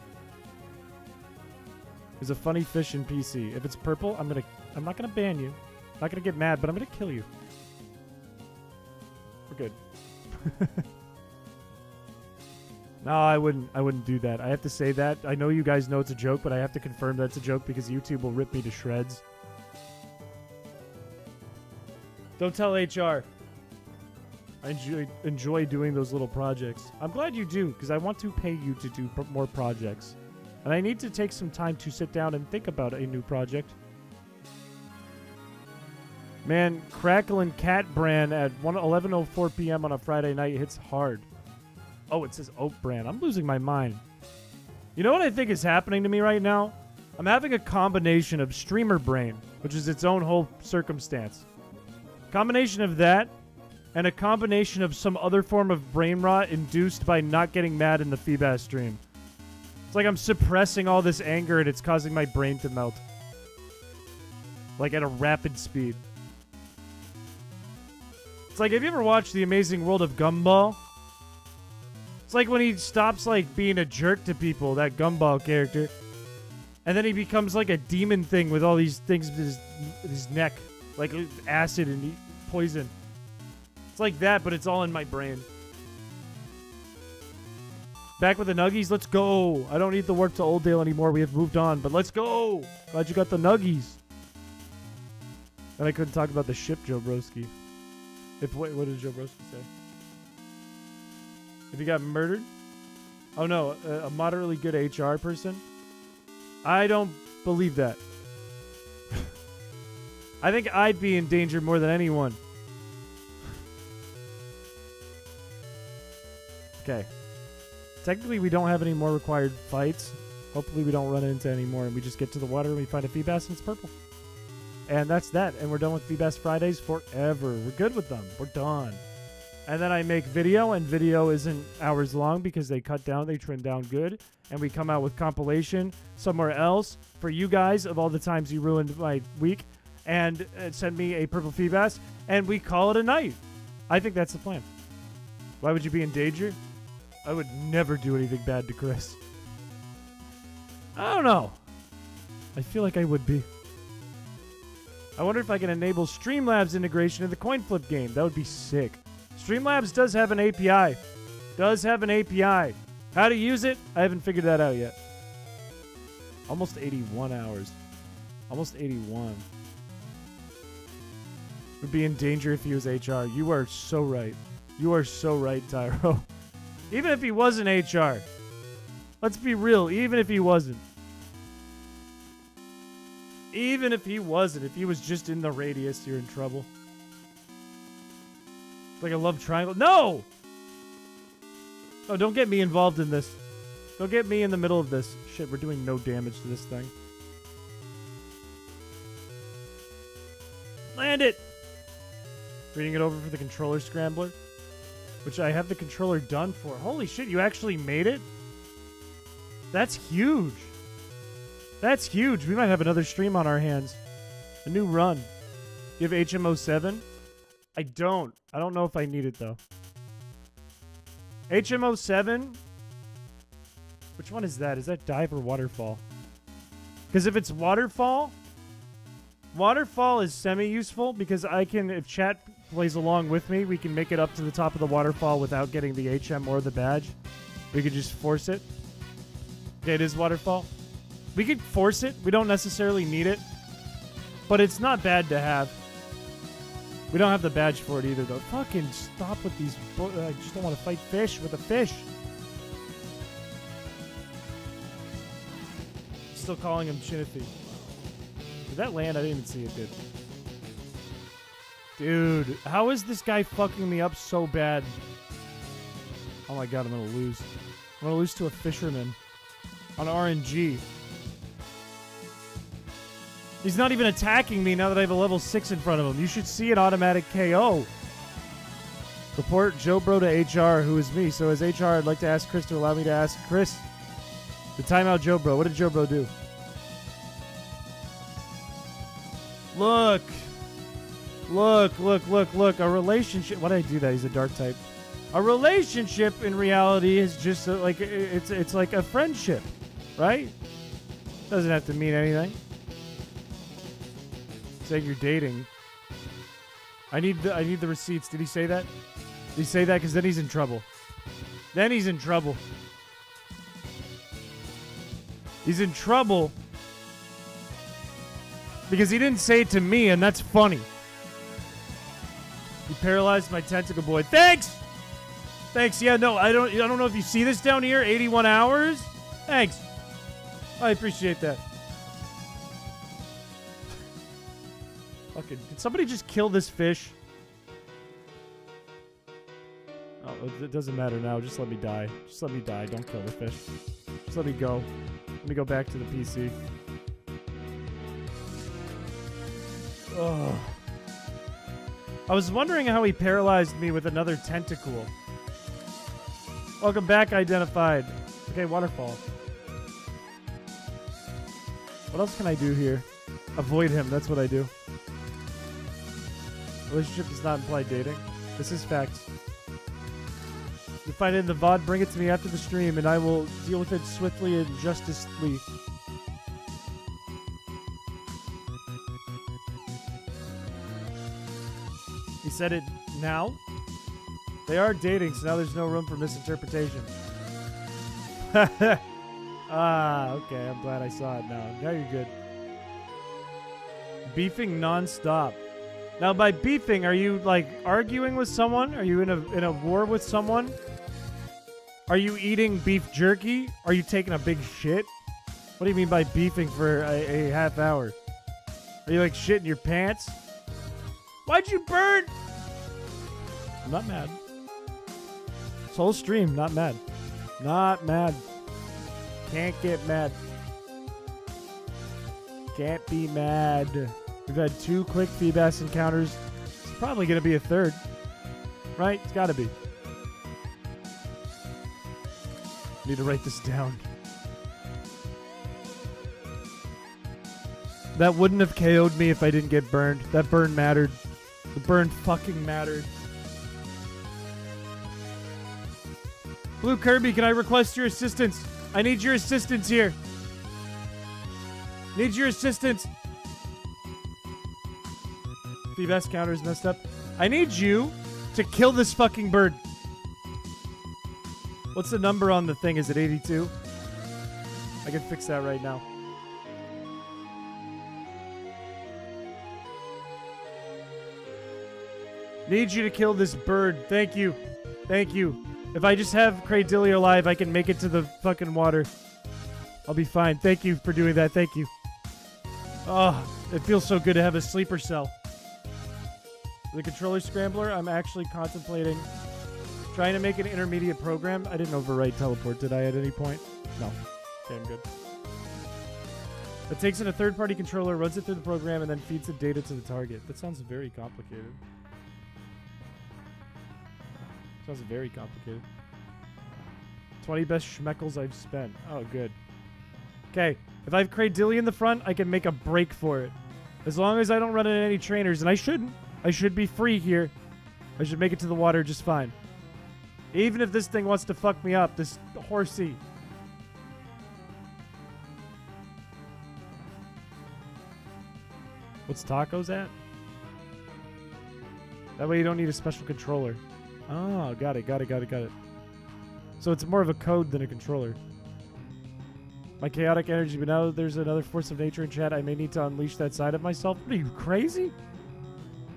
There's a funny fish in PC. If it's purple, I'm not gonna ban you. I'm not gonna get mad, but I'm gonna kill you. We're good. No, I wouldn't do that. I have to say that. I know you guys know it's a joke, but I have to confirm that's a joke because YouTube will rip me to shreds. Don't tell HR. I enjoy doing those little projects. I'm glad you do, because I want to pay you to do more projects. And I need to take some time to sit down and think about a new project. Man, Crackling Cat Brand at 11:04 p.m. on a Friday night hits hard. Oh, it says Oak Brand. I'm losing my mind. You know what I think is happening to me right now? I'm having a combination of streamer brain, which is its own whole circumstance. Combination of that, and a combination of some other form of brain rot induced by not getting mad in the FEEBAS stream. It's like I'm suppressing all this anger and it's causing my brain to melt. Like at a rapid speed. It's like, have you ever watched The Amazing World of Gumball? It's like when he stops like being a jerk to people, that Gumball character. And then he becomes like a demon thing with all these things in his neck. Like acid and poison. It's like that, but it's all in my brain. Back with the nuggies? Let's go. I don't need the work to Oldale anymore. We have moved on, but let's go. Glad you got the nuggies. And I couldn't talk about the ship, Joe Broski. What did Joe Broski say? If he got murdered? Oh no, a moderately good HR person? I don't believe that. I think I'd be in danger more than anyone. Okay. Technically, we don't have any more required fights. Hopefully, we don't run into any more, and we just get to the water and we find a FEEBAS and it's purple. And that's that. And we're done with FEEBAS Fridays forever. We're good with them. We're done. And then I make video, and video isn't hours long because they cut down, they trim down good. And we come out with compilation somewhere else for you guys of all the times you ruined my week. And send me a purple FEEBAS, and we call it a night. I think that's the plan. Why would you be in danger? I would never do anything bad to Chris. I don't know. I feel like I would be. I wonder if I can enable Streamlabs integration in the coin flip game. That would be sick. Streamlabs does have an API. How to use it? I haven't figured that out yet. Almost 81 hours. Almost 81. Would be in danger if he was HR. You are so right. You are so right, Tyro. Even if he wasn't HR. Let's be real. Even if he wasn't. Even if he wasn't. If he was just in the radius, you're in trouble. It's like a love triangle. No! Oh, don't get me involved in this. Don't get me in the middle of this. Shit, we're doing no damage to this thing. Land it! Reading it over for the controller scrambler. Which I have the controller done for. Holy shit, you actually made it? That's huge. That's huge. We might have another stream on our hands. A new run. You have HMO 7? I don't. I don't know if I need it, though. HMO 7? Which one is that? Is that dive or waterfall? Because if it's waterfall... Waterfall is semi-useful because I can, if chat plays along with me, we can make it up to the top of the waterfall without getting the HM or the badge. We could just force it. Okay, it is waterfall. We could force it. We don't necessarily need it. But it's not bad to have. We don't have the badge for it either, though. Fucking stop with these... I just don't want to fight fish with a fish. Still calling him Chinifi. Did that land? I didn't even see it, dude. Dude, how is this guy fucking me up so bad? Oh my god, I'm gonna lose. I'm gonna lose to a fisherman. On RNG. He's not even attacking me now that I have a level 6 in front of him. You should see an automatic KO. Report Joe Bro to HR, who is me. So as HR, I'd like to ask Chris to allow me to ask Chris to time out Joe Bro. What did Joe Bro do? Look. Look. A relationship. Why did I do that? He's a dark type. A relationship in reality is just like it's like a friendship, right? Doesn't have to mean anything. Saying you're dating. I need the receipts. Did he say that? You say that because then he's in trouble. Then he's in trouble. He's in trouble because he didn't say it to me, and that's funny. You paralyzed my tentacle boy. Thanks! Thanks. Yeah, no, I don't know if you see this down here. 81 hours. Thanks. I appreciate that. Fucking, did somebody just kill this fish? Oh, it doesn't matter now. Just let me die. Just let me die. Don't kill the fish. Just let me go. Let me go back to the PC. Ugh. I was wondering how he paralyzed me with another tentacle. Welcome back, identified. Okay, waterfall. What else can I do here? Avoid him, that's what I do. Relationship does not imply dating. This is facts. You find it in the VOD, bring it to me after the stream, and I will deal with it swiftly and justly. He said it now? They are dating, so now there's no room for misinterpretation. Ah, okay, I'm glad I saw it now. Now you're good. Beefing non-stop. Now, by beefing, are you, like, arguing with someone? Are you in a war with someone? Are you eating beef jerky? Are you taking a big shit? What do you mean by beefing for a half hour? Are you, like, shitting your pants? Why'd you burn? I'm not mad. This whole stream, not mad. Not mad. Can't get mad. Can't be mad. We've had 2 quick FEEBAS encounters. It's probably going to be a 3rd. Right? It's got to be. Need to write this down. That wouldn't have KO'd me if I didn't get burned. That burn mattered. The burn fucking mattered. Blue Kirby, can I request your assistance? I need your assistance here. Need your assistance. FEEBAS counter is messed up. I need you to kill this fucking bird. What's the number on the thing? Is it 82? I can fix that right now. Need you to kill this bird. Thank you. Thank you. If I just have Cradilia alive, I can make it to the fucking water. I'll be fine. Thank you for doing that. Thank you. Oh, it feels so good to have a sleeper cell. The controller scrambler, I'm actually contemplating trying to make an intermediate program. I didn't overwrite teleport, did I, at any point? No. Okay, I'm good. It takes in a third-party controller, runs it through the program, and then feeds the data to the target. That sounds very complicated. Sounds very complicated. 20 best schmeckles I've spent. Oh, good. Okay. If I have Cradilia in the front, I can make a break for it. As long as I don't run into any trainers, and I shouldn't. I should be free here. I should make it to the water just fine. Even if this thing wants to fuck me up, this horsey. What's tacos at? That way you don't need a special controller. Oh, got it. So it's more of a code than a controller. My chaotic energy, but now there's another force of nature in chat. I may need to unleash that side of myself. What are you, crazy?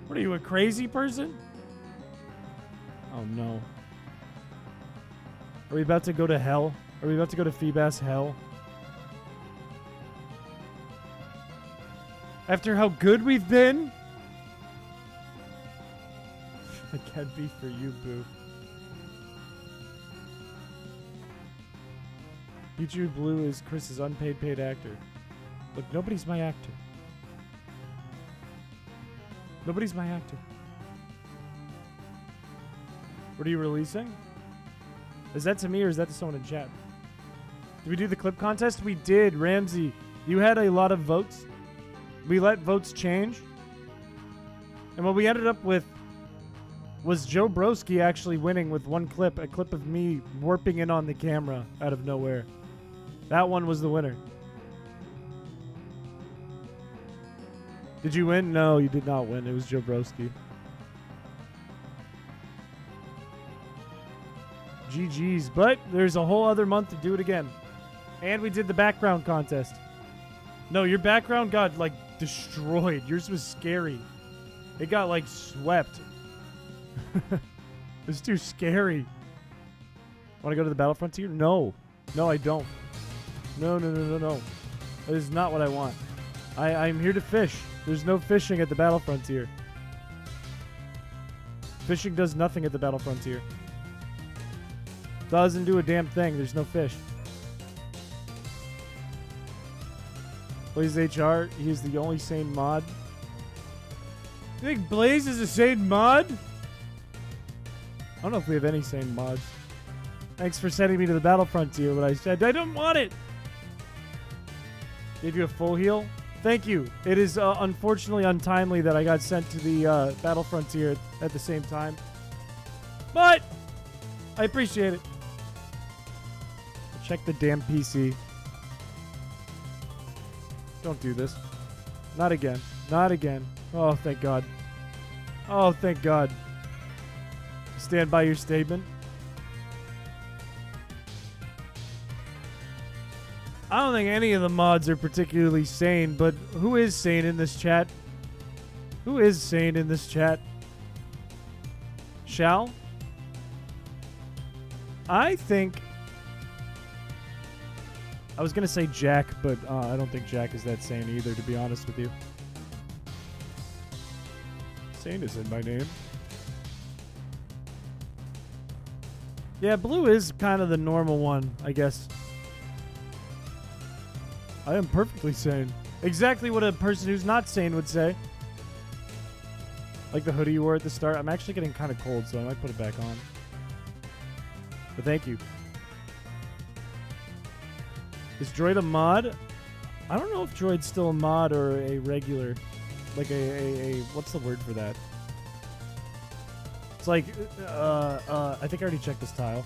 What are you, a crazy person? Oh, no. Are we about to go to hell? Are we about to go to FEEBAS hell? After how good we've been? I can't be for you, boo. Piché Blue is Chris's unpaid paid actor. Look, nobody's my actor. Nobody's my actor. What are you releasing? Is that to me or is that to someone in chat? Did we do the clip contest? We did, Ramsey. You had a lot of votes. We let votes change. And what we ended up with was Joe Broski actually winning with one clip. A clip of me warping in on the camera out of nowhere. That one was the winner. Did you win? No, you did not win. It was Joe Broski. GG's. But there's a whole other month to do it again. And we did the background contest. No, your background got, like, destroyed. Yours was scary. It got, like, swept. It was too scary. Want to go to the Battle Frontier? No. No, I don't. No. That is not what I want. I'm here to fish. There's no fishing at the Battle Frontier. Fishing does nothing at the Battle Frontier. Doesn't do a damn thing. There's no fish. Blaze HR, he is the only sane mod. You think Blaze is a sane mod? I don't know if we have any sane mods. Thanks for sending me to the Battle Frontier, but I said I don't want it. Gave you a full heal? Thank you. It is unfortunately untimely that I got sent to the Battle Frontier at the same time. But I appreciate it. Check the damn PC. Don't do this. Not again. Not again. Oh, thank God. Oh, thank God. Stand by your statement. I don't think any of the mods are particularly sane, but who is sane in this chat? Who is sane in this chat? Shall? I think... I was going to say Jack, but I don't think Jack is that sane either, to be honest with you. Sane is in my name. Yeah, blue is kind of the normal one, I guess. I am perfectly sane. Exactly what a person who's not sane would say. Like the hoodie you wore at the start. I'm actually getting kind of cold, so I might put it back on. But thank you. Is Droid a mod? I don't know if Droid's still a mod or a regular. Like a what's the word for that? It's like, I think I already checked this tile.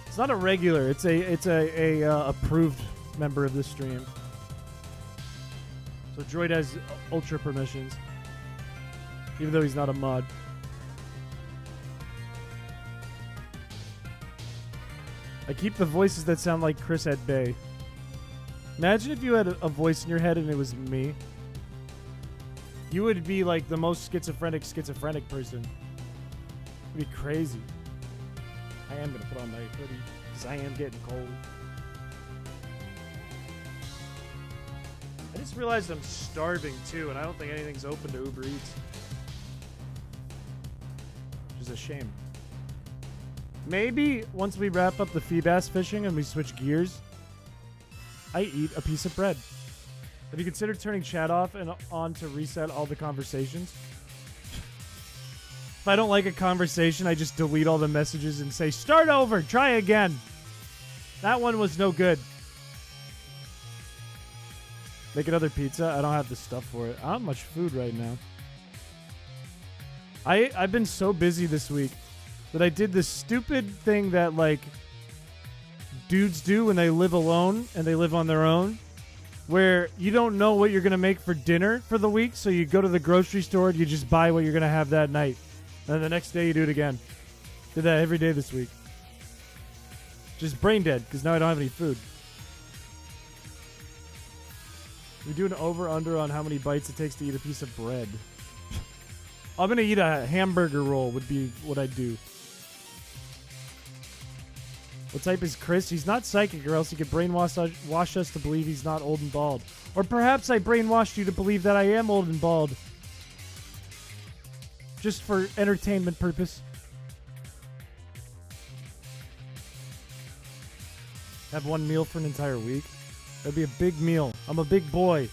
It's not a regular. It's a approved member of this stream. So Droid has ultra permissions, even though he's not a mod. I keep the voices that sound like Chris at bay. Imagine if you had a voice in your head and it was me. You would be like the most schizophrenic person. It'd be crazy. I am going to put on my hoodie because I am getting cold. I just realized I'm starving too, and I don't think anything's open to Uber Eats. Which is a shame. Maybe once we wrap up the FEEBAS fishing and we switch gears, I eat a piece of bread. Have you considered turning chat off and on to reset all the conversations? If I don't like a conversation, I just delete all the messages and say, start over, try again. That one was no good. Make another pizza? I don't have the stuff for it. I don't have much food right now. I've been so busy this week that I did this stupid thing that, like, dudes do when they live alone and they live on their own, where you don't know what you're going to make for dinner for the week, so you go to the grocery store and you just buy what you're going to have that night. And then the next day you do it again. Did that every day this week. Just brain dead, because now I don't have any food. We do an over-under on how many bites it takes to eat a piece of bread. I'm going to eat a hamburger roll would be what I'd do. What type is Chris? He's not psychic, or else he could brainwash us to believe he's not old and bald. Or perhaps I brainwashed you to believe that I am old and bald. Just for entertainment purpose. Have one meal for an entire week? That'd be a big meal. I'm a big boy.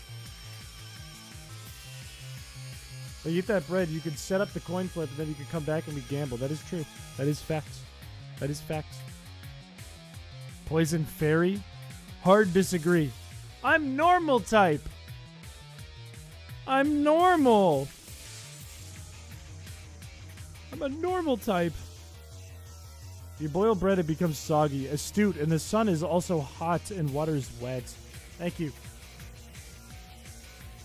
But you eat that bread, you could set up the coin flip, and then you could come back and we gamble. That is true. That is facts. That is facts. Poison fairy? Hard disagree. I'm normal type. I'm normal. I'm a normal type. You boil bread, it becomes soggy. Astute, and the sun is also hot and water is wet. Thank you.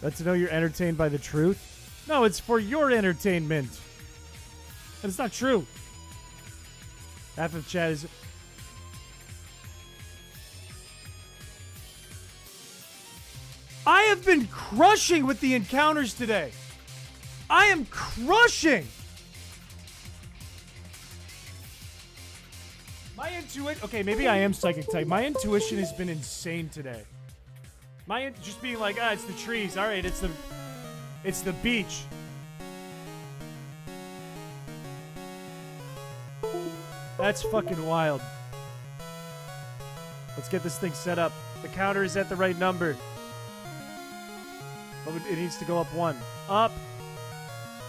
That's to know you're entertained by the truth? No, it's for your entertainment. And it's not true. Half of chat is... I have been crushing with the encounters today. I am crushing. My intuition... Okay, maybe I am psychic type. My intuition has been insane today. Just being like, it's the trees. All right, it's the beach. That's fucking wild. Let's get this thing set up. The counter is at the right number. But it needs to go up 1. Up.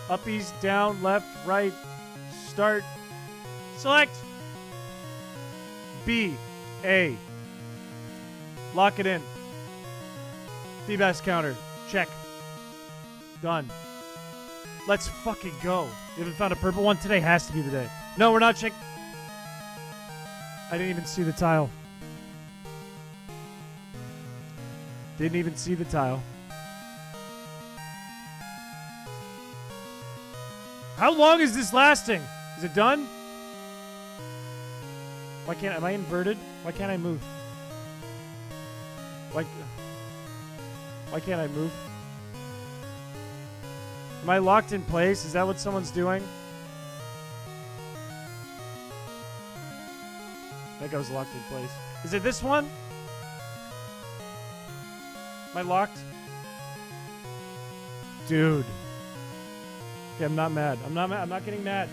Uppies, down, left, right. Start. Select. B. A. Lock it in. FEEBAS counter. Check. Done. Let's fucking go. You haven't found a purple one? Today has to be the day. No, we're not checking. I didn't even see the tile. Didn't even see the tile. How long is this lasting? Is it done? Why can't... Am I inverted? Why can't I move? Why can't I move? Am I locked in place? Is that what someone's doing? I think I was locked in place. Is it this one? Am I locked? Dude. Okay, I'm not mad. I'm not getting mad.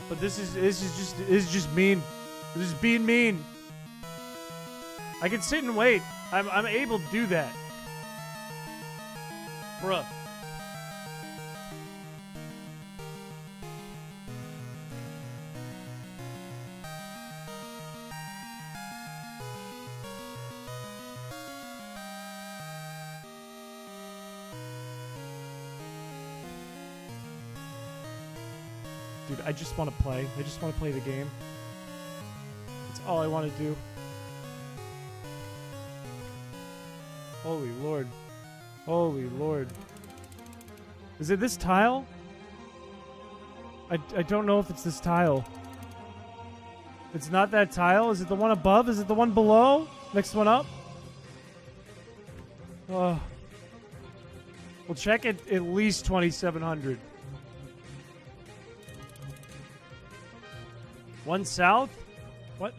But this is just mean. This is being mean. I can sit and wait. I'm able to do that. Bruh. Dude, I just want to play. I just want to play the game. That's all I want to do. Holy Lord. Holy Lord. Is it this tile? I don't know if it's this tile. It's not that tile? Is it the one above? Is it the one below? Next one up? We'll check at least 2,700. One south? What?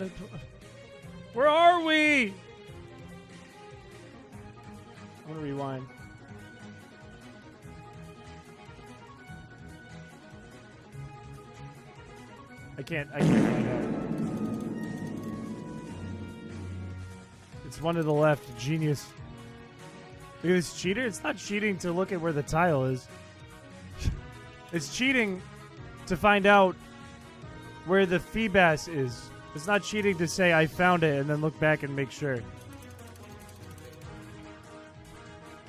Where are we? I'm gonna rewind. I can't find out. It's one to the left. Genius. Look at this cheater. It's not cheating to look at where the tile is. It's cheating to find out where the FEEBAS is. It's not cheating to say I found it and then look back and make sure.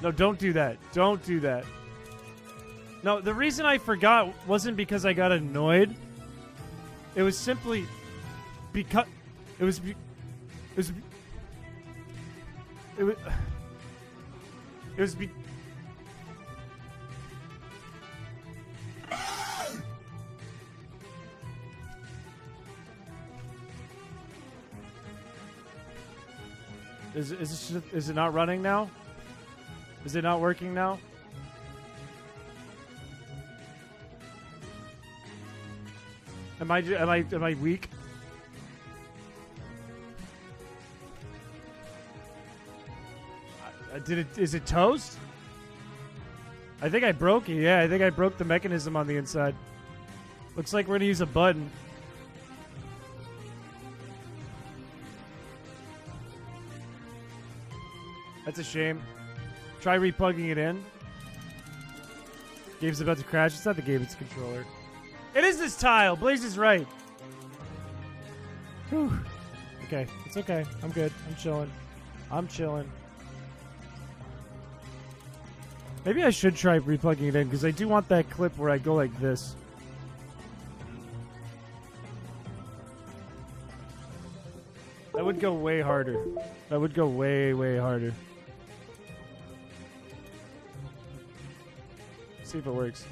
No, don't do that. Don't do that. No, the reason I forgot wasn't because I got annoyed. It was simply because it was Is it not running now? Is it not working now? Am I weak? Is it toast? I think I broke it. Yeah, I think I broke the mechanism on the inside. Looks like we're gonna use a button. That's a shame. Try replugging it in. Game's about to crash. It's not the game, it's the controller. It is this tile! Blaze is right. Whew. Okay, it's okay. I'm good. I'm chilling. I'm chilling. Maybe I should try replugging it in, because I do want that clip where I go like this. That would go way harder. That would go way, way harder. See if it works.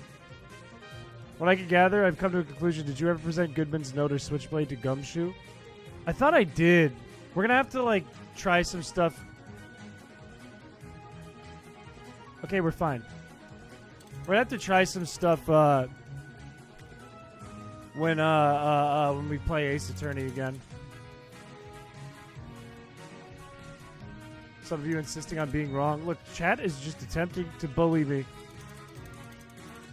What I can gather, I've come to a conclusion. Did you ever present Goodman's Note or Switchblade to Gumshoe? I thought I did. We're gonna have to, like, try some stuff. Okay, we're fine. We're gonna have to try some stuff, when we play Ace Attorney again. Some of you insisting on being wrong. Look, chat is just attempting to bully me.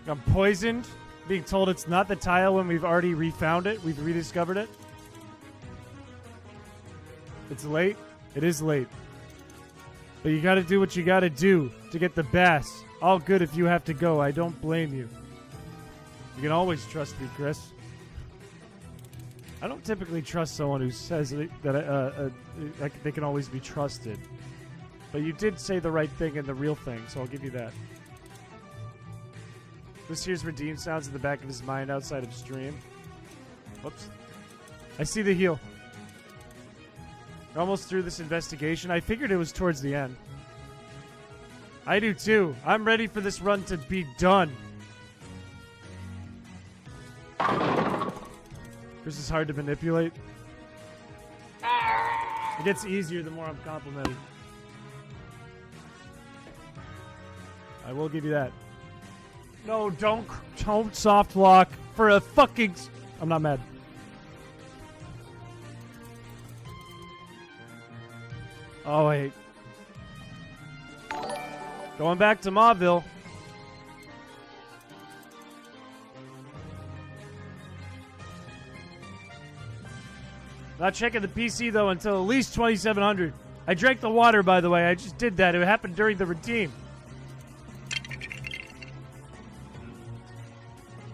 I'm poisoned, being told it's not the tile when we've already refound it. We've rediscovered it. It's late. It is late. But you gotta do what you gotta do to get the bass. All good if you have to go. I don't blame you. You can always trust me, Chris. I don't typically trust someone who says that they can always be trusted. But you did say the right thing and the real thing, so I'll give you that. This here's redeem sounds in the back of his mind outside of stream. Whoops. I see the heal. We're almost through this investigation. I figured it was towards the end. I do too. I'm ready for this run to be done. Chris is hard to manipulate. It gets easier the more I'm complimented. I will give you that. No, don't soft lock for a fucking... I'm not mad. Oh, wait. Going back to Mauville. Not checking the PC, though, until at least 2700. I drank the water, by the way. I just did that. It happened during the redeem.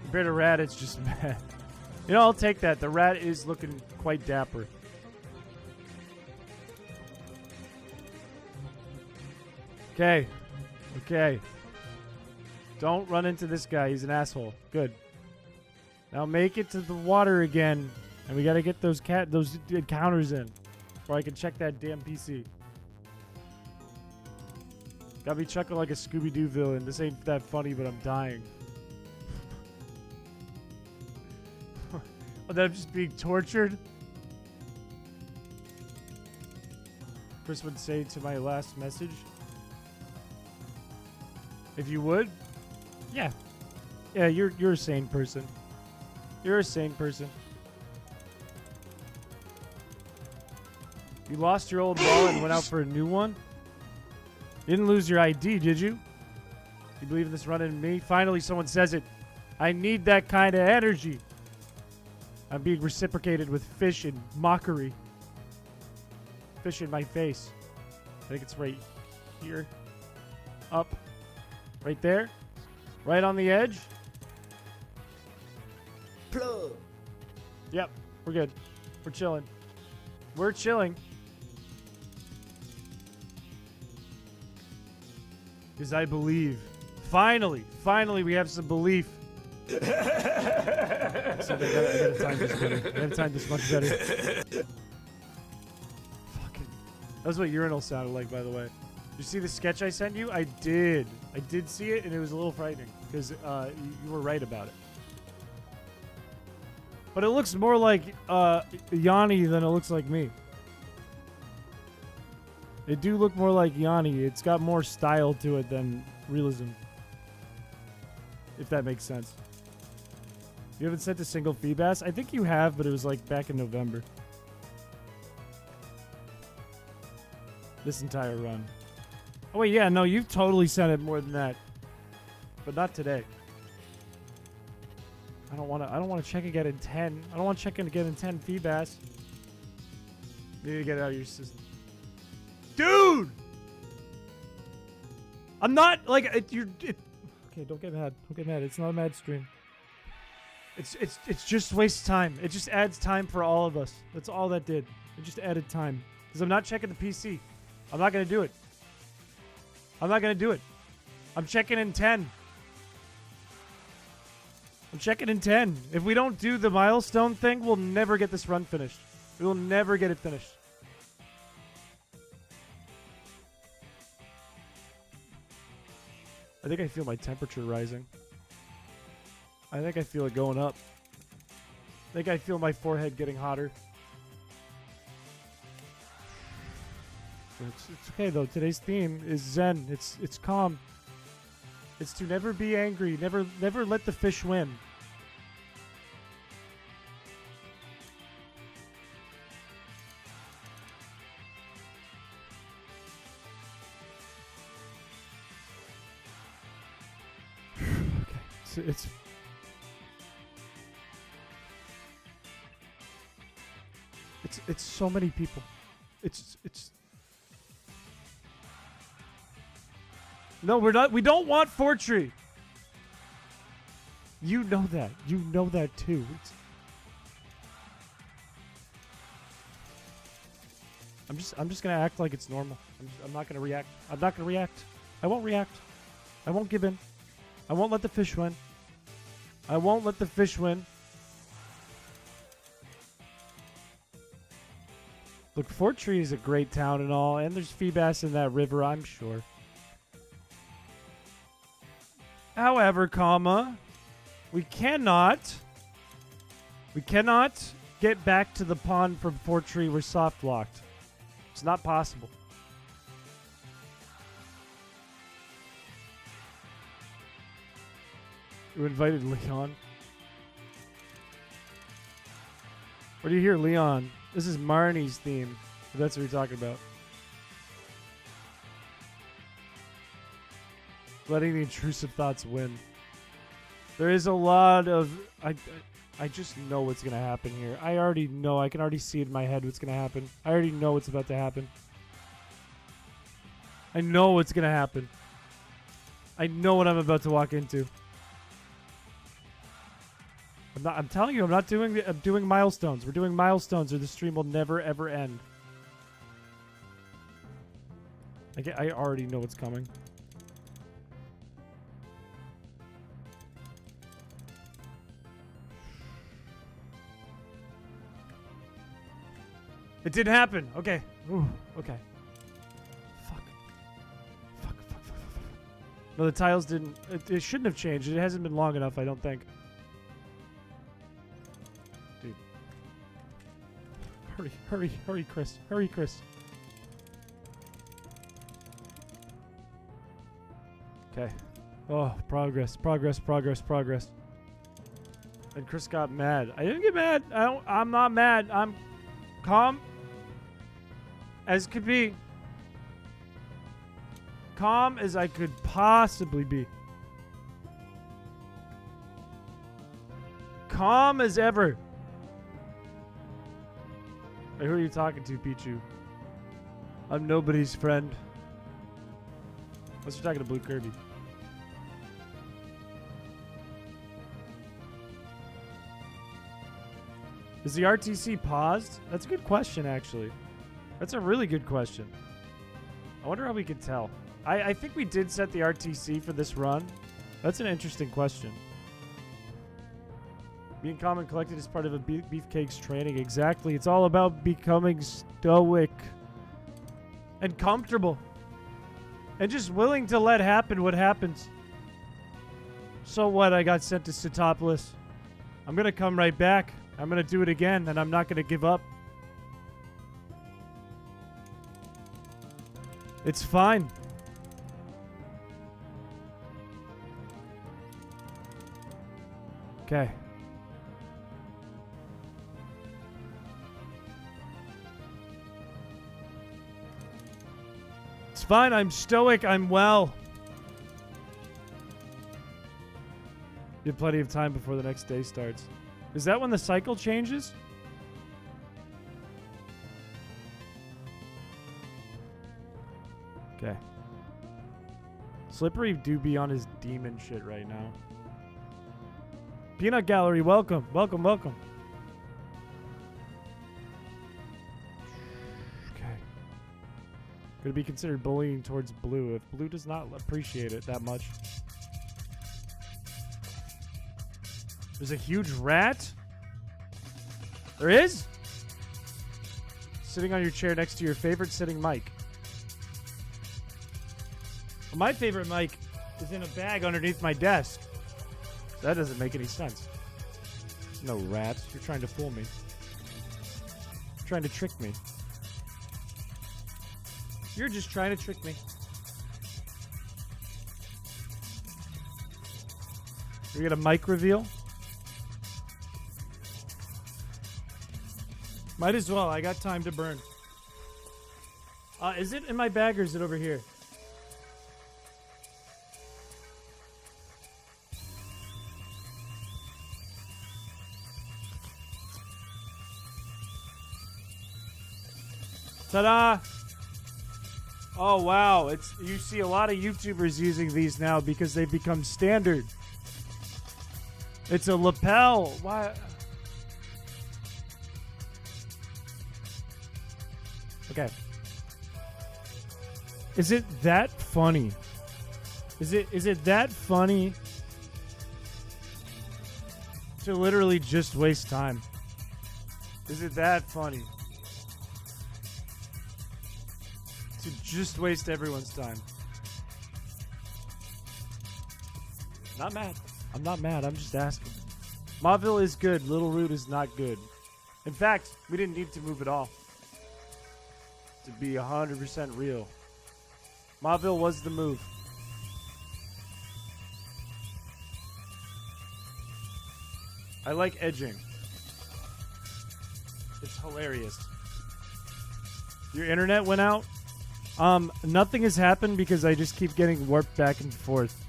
Compared to Rat, it's just bad. You know, I'll take that. The Rat is looking quite dapper. Okay. Okay. Don't run into this guy. He's an asshole. Good. Now make it to the water again. And we gotta get those encounters in before I can check that damn PC. Got me chuckling like a Scooby-Doo villain. This ain't that funny, but I'm dying. Oh, that I'm just being tortured? Chris would say to my last message. If you would? Yeah. Yeah, you're a sane person. You're a sane person. You lost your old wallet and went out for a new one? You didn't lose your ID, did you? You believe in this run in me? Finally, someone says it. I need that kind of energy. I'm being reciprocated with fish and mockery. Fish in my face. I think it's right here. Up. Right there. Right on the edge. Plug. Yep. We're good. We're chilling. We're chilling. Because I believe. Finally we have some belief. So I gotta time this better. I gotta time this much better. Fucking. That was what urinal sounded like, by the way. Did you see the sketch I sent you? I did. I did see it, and it was a little frightening. Because you were right about it. But it looks more like Yanni than it looks like me. It do look more like Yanni. It's got more style to it than realism. If that makes sense. You haven't sent a single FEEBAS? I think you have, but it was like back in November. This entire run. Oh wait, yeah, no, you've totally sent it more than that. But not today. I don't wanna check again in 10. I don't wanna check again in 10 FEEBAS. You need to get it out of your system. Dude! I'm not like okay, don't get mad. Don't get mad. It's not a mad stream. It's just waste time. It just adds time for all of us. That's all that did. It just added time. Because I'm not checking the PC. I'm not gonna do it. I'm not gonna do it. I'm checking in 10. I'm checking in 10. If we don't do the milestone thing, we'll never get this run finished. We will never get it finished. I think I feel my temperature rising. I think I feel it going up. I think I feel my forehead getting hotter. It's okay though. Today's theme is Zen. It's calm. It's to never be angry. Never let the fish win. Okay. It's so many people. It's No, we're not. We don't want Fortree. You know that. You know that too. I'm just gonna act like it's normal. I'm not gonna react. I'm not gonna react. I won't react. I won't give in. I won't let the fish win. I won't let the fish win. Look, Fortree is a great town and all, and there's FEEBAS in that river, I'm sure. However, we cannot get back to the pond from Fortree. We're soft locked. It's not possible. You invited Leon. What do you hear, Leon? This is Marnie's theme. If that's what you're talking about. Letting the intrusive thoughts win. There is a lot of... I just know what's going to happen here. I already know. I can already see it in my head what's going to happen. I already know what's about to happen. I know what's going to happen. I know what I'm about to walk into. I'm telling you, I'm doing milestones. We're doing milestones or the stream will never ever end. I already know what's coming. It didn't happen. Okay. Ooh, okay. Fuck. No, the tiles didn't. It shouldn't have changed. It hasn't been long enough, I don't think. Dude. Hurry, Chris. Hurry, Chris. Okay. Oh, progress. And Chris got mad. I didn't get mad. I'm not mad. I'm calm as could be. Calm as I could possibly be. Calm as ever. Hey, who are you talking to, Pichu? I'm nobody's friend. Unless you're talking to Blue Kirby. Is the RTC paused? That's a good question, actually. That's a really good question. I wonder how we could tell. I think we did set the RTC for this run. That's an interesting question. Being calm and collected is part of a beefcake's training. Exactly. It's all about becoming stoic and comfortable. And just willing to let happen what happens. So what? I got sent to Sitopolis. I'm going to come right back. I'm going to do it again, and I'm not going to give up. It's fine. Okay. It's fine. I'm stoic. I'm well. You have plenty of time before the next day starts. Is that when the cycle changes? Okay. Slippery do be on his demon shit right now. Peanut Gallery, welcome. Welcome. Okay. Could it be considered bullying towards Blue if Blue does not appreciate it that much? There's a huge rat? There is? Sitting on your chair next to your favorite sitting mic. Well, my favorite mic is in a bag underneath my desk. That doesn't make any sense. No rats. You're trying to fool me. You're trying to trick me. You're just trying to trick me. We get a mic reveal. Might as well. I got time to burn. Is it in my bag or is it over here? Ta-da! Oh wow, you see a lot of YouTubers using these now because they've become standard. It's a lapel. Why? Okay. Is it that funny? Is it that funny to literally just waste time? Is it that funny to just waste everyone's time? Not mad. I'm not mad. I'm just asking. Mauville is good. Little Root is not good. In fact, we didn't need to move at all. To be 100% real. Mauville was the move. I like edging. It's hilarious. Your internet went out? Nothing has happened because I just keep getting warped back and forth.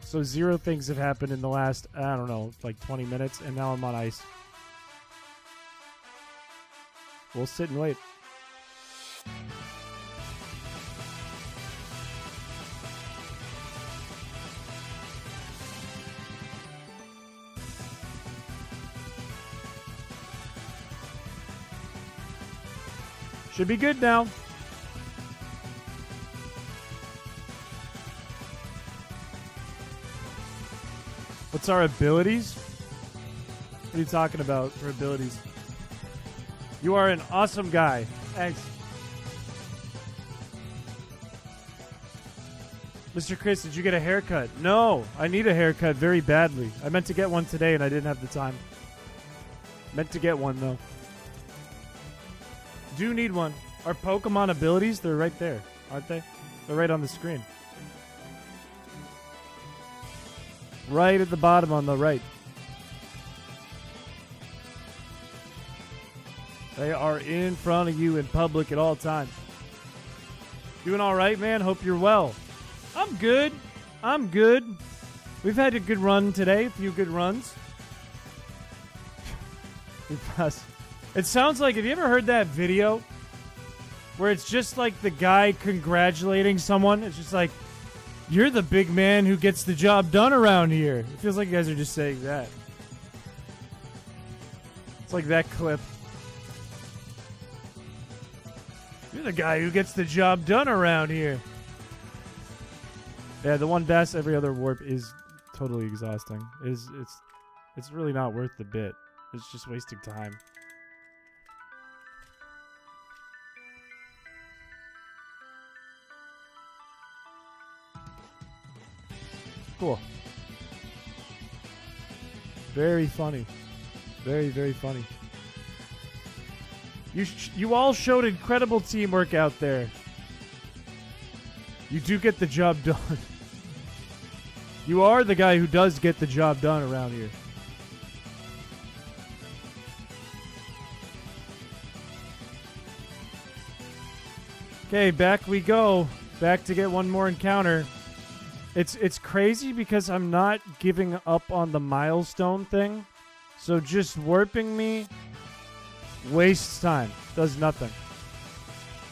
So 0 things have happened in the last, I don't know, like 20 minutes, and now I'm on ice. We'll sit and wait. Should be good now. What's our abilities? What are you talking about for abilities? You are an awesome guy. Thanks. Mr. Chris, did you get a haircut? No, I need a haircut very badly. I meant to get one today and I didn't have the time. Meant to get one though. Do need one. Our Pokemon abilities, they're right there, aren't they? They're right on the screen. Right at the bottom on the right. They are in front of you in public at all times. Doing all right, man? Hope you're well. I'm good. I'm good. We've had a good run today. A few good runs. It sounds like, have you ever heard that video where it's just like the guy congratulating someone? It's just like, you're the big man who gets the job done around here. It feels like you guys are just saying that. It's like that clip. You're the guy who gets the job done around here. Yeah, the one bass every other warp is totally exhausting. It's really not worth the bit. It's just wasting time. Cool. Very funny. Very, very funny. You all showed incredible teamwork out there. You do get the job done. You are the guy who does get the job done around here. Okay, back we go. Back to get one more encounter. It's crazy because I'm not giving up on the milestone thing. So just warping me wastes time. Does nothing.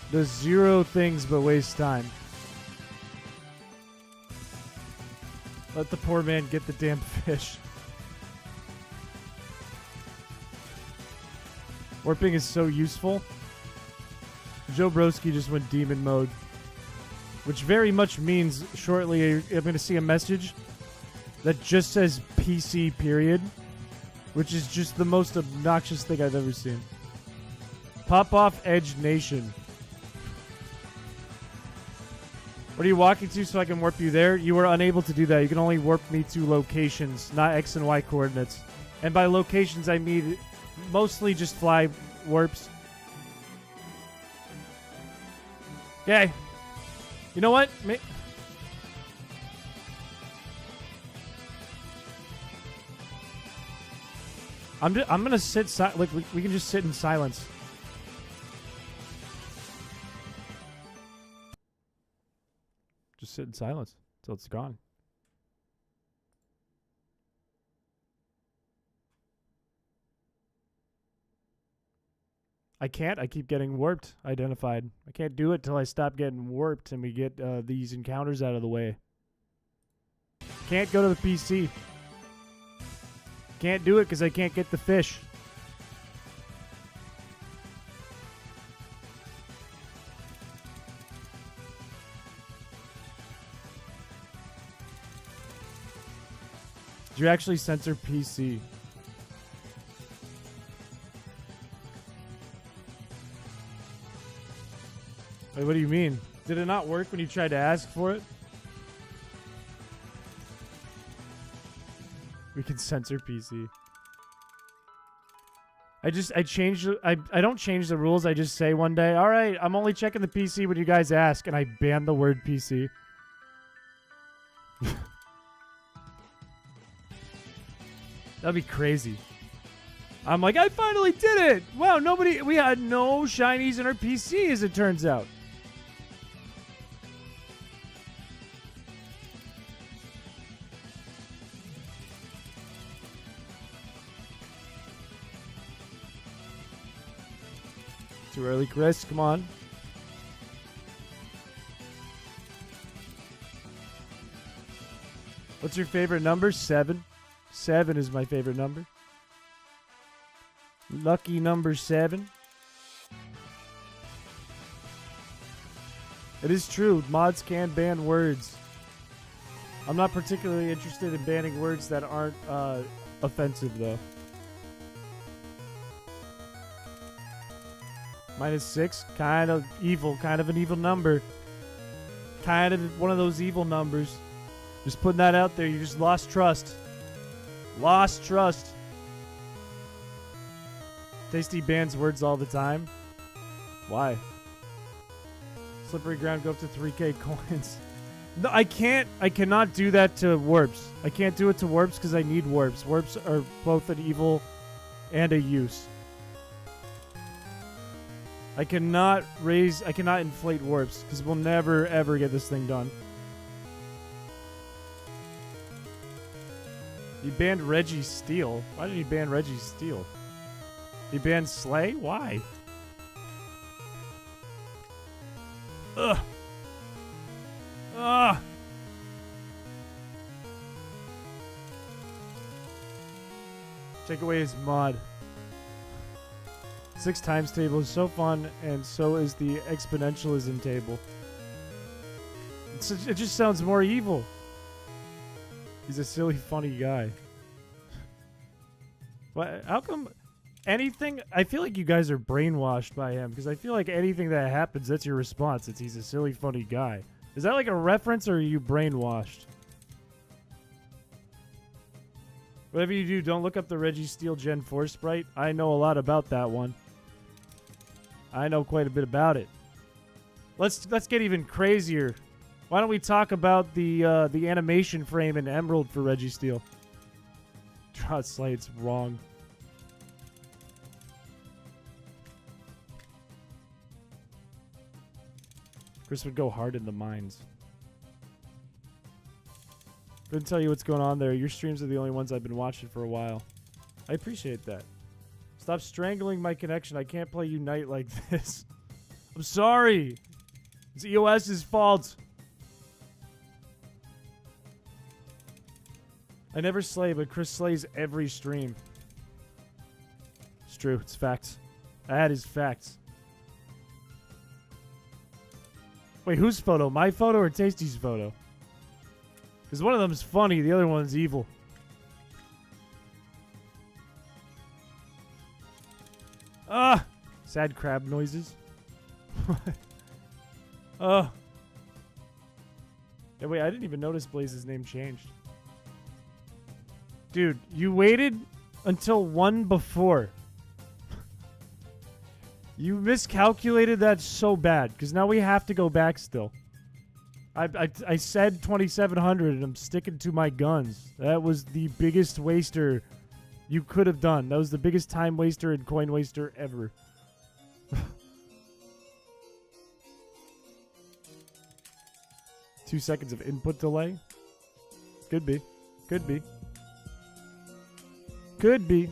Does 0 things but waste time. Let the poor man get the damn fish. Warping is so useful. Joe Broski just went demon mode. Which very much means shortly I'm going to see a message that just says PC period. Which is just the most obnoxious thing I've ever seen. Pop off Edge Nation. What are you walking to so I can warp you there? You were unable to do that. You can only warp me to locations, not X and Y coordinates. And by locations, I mean mostly just fly warps. Okay. You know what? I'm gonna sit like we can just sit in silence. Just sit in silence until it's gone. I can't. I keep getting warped. Identified. I can't do it till I stop getting warped and we get these encounters out of the way. Can't go to the PC. Can't do it because I can't get the fish. Did you actually censor PC? Wait, what do you mean? Did it not work when you tried to ask for it? We can censor PC. I don't change the rules. I just say one day, all right, I'm only checking the PC when you guys ask, and I ban the word PC. That'd be crazy. I'm like, I finally did it. Wow, we had no shinies in our PC, as it turns out. Too early, Chris. Come on. What's your favorite number? 7. 7 is my favorite number. Lucky number 7. It is true. Mods can ban words. I'm not particularly interested in banning words that aren't offensive, though. -6, kind of evil, kind of an evil number. Kind of one of those evil numbers. Just putting that out there, you just lost trust. Lost trust. Tasty bans words all the time. Why? Slippery ground, go up to 3K coins. No, I can't. I cannot do that to warps. I can't do it to warps because I need warps. Warps are both an evil and a use. I cannot inflate warps because we'll never ever get this thing done. He banned Reggie Steele. Why did he ban Reggie Steele? He banned Slay? Why? Ugh. Ugh. Take away his mod. 6 times table is so fun, and so is the exponentialism table. It just sounds more evil. He's a silly, funny guy. What? How come anything? I feel like you guys are brainwashed by him, because I feel like anything that happens, that's your response. It's he's a silly, funny guy. Is that like a reference, or are you brainwashed? Whatever you do, don't look up the Reggie Steele Gen 4 sprite. I know a lot about that one. I know quite a bit about it. Let's get even crazier. Why don't we talk about the animation frame in Emerald for Reggie Steele? Draw slate's wrong. Chris would go hard in the mines. Couldn't tell you what's going on there. Your streams are the only ones I've been watching for a while. I appreciate that. Stop strangling my connection. I can't play Unite like this. I'm sorry. It's EOS's fault. I never slay, but Chris slays every stream. It's true. It's facts. That is facts. Wait, whose photo? My photo or Tasty's photo? Because one of them is funny, the other one's evil. Ah! Sad crab noises. Yeah, wait, I didn't even notice Blaze's name changed. Dude, you waited until one before. You miscalculated that so bad, because now we have to go back still. I said 2,700, and I'm sticking to my guns. That was the biggest waster you could have done. That was the biggest time waster and coin waster ever. 2 seconds of input delay? Could be. Could be. Could be.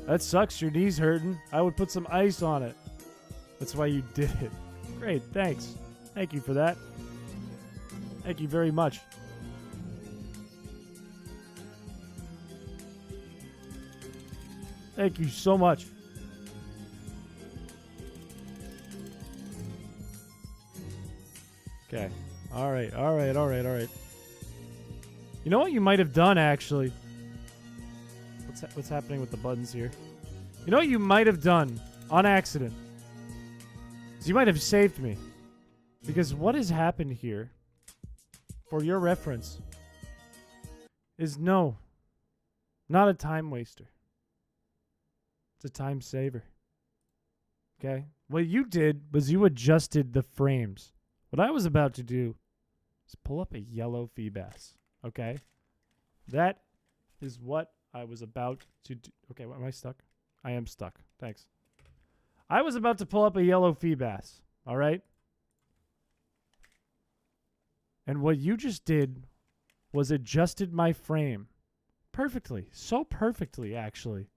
That sucks. Your knee's hurting. I would put some ice on it. That's why you did it. Great. Thanks. Thank you for that. Thank you very much. Thank you so much. Okay. All right. All right. All right. All right. You know what you might have done, actually? What's happening with the buttons here? You know what you might have done on accident? So you might have saved me. Because what has happened here, for your reference, is not a time waster. It's a time saver. Okay? What you did was you adjusted the frames. What I was about to do is pull up a yellow FEEBAS. Okay? That is what I was about to do. Okay, am I stuck? I am stuck. Thanks. I was about to pull up a yellow FEEBAS. All right? And what you just did was adjusted my frame perfectly. So perfectly, actually,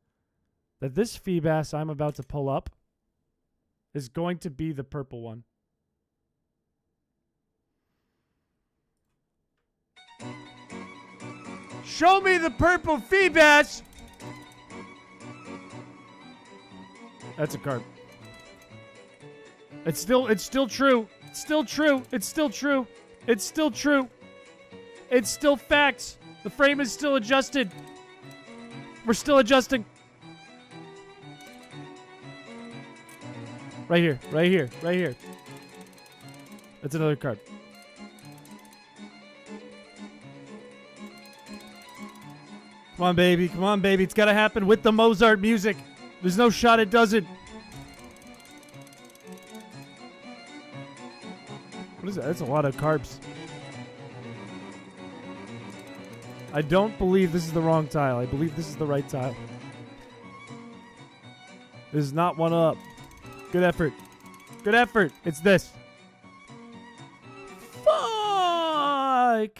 that this FEEBAS I'm about to pull up is going to be the purple one. Show me the purple FEEBAS! That's a card. It's still true. It's still true. It's still true. It's still true. It's still facts. The frame is still adjusted. We're still adjusting. Right here. Right here. Right here. That's another card. Come on, baby. Come on, baby. It's got to happen with the Mozart music. There's no shot it doesn't. What is that? That's a lot of carbs. I don't believe this is the wrong tile. I believe this is the right tile. This is not one up. Good effort. Good effort. It's this. Fuck!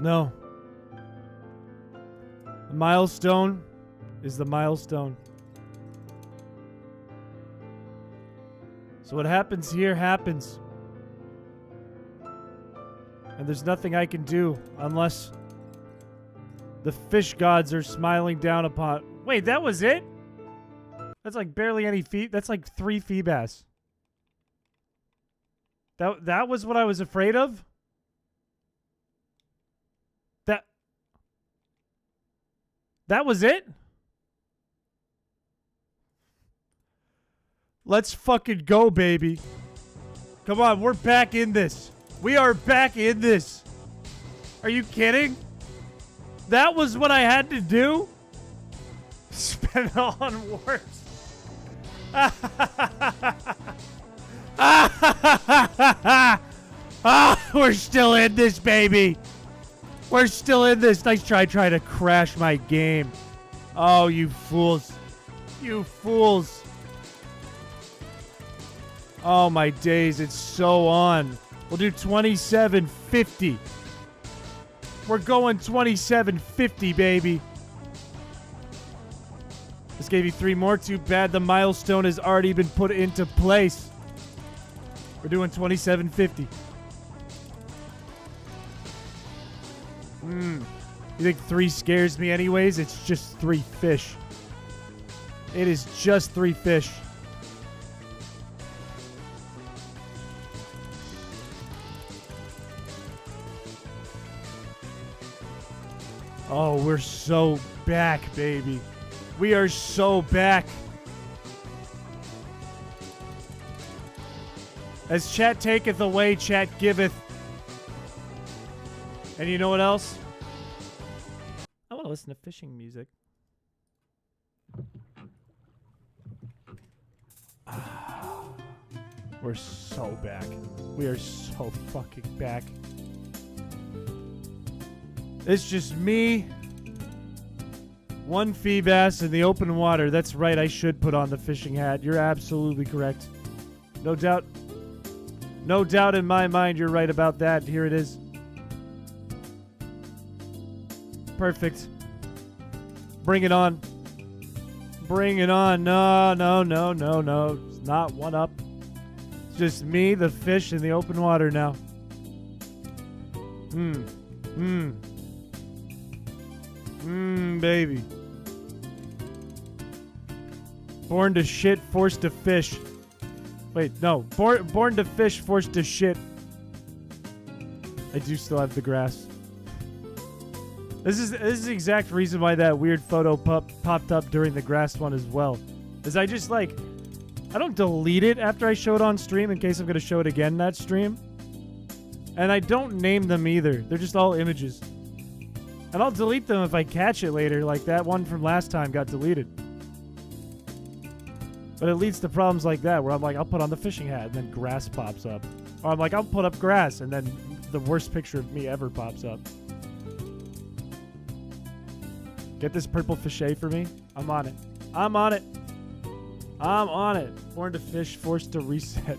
No. The milestone is the milestone. So what happens here happens. And there's nothing I can do unless the fish gods are smiling down upon... Wait, that was it? That's like barely any feet. That's like 3 FEEBAS. That was what I was afraid of? That was it? Let's fucking go, baby. Come on, we're back in this. We are back in this. Are you kidding? That was what I had to do? Spend it all on words. We're still in this, baby. We're still in this. Nice try trying to crash my game. Oh, you fools. You fools. Oh, my days. It's so on. We'll do 2750. We're going 2750, baby. This gave you 3 more. Too bad the milestone has already been put into place. We're doing 2750. You think 3 scares me anyways? It's just 3 fish. It is just 3 fish. Oh, we're so back, baby. We are so back. As chat taketh away, chat giveth. And you know what else? I want to listen to fishing music. We're so back. We are so fucking back. It's just me, one FEEBAS in the open water. That's right, I should put on the fishing hat. You're absolutely correct. No doubt. No doubt in my mind you're right about that. Here it is. Perfect. Bring it on. Bring it on. No, no, no, no, no. It's not one up. It's just me, the fish, in the open water now. Baby. Born to shit, forced to fish. Wait, no. Born to fish, forced to shit. I do still have the grass. This is the exact reason why that weird photo popped up during the grass one as well. Is I just like, I don't delete it after I show it on stream in case I'm going to show it again that stream. And I don't name them either. They're just all images. And I'll delete them if I catch it later, like that one from last time got deleted. But it leads to problems like that, where I'm like, I'll put on the fishing hat, and then grass pops up. Or I'm like, I'll put up grass, and then the worst picture of me ever pops up. Get this purple Piché for me. I'm on it. I'm on it. I'm on it. Born to fish, forced to reset.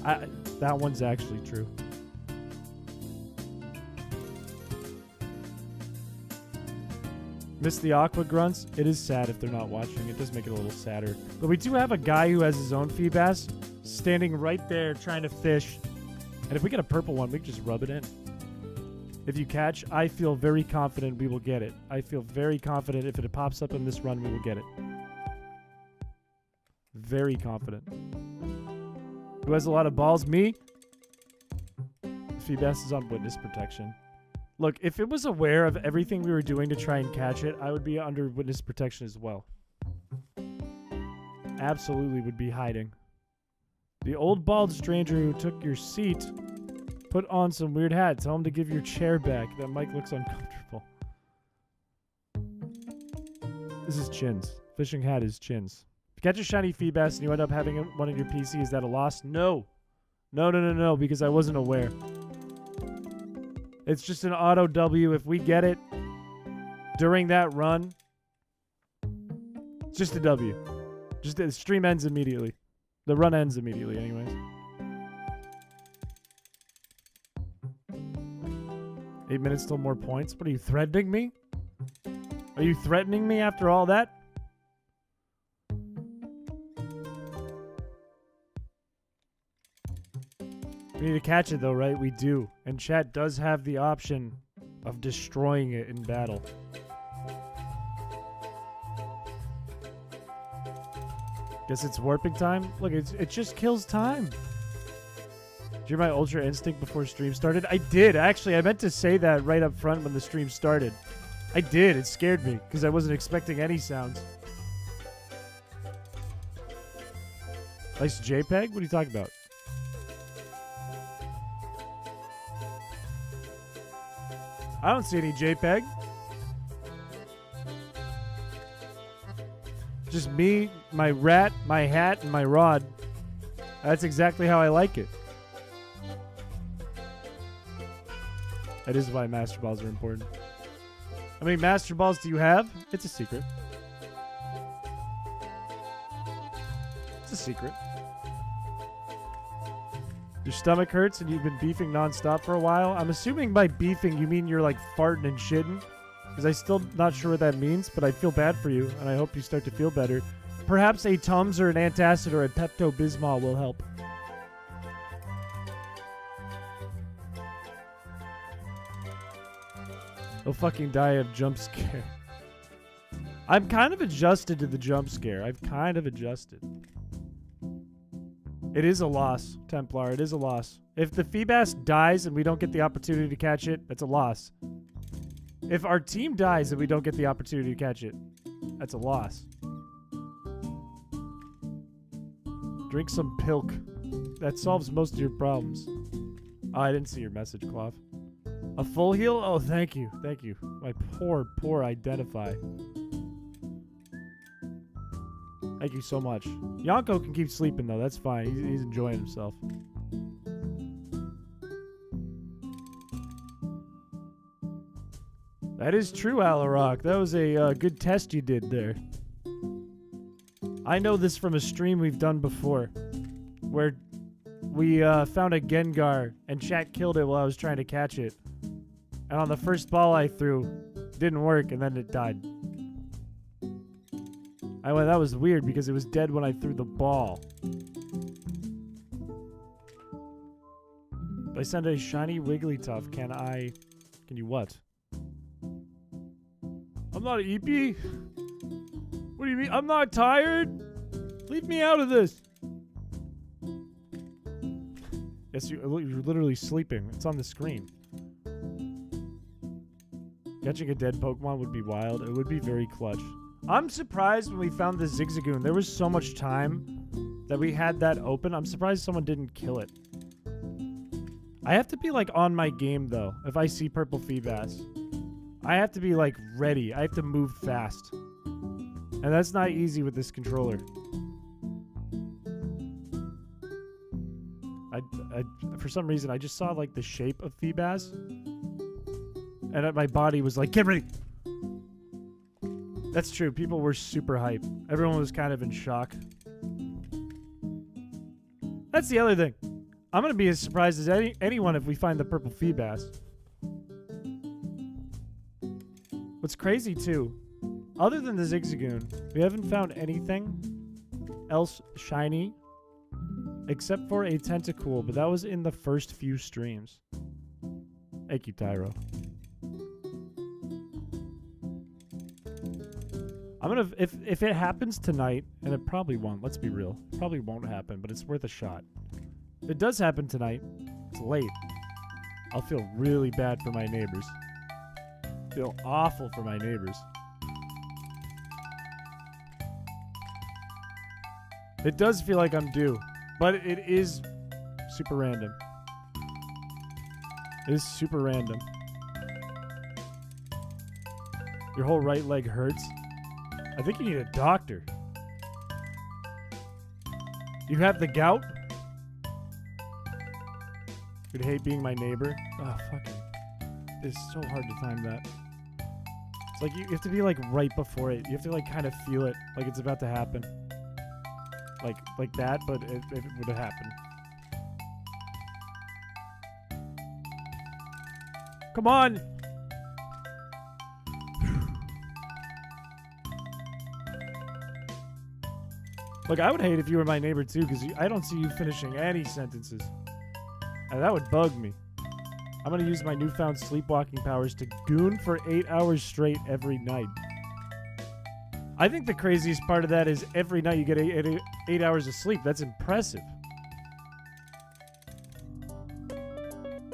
That one's actually true. Miss the aqua grunts. It is sad if they're not watching. It does make it a little sadder. But we do have a guy who has his own FEEBAS standing right there trying to fish. And if we get a purple one, we can just rub it in. If you catch, I feel very confident we will get it. I feel very confident if it pops up in this run, we will get it. Very confident. Who has a lot of balls? Me? FEEBAS is on witness protection. Look, if it was aware of everything we were doing to try and catch it, I would be under witness protection as well. Absolutely would be hiding. The old bald stranger who took your seat put on some weird hat. Tell him to give your chair back. That mic looks uncomfortable. This is chins. Fishing hat is chins. If you catch a shiny FEEBAS and you end up having one on your PC, is that a loss? No. No, because I wasn't aware. It's just an auto W. If we get it during that run, it's just a W. Just the stream ends immediately. The run ends immediately anyways. Eight minutes till more points. What are you, threatening me? Are you threatening me after all that? We need to catch it though, right? We do. And chat does have the option of destroying it in battle. Guess it's warping time? Look, it just kills time. Did you hear my Ultra Instinct before stream started? I did, actually. I meant to say that right up front when the stream started. I did. It scared me because I wasn't expecting any sounds. Nice JPEG? What are you talking about? I don't see any JPEG. Just me, my rat, my hat, and my rod. That's exactly how I like it. That is why master balls are important. How many master balls do you have? It's a secret. It's a secret. Your stomach hurts and you've been beefing nonstop for a while? I'm assuming by beefing you mean you're like farting and shitting. Because I'm still not sure what that means, but I feel bad for you, and I hope you start to feel better. Perhaps a Tums or an Antacid or a Pepto-Bismol will help. He'll fucking die of jump scare. I'm kind of adjusted to the jump scare. I've kind of adjusted. It is a loss, Templar. It is a loss. If the FEEBAS dies and we don't get the opportunity to catch it, that's a loss. If our team dies and we don't get the opportunity to catch it, that's a loss. Drink some pilk. That solves most of your problems. Oh, I didn't see your message, Cloth. A full heal? Oh, thank you. Thank you. My poor identify. Thank you so much. Yonko can keep sleeping, though. That's fine. He's enjoying himself. That is true, Alarock. That was a good test you did there. I know this from a stream we've done before, where we found a Gengar, and chat killed it while I was trying to catch it. And on the first ball I threw, it didn't work, and then it died. I went, that was weird, because it was dead when I threw the ball. If I send a shiny Wigglytuff, can you what? I'm not an EP. What do you mean? I'm not tired. Leave me out of this. Yes, you're literally sleeping. It's on the screen. Catching a dead Pokemon would be wild. It would be very clutch. I'm surprised when we found the Zigzagoon. There was so much time that we had that open. I'm surprised someone didn't kill it. I have to be like on my game though. If I see purple Feebas, I have to be like ready. I have to move fast. And that's not easy with this controller. I for some reason, I just saw like the shape of Feebas. And my body was like, get ready. That's true. People were super hyped. Everyone was kind of in shock. That's the other thing. I'm going to be as surprised as anyone if we find the purple Feebas. What's crazy too, other than the Zigzagoon, we haven't found anything else shiny except for a Tentacool, but that was in the first few streams. Thank you, Tyro. I'm gonna, if it happens tonight, and it probably won't, let's be real. It probably won't happen, but it's worth a shot. If it does happen tonight, it's late. I'll feel really bad for my neighbors. Feel awful for my neighbors. It does feel like I'm due, but it is super random. It is super random. Your whole right leg hurts. I think you need a doctor. You have the gout? You'd hate being my neighbor? Oh, fucking. It's so hard to time that. It's like you have to be like right before it. You have to like kind of feel it like it's about to happen. Like that, but it would have happened. Come on! Look, I would hate if you were my neighbor too, because I don't see you finishing any sentences. And that would bug me. I'm going to use my newfound sleepwalking powers to goon for 8 hours straight every night. I think the craziest part of that is every night you get 8 hours of sleep. That's impressive.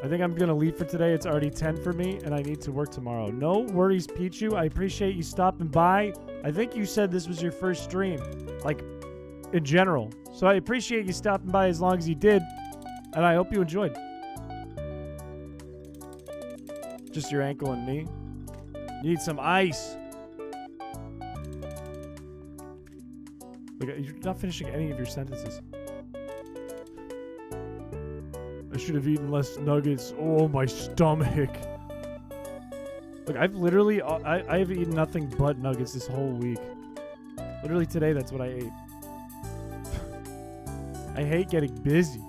I think I'm going to leave for today. It's already 10 for me, and I need to work tomorrow. No worries, Pichu. I appreciate you stopping by. I think you said this was your first stream, like, in general. So I appreciate you stopping by as long as you did, and I hope you enjoyed. Just your ankle and knee. Need some ice. Look, you're not finishing any of your sentences. I should have eaten less nuggets. Oh, my stomach. Look, I've literally, I have eaten nothing but nuggets this whole week. Literally today, that's what I ate. I hate getting busy.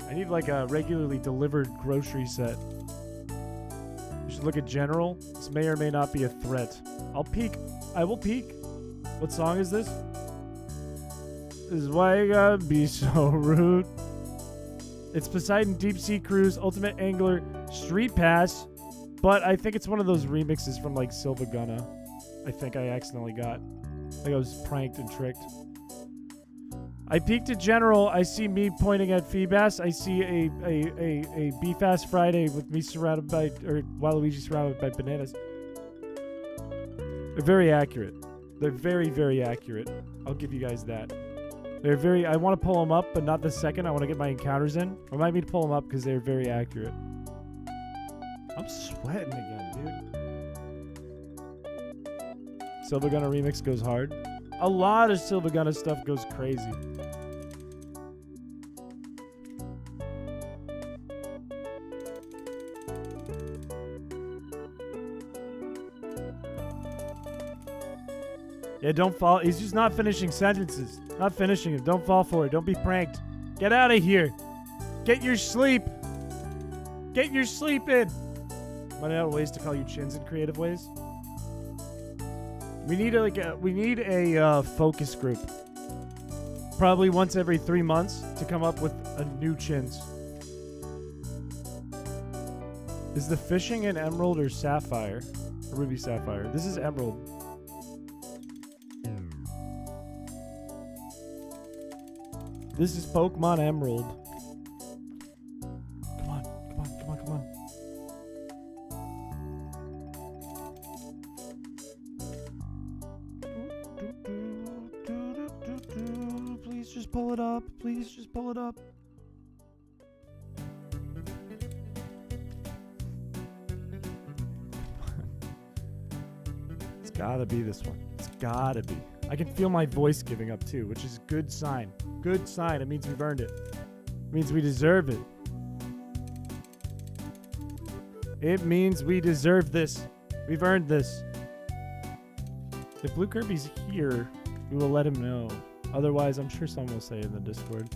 I need like a regularly delivered grocery set. You should look at general. This may or may not be a threat. I'll peek. I will peek. What song is this? This is why you gotta be so rude. It's Poseidon Deep Sea Cruise Ultimate Angler Street Pass, but I think it's one of those remixes from like Silva Gunna. I think I accidentally got. I think I was pranked and tricked. I peeked at general. I see me pointing at FEEBAS. I see a BFast Friday with me surrounded by, or Waluigi surrounded by bananas. They're very accurate. They're very, very accurate. I'll give you guys that. They're very, I want to pull them up, but not the second. I want to get my encounters in. Remind me to pull them up because they're very accurate. I'm sweating again, dude. Silver Gunner Remix goes hard. A lot of Silver Gunner stuff goes crazy. Yeah, don't fall. He's just not finishing sentences. Not finishing it. Don't fall for it. Don't be pranked. Get out of here. Get your sleep. Get your sleep in. Running out of ways to call you chins in creative ways. We need a focus group. Probably once every 3 months to come up with a new chins. Is the fishing an emerald or sapphire? Or ruby sapphire? This is emerald. This is Pokemon Emerald. Come on, come on, come on, come on. Please just pull it up. Please just pull it up. It's gotta be this one. It's gotta be. I can feel my voice giving up too, which is a good sign. Good sign. It means we've earned it. It means we deserve it. It means we deserve this. We've earned this. If Blue Kirby's here, we will let him know. Otherwise, I'm sure someone will say in the Discord.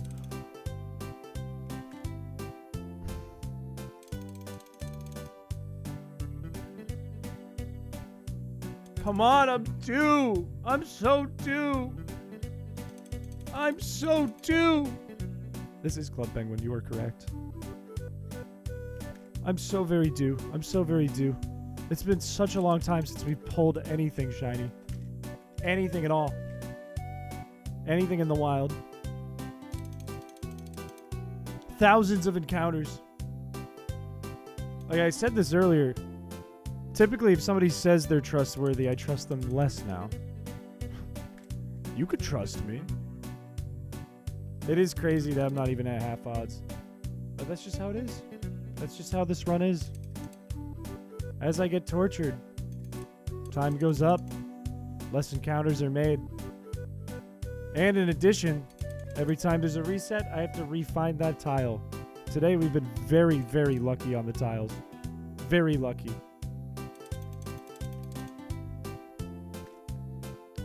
Come on, I'm due. I'm so due. I'm so due. This is Club Penguin. You are correct. I'm so very due. I'm so very due. It's been such a long time since we pulled anything shiny. Anything at all. Anything in the wild. Thousands of encounters. Like I said this earlier. Typically, if somebody says they're trustworthy, I trust them less now. You could trust me. It is crazy that I'm not even at half odds. But that's just how it is. That's just how this run is. As I get tortured, time goes up. Less encounters are made. And in addition, every time there's a reset, I have to refine that tile. Today, we've been very, very lucky on the tiles. Very lucky.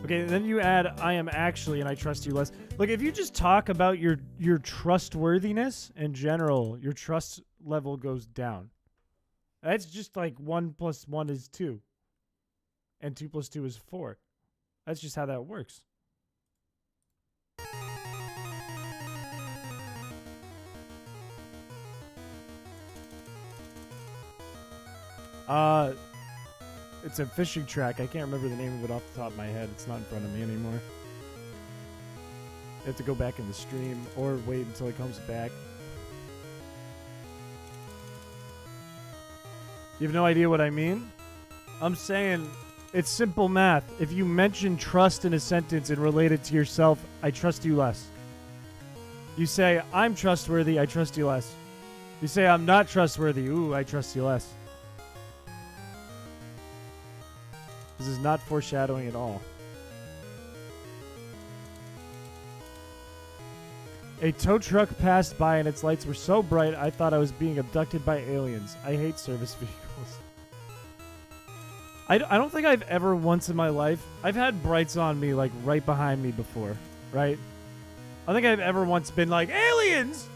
Okay, then you add, I am actually, and I trust you less. Look, if you just talk about your trustworthiness in general, your trust level goes down. That's just like 1 + 1 is 2. And 2 + 2 is 4. That's just how that works. It's a fishing track. I can't remember the name of it off the top of my head. It's not in front of me anymore. I have to go back in the stream or wait until it comes back. You have no idea what I mean? I'm saying it's simple math. If you mention trust in a sentence and relate it to yourself, I trust you less. You say, I'm trustworthy, I trust you less. You say, I'm not trustworthy, ooh, I trust you less. This is not foreshadowing at all. A tow truck passed by and its lights were so bright I thought I was being abducted by aliens. I hate service vehicles. I don't think I've ever once in my life... I've had brights on me like right behind me before, right? I don't think I've ever once been like, aliens!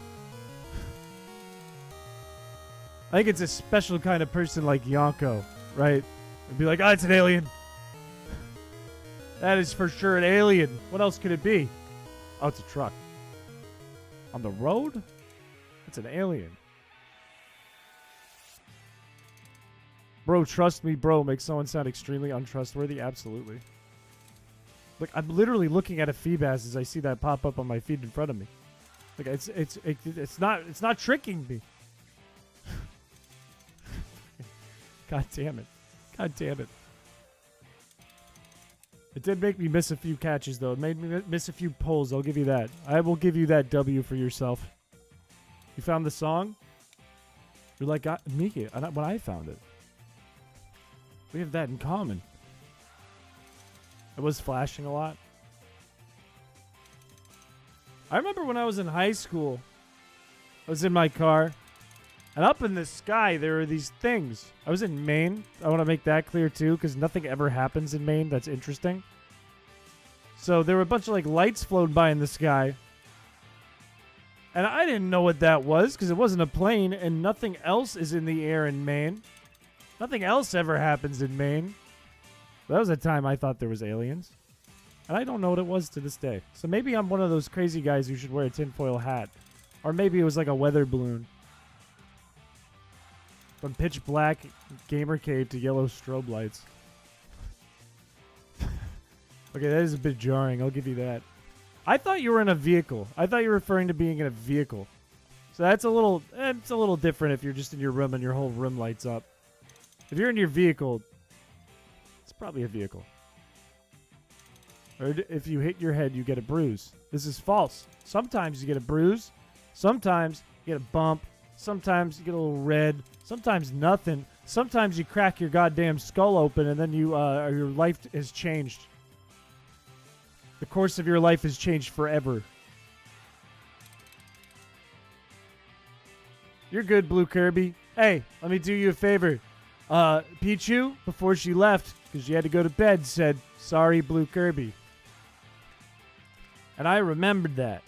I think it's a special kind of person like Yonko, right? And be like, oh, it's an alien. That is for sure an alien. What else could it be? Oh, it's a truck. On the road? It's an alien. Bro, trust me, bro. Makes someone sound extremely untrustworthy. Absolutely. Like, I'm literally looking at a FEEBAS as I see that pop up on my feed in front of me. Like, it's not tricking me. God damn it. God damn it. It did make me miss a few catches, though. It made me miss a few pulls. I'll give you that. I will give you that W for yourself. You found the song? You're like Miki when I found it. We have that in common. It was flashing a lot. I remember when I was in high school, I was in my car, and up in the sky there are these things. I was in Maine. I want to make that clear too, because nothing ever happens in Maine that's interesting. So there were a bunch of like lights floating by in the sky. And I didn't know what that was, because it wasn't a plane, and nothing else is in the air in Maine. Nothing else ever happens in Maine. That was a time I thought there was aliens. And I don't know what it was to this day. So maybe I'm one of those crazy guys who should wear a tinfoil hat. Or maybe it was like a weather balloon. From pitch black gamer cave to yellow strobe lights. Okay, that is a bit jarring. I'll give you that. I thought you were in a vehicle. I thought you were referring to being in a vehicle. So that's it's a little different if you're just in your room and your whole room lights up. If you're in your vehicle, it's probably a vehicle. Or if you hit your head, you get a bruise. This is false. Sometimes you get a bruise. Sometimes you get a bump. Sometimes you get a little red. Sometimes nothing. Sometimes you crack your goddamn skull open and then your life has changed. The course of your life has changed forever. You're good, Blue Kirby. Hey, let me do you a favor. Pichu, before she left, because she had to go to bed, said, "Sorry, Blue Kirby." And I remembered that.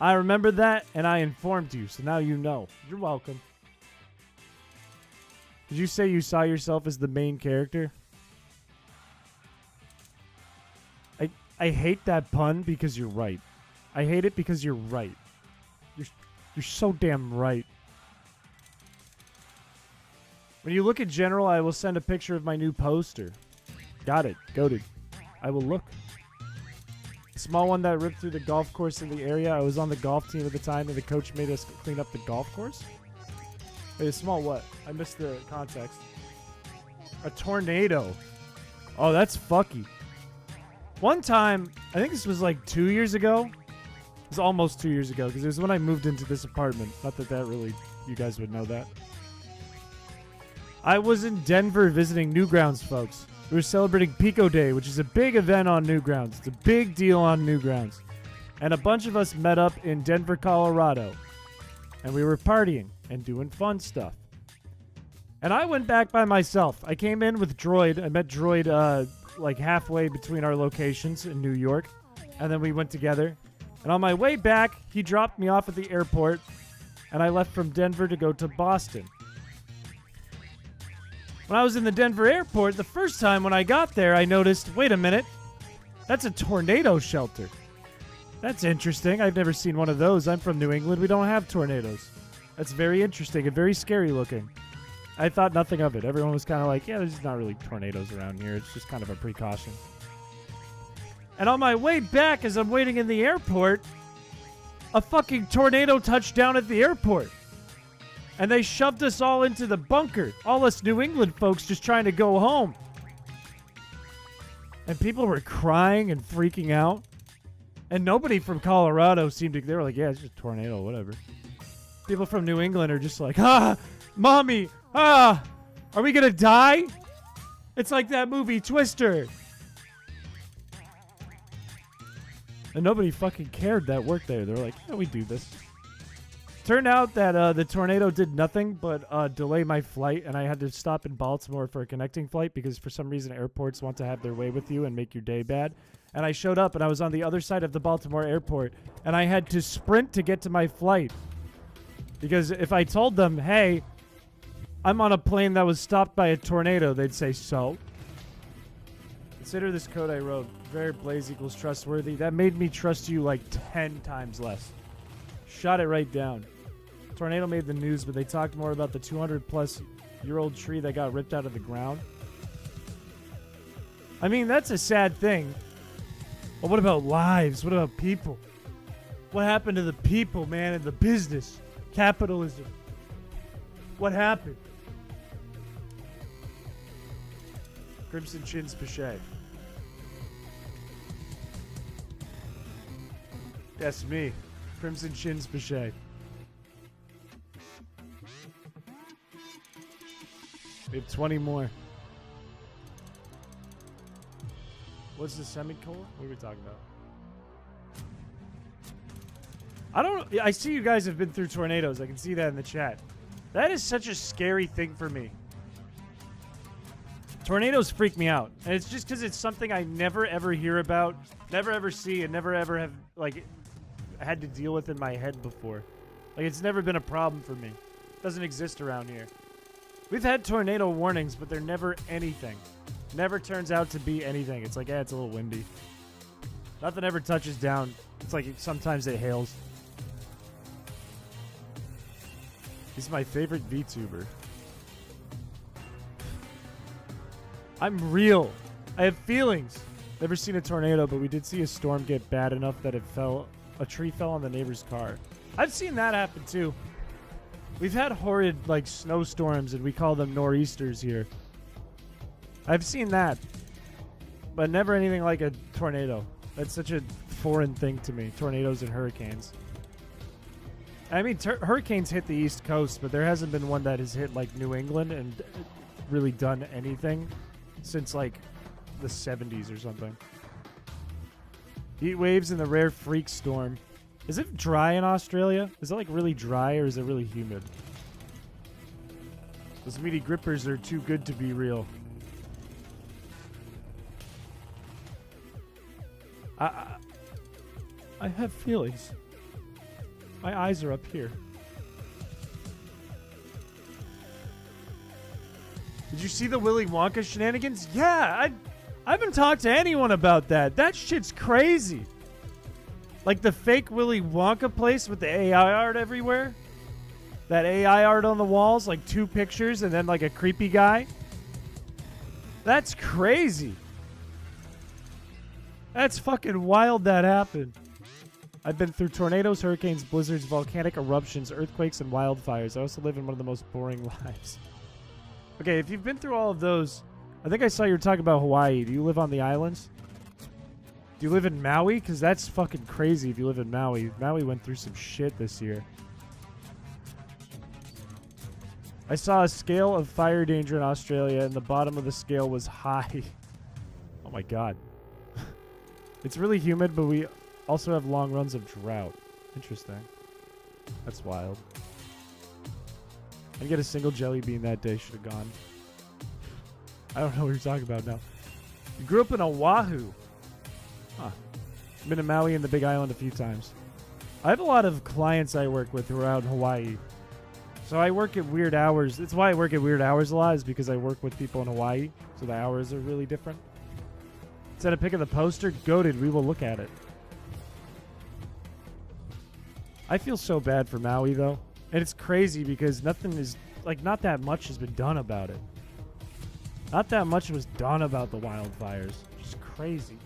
I remembered that, and I informed you, so now you know. You're welcome. Did you say you saw yourself as the main character? I hate that pun because you're right. I hate it because you're right. You're so damn right. When you look at General, I will send a picture of my new poster. Got it. Goated. I will look. The small one that ripped through the golf course in the area. I was on the golf team at the time, and the coach made us clean up the golf course. Wait, a small what? I missed the context. A tornado. Oh, that's fucky. One time, I think this was like 2 years ago. It was almost 2 years ago, because it was when I moved into this apartment. Not that really, you guys would know that. I was in Denver visiting Newgrounds, folks. We were celebrating Pico Day, which is a big event on Newgrounds. It's a big deal on Newgrounds. And a bunch of us met up in Denver, Colorado. And we were partying and doing fun stuff. And I went back by myself. I came in with Droid. I met Droid like halfway between our locations in New York. And then we went together. And on my way back, he dropped me off at the airport. And I left from Denver to go to Boston. When I was in the Denver airport, the first time when I got there, I noticed, wait a minute, that's a tornado shelter. That's interesting. I've never seen one of those. I'm from New England. We don't have tornadoes. That's very interesting and very scary looking. I thought nothing of it. Everyone was kind of like, yeah, there's not really tornadoes around here. It's just kind of a precaution. And on my way back, as I'm waiting in the airport, a fucking tornado touched down at the airport. And they shoved us all into the bunker. All us New England folks just trying to go home. And people were crying and freaking out. And nobody from Colorado seemed to... They were like, yeah, it's just a tornado, whatever. People from New England are just like, mommy, are we going to die? It's like that movie Twister. And nobody fucking cared that worked there. They were like, yeah, we do this. Turned out that the tornado did nothing but delay my flight, and I had to stop in Baltimore for a connecting flight because for some reason airports want to have their way with you and make your day bad. And I showed up, and I was on the other side of the Baltimore airport, and I had to sprint to get to my flight. Because if I told them, hey, I'm on a plane that was stopped by a tornado, they'd say, so? Consider this code I wrote. Var blaze equals trustworthy. That made me trust you like 10 times less. Shot it right down. Tornado made the news, but they talked more about the 200-plus-year-old tree that got ripped out of the ground. I mean, that's a sad thing. Well, what about lives? What about people? What happened to the people, man, and the business? Capitalism. What happened? Crimson Chins Piché. Yes, me. Crimson Chins Piché. We have 20 more. What's the semicolon? What are we talking about? I don't know. I see you guys have been through tornadoes. I can see that in the chat. That is such a scary thing for me. Tornadoes freak me out. And it's just because it's something I never ever hear about, never ever see, and never ever have, like, had to deal with in my head before. Like, it's never been a problem for me. It doesn't exist around here. We've had tornado warnings, but they're never anything. Never turns out to be anything. It's like, it's a little windy. Nothing ever touches down. It's like sometimes it hails. He's my favorite VTuber. I'm real. I have feelings. Never seen a tornado, but we did see a storm get bad enough that a tree fell on the neighbor's car. I've seen that happen too. We've had horrid, like, snowstorms, and we call them nor'easters here. I've seen that, but never anything like a tornado. That's such a foreign thing to me, tornadoes and hurricanes. I mean, hurricanes hit the East Coast, but there hasn't been one that has hit, like, New England and really done anything since, like, the 70s or something. Heat waves and the rare freak storm. Is it dry in Australia? Is it, like, really dry, or is it really humid? Those meaty grippers are too good to be real. I have feelings. My eyes are up here. Did you see the Willy Wonka shenanigans? Yeah, I haven't talked to anyone about that. That shit's crazy. Like the fake Willy Wonka place with the AI art everywhere. That AI art on the walls, like 2 pictures and then like a creepy guy. That's crazy. That's fucking wild that happened. I've been through tornadoes, hurricanes, blizzards, volcanic eruptions, earthquakes, and wildfires. I also live in one of the most boring lives. Okay, if you've been through all of those, I think I saw you were talking about Hawaii. Do you live on the islands? Do you live in Maui? Because that's fucking crazy if you live in Maui. Maui went through some shit this year. I saw a scale of fire danger in Australia, and the bottom of the scale was high. Oh my god. It's really humid, but we also have long runs of drought. Interesting. That's wild. I didn't get a single jelly bean that day. Should have gone. I don't know what you're talking about now. You grew up in Oahu. Huh. I've been to Maui and the Big Island a few times. I have a lot of clients I work with who are out in Hawaii. So I work at weird hours. That's why I work at weird hours a lot, is because I work with people in Hawaii. So the hours are really different. Send a pic of the poster. Goated. We will look at it. I feel so bad for Maui, though. And it's crazy because nothing is, like, not that much has been done about it. Not that much was done about the wildfires. Just crazy.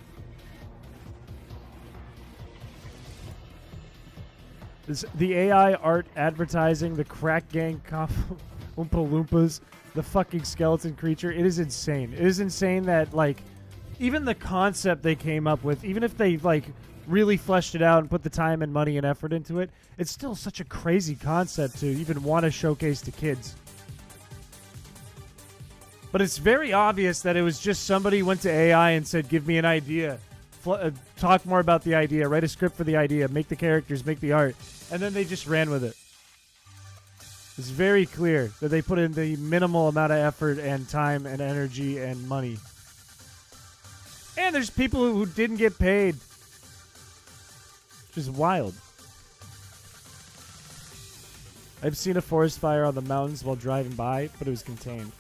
The AI art advertising, the crack gang Oompa Loompas, the fucking skeleton creature. It is insane. It is insane that, like, even the concept they came up with, even if they, like, really fleshed it out and put the time and money and effort into it, it's still such a crazy concept to even want to showcase to kids. But it's very obvious that it was just somebody went to AI and said, give me an idea. Talk more about the idea. Write a script for the idea. Make the characters. Make the art. And then they just ran with it. It's very clear that they put in the minimal amount of effort and time and energy and money. And there's people who didn't get paid. Which is wild. I've seen a forest fire on the mountains while driving by, but it was contained.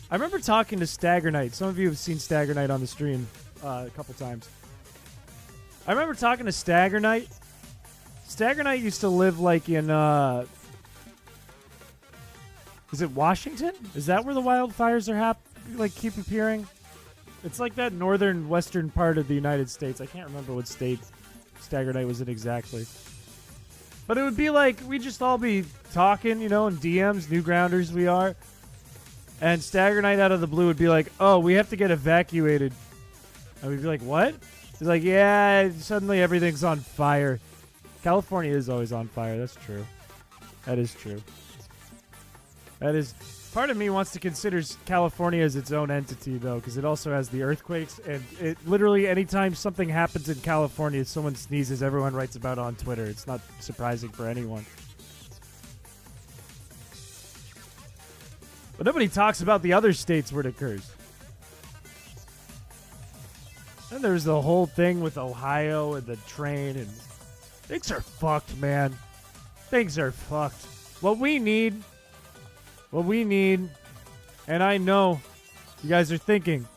I remember talking to Stagger Knight. Some of you have seen Stagger Knight on the stream a couple times. I remember talking to Stagger Knight. Stagger Knight used to live like in, is it Washington? Is that where the wildfires are keep appearing? It's like that northern western part of the United States. I can't remember what state Stagger Night was in exactly. But it would be like we'd just all be talking, in DMs, Newgrounders we are. And Stagger Night out of the blue would be like, oh, we have to get evacuated. And we'd be like, what? He's like, yeah, suddenly everything's on fire. California is always on fire. That's true. That is true. That is... Part of me wants to consider California as its own entity, though, because it also has the earthquakes. And it literally, anytime something happens in California, someone sneezes, everyone writes about it on Twitter. It's not surprising for anyone. But nobody talks about the other states where it occurs. And there's the whole thing with Ohio and the train, and things are fucked, man. Things are fucked. What we need, and I know you guys are thinking,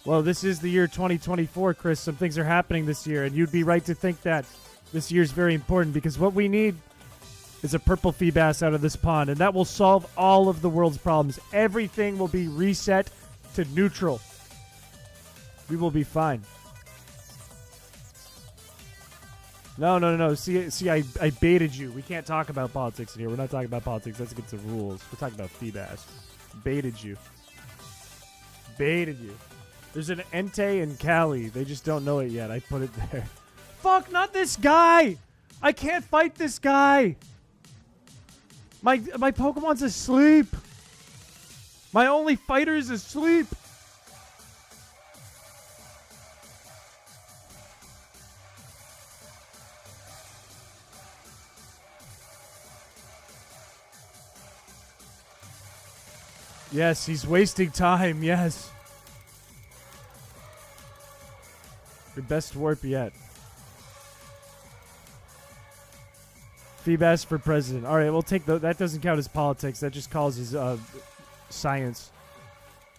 well, this is the year 2024, Chris. Some things are happening this year, and you'd be right to think that this year is very important, because what we need is a purple FEEBAS out of this pond, and that will solve all of the world's problems. Everything will be reset to neutral. We will be fine. No. See, I baited you. We can't talk about politics in here. We're not talking about politics. That's against the rules. We're talking about FEEBAS. Baited you. There's an Entei in Cali. They just don't know it yet. I put it there. Fuck, not this guy! I can't fight this guy! My Pokemon's asleep! My only fighter is asleep! Yes, he's wasting time, yes. Your best warp yet. FEEBAS for president. Alright, we'll take that doesn't count as politics. That just causes science.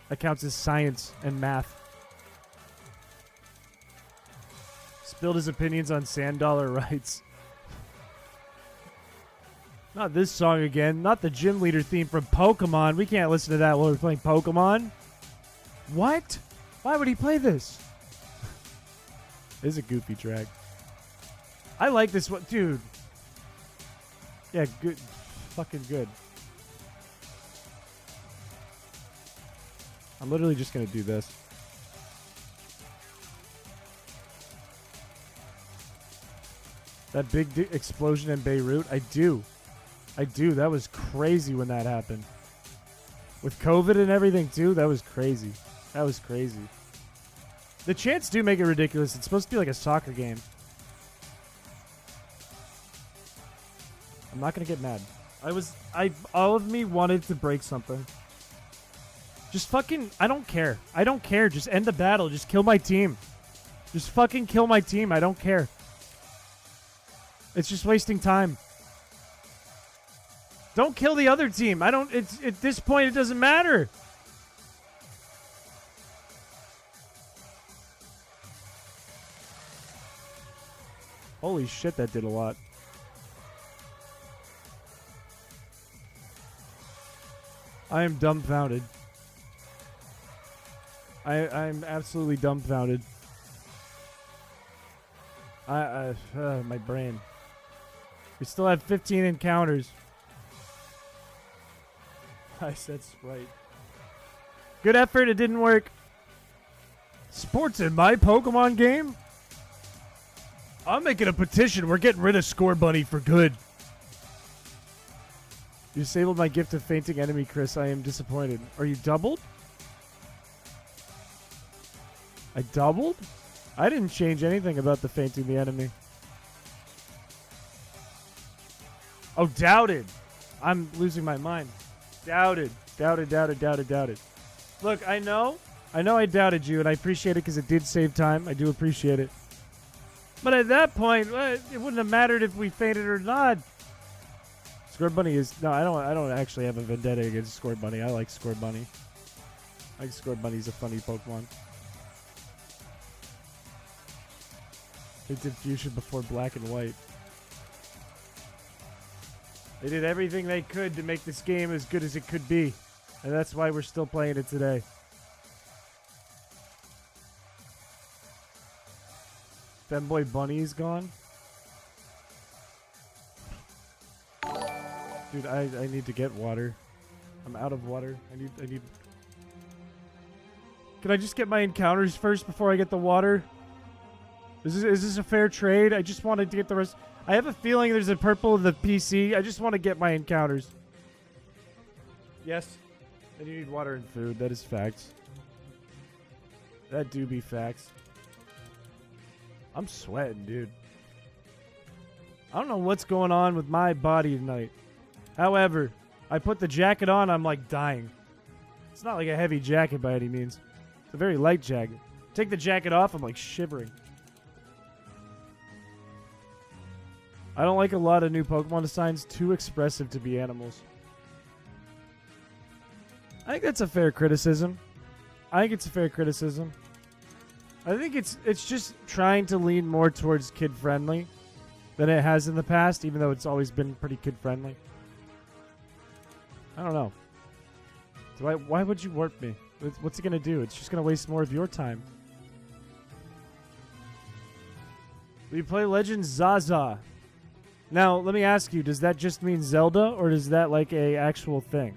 That counts as science and math. Spilled his opinions on sand dollar rights. Not this song again. Not the gym leader theme from Pokemon. We can't listen to that while we're playing Pokemon. What? Why would he play this? This is a goofy track. I like this one. Dude. Yeah, good. Fucking good. I'm literally just going to do this. That big explosion in Beirut? I do. That was crazy when that happened. With COVID and everything, too, that was crazy. The chants do make it ridiculous. It's supposed to be like a soccer game. I'm not going to get mad. All of me wanted to break something. Just fucking, I don't care. Just end the battle. Just kill my team. Just fucking kill my team. I don't care. It's just wasting time. Don't kill the other team. At this point, it doesn't matter. Holy shit, that did a lot. I am dumbfounded. I'm absolutely dumbfounded. My brain. We still have 15 encounters. I said Sprite. Good effort, it didn't work. Sports in my Pokemon game? I'm making a petition. We're getting rid of Score Bunny for good. You disabled my gift of fainting enemy, Chris. I am disappointed. Are you doubled? I doubled? I didn't change anything about the fainting the enemy. Oh, doubted. I'm losing my mind. Doubted. Look, I know I doubted you, and I appreciate it because it did save time. I do appreciate it. But at that point, it wouldn't have mattered if we fainted or not. Score Bunny is... No, I don't actually have a vendetta against Score Bunny. I like Score Bunny. I think Score Bunny's a funny Pokemon. They did Fusion before Black and White. They did everything they could to make this game as good as it could be. And that's why we're still playing it today. Femboy Bunny is gone. Dude, I need to get water. I'm out of water. I need... Can I just get my encounters first before I get the water? Is this a fair trade? I just wanted to get the rest... I have a feeling there's a purple in the PC. I just want to get my encounters. Yes. And you need water and food. That is facts. That do be facts. I'm sweating, dude. I don't know what's going on with my body tonight. However, I put the jacket on, I'm like dying. It's not like a heavy jacket by any means. It's a very light jacket. Take the jacket off, I'm like shivering. I don't like a lot of new Pokemon designs. Too expressive to be animals. I think that's a fair criticism. I think it's a fair criticism. I think it's just trying to lean more towards kid-friendly than it has in the past, even though it's always been pretty kid-friendly. I don't know. Why would you warp me? What's it going to do? It's just going to waste more of your time. We play Legend Zaza. Now, let me ask you, does that just mean Zelda, or is that like a actual thing?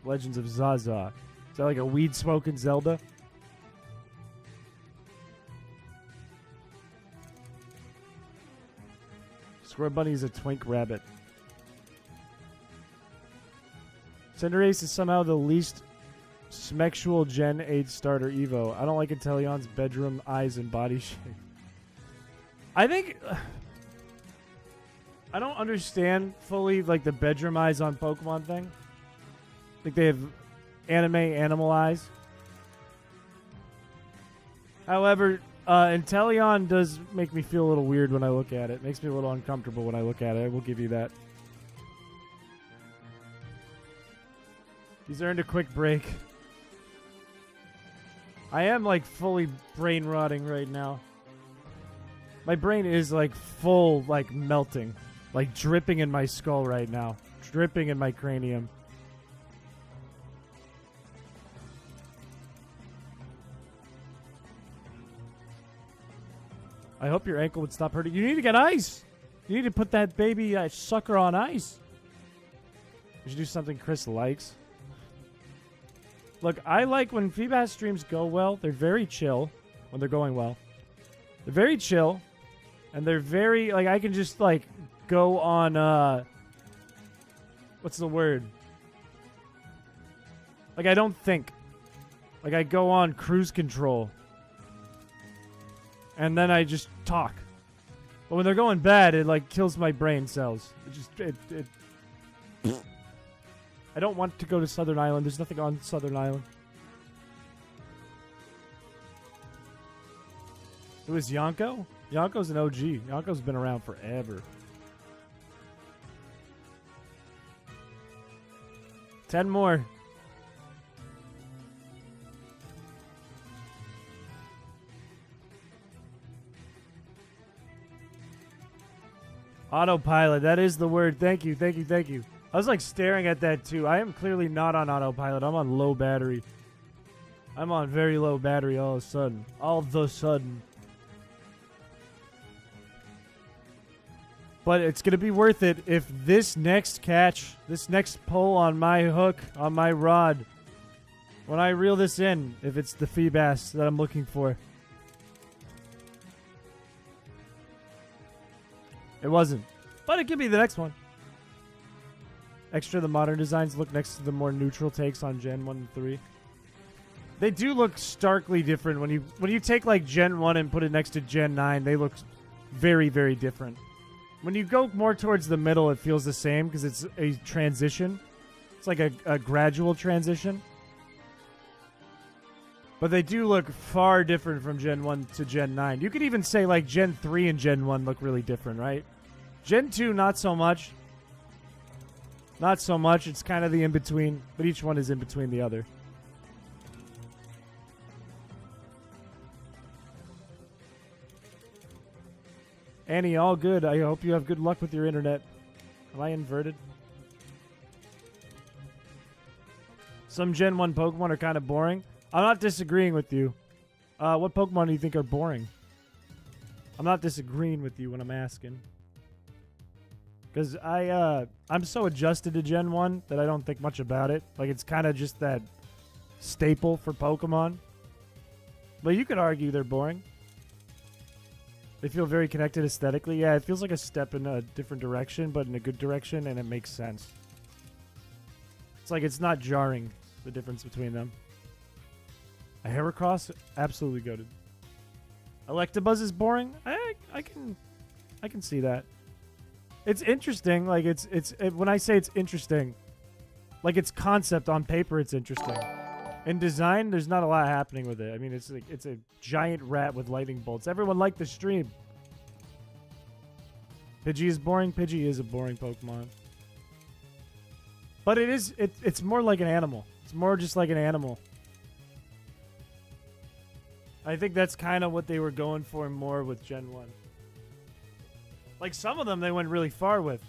Legends of Zaza. Is that like a weed-smoking Zelda? Square Bunny is a twink rabbit. Cinderace is somehow the least smexual Gen 8 starter Evo. I don't like Inteleon's bedroom eyes and body shape. I think... I don't understand fully like the bedroom eyes on Pokemon thing. I think they have animal eyes. However, Inteleon does make me feel a little weird when I look at it. Makes me a little uncomfortable when I look at it. I will give you that. He's earned a quick break. I am like fully brain rotting right now. My brain is like full, like melting. Like dripping in my skull right now. Dripping in my cranium. I hope your ankle would stop hurting. You need to get ice. You need to put that baby sucker on ice. You should do something Chris likes. Look, I like when FEEBAS streams go well. They're very chill when they're going well. They're very chill. And they're very, like, I can just, like, go on, what's the word? Like, I don't think. Like, I go on cruise control. And then I just talk. But when they're going bad, it, like, kills my brain cells. It just, I don't want to go to Southern Island. There's nothing on Southern Island. Who is Yonko? Yonko's an OG. Yonko's been around forever. 10 more. Autopilot. That is the word. Thank you, thank you, thank you. I was like staring at that too. I am clearly not on autopilot. I'm on low battery. I'm on very low battery all of a sudden. All of a sudden. But it's going to be worth it if this next catch, this next pull on my hook, on my rod, when I reel this in, if it's the FEEBAS that I'm looking for. It wasn't. But it could be the next one. Extra, the modern designs look next to the more neutral takes on Gen 1 and 3. They do look starkly different. When you take like Gen 1 and put it next to Gen 9, they look very, very different. When you go more towards the middle, it feels the same because it's a transition. It's like a gradual transition. But they do look far different from Gen 1 to Gen 9. You could even say like Gen 3 and Gen 1 look really different, right? Gen 2, not so much. Not so much. It's kind of the in-between, but each one is in between the other. Annie, all good. I hope you have good luck with your internet. Am I inverted? Some Gen 1 Pokemon are kind of boring. I'm not disagreeing with you. What Pokemon do you think are boring? I'm not disagreeing with you when I'm asking. Because I'm so adjusted to Gen 1 that I don't think much about it. Like, it's kind of just that staple for Pokemon. But you could argue they're boring. They feel very connected aesthetically. Yeah, it feels like a step in a different direction, but in a good direction, and it makes sense. It's like it's not jarring, the difference between them. A Heracross? Absolutely goated. Electabuzz is boring? I can see that. It's interesting. Like, when I say it's interesting, like, its concept on paper, it's interesting. In design, there's not a lot happening with it. I mean, it's a giant rat with lightning bolts. Everyone liked the stream. Pidgey is boring. Pidgey is a boring Pokemon. But it's more like an animal. It's more just like an animal. I think that's kind of what they were going for more with Gen 1. Like, some of them they went really far with.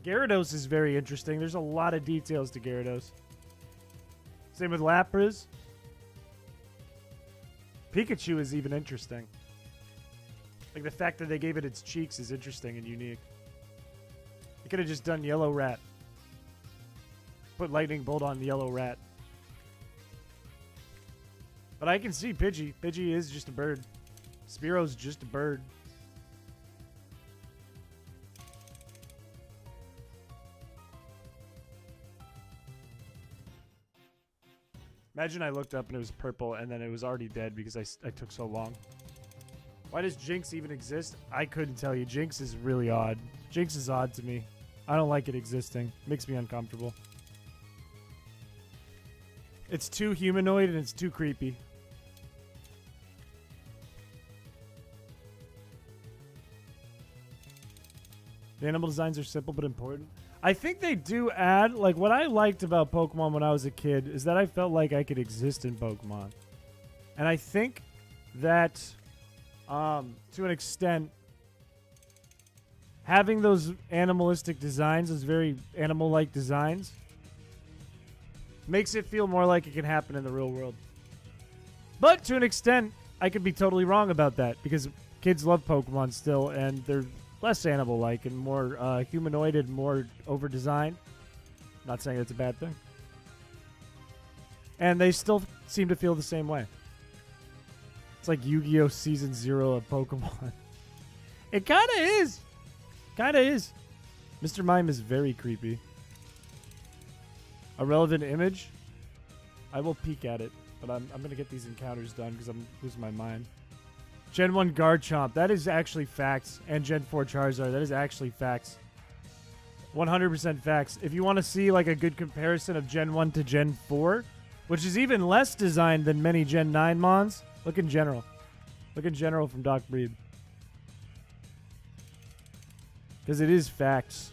Gyarados is very interesting. There's a lot of details to Gyarados. Same with Lapras. Pikachu is even interesting. Like, the fact that they gave it its cheeks is interesting and unique. They could have just done Yellow Rat. Put Lightning Bolt on Yellow Rat. But I can see Pidgey. Pidgey is just a bird. Spearo's just a bird. Imagine I looked up and it was purple and then it was already dead because I took so long. Why does Jinx even exist? I couldn't tell you. Jinx is really odd. Jinx is odd to me. I don't like it existing. It makes me uncomfortable. It's too humanoid and it's too creepy. The animal designs are simple but important. I think they do add, like, what I liked about Pokemon when I was a kid is that I felt like I could exist in Pokemon. And I think that, to an extent, having those animalistic designs, those very animal-like designs, makes it feel more like it can happen in the real world. But to an extent, I could be totally wrong about that because kids love Pokemon still, and they're less animal-like and more humanoid and more over-designed. Not saying it's a bad thing. And they still seem to feel the same way. It's like Yu-Gi-Oh! Season 0 of Pokemon. It kind of is. Kind of is. Mr. Mime is very creepy. A relevant image? I will peek at it, but I'm going to get these encounters done because I'm losing my mind. Gen 1 Garchomp, that is actually facts. And Gen 4 Charizard, that is actually facts. 100% facts. If you want to see like a good comparison of Gen 1 to Gen 4, which is even less designed than many Gen 9 Mons, look in general. Look in general from Doc Breed. Because it is facts.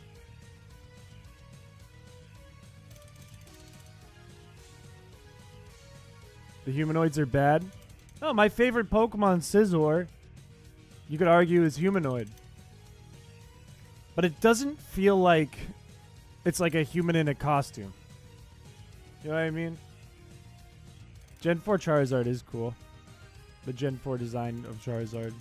The humanoids are bad. Oh, my favorite Pokemon, Scizor, you could argue is humanoid. But it doesn't feel like it's like a human in a costume. You know what I mean? Gen 4 Charizard is cool. The Gen 4 design of Charizard.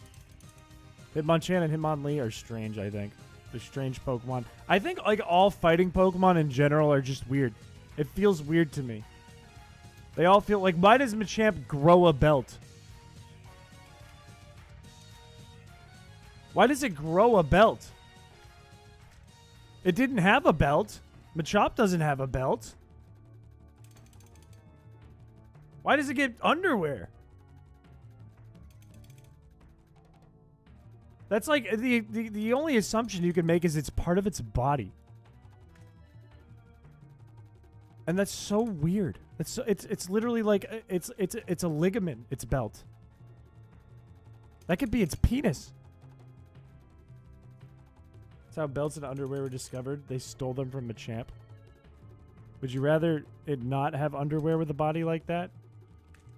Hitmonchan and Hitmonlee are strange, I think. They're strange Pokemon. I think like all fighting Pokemon in general are just weird. It feels weird to me. They all feel like, why does Machamp grow a belt? Why does it grow a belt? It didn't have a belt. Machop doesn't have a belt. Why does it get underwear? That's like the only assumption you can make is it's part of its body. And that's so weird. It's literally like it's a ligament, its belt. That could be its penis. That's how belts and underwear were discovered. They stole them from Machamp. Would you rather it not have underwear with a body like that?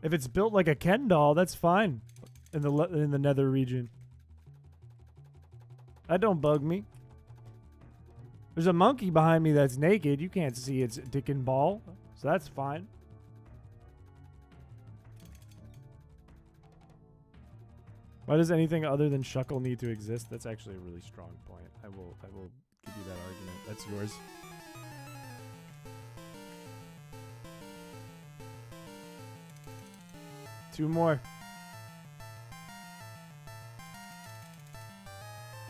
If it's built like a Ken doll, that's fine. In the nether region. That don't bug me. There's a monkey behind me that's naked. You can't see its dick and ball. So that's fine. Why does anything other than shuckle need to exist? That's actually a really strong point. I will give you that argument. That's yours. Two more.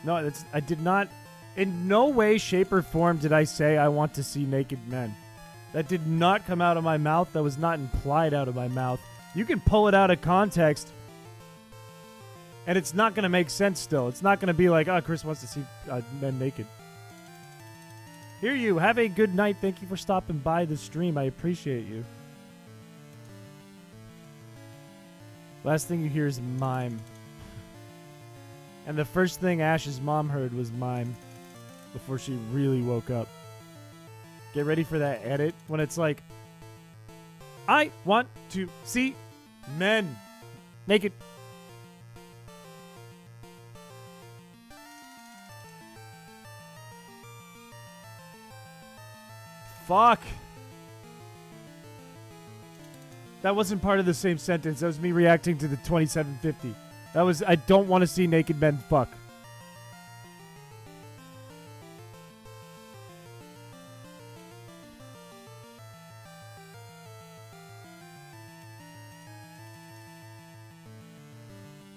No, I did not. In no way, shape, or form did I say I want to see naked men. That did not come out of my mouth. That was not implied out of my mouth. You can pull it out of context, and it's not going to make sense still. It's not going to be like, oh, Chris wants to see men naked. Here you. Have a good night. Thank you for stopping by the stream. I appreciate you. Last thing you hear is mime. And the first thing Ash's mom heard was mime before she really woke up. Get ready for that edit when it's like, I want to see men naked. Fuck. That wasn't part of the same sentence. That was me reacting to the 2750. That was, I don't want to see naked men fuck.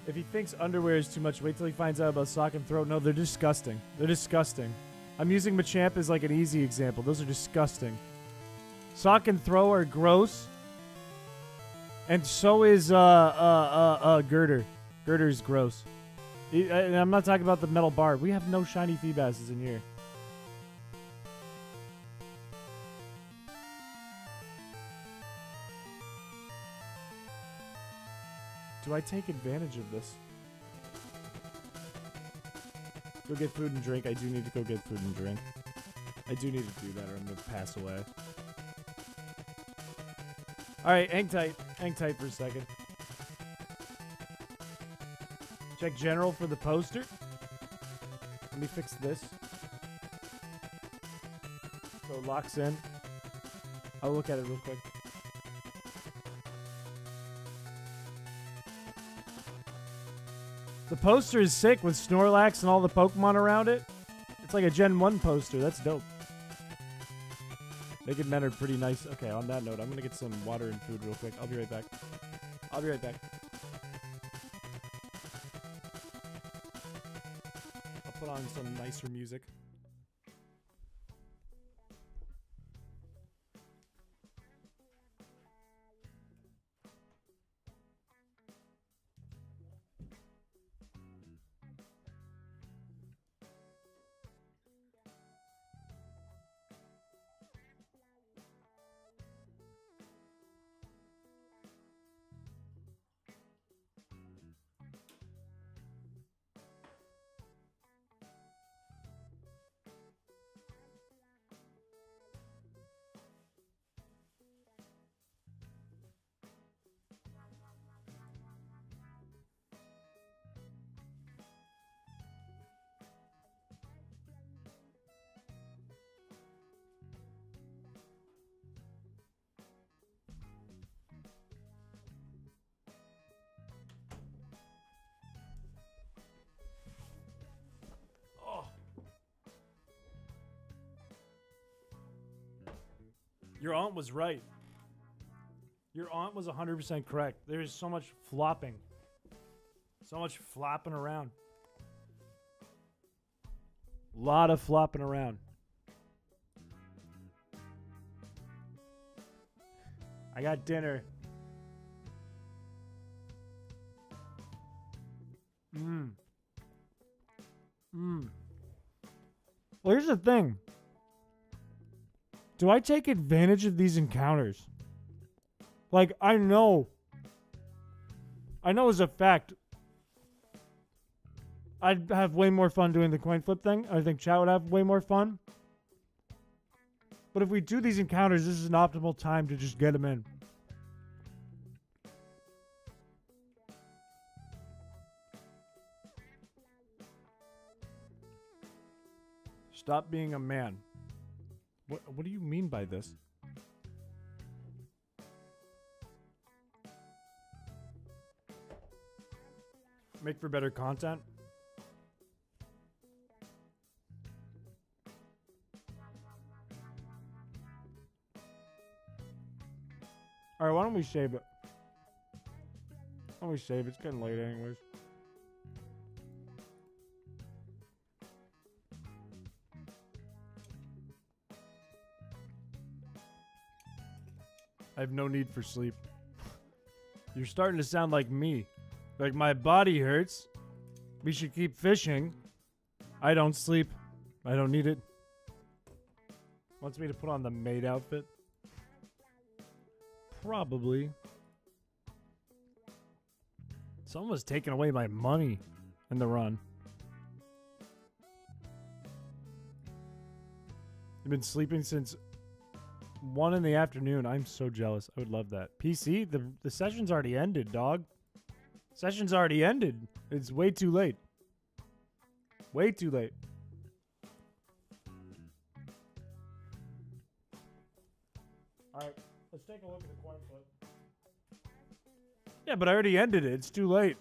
If he thinks underwear is too much, wait till he finds out about sock and throw. No, they're disgusting. They're disgusting. I'm using Machamp as like an easy example. Those are disgusting. Sock and throw are gross. And so is girder. Girder is gross. And I'm not talking about the metal bar. We have no shiny FEEBASes in here. Do I take advantage of this? Go get food and drink. I do need to go get food and drink. I do need to do that or I'm going to pass away. Alright, hang tight. Hang tight for a second. Check general for the poster. Let me fix this. So it locks in. I'll look at it real quick. The poster is sick with Snorlax and all the Pokemon around it. It's like a Gen 1 poster. That's dope. Naked men are pretty nice. Okay, on that note, I'm going to get some water and food real quick. I'll be right back. I'll be right back. I'll put on some nicer music. Your aunt was right. Your aunt was 100% correct. There is so much flopping. So much flopping around. A lot of flopping around. I got dinner. Well, here's the thing. Do I take advantage of these encounters? Like, I know as a fact, I'd have way more fun doing the coin flip thing. I think chat would have way more fun. But if we do these encounters, this is an optimal time to just get them in. Stop being a man. What do you mean by this? Make for better content. Alright, why don't we save it? Why don't we save it? It's getting late anyways. I have no need for sleep. You're starting to sound like me. Like my body hurts. We should keep fishing. I don't sleep. I don't need it. Wants me to put on the maid outfit? Probably. Someone was taking away my money in the run. I've been sleeping since 1 in the afternoon. I'm so jealous. I would love that. PC, the session's already ended, dog. Session's already ended. It's way too late. Way too late. Alright, let's take a look at the coin flip. Yeah, but I already ended it. It's too late.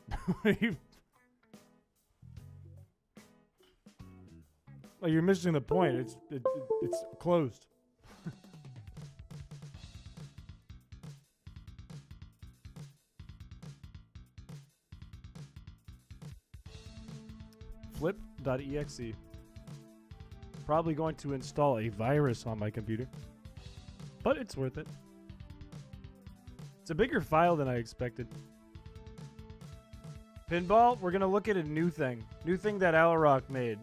Well, you're missing the point. It's closed. Flip.exe. Probably going to install a virus on my computer. But it's worth it. It's a bigger file than I expected. Pinball, we're going to look at a new thing. New thing that Alarock made.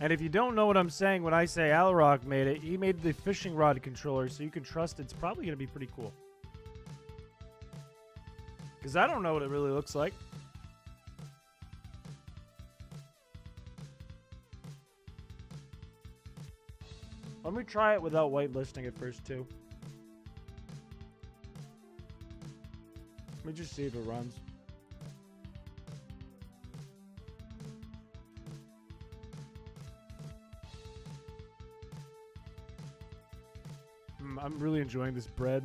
And if you don't know what I'm saying when I say Alarock made it, he made the fishing rod controller so you can trust it's probably going to be pretty cool. Because I don't know what it really looks like. Let me try it without whitelisting it first, too. Let me just see if it runs. I'm really enjoying this bread.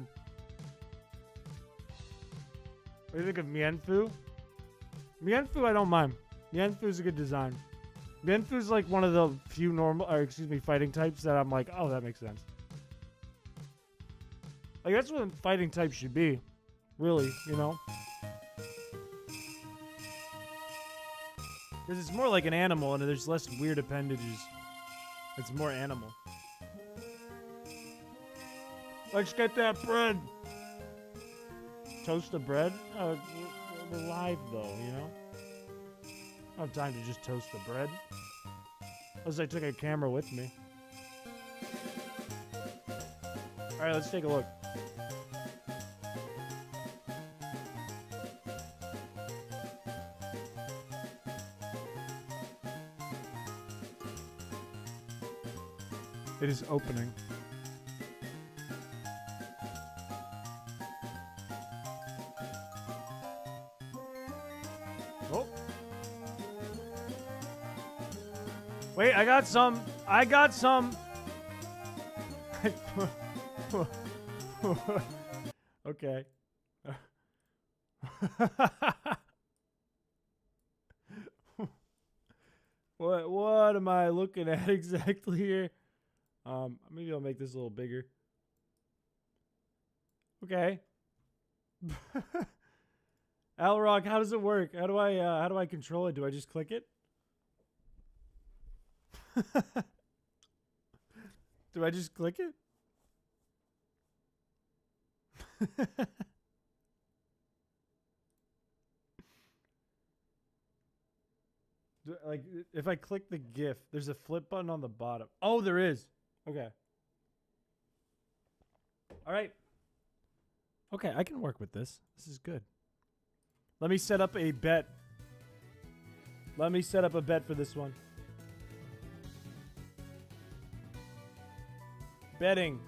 What do you think of Mienfu? Mienfu, I don't mind. Mienfu is a good design. Mienfu is like one of the few fighting types that I'm like, oh, that makes sense. Like, that's what fighting types should be. Really, you know? Because it's more like an animal and there's less weird appendages. It's more animal. Let's get that bread. Toast the bread? We're live though, you know? I don't have time to just toast the bread. Unless I took a camera with me. Alright, let's take a look. It is opening. Oh. Wait, I got some. I got some. Okay. What am I looking at exactly here? Maybe I'll make this a little bigger. Okay. Alrock, how does it work? How do I control it? Do I just click it? Do I just click it? Like, if I click the GIF, there's a flip button on the bottom. Oh, there is. Okay. All right. Okay, I can work with this. This is good. Let me set up a bet. Let me set up a bet for this one. Betting.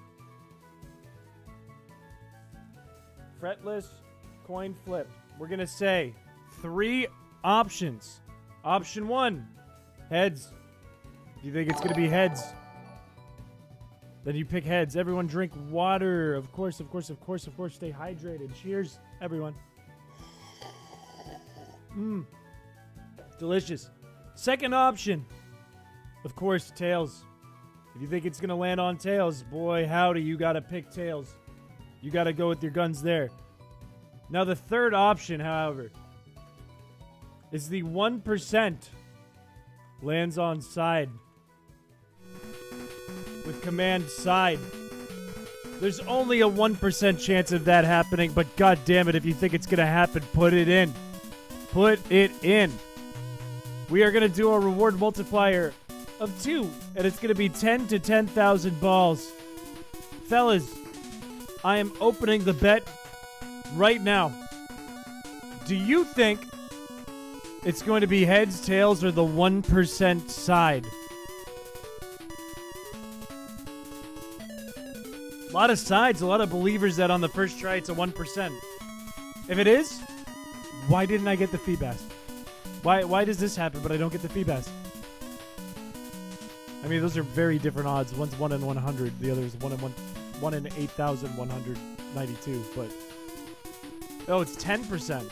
Fretless coin flip. We're going to say 3 options. Option 1, heads. Do you think it's going to be heads? Then you pick heads. Everyone drink water. Of course, of course, of course, of course. Stay hydrated. Cheers, everyone. Delicious. Second option. Of course, tails. If you think it's going to land on tails, boy, howdy, you got to pick tails. You got to go with your guns there. Now, the third option, however, is the 1% lands on side. With command side. There's only a 1% chance of that happening, but god damn it, if you think it's going to happen, put it in. Put it in. We are going to do a reward multiplier of 2, and it's going to be 10 to 10,000 balls. Fellas, I am opening the bet right now. Do you think it's going to be heads, tails, or the 1% side? A lot of sides, a lot of believers that on the first try it's a 1%. If it is, why didn't I get the FEEBAS? Why does this happen but I don't get the FEEBAS? I mean, those are very different odds. One's 1 in 100, the other is 1 in 8,192, but... Oh, it's 10%.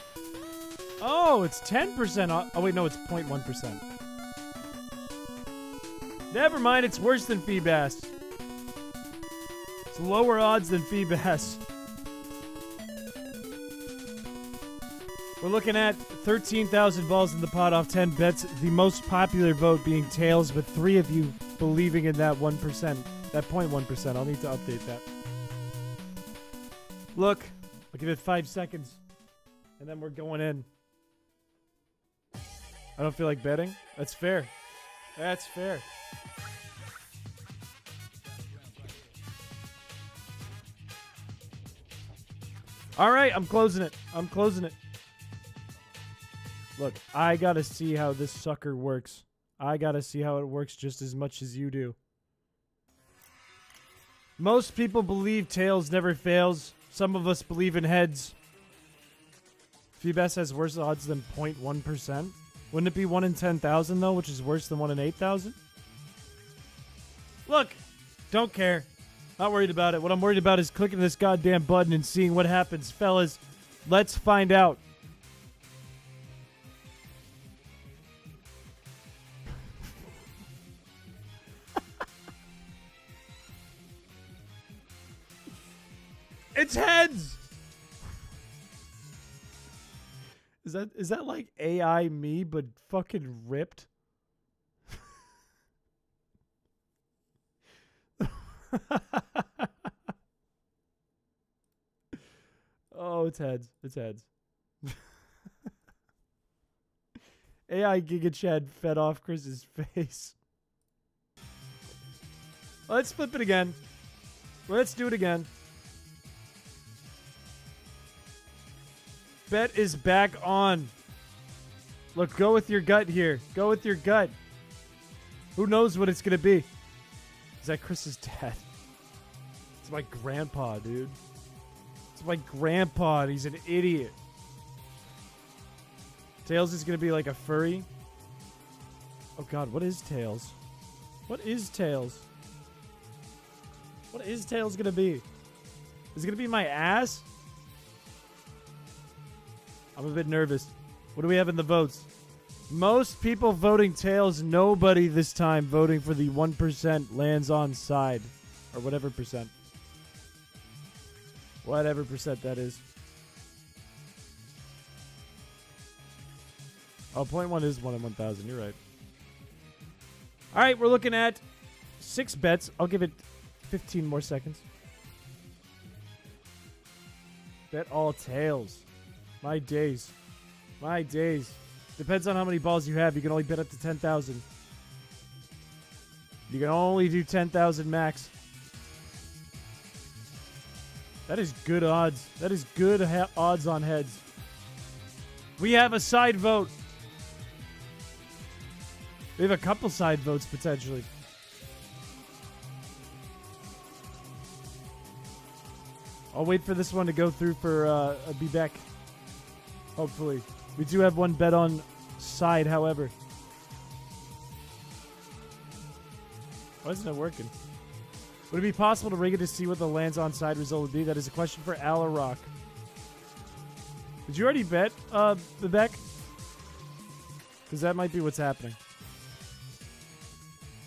Oh, it's 10%. Oh, wait, no, it's 0.1%. Never mind, it's worse than FEEBAS. It's lower odds than FEEBAS. We're looking at 13,000 balls in the pot off 10 bets. The most popular vote being tails, with 3 of you believing in that 1%. That 0.1%. I'll need to update that. Look, I'll give it 5 seconds. And then we're going in. I don't feel like betting. That's fair. That's fair. All right, I'm closing it. I'm closing it. Look, I gotta see how this sucker works. I gotta see how it works just as much as you do. Most people believe tails never fails. Some of us believe in heads. FEEBAS has worse odds than 0.1%. Wouldn't it be 1 in 10,000 though, which is worse than 1 in 8,000? Look, don't care. Not worried about it. What I'm worried about is clicking this goddamn button and seeing what happens. Fellas, let's find out. It's heads! Is that like AI me, but fucking ripped? Oh, it's heads. It's heads. AI Giga Chad fed off Chris's face. Let's flip it again. Let's do it again. Bet is back on. Look, go with your gut here. Go with your gut. Who knows what it's going to be? Is that Chris's dad? It's my grandpa, dude. It's my grandpa. He's an idiot. Tails is going to be like a furry. Oh, God. What is Tails? What is Tails? What is Tails going to be? Is it going to be my ass? I'm a bit nervous. What do we have in the votes? Most people voting tails. Nobody this time voting for the 1% lands on side. Or whatever percent. Whatever percent that is. Oh, 0.1 is 1 in 1,000. You're right. All right, we're looking at 6 bets. I'll give it 15 more seconds. Bet all tails. My days. My days. Depends on how many balls you have. You can only bet up to 10,000. You can only do 10,000 max. That is good odds. That is good odds on heads. We have a side vote. We have a couple side votes potentially. I'll wait for this one to go through for a be back. Hopefully. We do have one bet on side, however. Why isn't it working? Would it be possible to rig it to see what the lands on side result would be? That is a question for Alarock. Did you already bet, Vivek? Because that might be what's happening.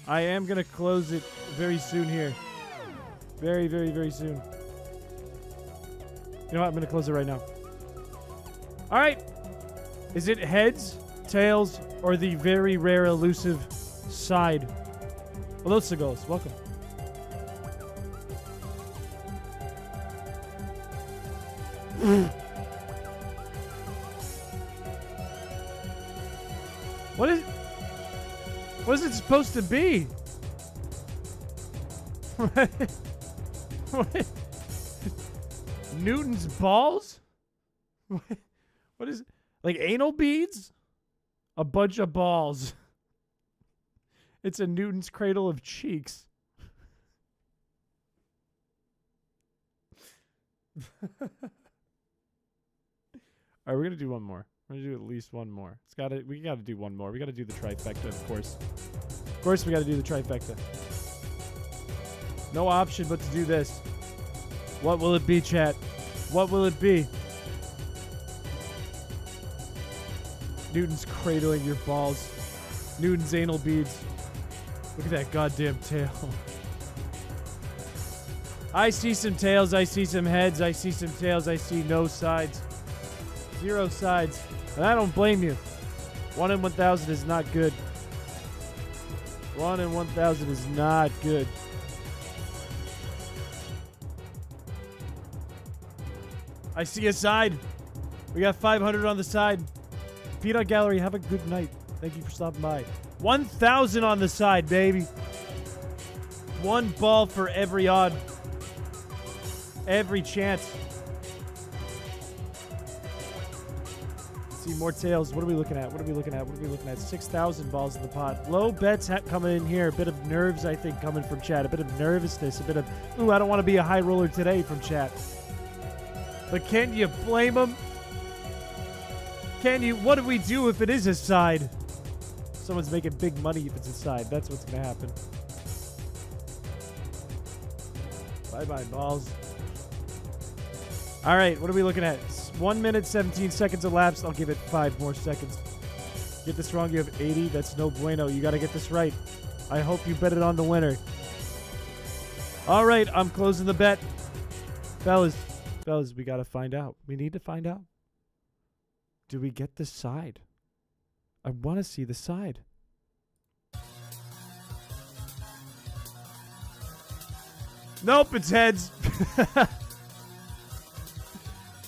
I am going to close it very soon here. Very, very, very soon. You know what? I'm going to close it right now. All right. Is it heads, tails, or the very rare elusive side? Hello, Seagulls. Welcome. What is it supposed to be? What? Newton's balls? What is it? Like anal beads? A bunch of balls. It's a Newton's cradle of cheeks. All right, we're gonna do one more. We're gonna do at least one more. We gotta do one more. We gotta do the trifecta, of course. Of course, we gotta do the trifecta. No option but to do this. What will it be, chat? What will it be? Newton's cradling your balls. Newton's anal beads. Look at that goddamn tail. I see some tails. I see some heads. I see some tails. I see no sides. 0 sides. And I don't blame you. 1 in 1,000 is not good. 1 in 1,000 is not good. I see a side. We got 500 on the side. Peanut Gallery, have a good night. Thank you for stopping by. 1,000 on the side, baby. 1 ball for every odd. Every chance. See more tails. What are we looking at? What are we looking at? What are we looking at? 6,000 balls in the pot. Low bets coming in here. A bit of nerves, I think, coming from chat. A bit of nervousness. A bit of, ooh, I don't want to be a high roller today from chat. But can you blame them? Can you? What do we do if it is a side? Someone's making big money if it's a side. That's what's going to happen. Bye-bye, balls. All right, what are we looking at? 1 minute, 17 seconds elapsed. I'll give it 5 more seconds. Get this wrong, you have 80. That's no bueno. You got to get this right. I hope you bet it on the winner. All right, I'm closing the bet. Fellas, we got to find out. We need to find out. Do we get the side? I want to see the side. Nope, it's heads.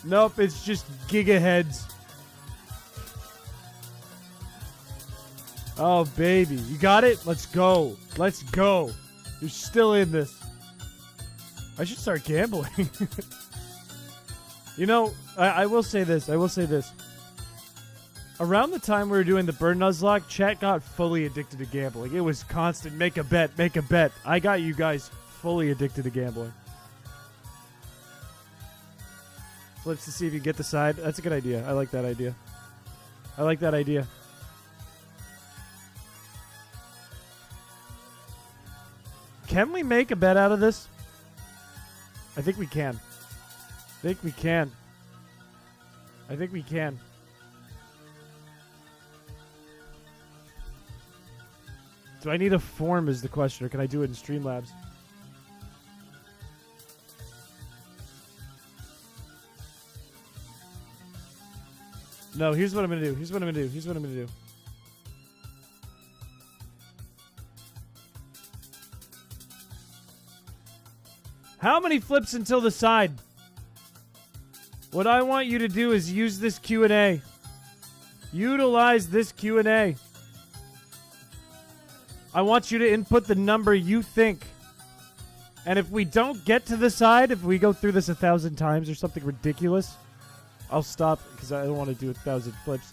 Nope, it's just gigaheads. Oh, baby. You got it? Let's go. Let's go. You're still in this. I should start gambling. You know, I will say this. I will say this. Around the time we were doing the Burn Nuzlocke, chat got fully addicted to gambling. It was constant. Make a bet. Make a bet. I got you guys fully addicted to gambling. Flips to see if you get the side. That's a good idea. I like that idea. I like that idea. Can we make a bet out of this? I think we can. I think we can. I think we can. Do I need a form is the question, or can I do it in Streamlabs? No, here's what I'm going to do. Here's what I'm going to do. Here's what I'm going to do. How many flips until the side? What I want you to do is use this Q&A. Utilize this Q&A. I want you to input the number you think. And if we don't get to the side, if we go through this 1,000 times or something ridiculous, I'll stop because I don't want to do 1,000 flips.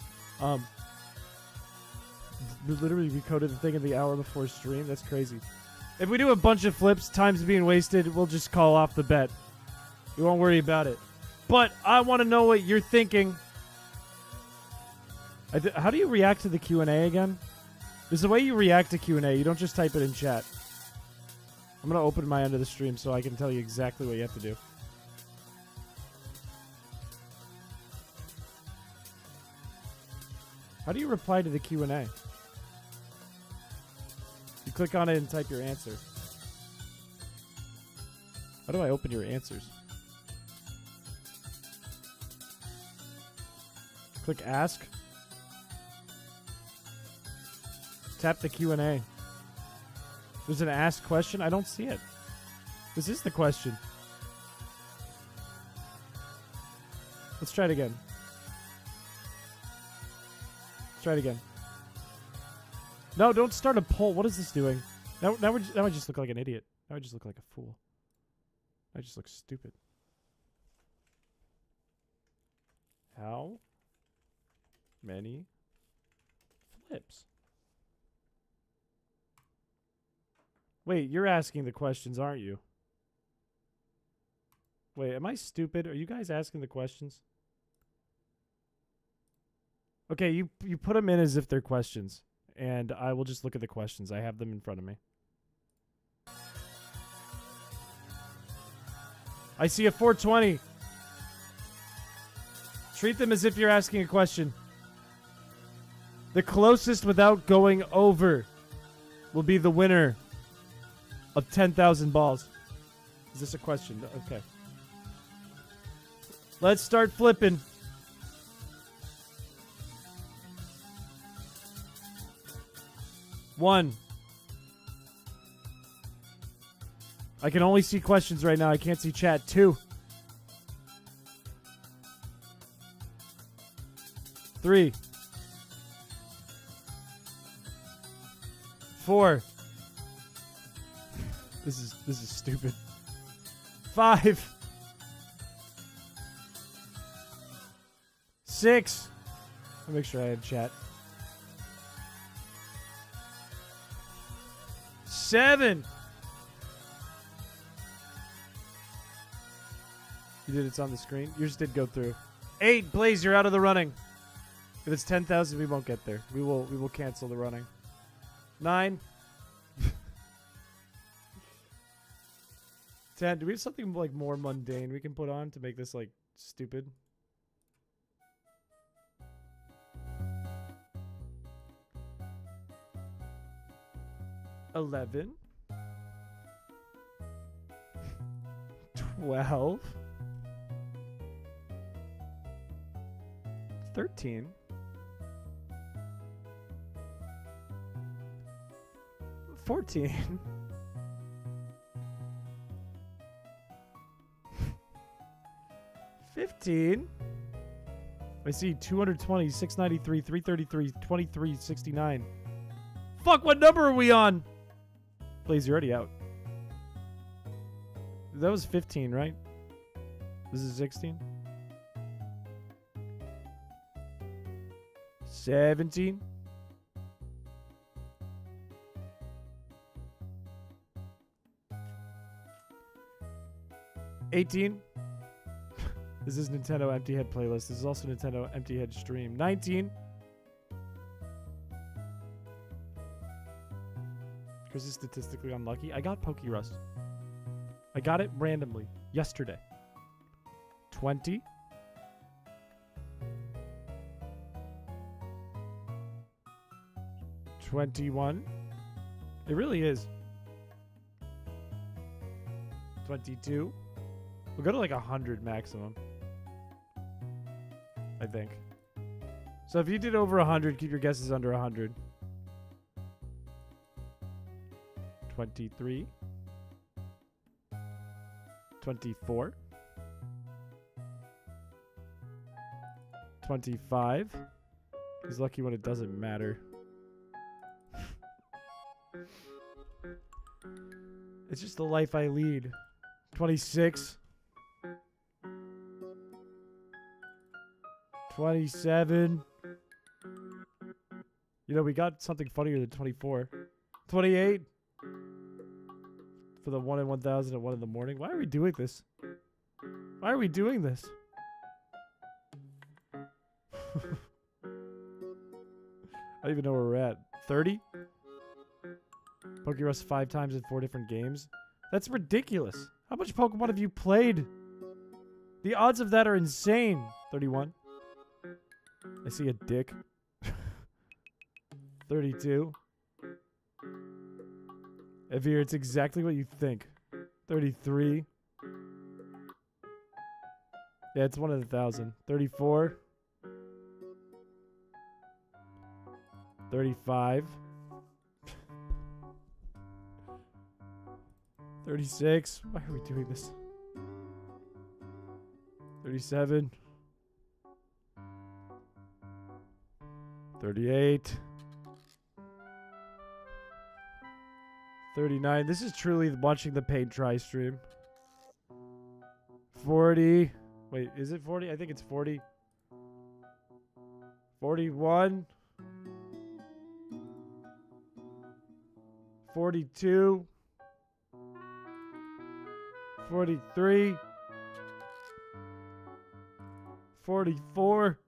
Literally recoded the thing in the hour before stream. That's crazy. If we do a bunch of flips, time's being wasted, we'll just call off the bet. You won't worry about it. But I want to know what you're thinking. How do you react to the Q&A again? There's a way you react to Q&A. You don't just type it in chat. I'm going to open my end of the stream so I can tell you exactly what you have to do. How do you reply to the Q&A? You click on it and type your answer. How do I open your answers? Click ask. Tap the Q&A. There's an ask question. I don't see it. This is the question. Let's try it again. Let's try it again. No, don't start a poll. What is this doing? Now I just look like an idiot. Now I just look like a fool. I just look stupid. How many flips? Wait, you're asking the questions, aren't you? Wait, am I stupid? Are you guys asking the questions? Okay, you put them in as if they're questions, and I will just look at the questions. I have them in front of me. I see a 420. Treat them as if you're asking a question. The closest without going over will be the winner of 10,000 balls. Is this a question? Okay. Let's start flipping. One. I can only see questions right now. I can't see chat. 2. 3. 4. This is stupid. 5. 6. I'll make sure I had chat. 7. You did. It's on the screen. Yours did go through. 8. Blaze, you're out of the running. If it's 10,000, we won't get there. We will cancel the running. 9. 10. Do we have something like more mundane we can put on to make this like stupid? 11. 12. 13. 14. 15. I see 220, 693, 333, 2369. Fuck, what number are we on? Blaze, you're already out. That was 15, right? This is 16. 17. 18. This is Nintendo Empty Head playlist. This is also Nintendo Empty Head stream. 19. Chris is statistically unlucky. I got Pokey Rust. I got it randomly yesterday. 20. 21. It really is. 22. We'll go to like 100 maximum, I think. So if you did over 100, keep your guesses under 100. 23. 24. 25. He's lucky when it doesn't matter. It's just the life I lead. 26. 27. You know, we got something funnier than 24. 28. For the 1 in 1,000 at 1 in the morning. Why are we doing this? Why are we doing this? I don't even know where we're at. 30? Pokérust 5 times in 4 different games? That's ridiculous. How much Pokemon have you played? The odds of that are insane. 31. I see a dick. 32. Evere, it's exactly what you think. 33. Yeah, it's one of the 1,000. 34. 35. 36. Why are we doing this? 37. 38. 39. This is truly watching the paint dry stream. 40. Wait, is it 40? I think it's 40. 41. 42. 43. 44.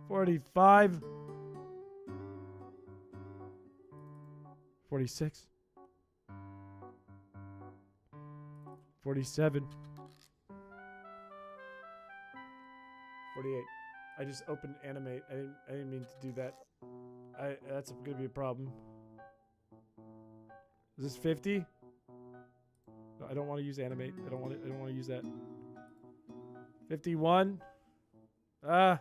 45. 46. 47. 48. I just opened animate. I didn't mean to do that. That's gonna be a problem. Is this 50? No, I don't want to use animate. I don't want to use that. 51. Ah.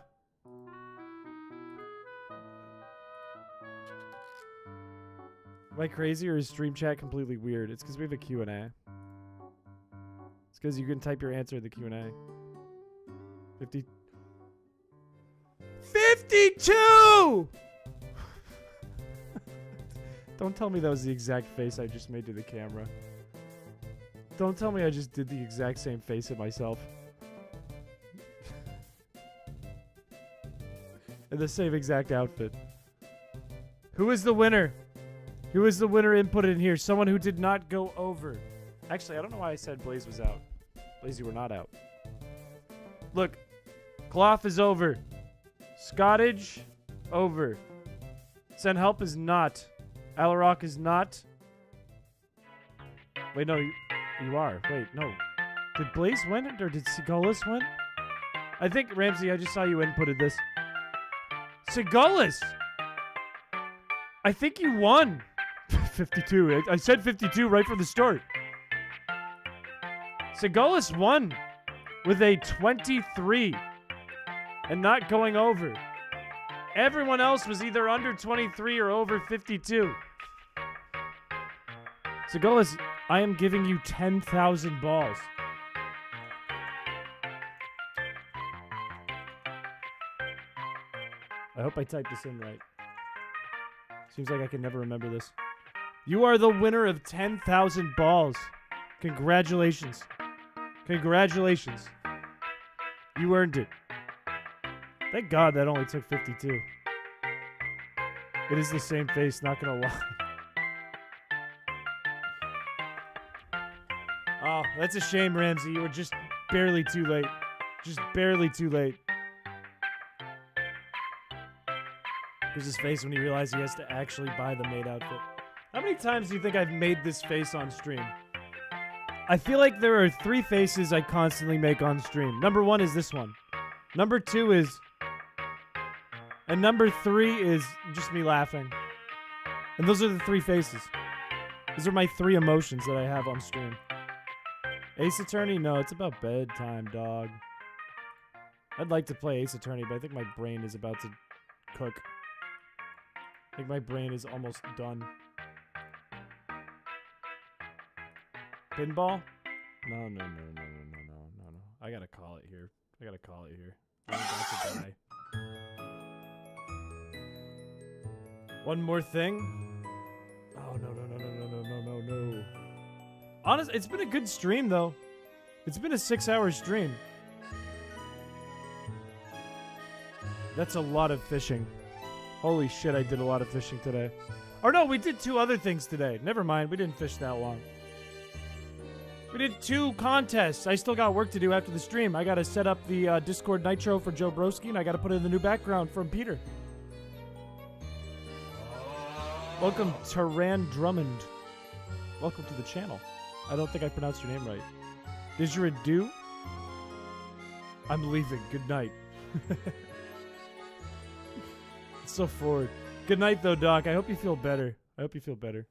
Am I crazy or is stream chat completely weird? It's because we have a Q&A. It's because you can type your answer in the Q&A. 50. 52! Don't tell me that was the exact face I just made to the camera. Don't tell me I just did the exact same face at myself. In the same exact outfit. Who is the winner? Who is the winner inputted in here? Someone who did not go over. Actually, I don't know why I said Blaze was out. Blaze, you were not out. Look. Cloth is over. Scottage, over. Send Help is not. Alarock is not. Wait, no, you are. Wait, no. Did Blaze win or did Sigulus win? I think, Ramsey, I just saw you inputted this. Sigulus! I think you won. 52. I said 52 right from the start. Sigulus won with a 23 and not going over. Everyone else was either under 23 or over 52. Sigulus, I am giving you 10,000 balls. I hope I typed this in right. Seems like I can never remember this. You are the winner of 10,000 balls. Congratulations. Congratulations. You earned it. Thank God that only took 52. It is the same face, not gonna lie. Oh, that's a shame, Ramsey. You were just barely too late. Just barely too late. Here's his face when he realized he has to actually buy the maid outfit. How many times do you think I've made this face on stream? I feel like there are 3 faces I constantly make on stream. Number 1 is this one. Number 2 is... And number 3 is just me laughing. And those are the 3 faces. Those are my 3 emotions that I have on stream. Ace Attorney? No, it's about bedtime, dog. I'd like to play Ace Attorney, but I think my brain is about to cook. I think my brain is almost done. Pinball? No. I gotta call it here. I'm about to die. One more thing. Oh, no. Honestly, it's been a good stream, though. It's been a 6-hour stream. That's a lot of fishing. Holy shit, I did a lot of fishing today. Or no, we did 2 other things today. Never mind, we didn't fish that long. We did 2 contests. I still got work to do after the stream. I gotta set up the Discord Nitro for Joe Broski, and I gotta put in the new background from Peter. Welcome, Taran Drummond. Welcome to the channel. I don't think I pronounced your name right. Didgeridoo? I'm leaving. Good night. It's so forward. Good night, though, Doc. I hope you feel better. I hope you feel better.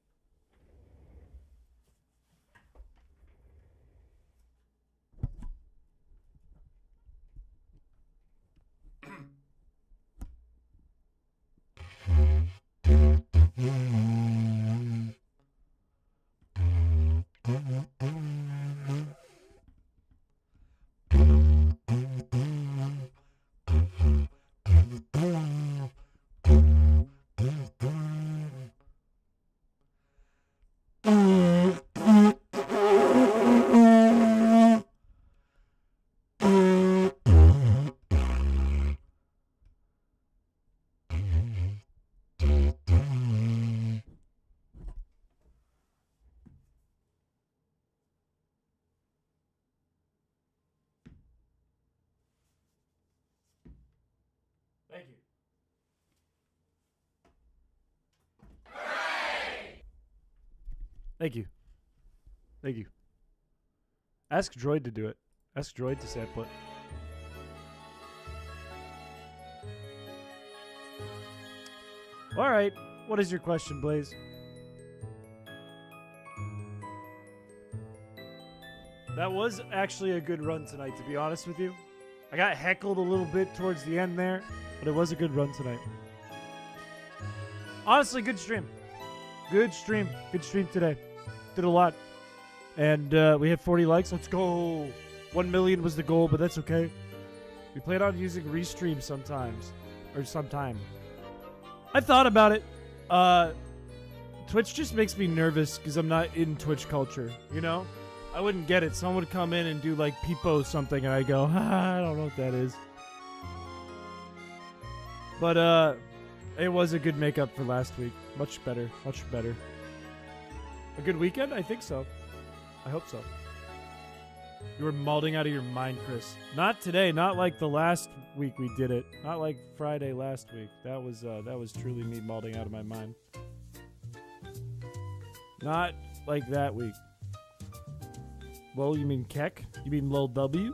Thank you. Thank you. Thank you. Ask Droid to do it. Ask Droid to sample it. All right. What is your question, Blaze? That was actually a good run tonight, to be honest with you. I got heckled a little bit towards the end there, but it was a good run tonight. Honestly, good stream. Good stream. Good stream today. Did a lot. And we hit 40 likes. Let's go. 1 million was the goal, but that's okay. We plan on using restream sometimes. Or sometime. I thought about it. Twitch just makes me nervous because I'm not in Twitch culture, you know? I wouldn't get it. Someone would come in and do like Peepo something and I go, I don't know what that is. But it was a good makeup for last week. Much better. Much better. A good weekend? I think so. I hope so. You were malding out of your mind, Chris. Not today. Not like the last week we did it. Not like Friday last week. That was truly me malding out of my mind. Not like that week. Lol, you mean Keck? You mean Lol W?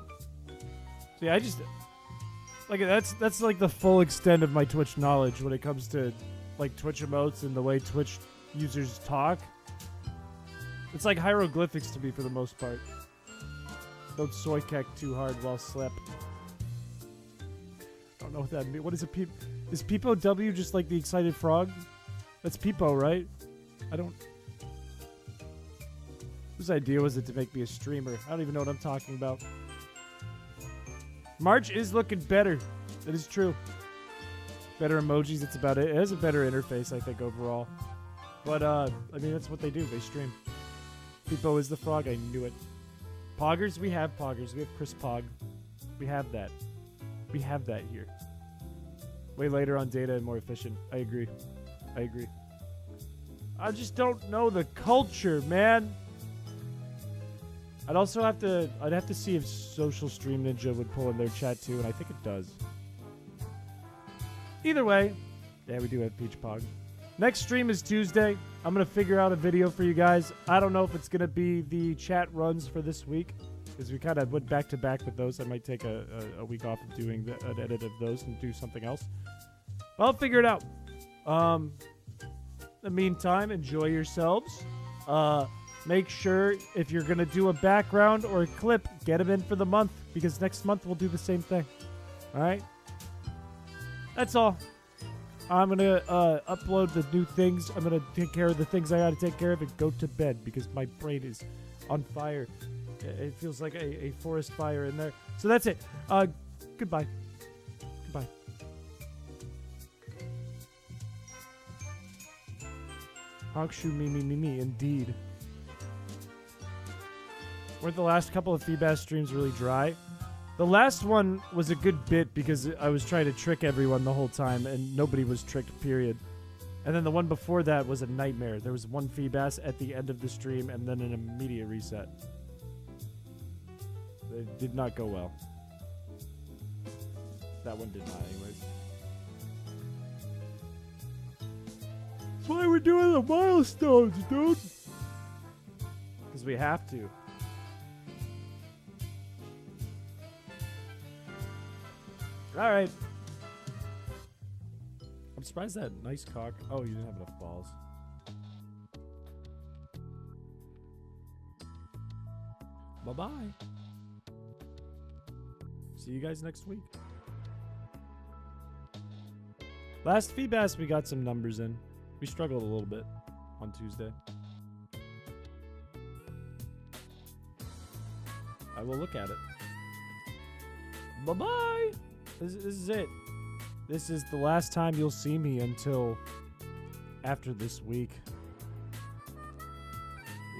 See, I just like that's like the full extent of my Twitch knowledge when it comes to like Twitch emotes and the way Twitch users talk. It's like hieroglyphics to me for the most part. Don't soy Keck too hard while slep. I don't know what that means. What is a peep? Is Peepo W just like the excited frog? That's Peepo, right? I don't. Whose idea was it to make me a streamer? I don't even know what I'm talking about. March is looking better. That is true. Better emojis, that's about it. It has a better interface, I think, overall. But, I mean, that's what they do. They stream. Peepo is the frog. I knew it. Poggers? We have Poggers. We have Chris Pog. We have that. We have that here. Way later on data and more efficient. I agree. I agree. I just don't know the culture, man. I'd have to see if Social Stream Ninja would pull in their chat too, and I think it does. Either way, yeah, we do have Peach Pog. Next stream is Tuesday. I'm going to figure out a video for you guys. I don't know if it's going to be the chat runs for this week, because we kind of went back to back with those. I might take a week off of doing an edit of those and do something else. I'll figure it out. In the meantime, enjoy yourselves. Make sure if you're going to do a background or a clip, get them in for the month, because next month we'll do the same thing. All right? That's all. I'm going to upload the new things. I'm going to take care of the things I got to take care of and go to bed because my brain is on fire. It feels like a forest fire in there. So that's it. Goodbye. Goodbye. Honkshu me, indeed. Weren't the last couple of FEEBAS streams really dry? The last one was a good bit because I was trying to trick everyone the whole time and nobody was tricked, period. And then the one before that was a nightmare. There was one FEEBAS at the end of the stream and then an immediate reset. It did not go well. That one did not, anyways. That's why we're doing the milestones, dude! Because we have to. Alright. I'm surprised that nice cock. Oh, you didn't have enough balls. Bye-bye. See you guys next week. Last FEEBAS, we got some numbers in. We struggled a little bit on Tuesday. I will look at it. Bye-bye. This is it. This is the last time you'll see me until after this week.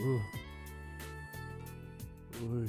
Ooh. Ooh.